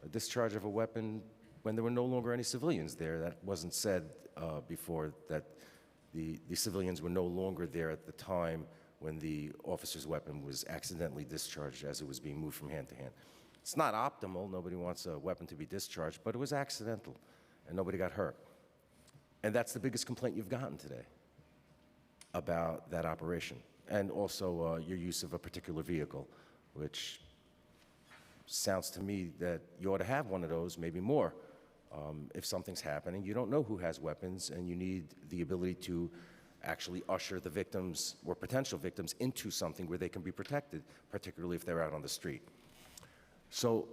A discharge of a weapon when there were no longer any civilians there. That wasn't said before, that the civilians were no longer there at the time when the officer's weapon was accidentally discharged as it was being moved from hand to hand. It's not optimal. Nobody wants a weapon to be discharged, but it was accidental, and nobody got hurt. And that's the biggest complaint you've gotten today about that operation. And also your use of a particular vehicle, which sounds to me that you ought to have one of those, maybe more. If something's happening, you don't know who has weapons, and you need the ability to actually usher the victims or potential victims into something where they can be protected, particularly if they're out on the street. So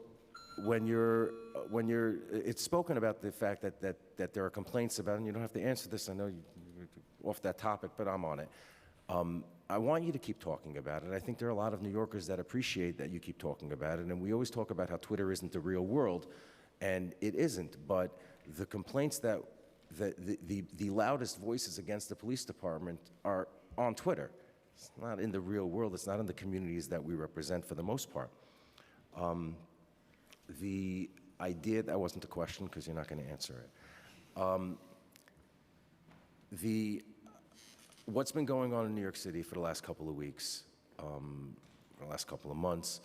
it's spoken about the fact that there are complaints about, and you don't have to answer this, I know you're off that topic, but I'm on it. I want you to keep talking about it. I think there are a lot of New Yorkers that appreciate that you keep talking about it, and we always talk about how Twitter isn't the real world, and it isn't, but the complaints that the loudest voices against the police department are on Twitter. It's not in the real world. It's not in the communities that we represent for the most part. The idea, that wasn't the question because you're not going to answer it. What's been going on in New York City for the last couple of weeks, the last couple of months,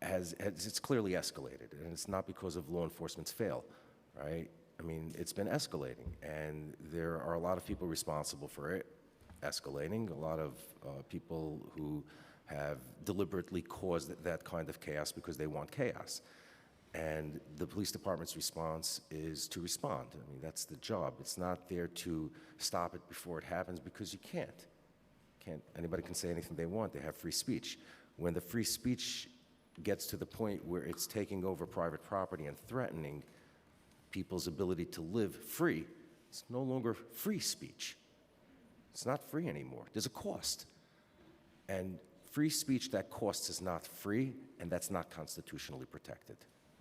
it's clearly escalated, and it's not because of law enforcement's fail, right? I mean, it's been escalating, and there are a lot of people responsible for it escalating, a lot of people who have deliberately caused that kind of chaos because they want chaos. And the police department's response is to respond. I mean, that's the job. It's not there to stop it before it happens because you can't. Anybody can say anything they want. They have free speech. When the free speech gets to the point where it's taking over private property and threatening people's ability to live free, it's no longer free speech. It's not free anymore. There's a cost. And free speech that costs is not free, and that's not constitutionally protected.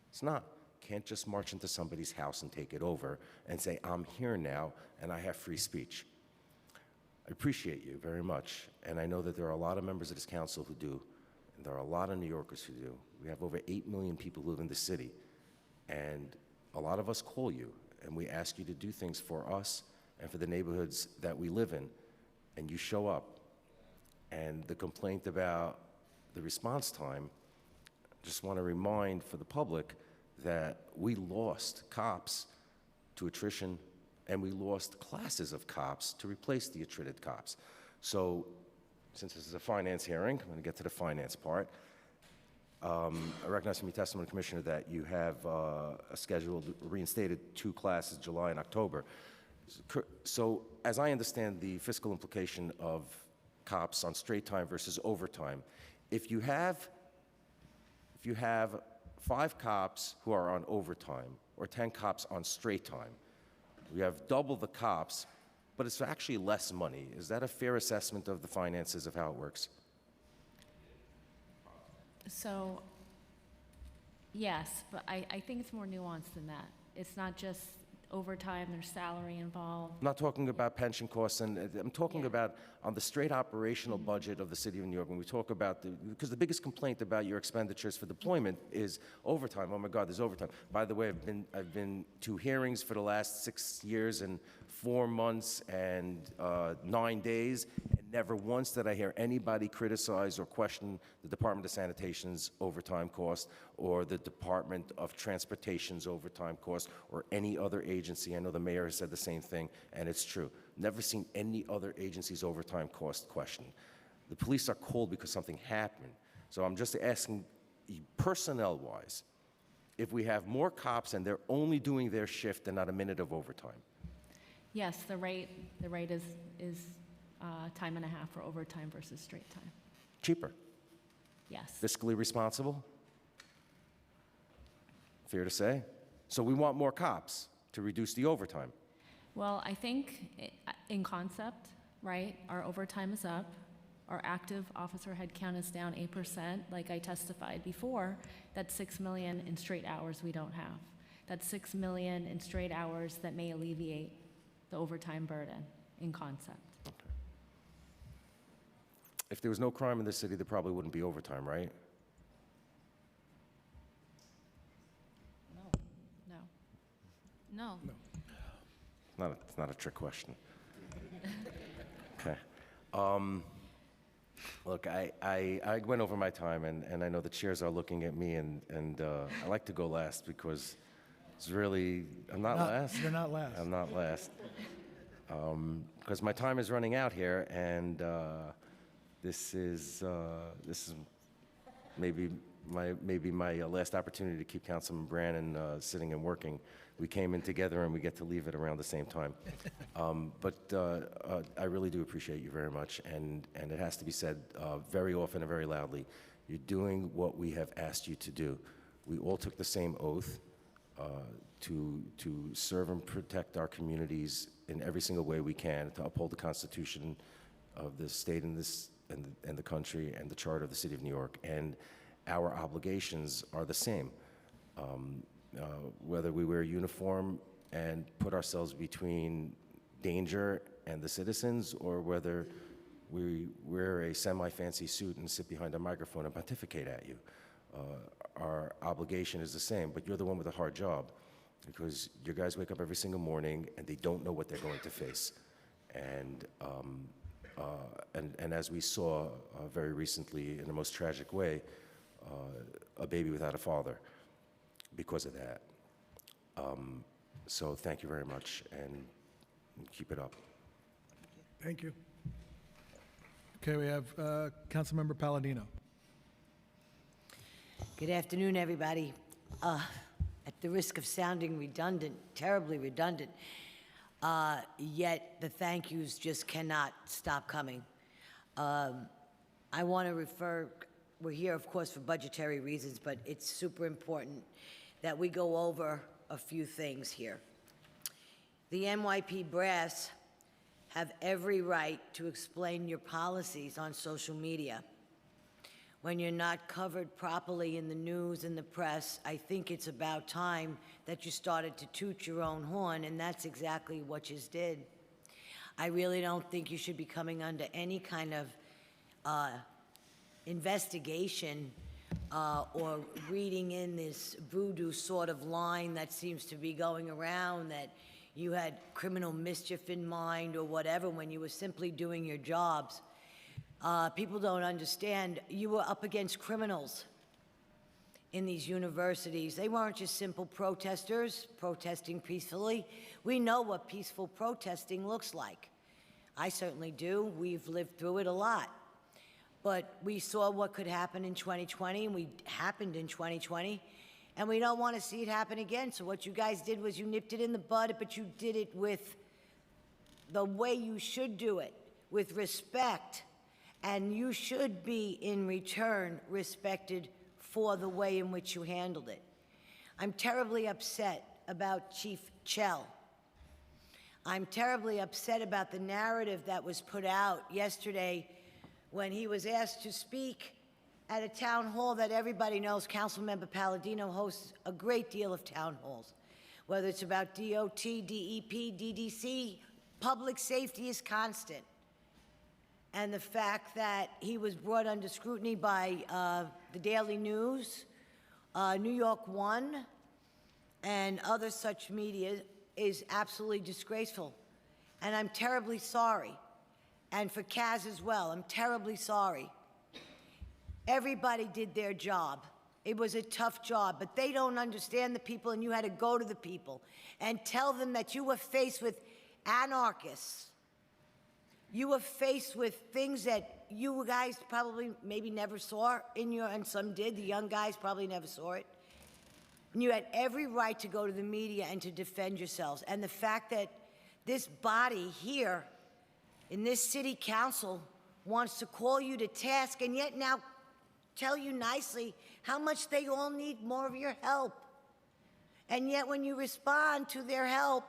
It's not. Can't just march into somebody's house and take it over and say, I'm here now and I have free speech. I appreciate you very much, and I know that there are a lot of members of this council who do, and there are a lot of New Yorkers who do. We have over 8 million people who live in the city, and a lot of us call you, and we ask you to do things for us and for the neighborhoods that we live in, and you show up. And the complaint about the response time, just want to remind for the public that we lost cops to attrition, and we lost classes of cops to replace the attrited cops. So since this is a finance hearing, I'm going to get to the finance part. I recognize from your testimony, Commissioner, that you have reinstated 2 classes, July and October. So as I understand the fiscal implication of cops on straight time versus overtime, if you have 5 cops who are on overtime or 10 cops on straight time, we have double the cops, but it's actually less money. Is that a fair assessment of the finances of how it works? So, yes, but I think it's more nuanced than that. It's not just overtime, there's salary involved. I'm not talking about pension costs, and I'm talking about on the straight operational budget of the City of New York. When we talk about because the biggest complaint about your expenditures for deployment is overtime. Oh my God, there's overtime. By the way, I've been to hearings for the last 6 years and 4 months and 9 days, and never once did I hear anybody criticize or question the Department of Sanitation's overtime cost or the Department of Transportation's overtime cost or any other agency. I know the mayor has said the same thing, and it's true. Never seen any other agency's overtime cost questioned. The police are called because something happened. So I'm just asking, personnel-wise, if we have more cops and they're only doing their shift and not a minute of overtime. Yes, the rate is time and a half for overtime versus straight time. Cheaper. Yes. Fiscally responsible? Fair to say? So we want more cops to reduce the overtime. Well, I think in concept, right, our overtime is up. Our active officer headcount is down 8%. Like I testified before, that's 6 million in straight hours we don't have. That's 6 million in straight hours that may alleviate the overtime burden in concept. Okay. If there was no crime in this city, there probably wouldn't be overtime, right? No. It's not a trick question. Okay. Look, I went over my time, and I know the chairs are looking at me, and I like to go last because It's really, I'm not No, last. you're not last. I'm not last. Because my time is running out here, and this is maybe my last opportunity to keep Councilman Brannan sitting and working. We came in together, and we get to leave it around the same time. But I really do appreciate you very much, and it has to be said very often and very loudly. You're doing what we have asked you to do. We all took the same oath to serve and protect our communities in every single way we can, to uphold the Constitution of the state and the country and the Charter of the City of New York. And our obligations are the same. Whether we wear a uniform and put ourselves between danger and the citizens, or whether we wear a semi-fancy suit and sit behind a microphone and pontificate at you. Our obligation is the same, but you're the one with a hard job, because your guys wake up every single morning and they don't know what they're going to face. And as we saw very recently in the most tragic way, a baby without a father because of that. So thank you very much, and keep it up. Thank you. Okay, we have Councilmember Palladino. Good afternoon, everybody. At the risk of sounding redundant, terribly redundant, yet the thank yous just cannot stop coming. I want to refer, we're here, of course, for budgetary reasons, but it's super important that we go over a few things here. The NYP brass have every right to explain your policies on social media. When you're not covered properly in the news and the press, I think it's about time that you started to toot your own horn, and that's exactly what you did. I really don't think you should be coming under any kind of investigation or reading in this voodoo sort of line that seems to be going around that you had criminal mischief in mind or whatever when you were simply doing your jobs. People don't understand. You were up against criminals in these universities. They weren't just simple protesters protesting peacefully. We know what peaceful protesting looks like. I certainly do. We've lived through it a lot. But we saw what could happen in 2020, and we happened in 2020, and we don't want to see it happen again. So what you guys did was you nipped it in the bud, but you did it with the way you should do it, with respect. And you should be, in return, respected for the way in which you handled it. I'm terribly upset about Chief Chell. I'm terribly upset about the narrative that was put out yesterday when he was asked to speak at a town hall that everybody knows. Councilmember Palladino hosts a great deal of town halls, whether it's about DOT, DEP, DDC, public safety is constant. And the fact that he was brought under scrutiny by the Daily News, New York One, and other such media is absolutely disgraceful. And I'm terribly sorry. And for Kaz as well, I'm terribly sorry. Everybody did their job. It was a tough job, but they don't understand the people, and you had to go to the people and tell them that you were faced with anarchists. You were faced with things that you guys probably maybe never saw and some did, the young guys probably never saw it. And you had every right to go to the media and to defend yourselves. And the fact that this body here in this city council wants to call you to task and yet now tell you nicely how much they all need more of your help. And yet when you respond to their help,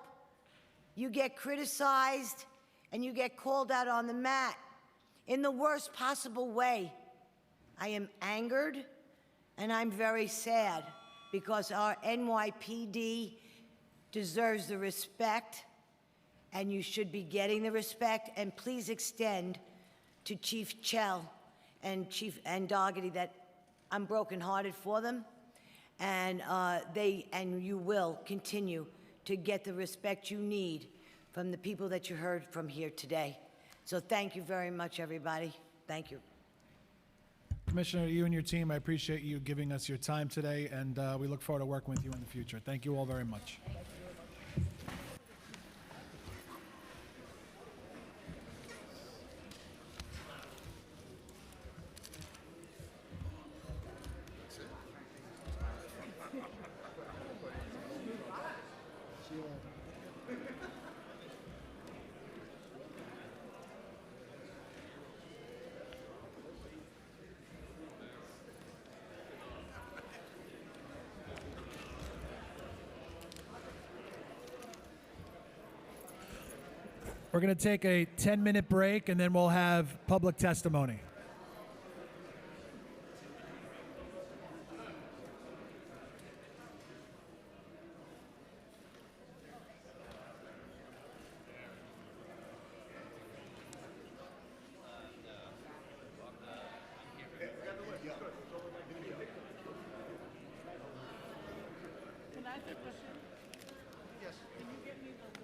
you get criticized and you get called out on the mat in the worst possible way. I am angered and I'm very sad because our NYPD deserves the respect, and you should be getting the respect. And please extend to Chief Chell and Chief Dougherty that I'm brokenhearted for them, and you will continue to get the respect you need from the people that you heard from here today. So thank you very much, everybody. Thank you. Commissioner, you and your team, I appreciate you giving us your time today, and we look forward to working with you in the future. Thank you all very much. We're going to take a 10-minute break, and then we'll have public testimony. Can I ask a question? Yes. Can you get me the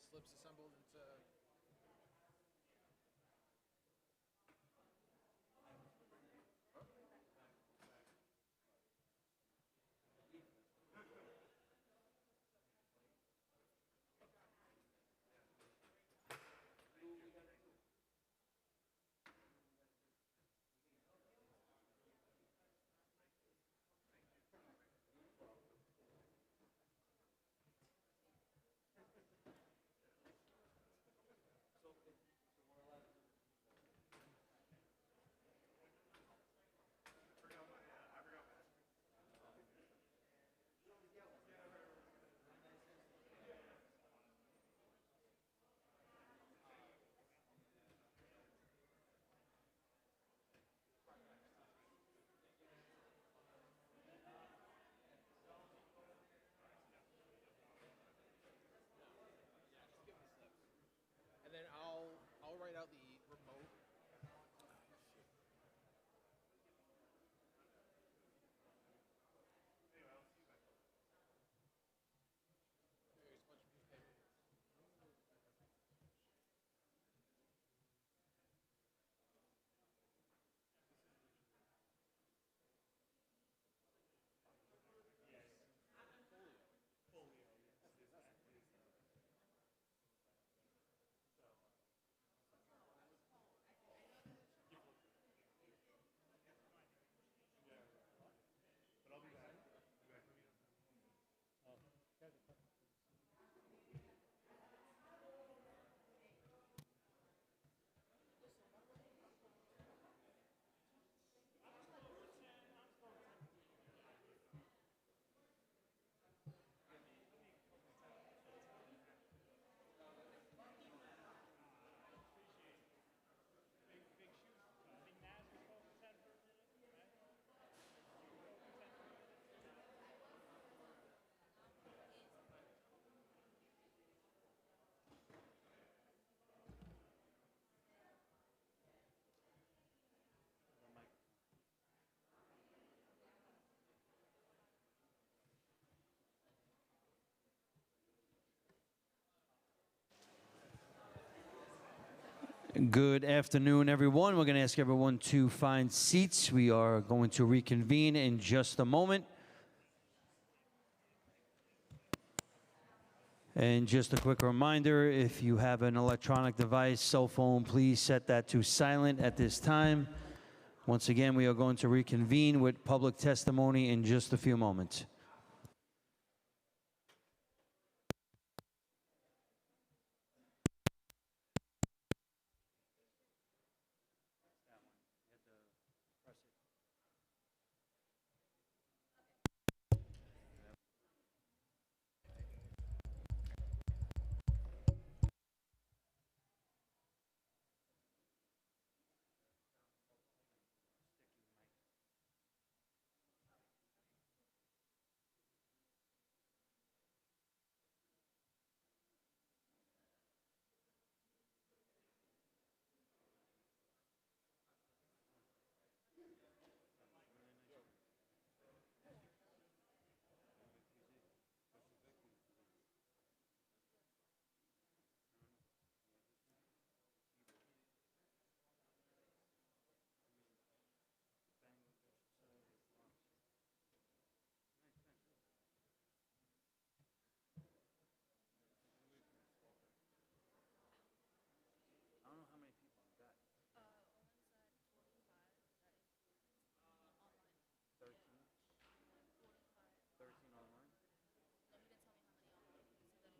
slips assembled into. And then I'll write out the remote. Here's a bunch of paper. Good afternoon, everyone. We're going to ask everyone to find seats. We are going to reconvene in just a moment. And just a quick reminder, if you have an electronic device, cell phone, please set that to silent at this time. Once again, we are going to reconvene with public testimony in just a few moments.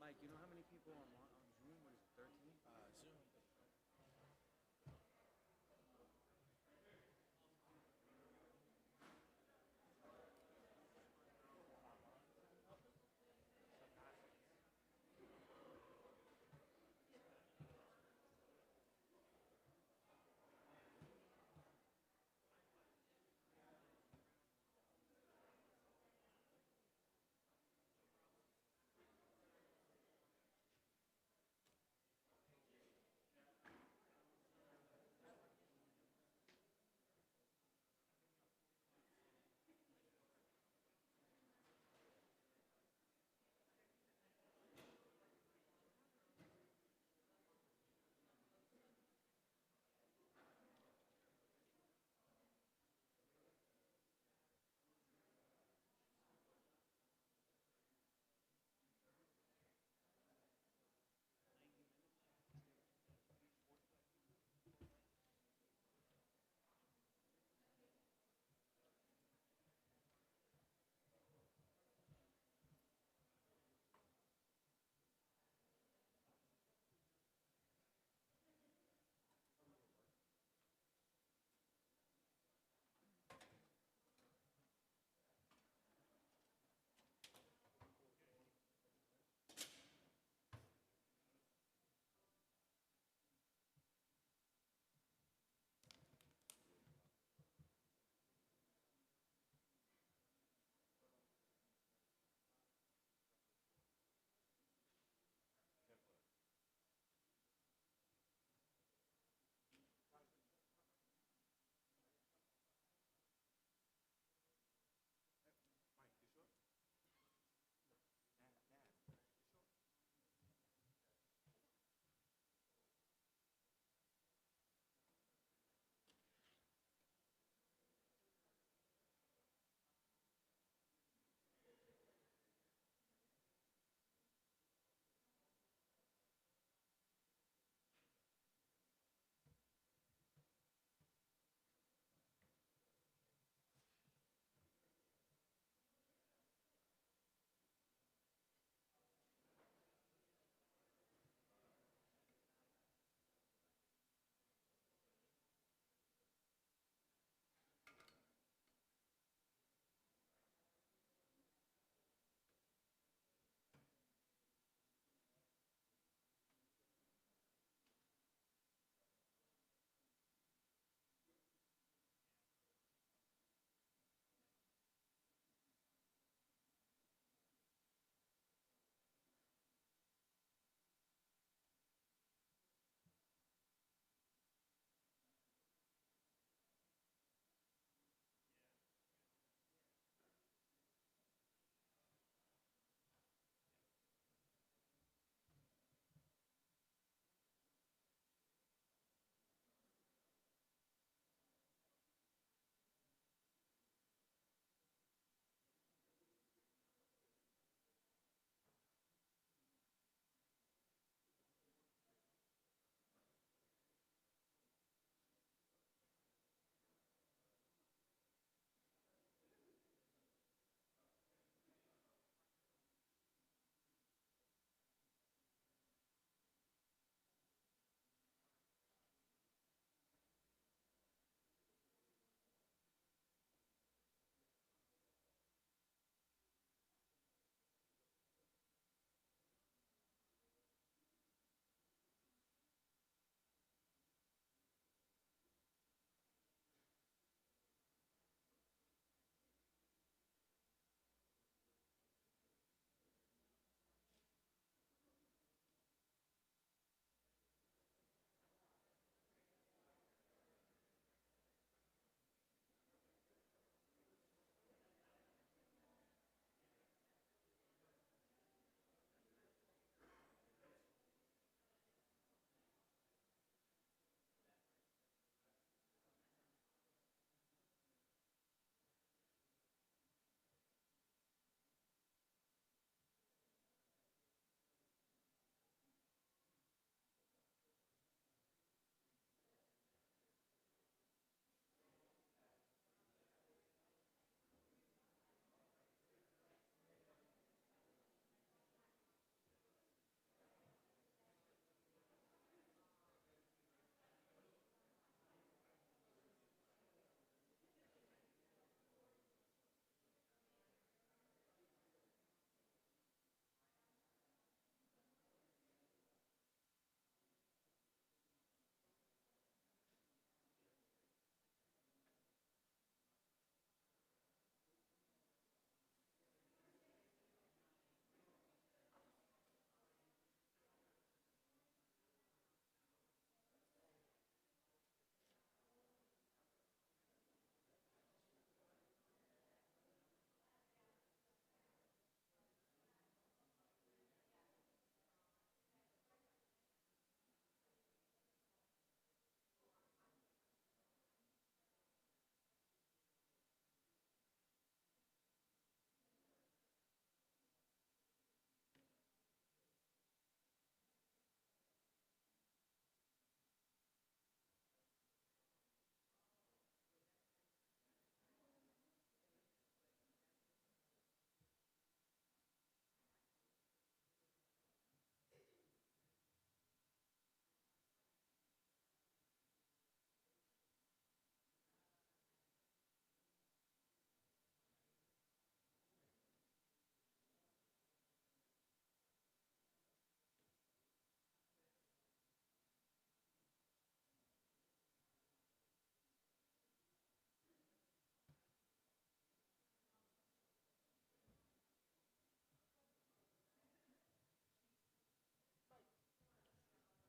Mike, you know how many people on Zoom? What is it, 13? Zoom.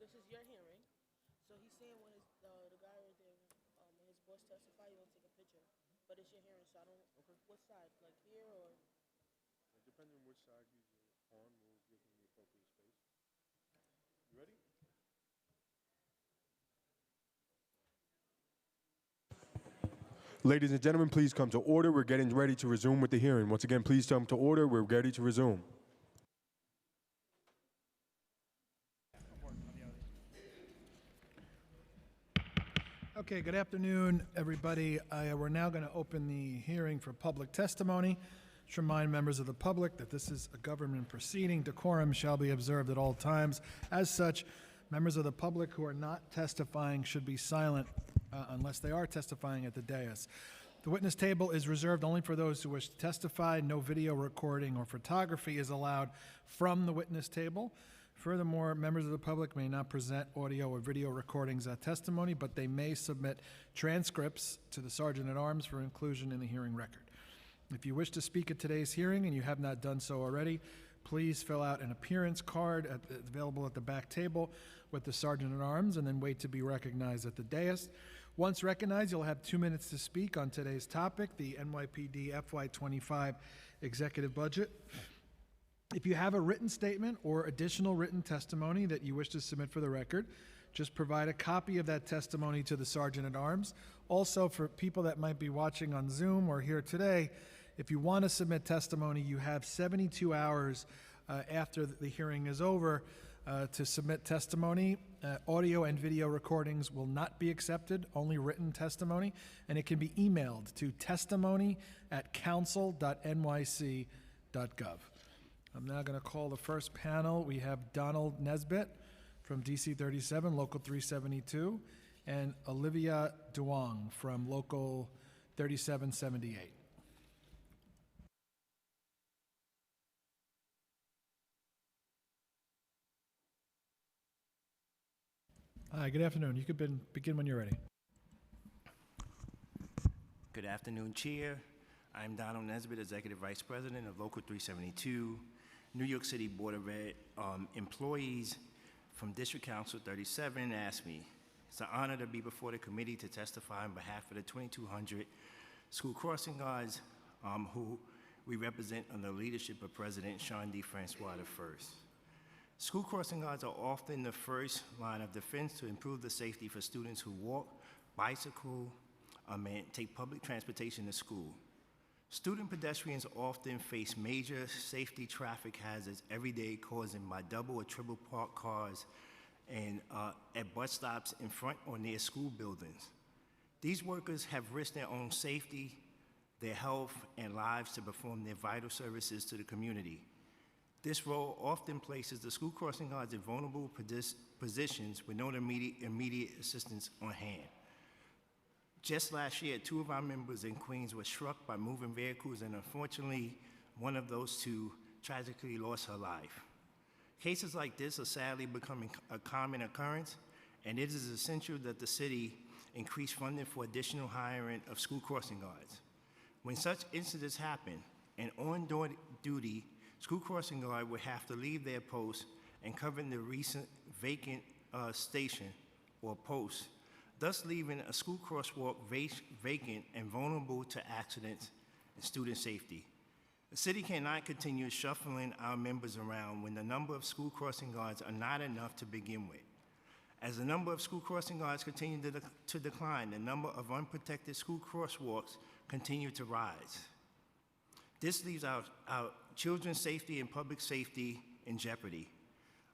this is your hearing. So he's saying when his, the guy right there, when his boss testify, you want to take a picture. But it's your hearing, so I don't, what side, like here or? Depending on which side he's on, we'll give him the appropriate space. You ready? Ladies and gentlemen, please come to order. We're getting ready to resume with the hearing. Once again, please come to order. We're ready to resume. Okay, good afternoon, everybody. We're now going to open the hearing for public testimony. To remind members of the public that this is a government proceeding. Decorum shall be observed at all times. As such, members of the public who are not testifying should be silent unless they are testifying at the dais. The witness table is reserved only for those who wish to testify. No video recording or photography is allowed from the witness table. Furthermore, members of the public may not present audio or video recordings at testimony, but they may submit transcripts to the Sergeant-at-Arms for inclusion in the hearing record. If you wish to speak at today's hearing and you have not done so already, please fill out an appearance card available at the back table with the Sergeant-at-Arms and then wait to be recognized at the dais. Once recognized, you'll have 2 minutes to speak on today's topic, the NYPD FY25 executive budget. If you have a written statement or additional written testimony that you wish to submit for the record, just provide a copy of that testimony to the Sergeant-at-Arms. Also, for people that might be watching on Zoom or here today, if you want to submit testimony, you have 72 hours after the hearing is over to submit testimony. Audio and video recordings will not be accepted, only written testimony, and it can be emailed to testimony@council.nyc.gov. I'm now going to call the first panel. We have Donald Nesbitt from DC 37, Local 372, and Olivia Duong from Local 3778. Hi, good afternoon. You could begin when you're ready. Good afternoon, Chair. I'm Donald Nesbitt, Executive Vice President of Local 372, New York City Board of Ed. Employees from District Council 37 asked me, it's an honor to be before the committee to testify on behalf of the 2,200 school crossing guards who we represent under the leadership of President Sean D. Francois I. School crossing guards are often the first line of defense to improve the safety for students who walk, bicycle, and take public transportation to school. Student pedestrians often face major safety traffic hazards every day, causing by double or triple parked cars and at bus stops in front or near school buildings. These workers have risked their own safety, their health, and lives to perform their vital services to the community. This role often places the school crossing guards in vulnerable positions with no immediate assistance on hand. Just last year, 2 of our members in Queens were struck by moving vehicles, and unfortunately, one of those 2 tragically lost her life. Cases like this are sadly becoming a common occurrence, and it is essential that the city increase funding for additional hiring of school crossing guards. When such incidents happen, an on-duty school crossing guard would have to leave their post and cover the recent vacant station or post, thus leaving a school crosswalk vacant and vulnerable to accidents and student safety. The city cannot continue shuffling our members around when the number of school crossing guards are not enough to begin with. As the number of school crossing guards continue to decline, the number of unprotected school crosswalks continue to rise. This leaves our children's safety and public safety in jeopardy.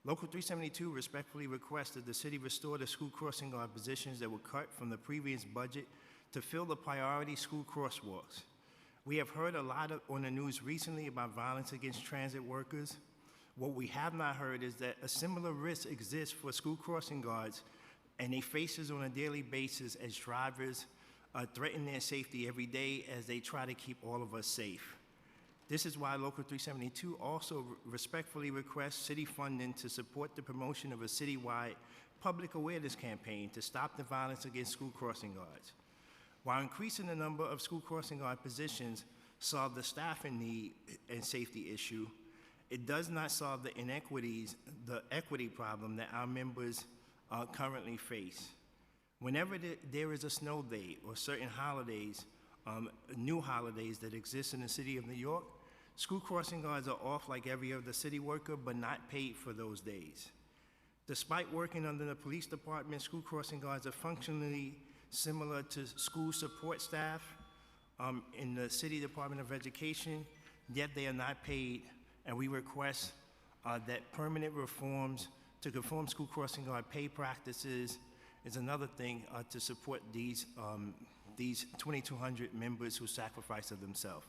Local 372 respectfully requests that the city restore the school crossing guard positions that were cut from the previous budget to fill the priority school crosswalks. We have heard a lot on the news recently about violence against transit workers. What we have not heard is that a similar risk exists for school crossing guards, and they face this on a daily basis as drivers threaten their safety every day as they try to keep all of us safe. This is why Local 372 also respectfully requests city funding to support the promotion of a citywide public awareness campaign to stop the violence against school crossing guards. While increasing the number of school crossing guard positions solve the staffing need and safety issue, it does not solve the equity problem that our members currently face. Whenever there is a snow day or certain holidays, new holidays that exist in the city of New York, school crossing guards are off like every other city worker, but not paid for those days. Despite working under the police department, school crossing guards are functionally similar to school support staff in the City Department of Education, yet they are not paid, and we request that permanent reforms to conform school crossing guard pay practices is another thing to support these 2,200 members who sacrifice of themselves.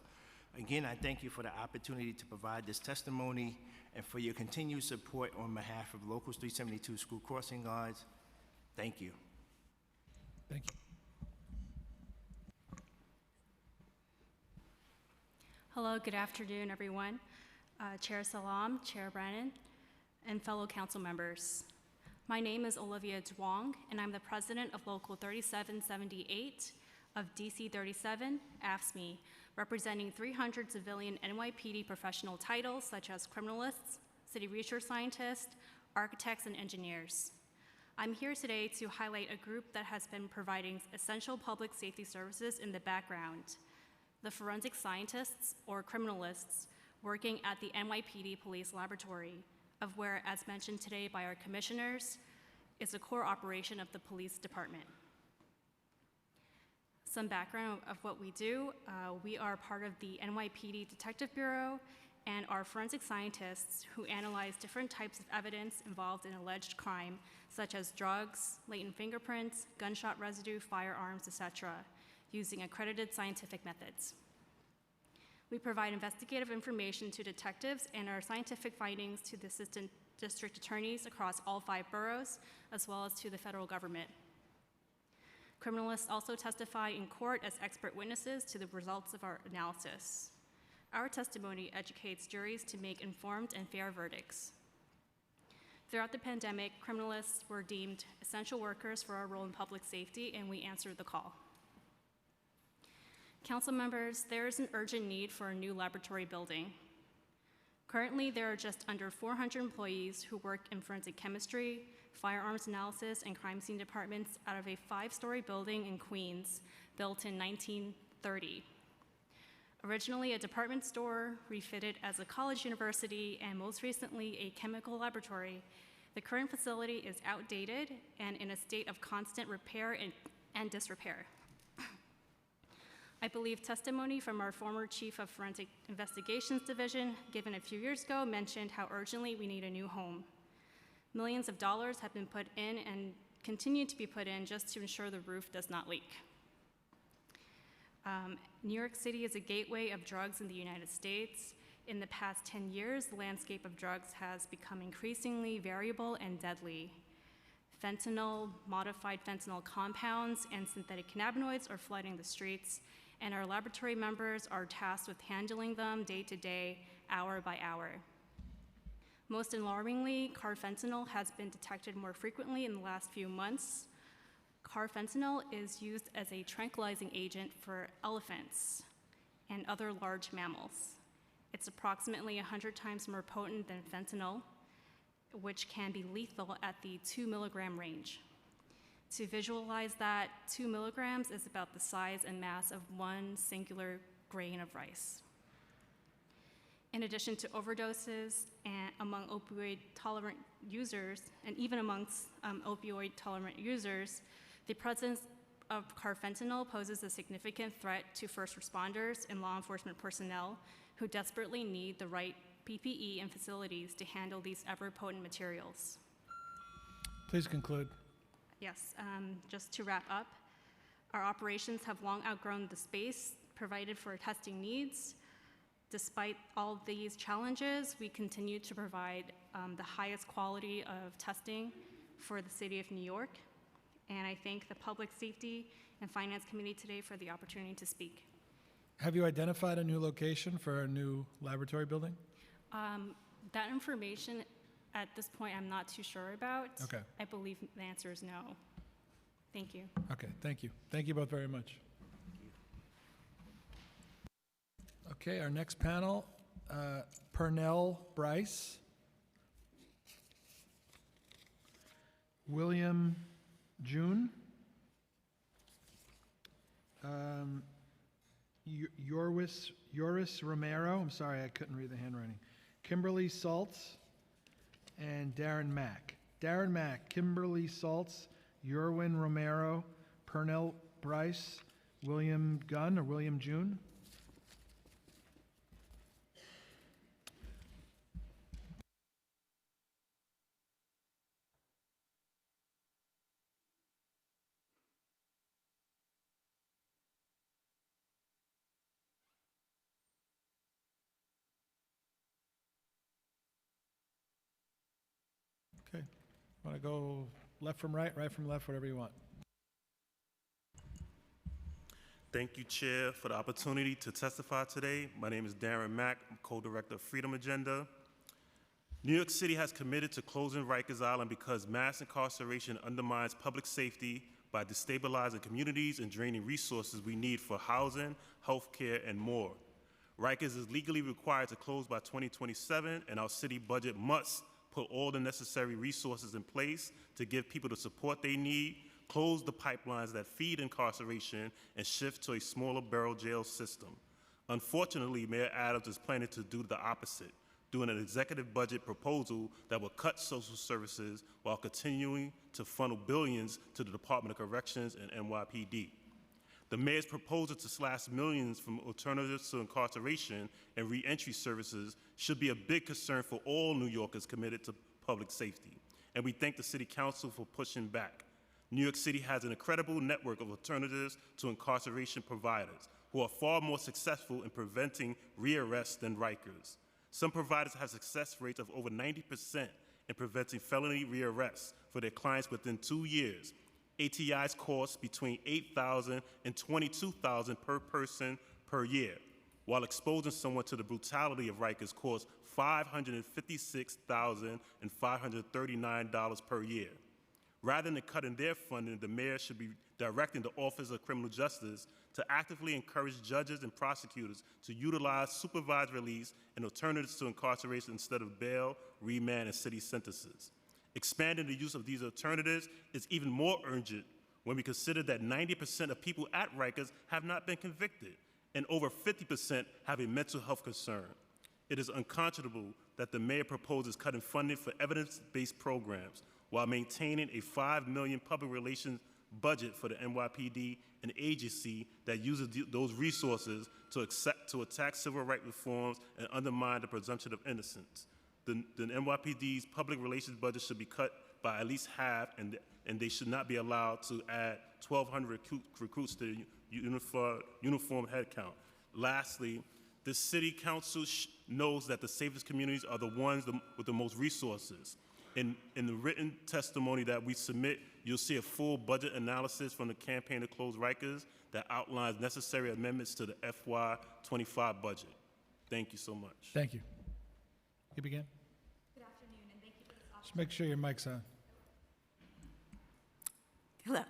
Again, I thank you for the opportunity to provide this testimony and for your continued support on behalf of Locals 372 School Crossing Guards. Thank you. Thank you. Hello, good afternoon, everyone. Chair Salam, Chair Brennan, and fellow council members. My name is Olivia Duong, and I'm the president of Local 3778 of DC 37, AFSCME, representing 300 civilian NYPD professional titles such as criminalists, city research scientists, architects, and engineers. I'm here today to highlight a group that has been providing essential public safety services in the background: the forensic scientists, or criminalists, working at the NYPD Police Laboratory, of where, as mentioned today by our commissioners, is a core operation of the police department. Some background of what we do: we are part of the NYPD Detective Bureau and are forensic scientists who analyze different types of evidence involved in alleged crime, such as drugs, latent fingerprints, gunshot residue, firearms, etc., using accredited scientific methods. We provide investigative information to detectives and our scientific findings to the assistant district attorneys across all 5 boroughs, as well as to the federal government. Criminalists also testify in court as expert witnesses to the results of our analysis. Our testimony educates juries to make informed and fair verdicts. Throughout the pandemic, criminalists were deemed essential workers for our role in public safety, and we answered the call. Council members, there is an urgent need for a new laboratory building. Currently, there are just under 400 employees who work in forensic chemistry, firearms analysis, and crime scene departments out of a 5-story building in Queens, built in 1930. Originally a department store, refitted as a college university, and most recently a chemical laboratory, the current facility is outdated and in a state of constant repair and disrepair. I believe testimony from our former Chief of Forensic Investigations Division, given a few years ago, mentioned how urgently we need a new home. Millions of dollars have been put in and continue to be put in just to ensure the roof does not leak. New York City is a gateway of drugs in the United States. In the past 10 years, the landscape of drugs has become increasingly variable and deadly. Fentanyl, modified fentanyl compounds, and synthetic cannabinoids are flooding the streets, and our laboratory members are tasked with handling them day to day, hour by hour. Most alarmingly, carfentanil has been detected more frequently in the last few months. Carfentanil is used as a tranquilizing agent for elephants and other large mammals. It's approximately 100 times more potent than fentanyl, which can be lethal at the 2 milligram range. To visualize that, 2 milligrams is about the size and mass of one singular grain of rice. In addition to overdoses and among opioid-tolerant users, and even amongst opioid-tolerant users, the presence of carfentanil poses a significant threat to first responders and law enforcement personnel who desperately need the right PPE and facilities to handle these ever-potent materials. Please conclude. Yes, just to wrap up, our operations have long outgrown the space provided for testing needs. Despite all these challenges, we continue to provide the highest quality of testing for the City of New York. And I thank the Public Safety and Finance Committee today for the opportunity to speak. Have you identified a new location for a new laboratory building? That information, at this point, I'm not too sure about. Okay. I believe the answer is no. Thank you. Okay, thank you. Thank you both very much. Okay, our next panel, Pernell Bryce. William June. Yoris Romero, I'm sorry, I couldn't read the handwriting. Kimberly Saltz, and Darren Mack. Darren Mack, Kimberly Saltz, Yorwin Romero, Pernell Bryce, William Gunn or William June. Okay. Want to go left from right from left, whatever you want. Thank you, Chair, for the opportunity to testify today. My name is Darren Mack. I'm co-director of Freedom Agenda. New York City has committed to closing Rikers Island because mass incarceration undermines public safety by destabilizing communities and draining resources we need for housing, healthcare, and more. Rikers is legally required to close by 2027, and our city budget must put all the necessary resources in place to give people the support they need, close the pipelines that feed incarceration, and shift to a smaller barrel jail system. Unfortunately, Mayor Adams is planning to do the opposite, doing an executive budget proposal that will cut social services while continuing to funnel billions to the Department of Corrections and NYPD. The mayor's proposal to slash millions from alternatives to incarceration and reentry services should be a big concern for all New Yorkers committed to public safety, and we thank the City Council for pushing back. New York City has an incredible network of alternatives to incarceration providers who are far more successful in preventing rearrest than Rikers. Some providers have success rates of over 90% in preventing felony rearrests for their clients within 2 years. ATIs cost between $8,000 and $22,000 per person per year, while exposing someone to the brutality of Rikers costs $556,000 and $539 per year. Rather than cutting their funding, the mayor should be directing the Office of Criminal Justice to actively encourage judges and prosecutors to utilize supervised release and alternatives to incarceration instead of bail, remand, and city sentences. Expanding the use of these alternatives is even more urgent when we consider that 90% of people at Rikers have not been convicted, and over 50% have a mental health concern. It is unconscionable that the mayor proposes cutting funding for evidence-based programs while maintaining a $5 million public relations budget for the NYPD, an agency that uses those resources to attack civil rights reforms and undermine the presumption of innocence. The NYPD's public relations budget should be cut by at least half, and they should not be allowed to add 1,200 recruits to the uniform headcount. Lastly, the City Council knows that the safest communities are the ones with the most resources. In the written testimony that we submit, you'll see a full budget analysis from the Campaign to Close Rikers that outlines necessary amendments to the FY25 budget. Thank you so much. Thank you. You begin. Good afternoon, and thank you for this opportunity. Just make sure your mic's on. Hello.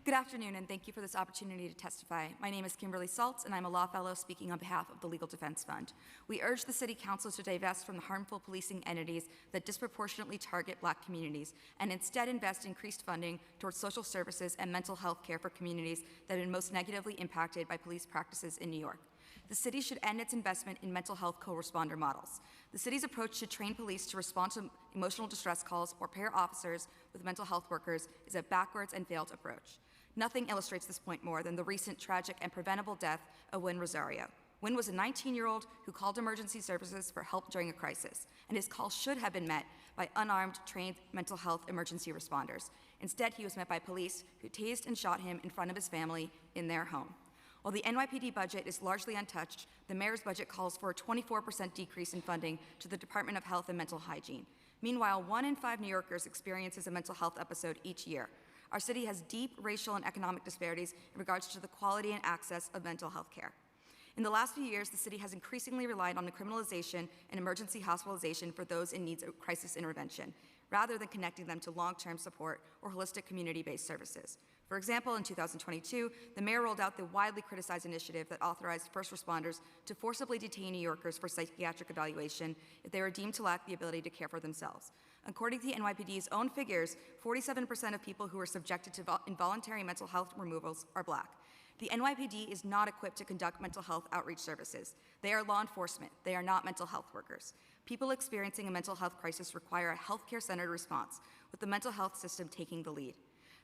Good afternoon, and thank you for this opportunity to testify. My name is Kimberly Saltz, and I'm a law fellow speaking on behalf of the Legal Defense Fund. We urge the City Council to divest from the harmful policing entities that disproportionately target Black communities and instead invest increased funding towards social services and mental health care for communities that have been most negatively impacted by police practices in New York. The city should end its investment in mental health co-responder models. The city's approach to train police to respond to emotional distress calls or pair officers with mental health workers is a backwards and failed approach. Nothing illustrates this point more than the recent tragic and preventable death of Wynn Rosario. Wynn was a 19-year-old who called emergency services for help during a crisis, and his call should have been met by unarmed, trained mental health emergency responders. Instead, he was met by police who tased and shot him in front of his family in their home. While the NYPD budget is largely untouched, the mayor's budget calls for a 24% decrease in funding to the Department of Health and Mental Hygiene. Meanwhile, 1 in 5 New Yorkers experiences a mental health episode each year. Our city has deep racial and economic disparities in regards to the quality and access of mental health care. In the last few years, the city has increasingly relied on the criminalization and emergency hospitalization for those in need of crisis intervention, rather than connecting them to long-term support or holistic community-based services. For example, in 2022, the mayor rolled out the widely criticized initiative that authorized first responders to forcibly detain New Yorkers for psychiatric evaluation if they were deemed to lack the ability to care for themselves. According to the NYPD's own figures, 47% of people who were subjected to involuntary mental health removals are Black. The NYPD is not equipped to conduct mental health outreach services. They are law enforcement. They are not mental health workers. People experiencing a mental health crisis require a healthcare-centered response, with the mental health system taking the lead.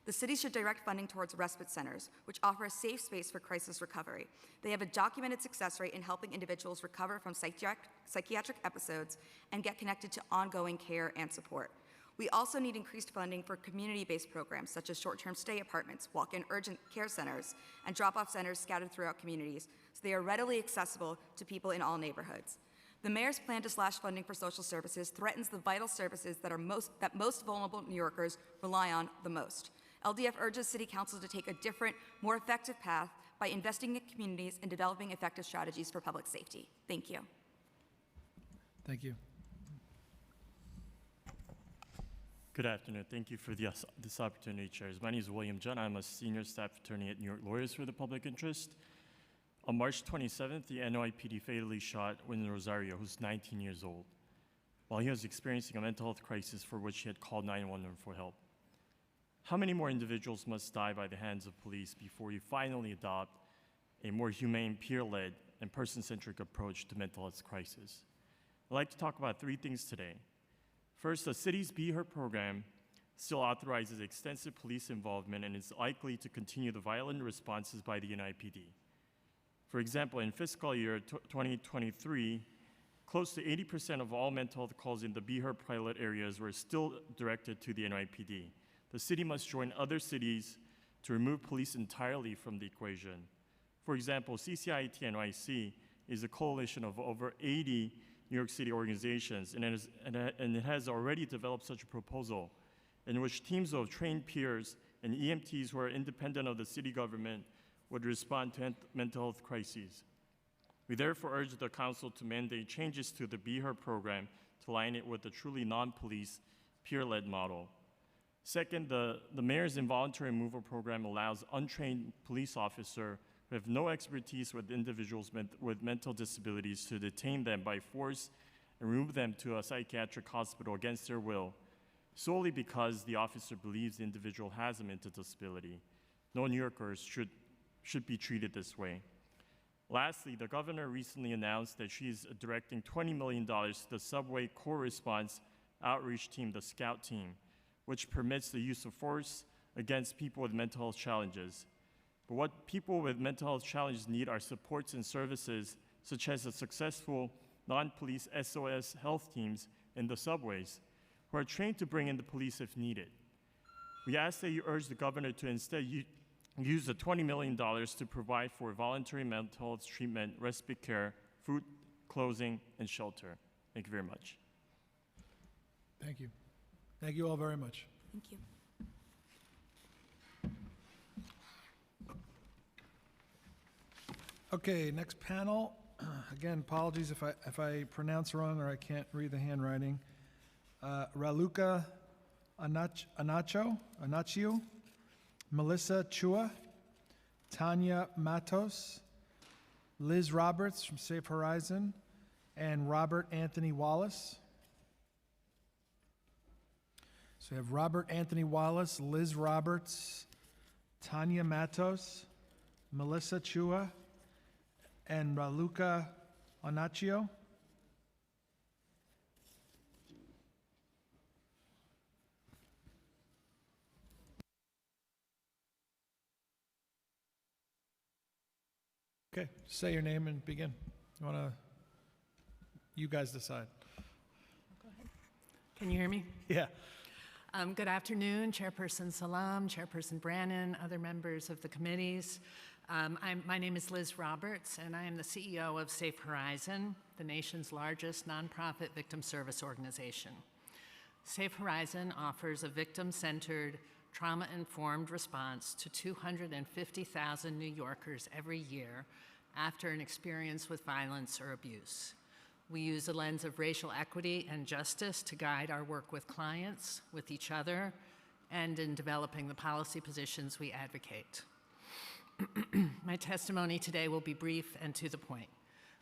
The city should direct funding towards respite centers, which offer a safe space for crisis recovery. They have a documented success rate in helping individuals recover from psychiatric episodes and get connected to ongoing care and support. We also need increased funding for community-based programs such as short-term stay apartments, walk-in urgent care centers, and drop-off centers scattered throughout communities, so they are readily accessible to people in all neighborhoods. The mayor's plan to slash funding for social services threatens the vital services that most vulnerable New Yorkers rely on the most. LDF urges City Council to take a different, more effective path by investing in communities and developing effective strategies for public safety. Thank you. Thank you. Good afternoon. Thank you for this opportunity, Chairs. My name is William John. I'm a senior staff attorney at New York Lawyers for the Public Interest. On March 27th, the NYPD fatally shot Wynn Rosario, who's 19 years old, while he was experiencing a mental health crisis for which he had called 911 for help. How many more individuals must die by the hands of police before we finally adopt a more humane, peer-led, and person-centric approach to mental health crisis? I'd like to talk about three things today. First, the city's Be Her program still authorizes extensive police involvement and is likely to continue the violent responses by the NYPD. For example, in fiscal year 2023, close to 80% of all mental health calls in the Be Her pilot areas were still directed to the NYPD. The city must join other cities to remove police entirely from the equation. For example, CCIT NYC is a coalition of over 80 New York City organizations, and it has already developed such a proposal in which teams of trained peers and EMTs who are independent of the city government would respond to mental health crises. We therefore urge the council to mandate changes to the Be Her program to align it with a truly non-police, peer-led model. Second, the mayor's involuntary removal program allows untrained police officers who have no expertise with individuals with mental disabilities to detain them by force and remove them to a psychiatric hospital against their will, solely because the officer believes the individual has a mental disability. No New Yorkers should be treated this way. Lastly, the governor recently announced that she is directing $20 million to the Subway Core Response Outreach Team, the SCOUT team, which permits the use of force against people with mental health challenges. But what people with mental health challenges need are supports and services such as the successful non-police SOS health teams in the subways, who are trained to bring in the police if needed. We ask that you urge the governor to instead use the $20 million to provide for voluntary mental health treatment, respite care, food, clothing, and shelter. Thank you very much. Thank you. Thank you all very much. Thank you. Okay, next panel. Again, apologies if I pronounce wrong or I can't read the handwriting. Raluca Anaccio, Melissa Chua, Tanya Matos, Liz Roberts from Safe Horizon, and Robert Anthony Wallace. So we have Robert Anthony Wallace, Liz Roberts, Tanya Matos, Melissa Chua, and Raluca Anaccio. Okay, say your name and begin. You guys decide. Go ahead. Can you hear me? Yeah. Good afternoon, Chairperson Salam, Chairperson Brannon, other members of the committees. My name is Liz Roberts, and I am the CEO of Safe Horizon, the nation's largest nonprofit victim service organization. Safe Horizon offers a victim-centered, trauma-informed response to 250,000 New Yorkers every year after an experience with violence or abuse. We use a lens of racial equity and justice to guide our work with clients, with each other, and in developing the policy positions we advocate. My testimony today will be brief and to the point.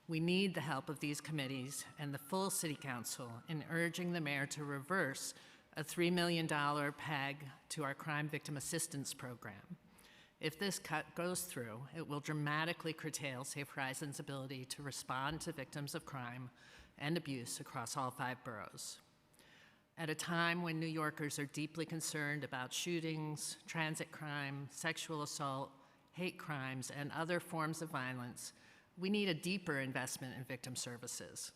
We need the help of these committees and the full City Council in urging the mayor to reverse a $3 million peg to our crime victim assistance program. If this cut goes through, it will dramatically curtail Safe Horizons' ability to respond to victims of crime and abuse across all 5 boroughs. At a time when New Yorkers are deeply concerned about shootings, transit crime, sexual assault, hate crimes, and other forms of violence, we need a deeper investment in victim services.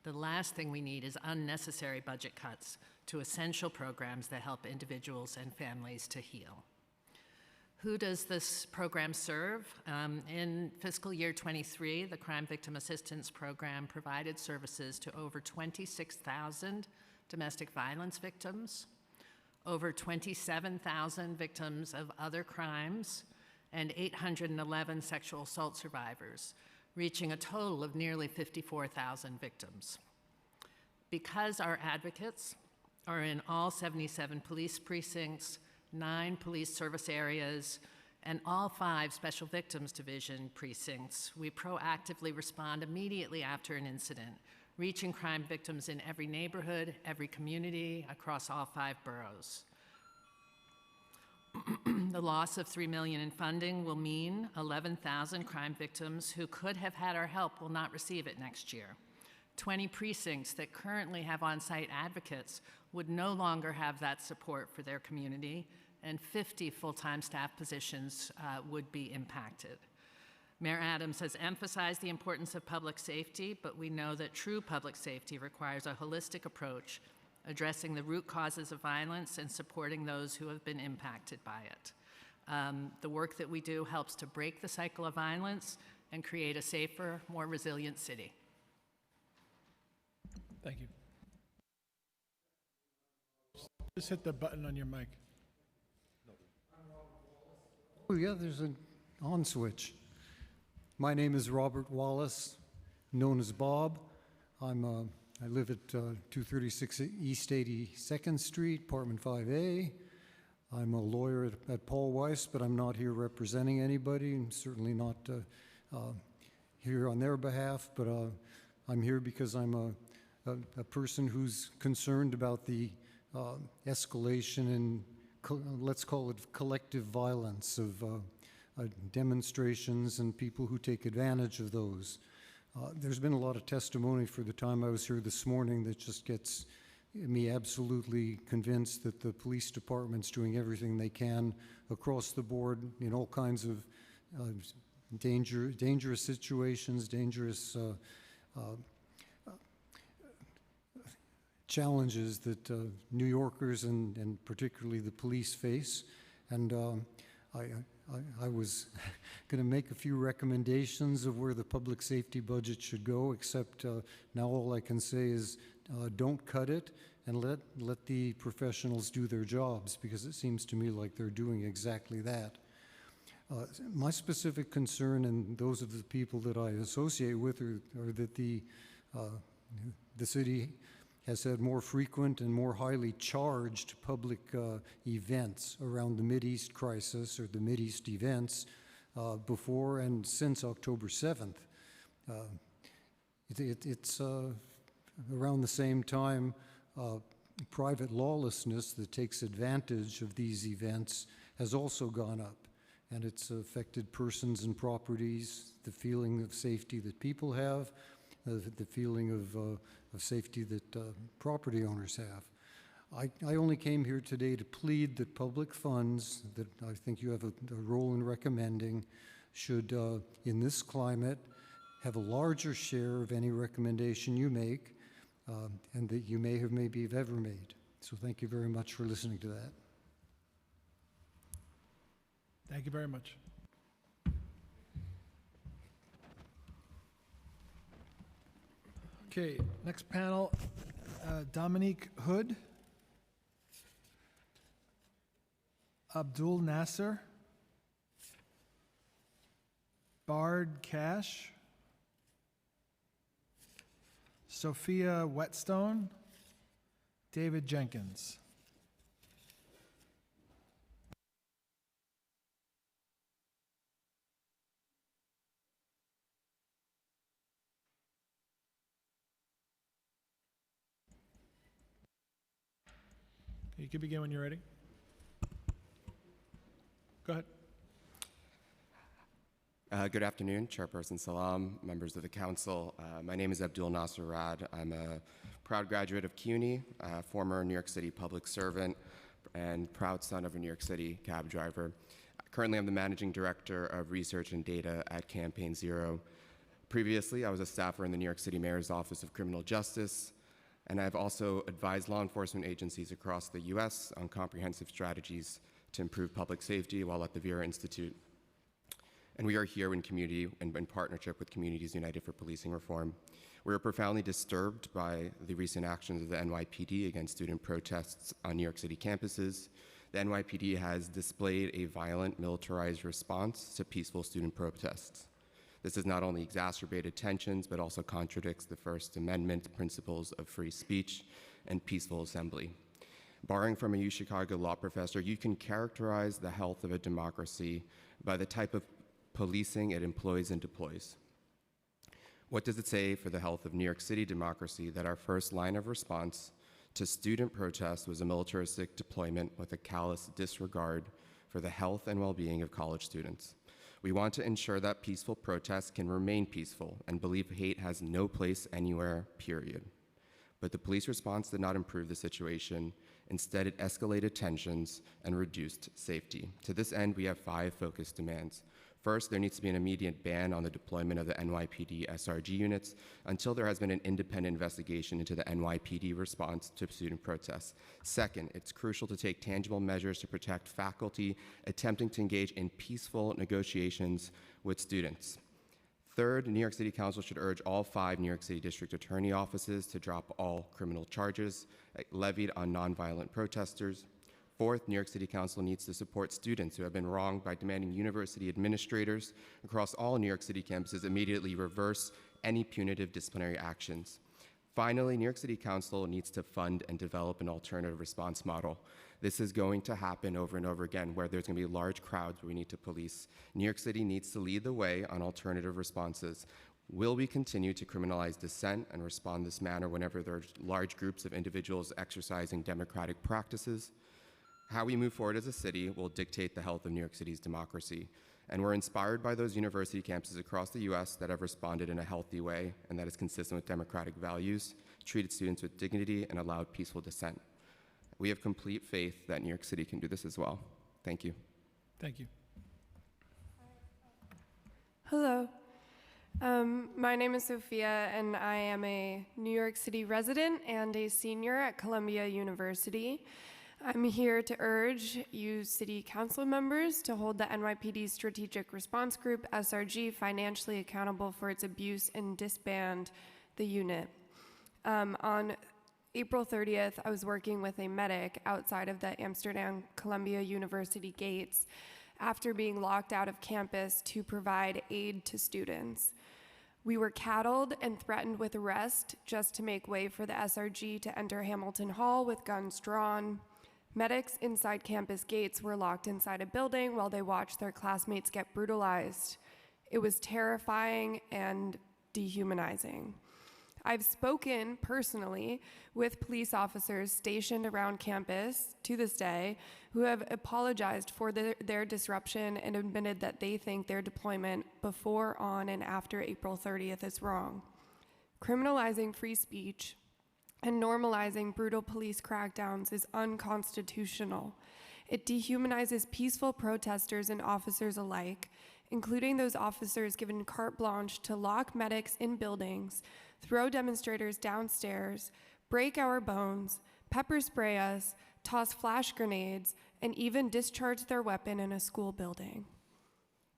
The last thing we need is unnecessary budget cuts to essential programs that help individuals and families to heal. Who does this program serve? In fiscal year 23, the Crime Victim Assistance Program provided services to over 26,000 domestic violence victims, over 27,000 victims of other crimes, and 811 sexual assault survivors, reaching a total of nearly 54,000 victims. Because our advocates are in all 77 police precincts, 9 police service areas, and all 5 Special Victims Division precincts, we proactively respond immediately after an incident, reaching crime victims in every neighborhood, every community, across all 5 boroughs. The loss of $3 million in funding will mean 11,000 crime victims who could have had our help will not receive it next year. 20 precincts that currently have on-site advocates would no longer have that support for their community, and 50 full-time staff positions would be impacted. Mayor Adams has emphasized the importance of public safety, but we know that true public safety requires a holistic approach, addressing the root causes of violence and supporting those who have been impacted by it. The work that we do helps to break the cycle of violence and create a safer, more resilient city. Thank you. Just hit the button on your mic. Oh, yeah, there's an on switch. My name is Robert Wallace, known as Bob. I live at 236 East 82nd Street, apartment 5A. I'm a lawyer at Paul Weiss, but I'm not here representing anybody, and certainly not here on their behalf, but I'm here because I'm a person who's concerned about the escalation in, let's call it collective violence of demonstrations and people who take advantage of those. There's been a lot of testimony for the time I was here this morning that just gets me absolutely convinced that the police department's doing everything they can across the board in all kinds of dangerous situations, dangerous challenges that New Yorkers and particularly the police face. And I was going to make a few recommendations of where the public safety budget should go, except now all I can say is don't cut it and let the professionals do their jobs, because it seems to me like they're doing exactly that. My specific concern, and those of the people that I associate with, are that the city has had more frequent and more highly charged public events around the Mideast crisis or the Mideast events before and since October 7th. It's around the same time private lawlessness that takes advantage of these events has also gone up, and it's affected persons and properties, the feeling of safety that people have, the feeling of safety that property owners have. I only came here today to plead that public funds, that I think you have a role in recommending, should, in this climate, have a larger share of any recommendation you make, and that you may have maybe have ever made. So thank you very much for listening to that. Thank you very much. Okay, next panel, Dominique Hood, Abdul Nasser, Bard Cash, Sophia Whetstone, David Jenkins. You can begin when you're ready. Go ahead. Good afternoon, Chairperson Salam, members of the council. My name is Abdul Nasser Rad. I'm a proud graduate of CUNY, former New York City public servant, and proud son of a New York City cab driver. Currently, I'm the managing director of research and data at Campaign Zero. Previously, I was a staffer in the New York City Mayor's Office of Criminal Justice, and I've also advised law enforcement agencies across the U.S. on comprehensive strategies to improve public safety while at the Vera Institute. And we are here in community and in partnership with Communities United for Policing Reform. We are profoundly disturbed by the recent actions of the NYPD against student protests on New York City campuses. The NYPD has displayed a violent, militarized response to peaceful student protests. This has not only exacerbated tensions, but also contradicts the First Amendment principles of free speech and peaceful assembly. Borrowing from a UChicago law professor, you can characterize the health of a democracy by the type of policing it employs and deploys. What does it say for the health of New York City democracy that our first line of response to student protests was a militaristic deployment with a callous disregard for the health and well-being of college students? We want to ensure that peaceful protests can remain peaceful and believe hate has no place anywhere, period. But the police response did not improve the situation. Instead, it escalated tensions and reduced safety. To this end, we have 5 focused demands. First, there needs to be an immediate ban on the deployment of the NYPD SRG units until there has been an independent investigation into the NYPD response to student protests. Second, it's crucial to take tangible measures to protect faculty attempting to engage in peaceful negotiations with students. Third, New York City Council should urge all 5 New York City District Attorney offices to drop all criminal charges levied on nonviolent protesters. Fourth, New York City Council needs to support students who have been wronged by demanding university administrators across all New York City campuses immediately reverse any punitive disciplinary actions. Finally, New York City Council needs to fund and develop an alternative response model. This is going to happen over and over again, where there's going to be large crowds where we need to police. New York City needs to lead the way on alternative responses. Will we continue to criminalize dissent and respond in this manner whenever there are large groups of individuals exercising democratic practices? How we move forward as a city will dictate the health of New York City's democracy. And we're inspired by those university campuses across the US that have responded in a healthy way and that is consistent with democratic values, treated students with dignity, and allowed peaceful dissent. We have complete faith that New York City can do this as well. Thank you. Thank you. Hello. My name is Sophia, and I am a New York City resident and a senior at Columbia University. I'm here to urge you city council members to hold the NYPD Strategic Response Group, SRG, financially accountable for its abuse and disband the unit. On April 30th, I was working with a medic outside of the Amsterdam Columbia University gates after being locked out of campus to provide aid to students. We were cattled and threatened with arrest just to make way for the SRG to enter Hamilton Hall with guns drawn. Medics inside campus gates were locked inside a building while they watched their classmates get brutalized. It was terrifying and dehumanizing. I've spoken personally with police officers stationed around campus to this day who have apologized for their disruption and admitted that they think their deployment before, on, and after April 30th is wrong. Criminalizing free speech and normalizing brutal police crackdowns is unconstitutional. It dehumanizes peaceful protesters and officers alike, including those officers given carte blanche to lock medics in buildings, throw demonstrators downstairs, break our bones, pepper spray us, toss flash grenades, and even discharge their weapon in a school building.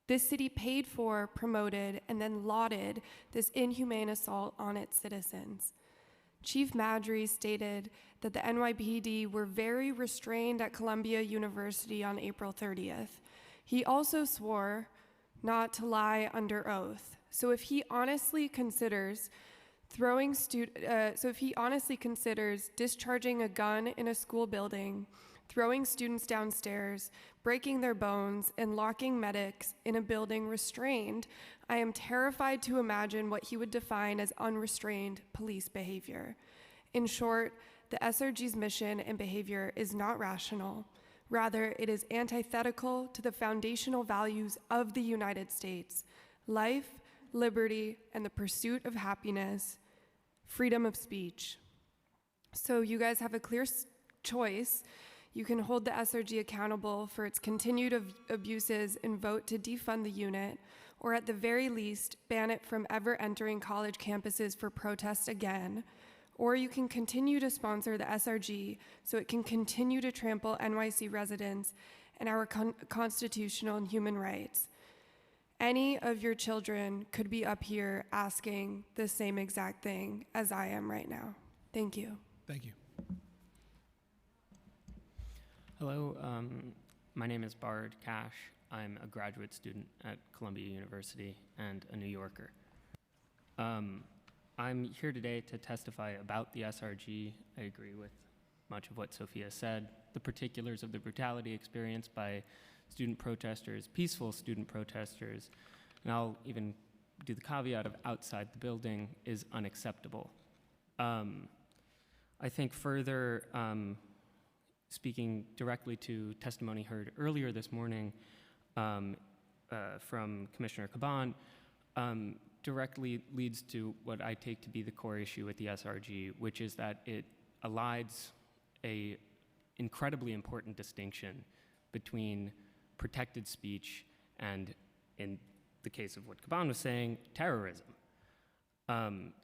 This city paid for, promoted, and then lauded this inhumane assault on its citizens. Chief Madry stated that the NYPD were very restrained at Columbia University on April 30th. He also swore not to lie under oath. So if he honestly considers discharging a gun in a school building, throwing students downstairs, breaking their bones, and locking medics in a building restrained, I am terrified to imagine what he would define as unrestrained police behavior. In short, the SRG's mission and behavior is not rational. Rather, it is antithetical to the foundational values of the United States: life, liberty, and the pursuit of happiness, freedom of speech. So you guys have a clear choice. You can hold the SRG accountable for its continued abuses and vote to defund the unit, or at the very least, ban it from ever entering college campuses for protest again. Or you can continue to sponsor the SRG so it can continue to trample NYC residents and our constitutional and human rights. Any of your children could be up here asking the same exact thing as I am right now. Thank you. Thank you. Hello, my name is Bard Cash. I'm a graduate student at Columbia University and a New Yorker. I'm here today to testify about the SRG. I agree with much of what Sophia said. The particulars of the brutality experienced by student protesters, peaceful student protesters, and I'll even do the caveat of outside the building, is unacceptable. I think further, speaking directly to testimony heard earlier this morning from Commissioner Caban, directly leads to what I take to be the core issue with the SRG, which is that it elides an incredibly important distinction between protected speech and, in the case of what Caban was saying, terrorism.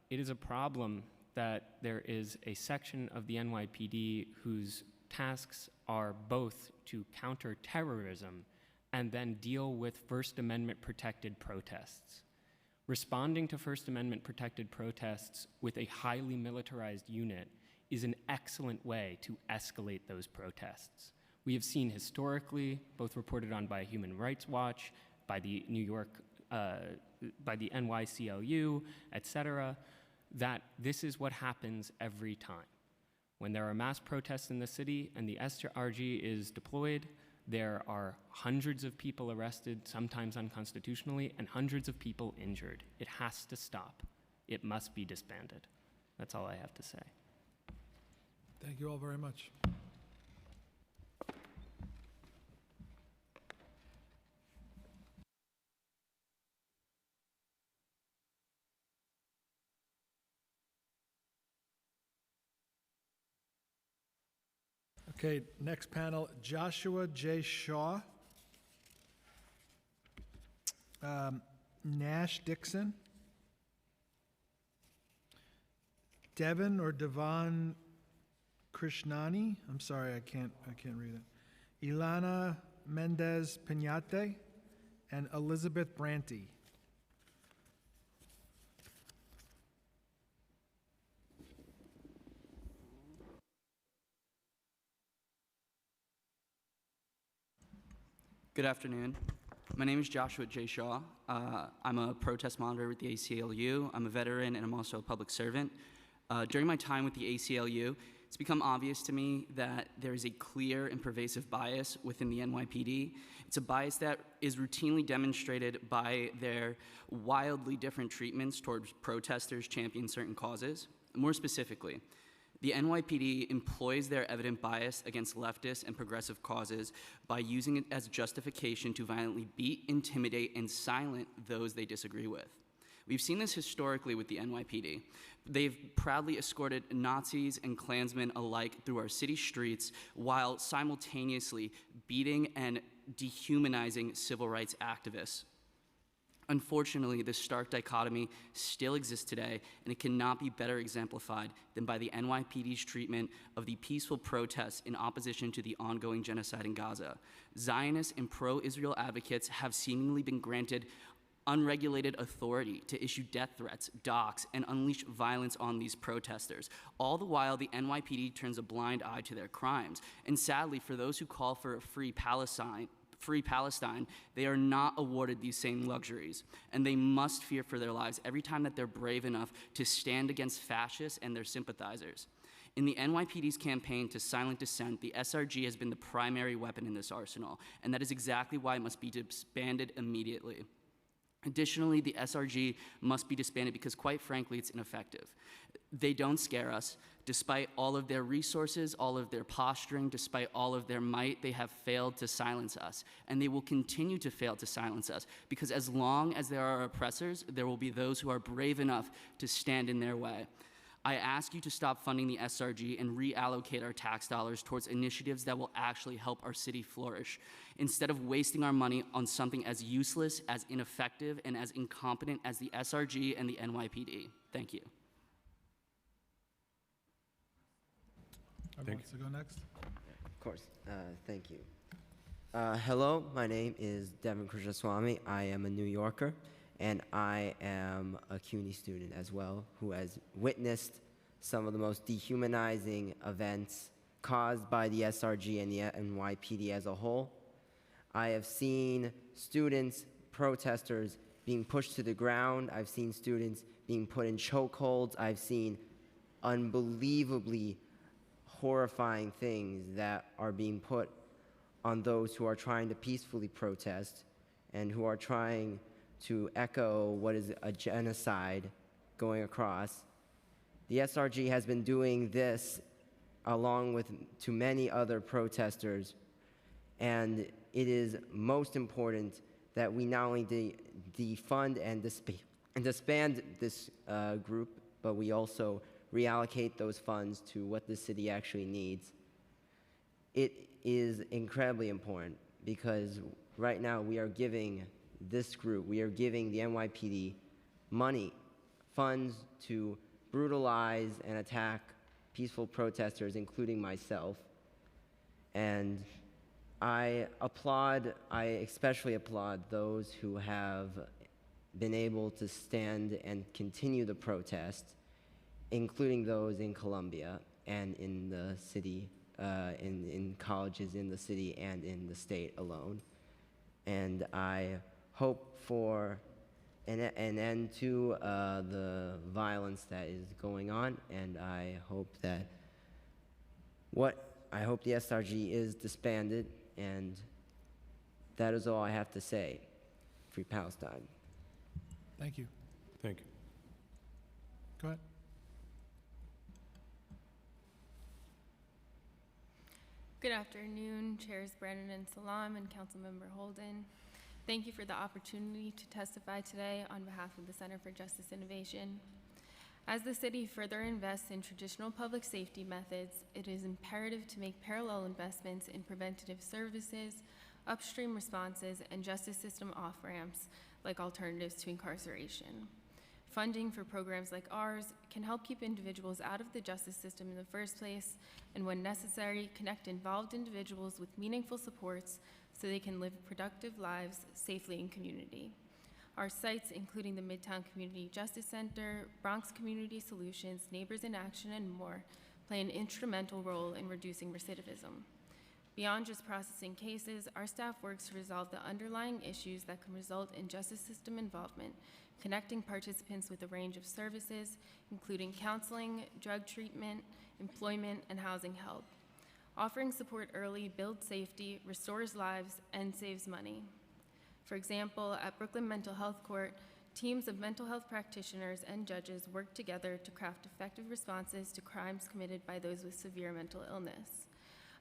It is a problem that there is a section of the NYPD whose tasks are both to counter terrorism and then deal with First Amendment protected protests. Responding to First Amendment protected protests with a highly militarized unit is an excellent way to escalate those protests. We have seen historically, both reported on by Human Rights Watch, by the by the NYCLU, et cetera, that this is what happens every time. When there are mass protests in the city and the SRG is deployed, there are hundreds of people arrested, sometimes unconstitutionally, and hundreds of people injured. It has to stop. It must be disbanded. That's all I have to say. Thank you all very much. Okay, next panel, Joshua J. Shaw, Nash Dixon, Devon or Devon Krishnani, I'm sorry, I can't read it, Ilana Mendez Pinate, and Elizabeth Branty. Good afternoon. My name is Joshua J. Shaw. I'm a protest monitor with the ACLU. I'm a veteran and I'm also a public servant. During my time with the ACLU, it's become obvious to me that there is a clear and pervasive bias within the NYPD. It's a bias that is routinely demonstrated by their wildly different treatments towards protesters championing certain causes. More specifically, the NYPD employs their evident bias against leftist and progressive causes by using it as justification to violently beat, intimidate, and silence those they disagree with. We've seen this historically with the NYPD. They've proudly escorted Nazis and Klansmen alike through our city streets while simultaneously beating and dehumanizing civil rights activists. Unfortunately, this stark dichotomy still exists today, and it cannot be better exemplified than by the NYPD's treatment of the peaceful protests in opposition to the ongoing genocide in Gaza. Zionist and pro-Israel advocates have seemingly been granted unregulated authority to issue death threats, dox, and unleash violence on these protesters. All the while, the NYPD turns a blind eye to their crimes. And sadly, for those who call for a free Palestine, they are not awarded these same luxuries, and they must fear for their lives every time that they're brave enough to stand against fascists and their sympathizers. In the NYPD's campaign to silent dissent, the SRG has been the primary weapon in this arsenal, and that is exactly why it must be disbanded immediately. Additionally, the SRG must be disbanded because, quite frankly, it's ineffective. They don't scare us. Despite all of their resources, all of their posturing, despite all of their might, they have failed to silence us. And they will continue to fail to silence us, because as long as there are oppressors, there will be those who are brave enough to stand in their way. I ask you to stop funding the SRG and reallocate our tax dollars towards initiatives that will actually help our city flourish, instead of wasting our money on something as useless, as ineffective, and as incompetent as the SRG and the NYPD. Thank you. Who wants to go next? Of course. Thank you. Hello, my name is Devin Krishnaswamy. I am a New Yorker, and I am a CUNY student as well, who has witnessed some of the most dehumanizing events caused by the SRG and the NYPD as a whole. I have seen students, protesters, being pushed to the ground. I've seen students being put in chokeholds. I've seen unbelievably horrifying things that are being put on those who are trying to peacefully protest and who are trying to echo what is a genocide going across. The SRG has been doing this along with to many other protesters, and it is most important that we not only defund and disband this group, but we also reallocate those funds to what the city actually needs. It is incredibly important because right now we are giving this group, we are giving the NYPD money, funds to brutalize and attack peaceful protesters, including myself. And I especially applaud those who have been able to stand and continue the protest, including those in Columbia and in the city, in colleges in the city and in the state alone. And I hope for an end to the violence that is going on, and I hope that the SRG is disbanded, and that is all I have to say. Free Palestine. Thank you. Thank you. Go ahead. Good afternoon, Chairs Brandon and Salam and Councilmember Holden. Thank you for the opportunity to testify today on behalf of the Center for Justice Innovation. As the city further invests in traditional public safety methods, it is imperative to make parallel investments in preventative services, upstream responses, and justice system off-ramps like alternatives to incarceration. Funding for programs like ours can help keep individuals out of the justice system in the first place, and when necessary, connect involved individuals with meaningful supports so they can live productive lives safely in community. Our sites, including the Midtown Community Justice Center, Bronx Community Solutions, Neighbors in Action, and more, play an instrumental role in reducing recidivism. Beyond just processing cases, our staff works to resolve the underlying issues that can result in justice system involvement, connecting participants with a range of services, including counseling, drug treatment, employment, and housing help. Offering support early builds safety, restores lives, and saves money. For example, at Brooklyn Mental Health Court, teams of mental health practitioners and judges work together to craft effective responses to crimes committed by those with severe mental illness.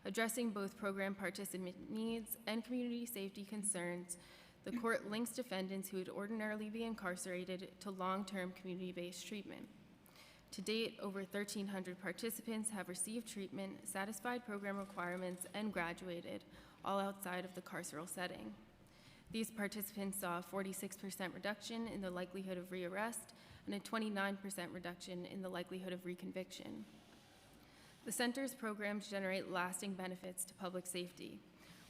Addressing both program participant needs and community safety concerns, the court links defendants who would ordinarily be incarcerated to long-term community-based treatment. To date, over 1,300 participants have received treatment, satisfied program requirements, and graduated, all outside of the carceral setting. These participants saw a 46% reduction in the likelihood of rearrest and a 29% reduction in the likelihood of reconviction. The center's programs generate lasting benefits to public safety.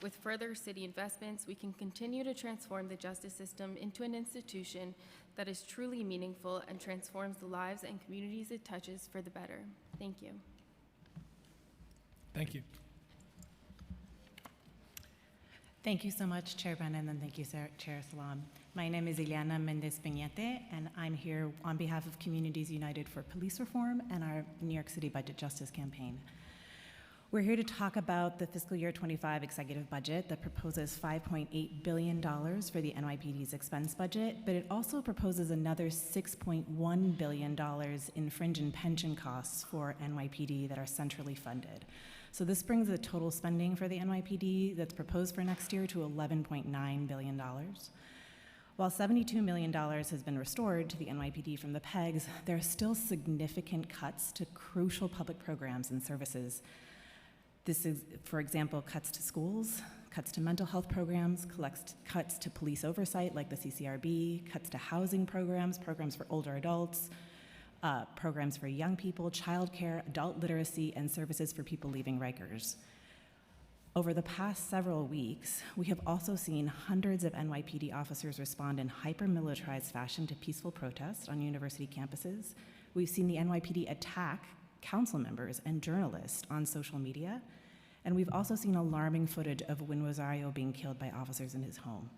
With further city investments, we can continue to transform the justice system into an institution that is truly meaningful and transforms the lives and communities it touches for the better. Thank you. Thank you. Thank you so much, Chair Brennan, and thank you, Chair Salam. My name is Ileana Mendez-Peñete, and I'm here on behalf of Communities United for Police Reform and our New York City Budget Justice Campaign. We're here to talk about the fiscal year 25 executive budget that proposes $5.8 billion for the NYPD's expense budget, but it also proposes another $6.1 billion in fringe and pension costs for NYPD that are centrally funded. So this brings the total spending for the NYPD that's proposed for next year to $11.9 billion. While $72 million has been restored to the NYPD from the PEGs, there are still significant cuts to crucial public programs and services. This is, for example, cuts to schools, cuts to mental health programs, cuts to police oversight like the CCRB, cuts to housing programs, programs for older adults, programs for young people, childcare, adult literacy, and services for people leaving Rikers. Over the past several weeks, we have also seen hundreds of NYPD officers respond in hyper-militarized fashion to peaceful protests on university campuses. We've seen the NYPD attack council members and journalists on social media, and we've also seen alarming footage of Win Rosario being killed by officers in his home.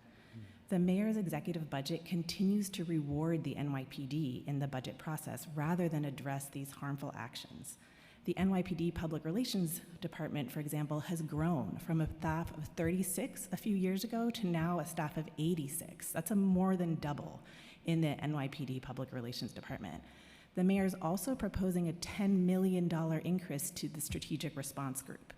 The mayor's executive budget continues to reward the NYPD in the budget process rather than address these harmful actions. The NYPD Public Relations Department, for example, has grown from a staff of 36 a few years ago to now a staff of 86. That's a more than double in the NYPD Public Relations Department. The mayor's also proposing a $10 million increase to the Strategic Response Group.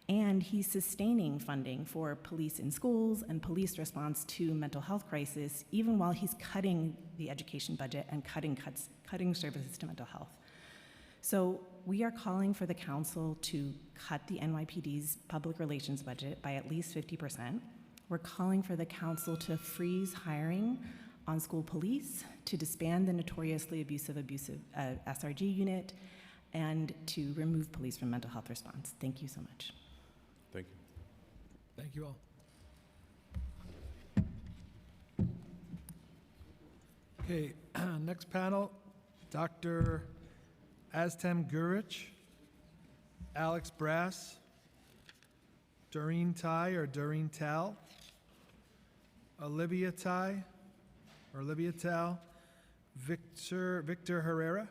And he's sustaining funding for police in schools and police response to mental health crisis, even while he's cutting the education budget and cutting services to mental health. So we are calling for the council to cut the NYPD's public relations budget by at least 50%. We're calling for the council to freeze hiring on school police, to disband the notoriously abusive SRG unit, and to remove police from mental health response. Thank you so much. Thank you. Thank you all. Okay, next panel, Dr. Aztem Gurich, Alex Brass, Doreen Tai or Doreen Tal, Olivia Tai or Olivia Tal, Victor Herrera.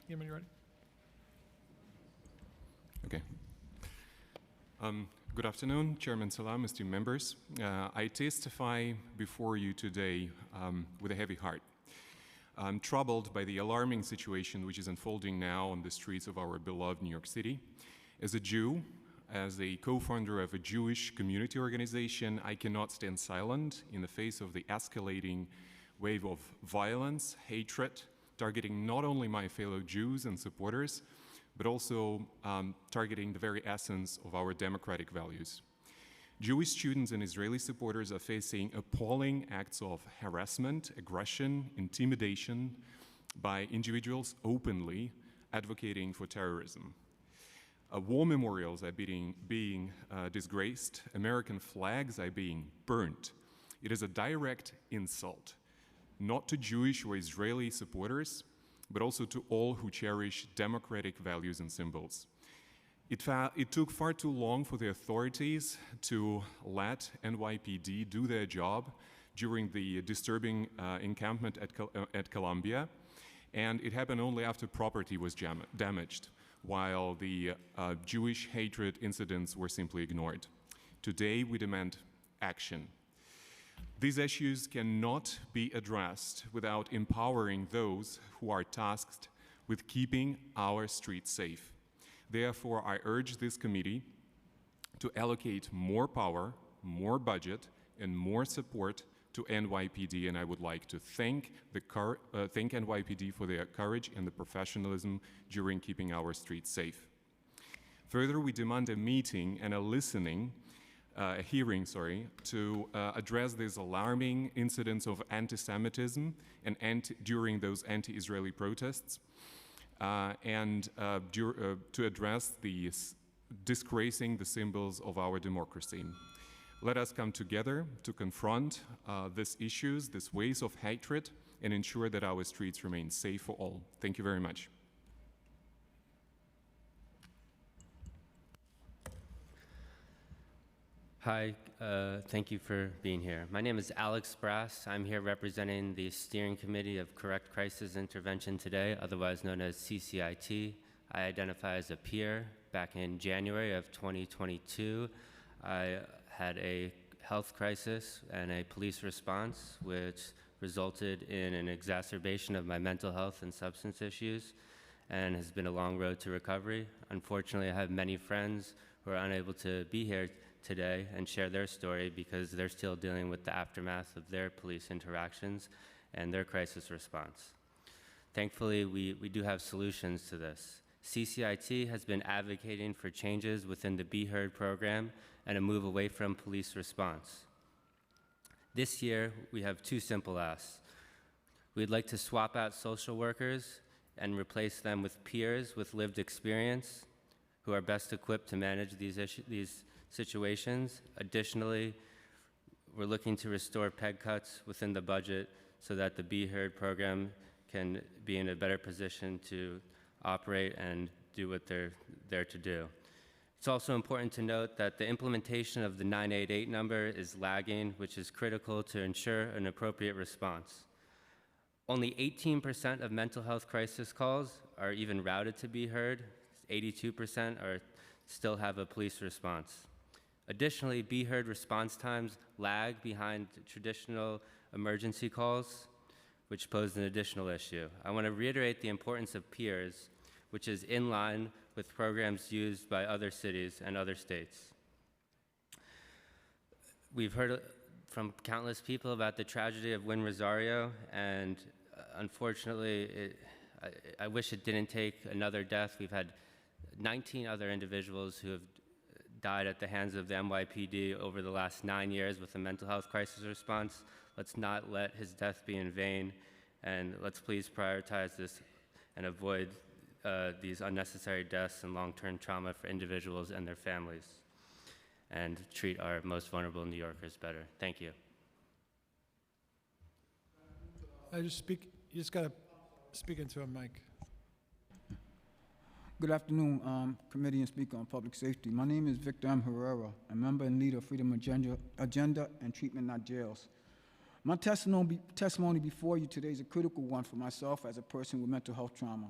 Get when you're ready. Okay. Good afternoon, Chairman Salam, esteemed members. I testify before you today with a heavy heart. I'm troubled by the alarming situation which is unfolding now on the streets of our beloved New York City. As a Jew, as a co-founder of a Jewish community organization, I cannot stand silent in the face of the escalating wave of violence, hatred, targeting not only my fellow Jews and supporters, but also targeting the very essence of our democratic values. Jewish students and Israeli supporters are facing appalling acts of harassment, aggression, intimidation by individuals openly advocating for terrorism. War memorials are being disgraced, American flags are being burnt. It is a direct insult, not to Jewish or Israeli supporters, but also to all who cherish democratic values and symbols. It took far too long for the authorities to let NYPD do their job during the disturbing encampment at Columbia, and it happened only after property was damaged, while the Jewish hatred incidents were simply ignored. Today, we demand action. These issues cannot be addressed without empowering those who are tasked with keeping our streets safe. Therefore, I urge this committee to allocate more power, more budget, and more support to NYPD, and I would like to thank NYPD for their courage and the professionalism during keeping our streets safe. Further, we demand a meeting and a hearing, to address these alarming incidents of anti-Semitism and during those anti-Israeli protests, and to address the disgracing the symbols of our democracy. Let us come together to confront these issues, these ways of hatred, and ensure that our streets remain safe for all. Thank you very much. Hi, thank you for being here. My name is Alex Brass. I'm here representing the Steering Committee of Correct Crisis Intervention Today, otherwise known as CCIT. I identify as a peer. Back in January of 2022, I had a health crisis and a police response, which resulted in an exacerbation of my mental health and substance issues, and has been a long road to recovery. Unfortunately, I have many friends who are unable to be here today and share their story because they're still dealing with the aftermath of their police interactions and their crisis response. Thankfully, we do have solutions to this. CCIT has been advocating for changes within the Be Heard program and a move away from police response. This year, we have two simple asks. We'd like to swap out social workers and replace them with peers with lived experience who are best equipped to manage these situations. Additionally, we're looking to restore PEG cuts within the budget so that the Be Heard program can be in a better position to operate and do what they're there to do. It's also important to note that the implementation of the 988 number is lagging, which is critical to ensure an appropriate response. Only 18% of mental health crisis calls are even routed to Be Heard. 82% still have a police response. Additionally, Be Heard response times lag behind traditional emergency calls, which pose an additional issue. I want to reiterate the importance of peers, which is in line with programs used by other cities and other states. We've heard from countless people about the tragedy of Wynn Rosario, and unfortunately, I wish it didn't take another death. We've had 19 other individuals who have died at the hands of the NYPD over the last 9 years with a mental health crisis response. Let's not let his death be in vain, and let's please prioritize this and avoid these unnecessary deaths and long-term trauma for individuals and their families, and treat our most vulnerable New Yorkers better. Thank you. You just got to speak into a mic. Good afternoon, Committee and Speaker on Public Safety. My name is Victor M. Herrera, a member and leader of Freedom Agenda and Treatment Not Jails. My testimony before you today is a critical one for myself as a person with mental health trauma.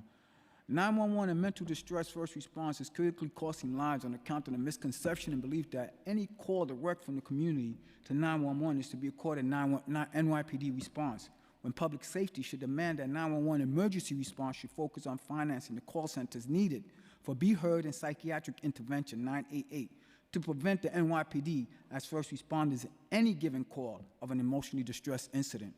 911 and mental distress first response is critically costing lives on account of the misconception and belief that any call direct from the community to 911 is to be accorded NYPD response, when public safety should demand that 911 emergency response should focus on financing the call centers needed for Be Heard and psychiatric intervention 988 to prevent the NYPD as first responders in any given call of an emotionally distressed incident.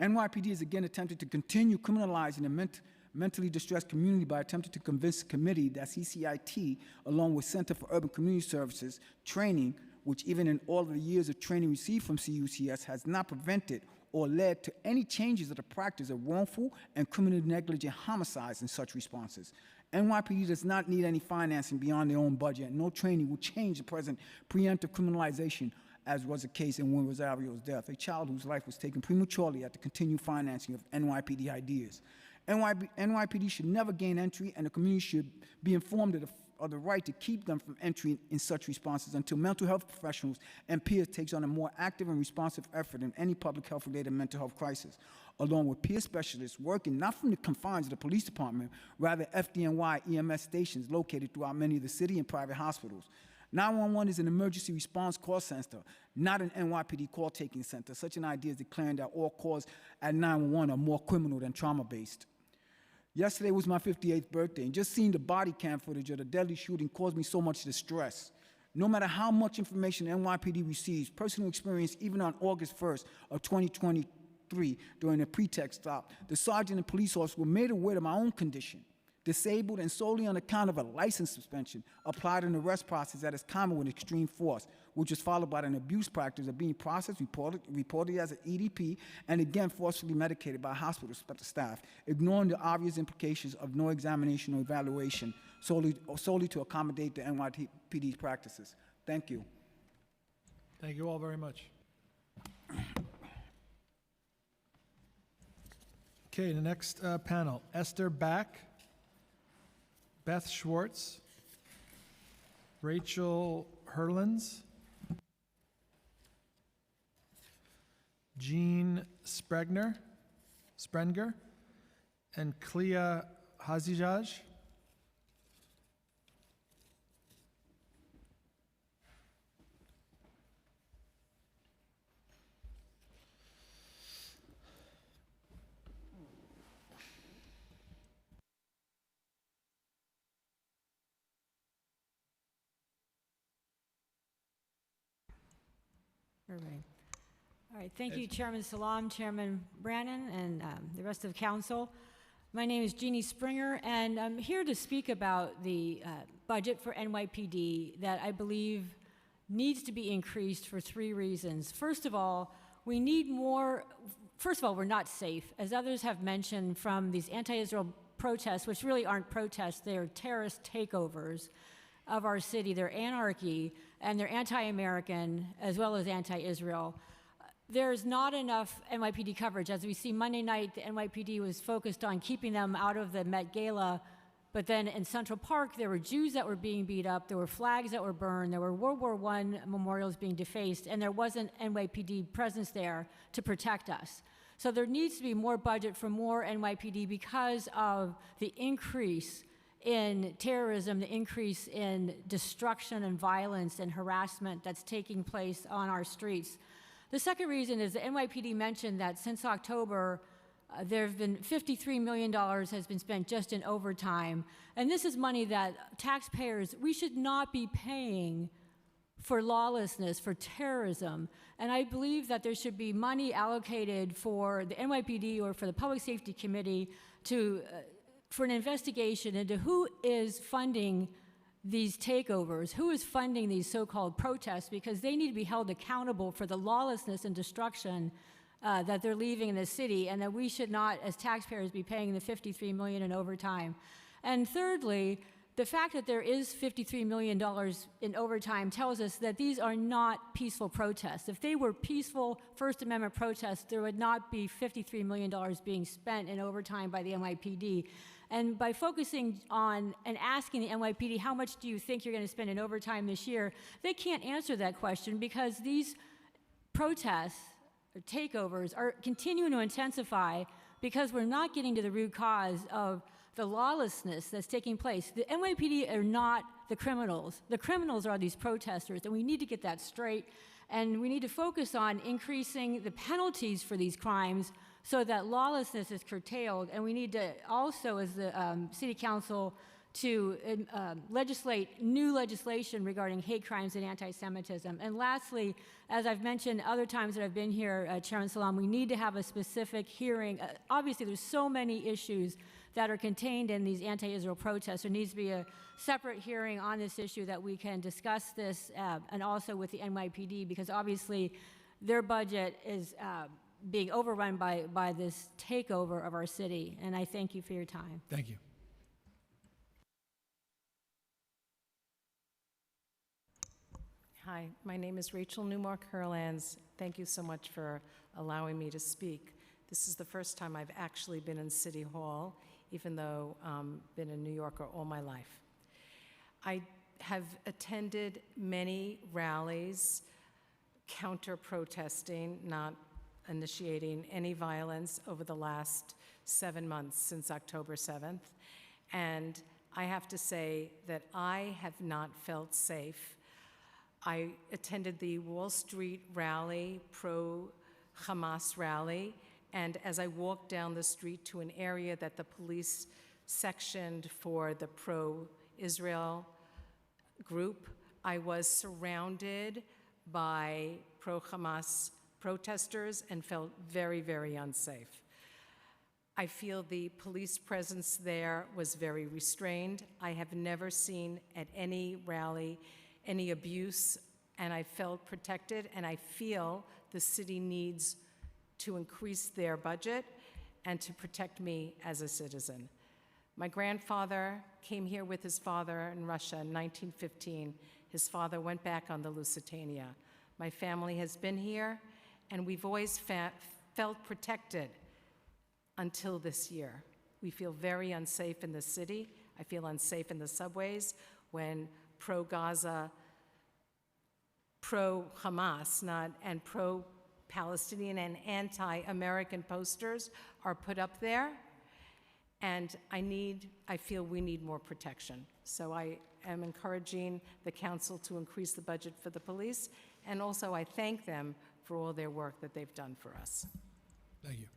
NYPD is again attempting to continue criminalizing the mentally distressed community by attempting to convince the committee that CCIT, along with Center for Urban Community Services training, which even in all of the years of training received from CUCS has not prevented or led to any changes of the practice of wrongful and criminally negligent homicides in such responses. NYPD does not need any financing beyond their own budget, and no training will change the present preemptive criminalization, as was the case in Wynn Rosario's death, a child whose life was taken prematurely at the continued financing of NYPD ideas. NYPD should never gain entry, and the community should be informed of the right to keep them from entry in such responses until mental health professionals and peers takes on a more active and responsive effort in any public health-related mental health crisis, along with peer specialists working not from the confines of the police department, rather FDNY EMS stations located throughout many of the city and private hospitals. 911 is an emergency response call center, not an NYPD call-taking center. Such an idea is declaring that all calls at 911 are more criminal than trauma-based. Yesterday was my 58th birthday, and just seeing the body cam footage of the deadly shooting caused me so much distress. No matter how much information NYPD receives, personal experience, even on August 1st of 2023, during a pretext stop, the sergeant and police officer were made aware of my own condition, disabled and solely on account of a license suspension applied in the arrest process that is common with extreme force, which is followed by an abuse practice of being processed, reported as an EDP, and again forcefully medicated by hospital staff, ignoring the obvious implications of no examination or evaluation solely to accommodate the NYPD's practices. Thank you. Thank you all very much. Okay, the next panel, Esther Back, Beth Schwartz, Rachel Herlins, Jean Sprenger, and Clea Hazijaj. All right. All right. Thank you, Chairman Salam, Chairman Brannon, and the rest of council. My name is Jeannie Springer, and I'm here to speak about the budget for NYPD that I believe needs to be increased for 3 reasons. First of all, we need more. First of all, we're not safe, as others have mentioned, from these anti-Israel protests, which really aren't protests, they're terrorist takeovers of our city. They're anarchy, and they're anti-American as well as anti-Israel. There's not enough NYPD coverage. As we see Monday night, the NYPD was focused on keeping them out of the Met Gala, but then in Central Park, there were Jews that were being beat up, there were flags that were burned, there were World War I memorials being defaced, and there wasn't NYPD presence there to protect us. So there needs to be more budget for more NYPD because of the increase in terrorism, the increase in destruction and violence and harassment that's taking place on our streets. The second reason is the NYPD mentioned that since October, there have been $53 million has been spent just in overtime. And this is money that taxpayers, we should not be paying for lawlessness, for terrorism. And I believe that there should be money allocated for the NYPD or for the Public Safety Committee to for an investigation into who is funding these takeovers, who is funding these so-called protests, because they need to be held accountable for the lawlessness and destruction that they're leaving in the city, and that we should not, as taxpayers, be paying the $53 million in overtime. And thirdly, the fact that there is $53 million in overtime tells us that these are not peaceful protests. If they were peaceful First Amendment protests, there would not be $53 million being spent in overtime by the NYPD. And by focusing on and asking the NYPD, how much do you think you're going to spend in overtime this year, they can't answer that question because these protests or takeovers are continuing to intensify because we're not getting to the root cause of the lawlessness that's taking place. The NYPD are not the criminals. The criminals are these protesters, and we need to get that straight. And we need to focus on increasing the penalties for these crimes so that lawlessness is curtailed. And we need to also, as the City Council, to legislate new legislation regarding hate crimes and anti-Semitism. And lastly, as I've mentioned other times that I've been here, Chairman Salam, we need to have a specific hearing. Obviously, there's so many issues that are contained in these anti-Israel protests. There needs to be a separate hearing on this issue that we can discuss this, and also with the NYPD, because obviously their budget is being overrun by this takeover of our city. And I thank you for your time. Thank you. Hi, my name is Rachel Newmark Herlands. Thank you so much for allowing me to speak. This is the first time I've actually been in City Hall, even though I've been a New Yorker all my life. I have attended many rallies counter-protesting, not initiating any violence over the last 7 months since October 7th. And I have to say that I have not felt safe. I attended the Wall Street rally, pro-Hamas rally, and as I walked down the street to an area that the police sectioned for the pro-Israel group, I was surrounded by pro-Hamas protesters and felt very, very unsafe. I feel the police presence there was very restrained. I have never seen at any rally any abuse, and I felt protected, and I feel the city needs to increase their budget and to protect me as a citizen. My grandfather came here with his father in Russia in 1915. His father went back on the Lusitania. My family has been here, and we've always felt protected until this year. We feel very unsafe in the city. I feel unsafe in the subways when pro-Gaza, pro-Hamas, and Palestinian and anti-American posters are put up there. And I feel we need more protection. So I am encouraging the council to increase the budget for the police. And also I thank them for all their work that they've done for us. Thank you.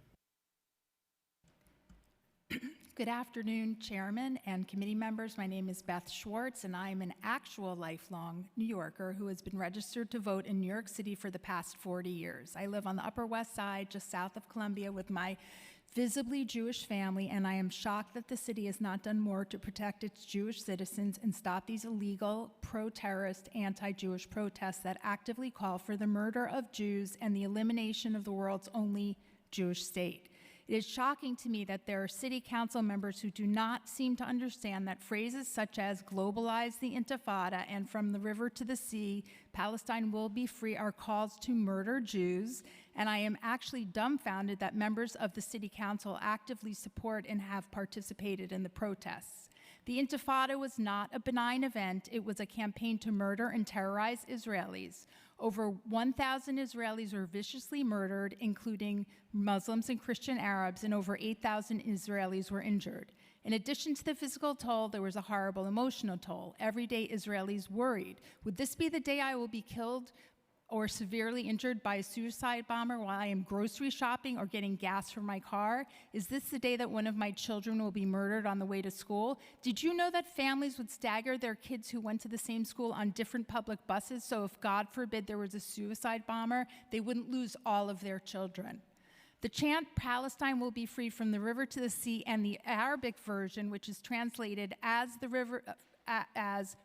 Good afternoon, Chairman and committee members. My name is Beth Schwartz, and I'm an actual lifelong New Yorker who has been registered to vote in New York City for the past 40 years. I live on the Upper West Side, just south of Columbia, with my visibly Jewish family, and I am shocked that the city has not done more to protect its Jewish citizens and stop these illegal, pro-terrorist, anti-Jewish protests that actively call for the murder of Jews and the elimination of the world's only Jewish state. It is shocking to me that there are city council members who do not seem to understand that phrases such as globalize the intifada and from the river to the sea, Palestine will be free are calls to murder Jews, and I am actually dumbfounded that members of the city council actively support and have participated in the protests. The Intifada was not a benign event. It was a campaign to murder and terrorize Israelis. Over 1,000 Israelis were viciously murdered, including Muslims and Christian Arabs, and over 8,000 Israelis were injured. In addition to the physical toll, there was a horrible emotional toll. Every day, Israelis worried, would this be the day I will be killed or severely injured by a suicide bomber while I am grocery shopping or getting gas for my car? Is this the day that one of my children will be murdered on the way to school? Did you know that families would stagger their kids who went to the same school on different public buses, so if, God forbid, there was a suicide bomber, they wouldn't lose all of their children? The chant, Palestine will be free from the river to the sea, and the Arabic version, which is translated as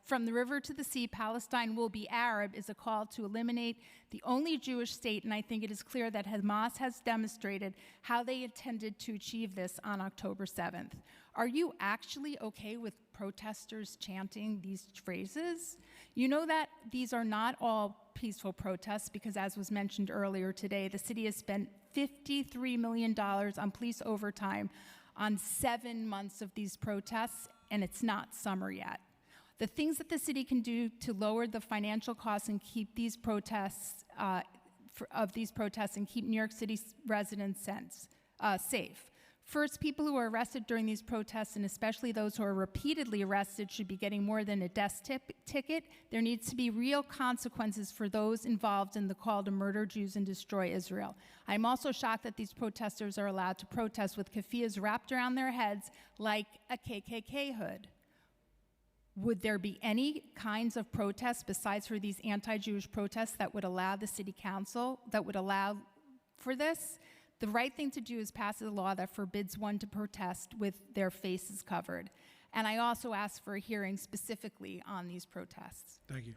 from the river to the sea, Palestine will be Arab, is a call to eliminate the only Jewish state, and I think it is clear that Hamas has demonstrated how they intended to achieve this on October 7th. Are you actually okay with protesters chanting these phrases? You know that these are not all peaceful protests because, as was mentioned earlier today, the city has spent $53 million on police overtime on 7 months of these protests, and it's not summer yet. The things that the city can do to lower the financial costs and keep these protests and keep New York City residents safe. First, people who are arrested during these protests, and especially those who are repeatedly arrested, should be getting more than a death ticket. There needs to be real consequences for those involved in the call to murder Jews and destroy Israel. I'm also shocked that these protesters are allowed to protest with keffiyehs wrapped around their heads like a KKK hood. Would there be any kinds of protests besides for these anti-Jewish protests that would allow the city council, that would allow for this? The right thing to do is pass a law that forbids one to protest with their faces covered. And I also ask for a hearing specifically on these protests. Thank you.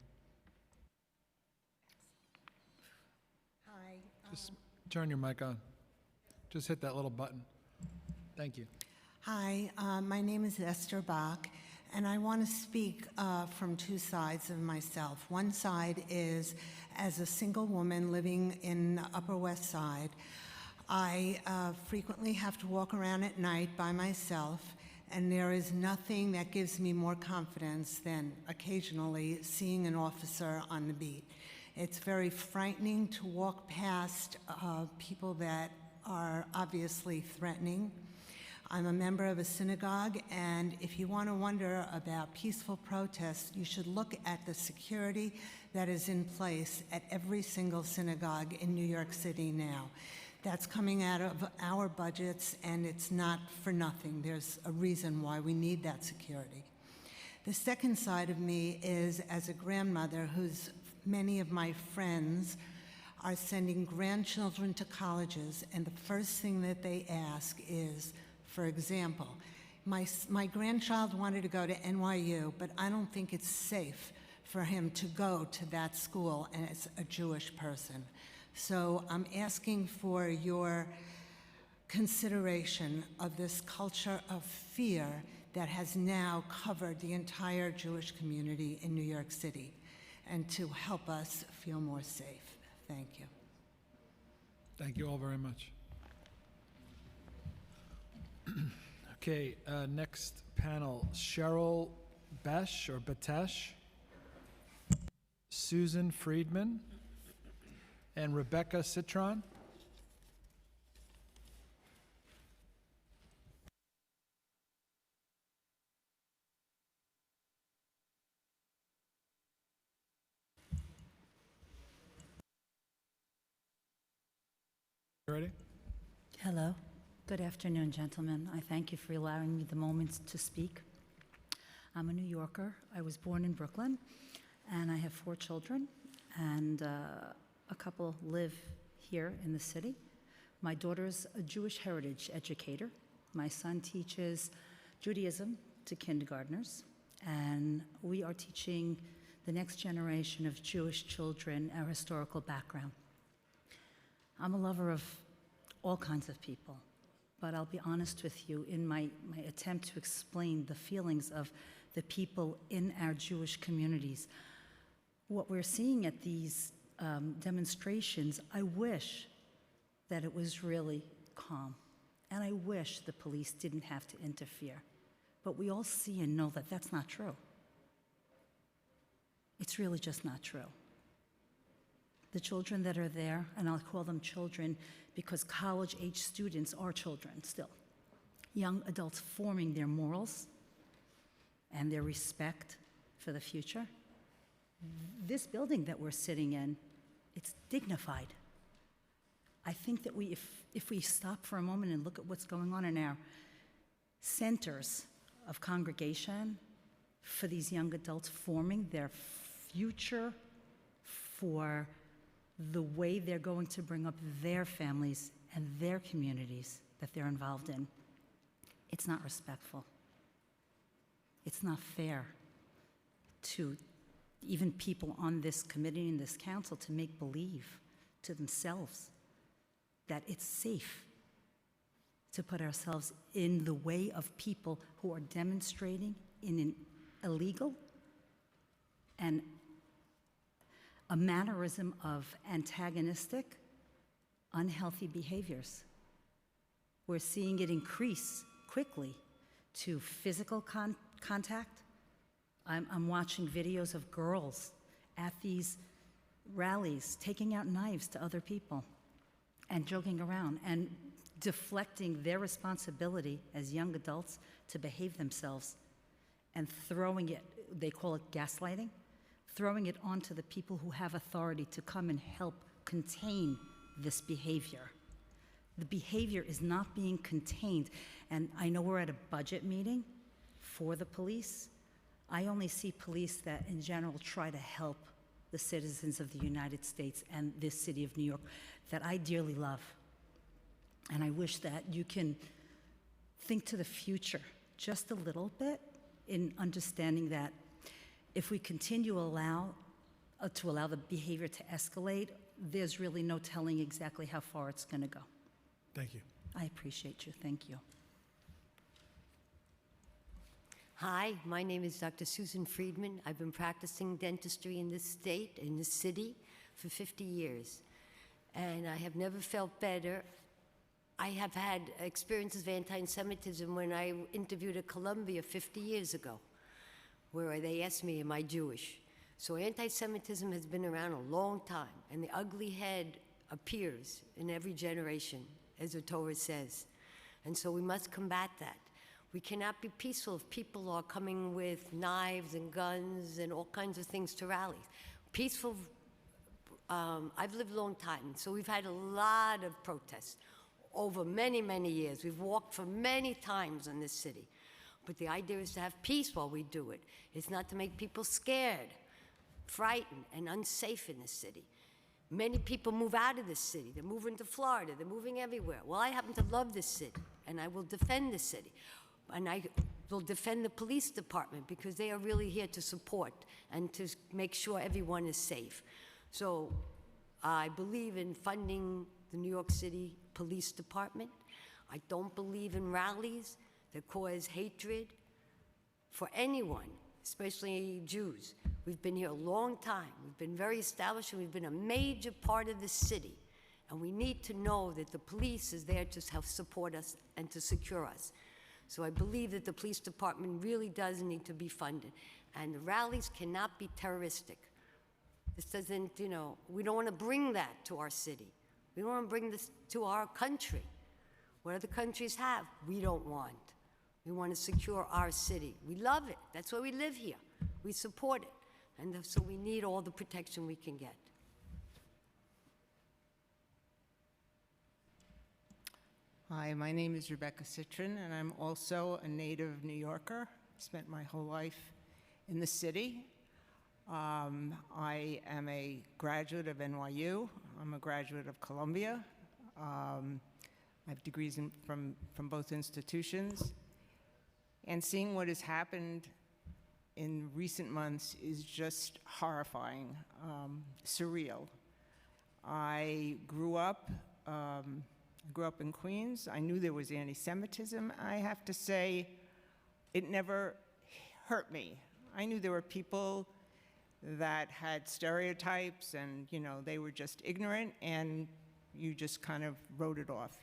Hi. Just turn your mic on. Just hit that little button. Thank you. Hi, my name is Esther Bach, and I want to speak from two sides of myself. One side is as a single woman living in the Upper West Side. I frequently have to walk around at night by myself, and there is nothing that gives me more confidence than occasionally seeing an officer on the beat. It's very frightening to walk past people that are obviously threatening. I'm a member of a synagogue, and if you want to wonder about peaceful protests, you should look at the security that is in place at every single synagogue in New York City now. That's coming out of our budgets, and it's not for nothing. There's a reason why we need that security. The second side of me is as a grandmother whose many of my friends are sending grandchildren to colleges, and the first thing that they ask is, for example, my grandchild wanted to go to NYU, but I don't think it's safe for him to go to that school as a Jewish person. So I'm asking for your consideration of this culture of fear that has now covered the entire Jewish community in New York City, and to help us feel more safe. Thank you. Thank you all very much. Okay, next panel, Cheryl Besh or Batesh, Susan Friedman, and Rebecca Citron. Ready? Hello. Good afternoon, gentlemen. I thank you for allowing me the moment to speak. I'm a New Yorker. I was born in Brooklyn, and I have 4 children, and a couple live here in the city. My daughter's a Jewish heritage educator. My son teaches Judaism to kindergartners, and we are teaching the next generation of Jewish children our historical background. I'm a lover of all kinds of people, but I'll be honest with you, in my attempt to explain the feelings of the people in our Jewish communities, what we're seeing at these demonstrations, I wish that it was really calm, and I wish the police didn't have to interfere. But we all see and know that that's not true. It's really just not true. The children that are there, and I'll call them children because college-age students are children still, young adults forming their morals and their respect for the future. This building that we're sitting in, it's dignified. I think that if we stop for a moment and look at what's going on in our centers of congregation for these young adults forming their future for the way they're going to bring up their families and their communities that they're involved in, it's not respectful. It's not fair to even people on this committee and this council to make believe to themselves that it's safe to put ourselves in the way of people who are demonstrating in an illegal and a mannerism of antagonistic, unhealthy behaviors. We're seeing it increase quickly to physical contact. I'm watching videos of girls at these rallies taking out knives to other people and joking around and deflecting their responsibility as young adults to behave themselves and throwing it, they call it gaslighting, throwing it onto the people who have authority to come and help contain this behavior. The behavior is not being contained. And I know we're at a budget meeting for the police. I only see police that in general try to help the citizens of the United States and this city of New York that I dearly love. And I wish that you can think to the future just a little bit in understanding that if we continue to allow the behavior to escalate, there's really no telling exactly how far it's going to go. Thank you. I appreciate you. Thank you. Hi, my name is Dr. Susan Friedman. I've been practicing dentistry in this state, in this city, for 50 years. And I have never felt better. I have had experiences of anti-Semitism when I interviewed at Columbia 50 years ago, where they asked me, am I Jewish? So anti-Semitism has been around a long time, and the ugly head appears in every generation, as the Torah says. And so we must combat that. We cannot be peaceful if people are coming with knives and guns and all kinds of things to rallies. Peaceful, I've lived a long time, so we've had a lot of protests over many, many years. We've walked for many times in this city. But the idea is to have peace while we do it. It's not to make people scared, frightened, and unsafe in this city. Many people move out of this city. They're moving to Florida. They're moving everywhere. Well, I happen to love this city, and I will defend this city. And I will defend the police department because they are really here to support and to make sure everyone is safe. So I believe in funding the New York City Police Department. I don't believe in rallies that cause hatred for anyone, especially Jews. We've been here a long time. We've been very established, and we've been a major part of the city. And we need to know that the police is there to help support us and to secure us. So I believe that the police department really does need to be funded. And the rallies cannot be terroristic. This doesn't, you know, we don't want to bring that to our city. We don't want to bring this to our country. What other countries have, we don't want. We want to secure our city. We love it. That's why we live here. We support it. And so we need all the protection we can get. Hi, my name is Rebecca Citron, and I'm also a native New Yorker. Spent my whole life in the city. I am a graduate of NYU. I'm a graduate of Columbia. I have degrees from both institutions. And seeing what has happened in recent months is just horrifying, surreal. I grew up in Queens. I knew there was anti-Semitism. I have to say, it never hurt me. I knew there were people that had stereotypes and, you know, they were just ignorant and you just kind of wrote it off.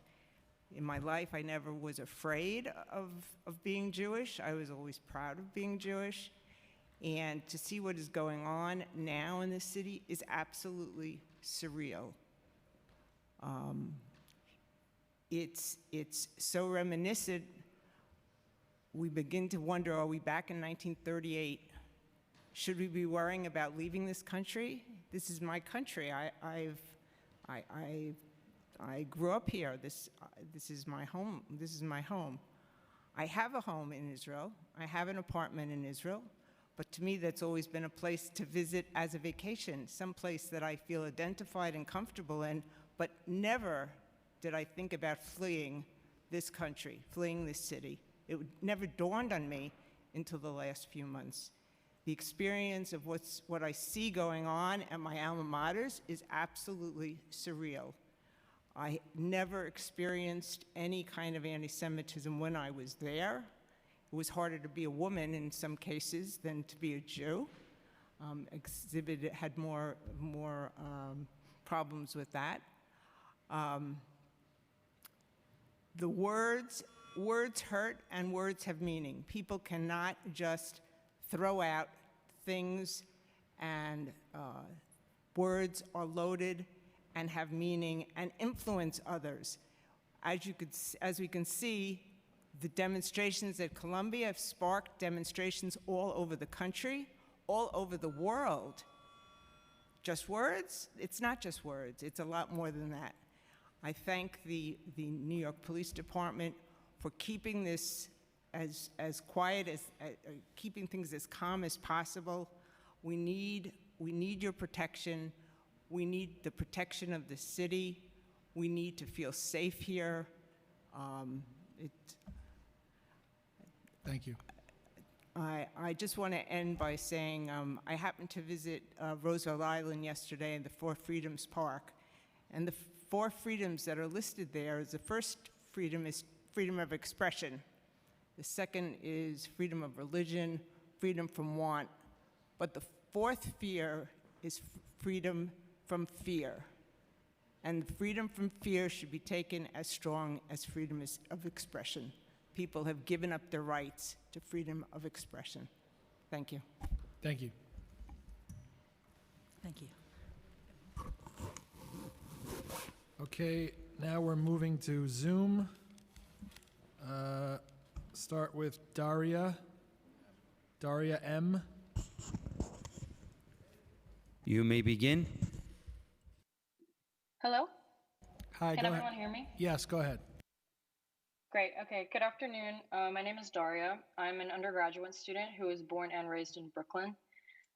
In my life, I never was afraid of being Jewish. I was always proud of being Jewish. And to see what is going on now in this city is absolutely surreal. It's so reminiscent, we begin to wonder, are we back in 1938? Should we be worrying about leaving this country? This is my country. I grew up here. This is my home. This is my home. I have a home in Israel. I have an apartment in Israel. But to me, that's always been a place to visit as a vacation, some place that I feel identified and comfortable in, but never did I think about fleeing this country, fleeing this city. It never dawned on me until the last few months. The experience of what I see going on at my alma maters is absolutely surreal. I never experienced any kind of anti-Semitism when I was there. It was harder to be a woman in some cases than to be a Jew. Exhibit had more problems with that. The words hurt and words have meaning. People cannot just throw out things, and words are loaded and have meaning and influence others. As we can see, the demonstrations at Columbia have sparked demonstrations all over the country, all over the world. Just words? It's not just words, it's a lot more than that. I thank the New York Police Department for keeping this as quiet as, keeping things as calm as possible. We need your protection. We need the protection of the city. We need to feel safe here. Thank you. I just want to end by saying I happened to visit Roosevelt Island yesterday in the Four Freedoms Park. And the four freedoms that are listed there is the first freedom is freedom of expression. The second is freedom of religion, freedom from want. But the fourth fear is freedom from fear. And freedom from fear should be taken as strong as freedom of expression. People have given up their rights to freedom of expression. Thank you. Thank you. Thank you. Okay, now we're moving to Zoom. Start with Daria. Daria M. You may begin. Hello? Hi, Can go ahead. everyone hear me? Yes, go ahead. Great. Okay. Good afternoon. My name is Daria. I'm an undergraduate student who was born and raised in Brooklyn.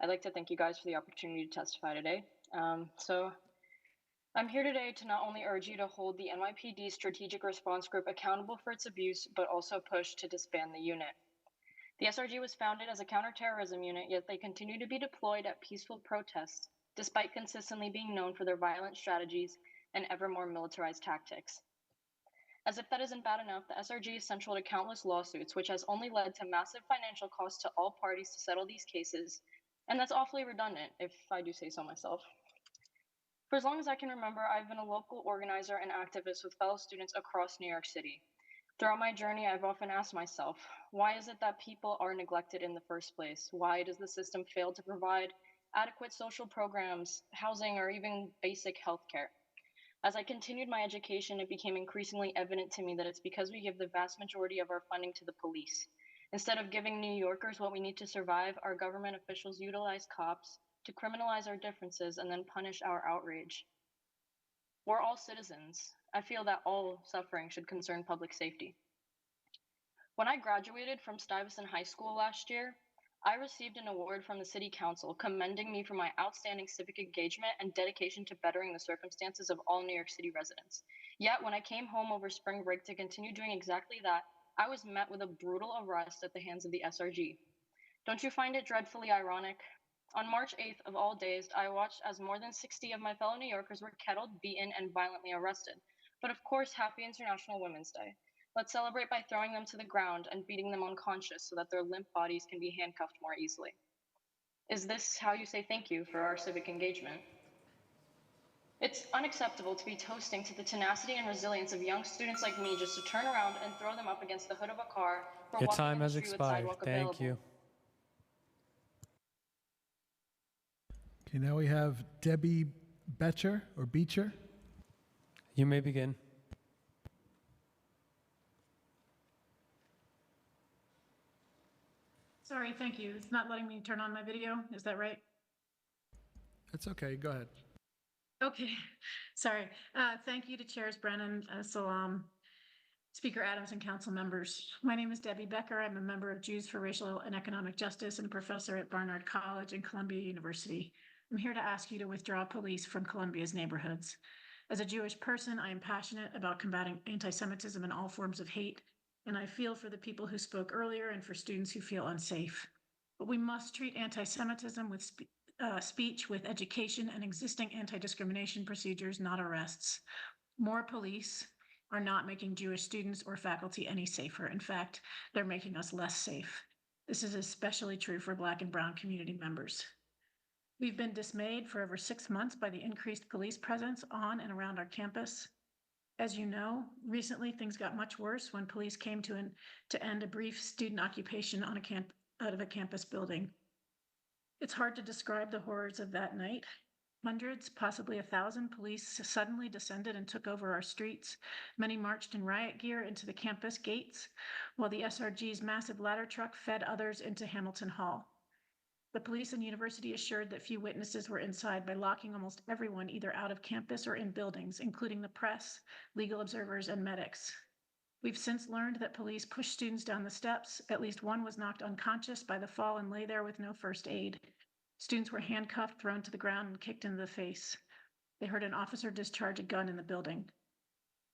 I'd like to thank you guys for the opportunity to testify today. So I'm here today to not only urge you to hold the NYPD Strategic Response Group accountable for its abuse, but also push to disband the unit. The SRG was founded as a counterterrorism unit, yet they continue to be deployed at peaceful protests, despite consistently being known for their violent strategies and ever more militarized tactics. As if that isn't bad enough, the SRG is central to countless lawsuits, which has only led to massive financial costs to all parties to settle these cases, and that's awfully redundant, if I do say so myself. For as long as I can remember, I've been a local organizer and activist with fellow students across New York City. Throughout my journey, I've often asked myself, why is it that people are neglected in the first place? Why does the system fail to provide adequate social programs, housing, or even basic health care. As I continued my education, it became increasingly evident to me that it's because we give the vast majority of our funding to the police. Instead of giving New Yorkers what we need to survive, our government officials utilize cops to criminalize our differences and then punish our outrage. We're all citizens. I feel that all suffering should concern public safety. When I graduated from Stuyvesant High School last year, I received an award from the City Council commending me for my outstanding civic engagement and dedication to bettering the circumstances of all New York City residents. Yet, when I came home over spring break to continue doing exactly that, I was met with a brutal arrest at the hands of the SRG. Don't you find it dreadfully ironic? On March 8th of all days, I watched as more than 60 of my fellow New Yorkers were kettled, beaten, and violently arrested. But of course, happy International Women's Day. Let's celebrate by throwing them to the ground and beating them unconscious so that their limp bodies can be handcuffed more easily. Is this how you say thank you for our civic engagement? It's unacceptable to be toasting to the tenacity and resilience of young students like me just to turn around and throw them up against the hood of a car for Your walking time in the has street with expired. sidewalk Thank available. you. Okay, now we have Debbie Becher or Beecher. You may begin. Sorry, thank you. It's not letting me turn on my video. Is that right? That's okay, go ahead. Okay, sorry. Thank you to Chairs Brennan, Salam, Speaker Adams, and council members. My name is Debbie Becker. I'm a member of Jews for Racial and Economic Justice and a professor at Barnard College and Columbia University. I'm here to ask you to withdraw police from Columbia's neighborhoods. As a Jewish person, I am passionate about combating anti-Semitism and all forms of hate, and I feel for the people who spoke earlier and for students who feel unsafe. But we must treat anti-Semitism with speech with education and existing anti-discrimination procedures, not arrests. More police are not making Jewish students or faculty any safer. In fact, they're making us less safe. This is especially true for Black and Brown community members. We've been dismayed for over 6 months by the increased police presence on and around our campus. As you know, recently things got much worse when police came to end a brief student occupation on out of a campus building. It's hard to describe the horrors of that night. Hundreds, possibly 1,000 police suddenly descended and took over our streets. Many marched in riot gear into the campus gates, while the SRG's massive ladder truck fed others into Hamilton Hall. The police and university assured that few witnesses were inside by locking almost everyone either out of campus or in buildings, including the press, legal observers, and medics. We've since learned that police pushed students down the steps. At least one was knocked unconscious by the fall and lay there with no first aid. Students were handcuffed, thrown to the ground, and kicked into the face. They heard an officer discharge a gun in the building.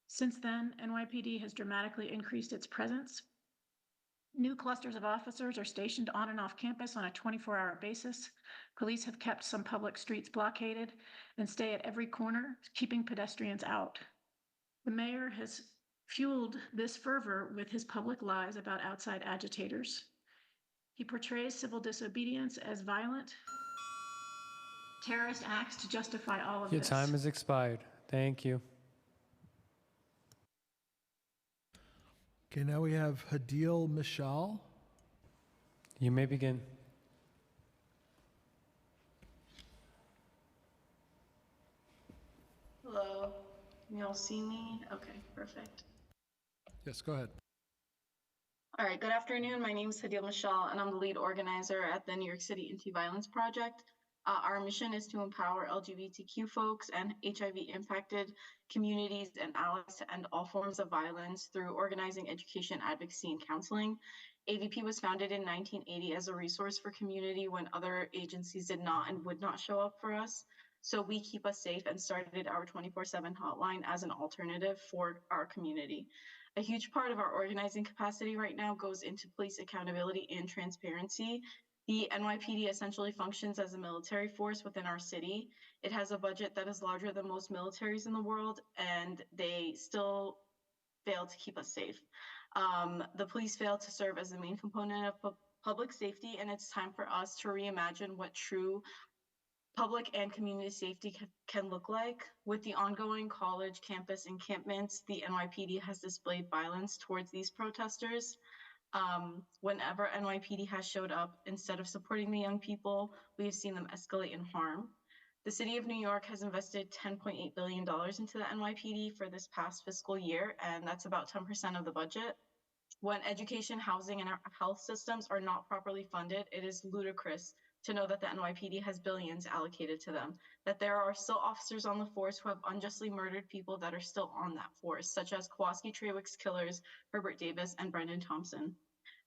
Since then, NYPD has dramatically increased its presence. New clusters of officers are stationed on and off campus on a 24-hour basis. Police have kept some public streets blockaded and stay at every corner, keeping pedestrians out. The mayor has fueled this fervor with his public lies about outside agitators. He portrays civil disobedience as violent, terrorist acts to justify all of Your this. time has expired. Thank you. Okay, now we have Hadil Mishal. You may begin. Hello, can y'all see me? Okay, perfect. Yes, go ahead. All right, good afternoon. My name is Hadil Mishal, and I'm the lead organizer at the New York City Anti-Violence Project. Our mission is to empower LGBTQ folks and HIV-impacted communities and allies to end all forms of violence through organizing, education, advocacy, and counseling. AVP was founded in 1980 as a resource for community when other agencies did not and would not show up for us. So we keep us safe and started our 24/7 hotline as an alternative for our community. A huge part of our organizing capacity right now goes into police accountability and transparency. The NYPD essentially functions as a military force within our city. It has a budget that is larger than most militaries in the world, and they still fail to keep us safe. The police fail to serve as the main component of public safety, and it's time for us to reimagine what true public and community safety can look like. With the ongoing college campus encampments, the NYPD has displayed violence towards these protesters. Whenever NYPD has showed up, instead of supporting the young people, we have seen them escalate in harm. The city of New York has invested $10.8 billion into the NYPD for this past fiscal year, and that's about 10% of the budget. When education, housing, and our health systems are not properly funded, it is ludicrous to know that the NYPD has billions allocated to them, that there are still officers on the force who have unjustly murdered people that are still on that force, such as Kowalski Trawick's killers, Herbert Davis and Brendan Thompson.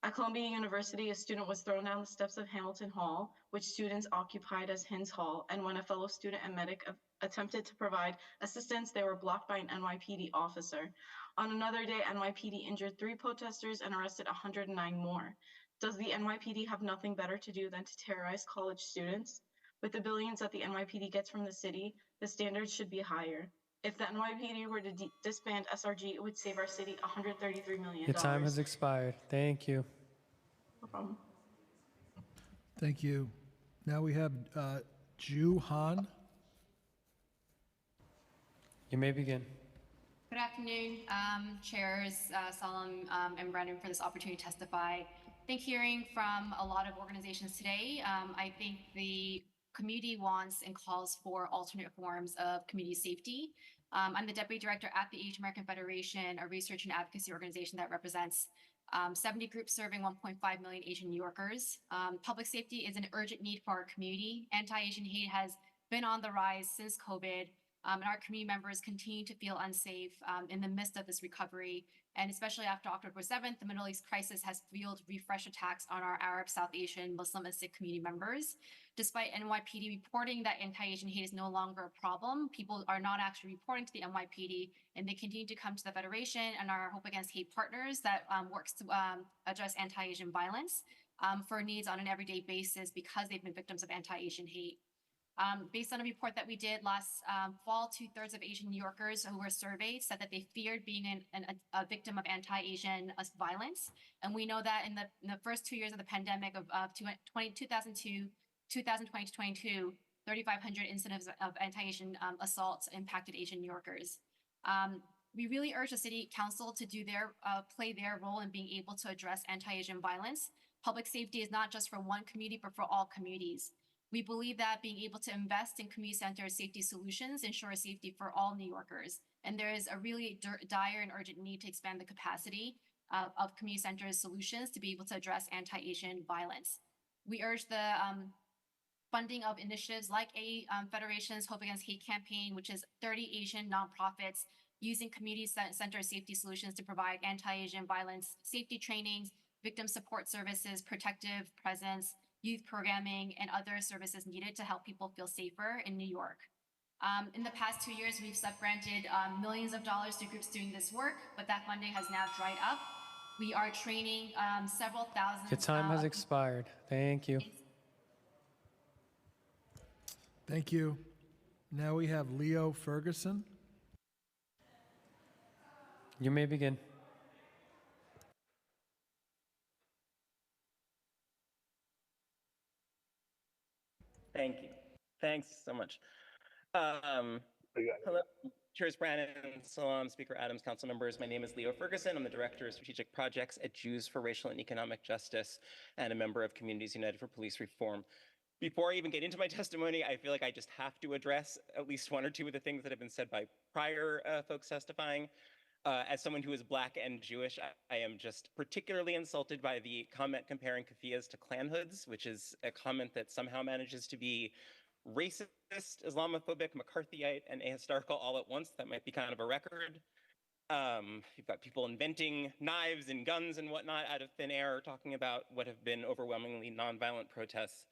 At Columbia University, a student was thrown down the steps of Hamilton Hall, which students occupied as Hins Hall, and when a fellow student and medic attempted to provide assistance, they were blocked by an NYPD officer. On another day, NYPD injured 3 protesters and arrested 109 more. Does the NYPD have nothing better to do than to terrorize college students? With the billions that the NYPD gets from the city, the standards should be higher. If the NYPD were to disband SRG, it would save our city $133 million. Your time has expired. Thank you. No problem. Thank you. Now we have Ju Han. You may begin. Good afternoon, Chairs Salam and Brennan, for this opportunity to testify. I think hearing from a lot of organizations today, I think the community wants and calls for alternate forms of community safety. I'm the Deputy Director at the Asian American Federation, a research and advocacy organization that represents 70 groups serving 1.5 million Asian New Yorkers. Public safety is an urgent need for our community. Anti-Asian hate has been on the rise since COVID, and our community members continue to feel unsafe in the midst of this recovery. And especially after October 7th, the Middle East crisis has fueled refresh attacks on our Arab, South Asian, Muslim, and Sikh community members. Despite NYPD reporting that anti-Asian hate is no longer a problem, people are not actually reporting to the NYPD, and they continue to come to the Federation and our Hope Against Hate partners that works to address anti-Asian violence for needs on an everyday basis because they've been victims of anti-Asian hate. Based on a report that we did last fall, 2/3 of Asian New Yorkers who were surveyed said that they feared being a victim of anti-Asian violence. And we know that in the first 2 years of the pandemic of 2002, 2020 to 22, 3,500 incidents of anti-Asian assaults impacted Asian New Yorkers. We really urge the City Council to do play their role in being able to address anti-Asian violence. Public safety is not just for one community, but for all communities. We believe that being able to invest in community center safety solutions ensures safety for all New Yorkers. And there is a really dire and urgent need to expand the capacity of community center solutions to be able to address anti-Asian violence. We urge the funding of initiatives like Federation's Hope Against Hate campaign, which is 30 Asian nonprofits using community center safety solutions to provide anti-Asian violence safety trainings, victim support services, protective presence, youth programming, and other services needed to help people feel safer in New York. In the past 2 years, we've granted millions of dollars to groups doing this work, but that funding has now dried up. We are training several thousand. Your time has expired. Thank you. Thank you. Now we have Leo Ferguson. You may begin. Thank you. Thanks so much. Hello, Chairs Brannon, Salam, Speaker Adams, council members. My name is Leo Ferguson. I'm the Director of Strategic Projects at Jews for Racial and Economic Justice and a member of Communities United for Police Reform. Before I even get into my testimony, I feel like I just have to address at least one or two of the things that have been said by prior folks testifying. As someone who is Black and Jewish, I am just particularly insulted by the comment comparing keffiyehs to Klan hoods, which is a comment that somehow manages to be racist, Islamophobic, McCarthyite, and ahistorical all at once. That might be kind of a record. You've got people inventing knives and guns and whatnot out of thin air, talking about what have been overwhelmingly nonviolent protests.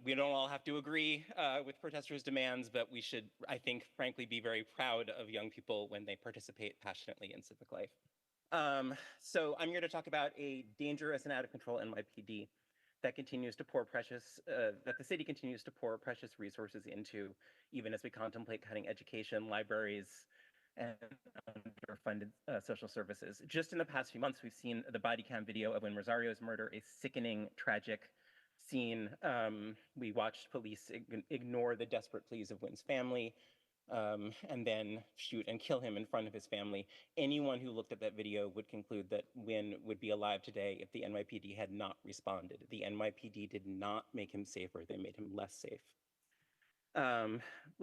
We don't all have to agree with protesters' demands, but we should, I think, frankly, be very proud of young people when they participate passionately in civic life. So I'm here to talk about a dangerous and out of control NYPD that continues to pour that the city continues to pour precious resources into, even as we contemplate cutting education, libraries, and underfunded social services. Just in the past few months, we've seen the body cam video of Win Rosario's murder, a sickening, tragic scene. We watched police ignore the desperate pleas of Wynn's family. and then shoot and kill him in front of his family. Anyone who looked at that video would conclude that Nguyen would be alive today if the NYPD had not responded. The NYPD did not make him safer, they made him less safe.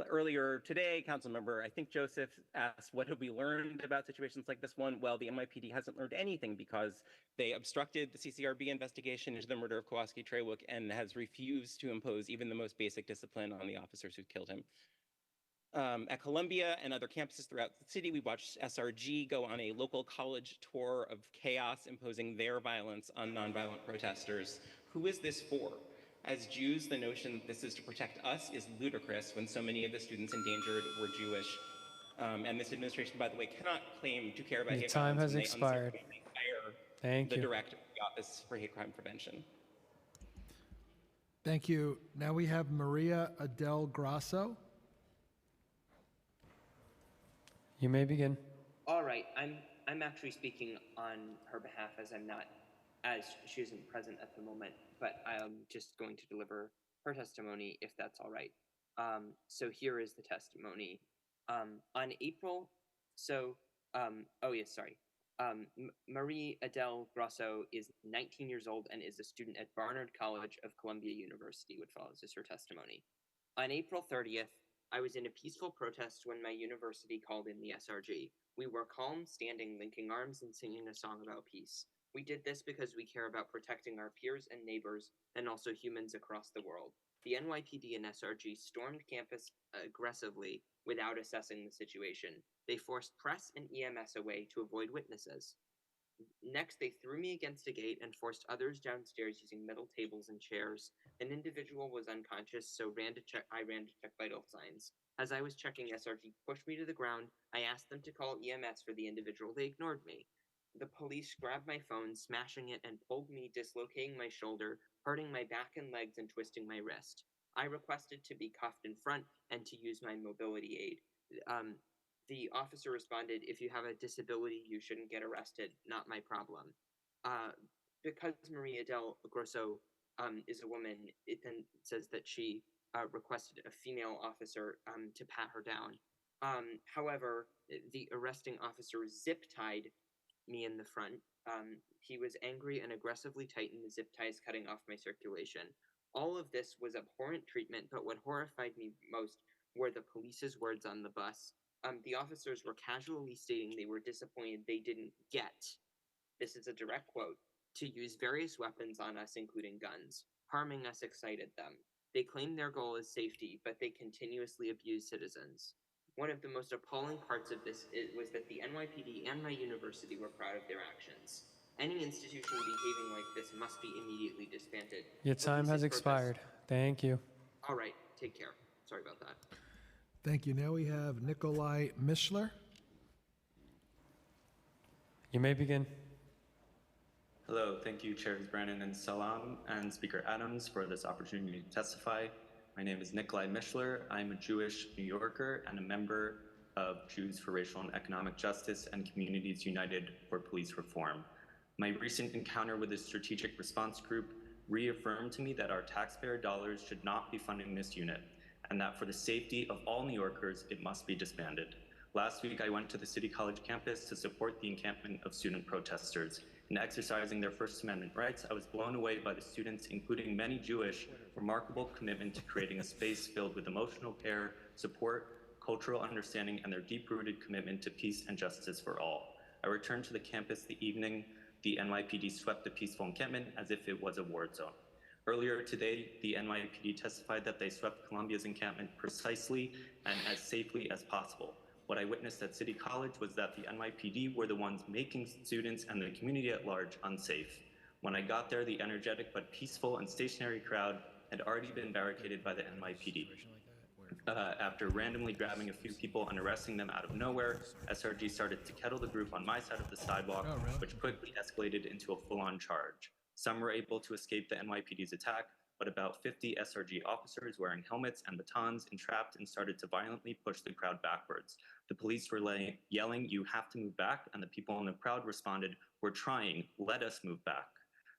Earlier today, Councilmember, I think Joseph asked, what have we learned about situations like this one? Well, the NYPD hasn't learned anything because they obstructed the CCRB investigation into the murder of Kowalski Trawick and has refused to impose even the most basic discipline on the officers who killed him. At Columbia and other campuses throughout the city, we watched SRG go on a local college tour of chaos, imposing their violence on nonviolent protesters. Who is this for? As Jews, the notion that this is to protect us is ludicrous when so many of the students endangered were Jewish. And this administration, by the way, cannot claim to care about Your hate time violence has when they expired. unsafely fire Thank the you. director of the Office for Hate Crime Prevention. Thank you. Now we have Maria Adele Grasso. You may begin. All right, I'm actually speaking on her behalf as she isn't present at the moment, but I'm just going to deliver her testimony if that's all right. So here is the testimony. On April, Marie Adele Grasso is 19 years old and is a student at Barnard College of Columbia University, which follows is her testimony. On April 30th, I was in a peaceful protest when my university called in the SRG. We were calm, standing, linking arms, and singing a song about peace. We did this because we care about protecting our peers and neighbors, and also humans across the world. The NYPD and SRG stormed campus aggressively without assessing the situation. They forced press and EMS away to avoid witnesses. Next, they threw me against a gate and forced others downstairs using metal tables and chairs. An individual was unconscious, so I ran to check vital signs. As I was checking, SRG pushed me to the ground. I asked them to call EMS for the individual. They ignored me. The police grabbed my phone, smashing it, and pulled me, dislocating my shoulder, hurting my back and legs, and twisting my wrist. I requested to be cuffed in front and to use my mobility aid. The officer responded, "If you have a disability, you shouldn't get arrested. Not my problem." Because Maria Del Grosso is a woman, it then says that she requested a female officer to pat her down. However, the arresting officer zip-tied me in the front. He was angry and aggressively tightened the zip ties, cutting off my circulation. All of this was abhorrent treatment, but what horrified me most were the police's words on the bus. The officers were casually stating they were disappointed they didn't get, this is a direct quote, to use various weapons on us, including guns. Harming us excited them. They claimed their goal is safety, but they continuously abused citizens. One of the most appalling parts of this was that the NYPD and my university were proud of their actions. Any institution behaving like this must be immediately disbanded. Your time has expired. Thank you. All right, take care. Sorry about that. Thank you. Now we have Nikolai Mishler. You may begin. Hello, thank you Chairs Brannon and Salam and Speaker Adams for this opportunity to testify. My name is Nikolai Mishler. I'm a Jewish New Yorker and a member of Jews for Racial and Economic Justice and Communities United for Police Reform. My recent encounter with the Strategic Response Group reaffirmed to me that our taxpayer dollars should not be funding this unit, and that for the safety of all New Yorkers, it must be disbanded. Last week, I went to the City College campus to support the encampment of student protesters. In exercising their First Amendment rights, I was blown away by the students, including many Jewish, remarkable commitment to creating a space filled with emotional care, support, cultural understanding, and their deep-rooted commitment to peace and justice for all. I returned to the campus the evening the NYPD swept the peaceful encampment as if it was a war zone. Earlier today, the NYPD testified that they swept Columbia's encampment precisely and as safely as possible. What I witnessed at City College was that the NYPD were the ones making students and the community at large unsafe. When I got there, the energetic but peaceful and stationary crowd had already been barricaded by the NYPD. After randomly grabbing a few people and arresting them out of nowhere, SRG started to kettle the group on my side of the sidewalk, which quickly escalated into a full-on charge. Some were able to escape the NYPD's attack, but about 50 SRG officers wearing helmets and batons entrapped and started to violently push the crowd backwards. The police were yelling, "You have to move back," and the people in the crowd responded, "We're trying, let us move back."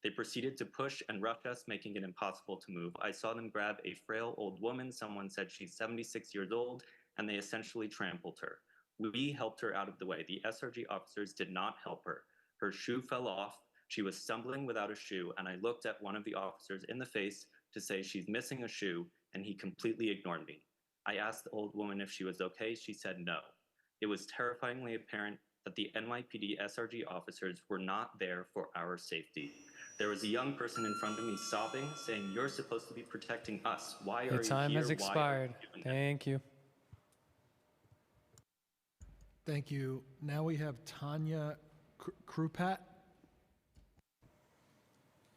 They proceeded to push and rush us, making it impossible to move. I saw them grab a frail old woman, someone said she's 76 years old, and they essentially trampled her. We helped her out of the way. The SRG officers did not help her. Her shoe fell off. She was stumbling without a shoe, and I looked at one of the officers in the face to say she's missing a shoe, and he completely ignored me. I asked the old woman if she was okay. She said no. It was terrifyingly apparent that the NYPD SRG officers were not there for our safety. There was a young person in front of me sobbing, saying, "You're supposed to be protecting us. Why are Your you time here? has Why are you expired. doing that?" Thank you. Thank you. Now we have Tanya Krupat.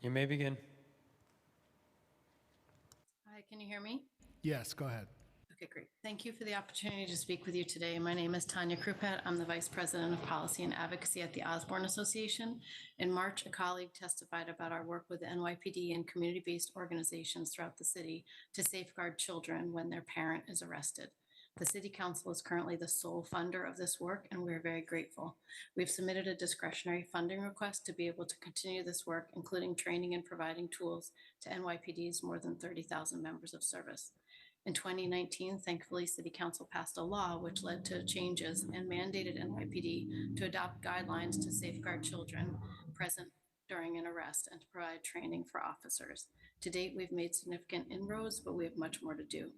You may begin. Hi, can you hear me? Yes, go ahead. Okay, great. Thank you for the opportunity to speak with you today. My name is Tanya Krupat. I'm the Vice President of Policy and Advocacy at the Osborne Association. In March, a colleague testified about our work with the NYPD and community-based organizations throughout the city to safeguard children when their parent is arrested. The City Council is currently the sole funder of this work, and we're very grateful. We've submitted a discretionary funding request to be able to continue this work, including training and providing tools to NYPD's more than 30,000 members of service. In 2019, thankfully, City Council passed a law which led to changes and mandated NYPD to adopt guidelines to safeguard children present during an arrest and to provide training for officers. To date, we've made significant inroads, but we have much more to do.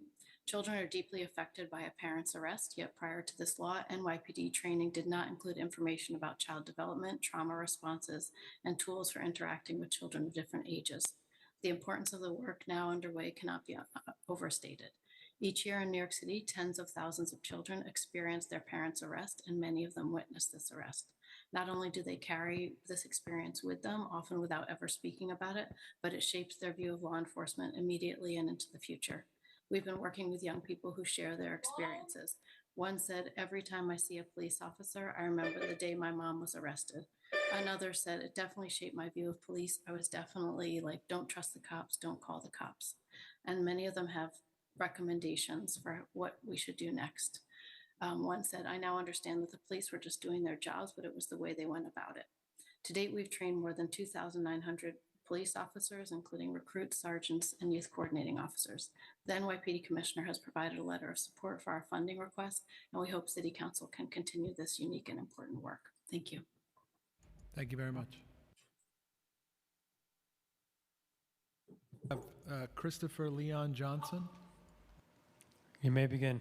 Children are deeply affected by a parent's arrest, yet prior to this law, NYPD training did not include information about child development, trauma responses, and tools for interacting with children of different ages. The importance of the work now underway cannot be overstated. Each year in New York City, tens of thousands of children experience their parents' arrest, and many of them witness this arrest. Not only do they carry this experience with them, often without ever speaking about it, but it shapes their view of law enforcement immediately and into the future. We've been working with young people who share their experiences. One said, "Every time I see a police officer, I remember the day my mom was arrested." Another said, "It definitely shaped my view of police. I was definitely like, don't trust the cops, don't call the cops." And many of them have recommendations for what we should do next. One said, "I now understand that the police were just doing their jobs, but it was the way they went about it." To date, we've trained more than 2,900 police officers, including recruits, sergeants, and youth coordinating officers. The NYPD commissioner has provided a letter of support for our funding request, and we hope City Council can continue this unique and important work. Thank you. Thank you very much. Christopher Leon Johnson. You may begin.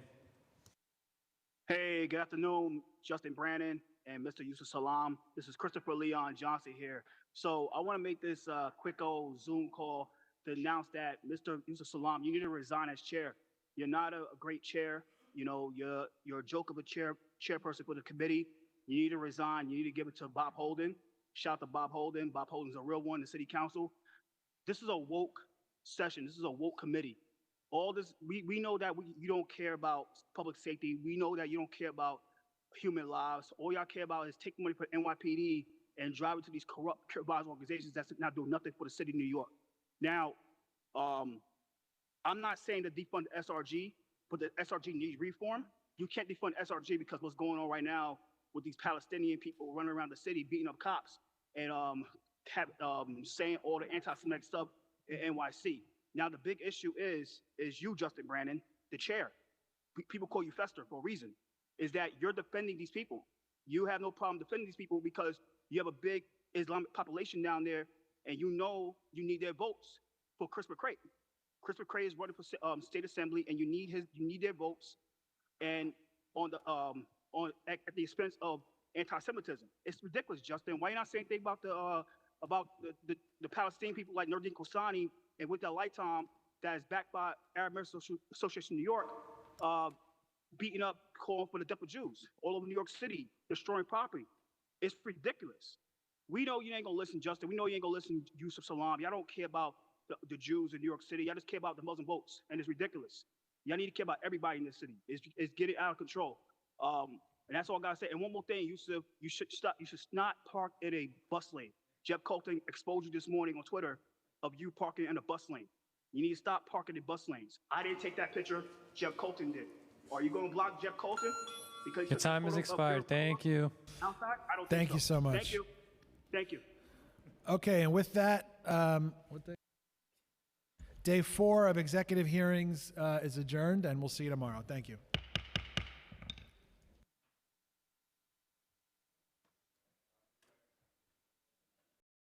Hey, good afternoon, Justin Brannon and Mr. Yusuf Salam. This is Christopher Leon Johnson here. So I want to make this quick old Zoom call to announce that Mr. Yusuf Salam, you need to resign as chair. You're not a great chair. You know, you're a joke of a chairperson for the committee. You need to resign. You need to give it to Bob Holden. Shout out to Bob Holden. Bob Holden's a real one, the city council. This is a woke session. This is a woke committee. All this, we know that you don't care about public safety. We know that you don't care about human lives. All y'all care about is taking money from NYPD and drive it to these corrupt organizations that's not doing nothing for the city of New York. Now, I'm not saying to defund the SRG, but the SRG needs reform. You can't defund SRG because what's going on right now with these Palestinian people running around the city beating up cops and saying all the anti-Semitic stuff in NYC. Now, the big issue is you, Justin Brannon, the chair. People call you Fester for a reason, is that you're defending these people. You have no problem defending these people because you have a big Islamic population down there, and you know you need their votes for Chris McCray. Chris McCray is running for state assembly, and you need their votes, and at the expense of anti-Semitism. It's ridiculous, Justin. Why are you not saying anything about the Palestinian people like Nordin Kosani and with that lifetime that is backed by Arab American Association of New York, beating up, calling for the death of Jews all over New York City, destroying property. It's ridiculous. We know you ain't gonna listen, Justin. We know you ain't gonna listen, Yusuf Salam. Y'all don't care about the Jews in New York City. Y'all just care about the Muslim votes, and it's ridiculous. Y'all need to care about everybody in this city. It's getting out of control. And that's all I gotta say. And one more thing, Yusuf, you should not park in a bus lane. Jeff Colton exposed you this morning on Twitter of you parking in a bus lane. You need to stop parking in bus lanes. I didn't take that picture. Jeff Colton did. Are you going to block Jeff Colton? Because Your time has expired. Thank you. Outside? I don't Thank think you so much. Thank you. Thank you. Okay, and with that, day 4 of executive hearings is adjourned, and we'll see you tomorrow. Thank you.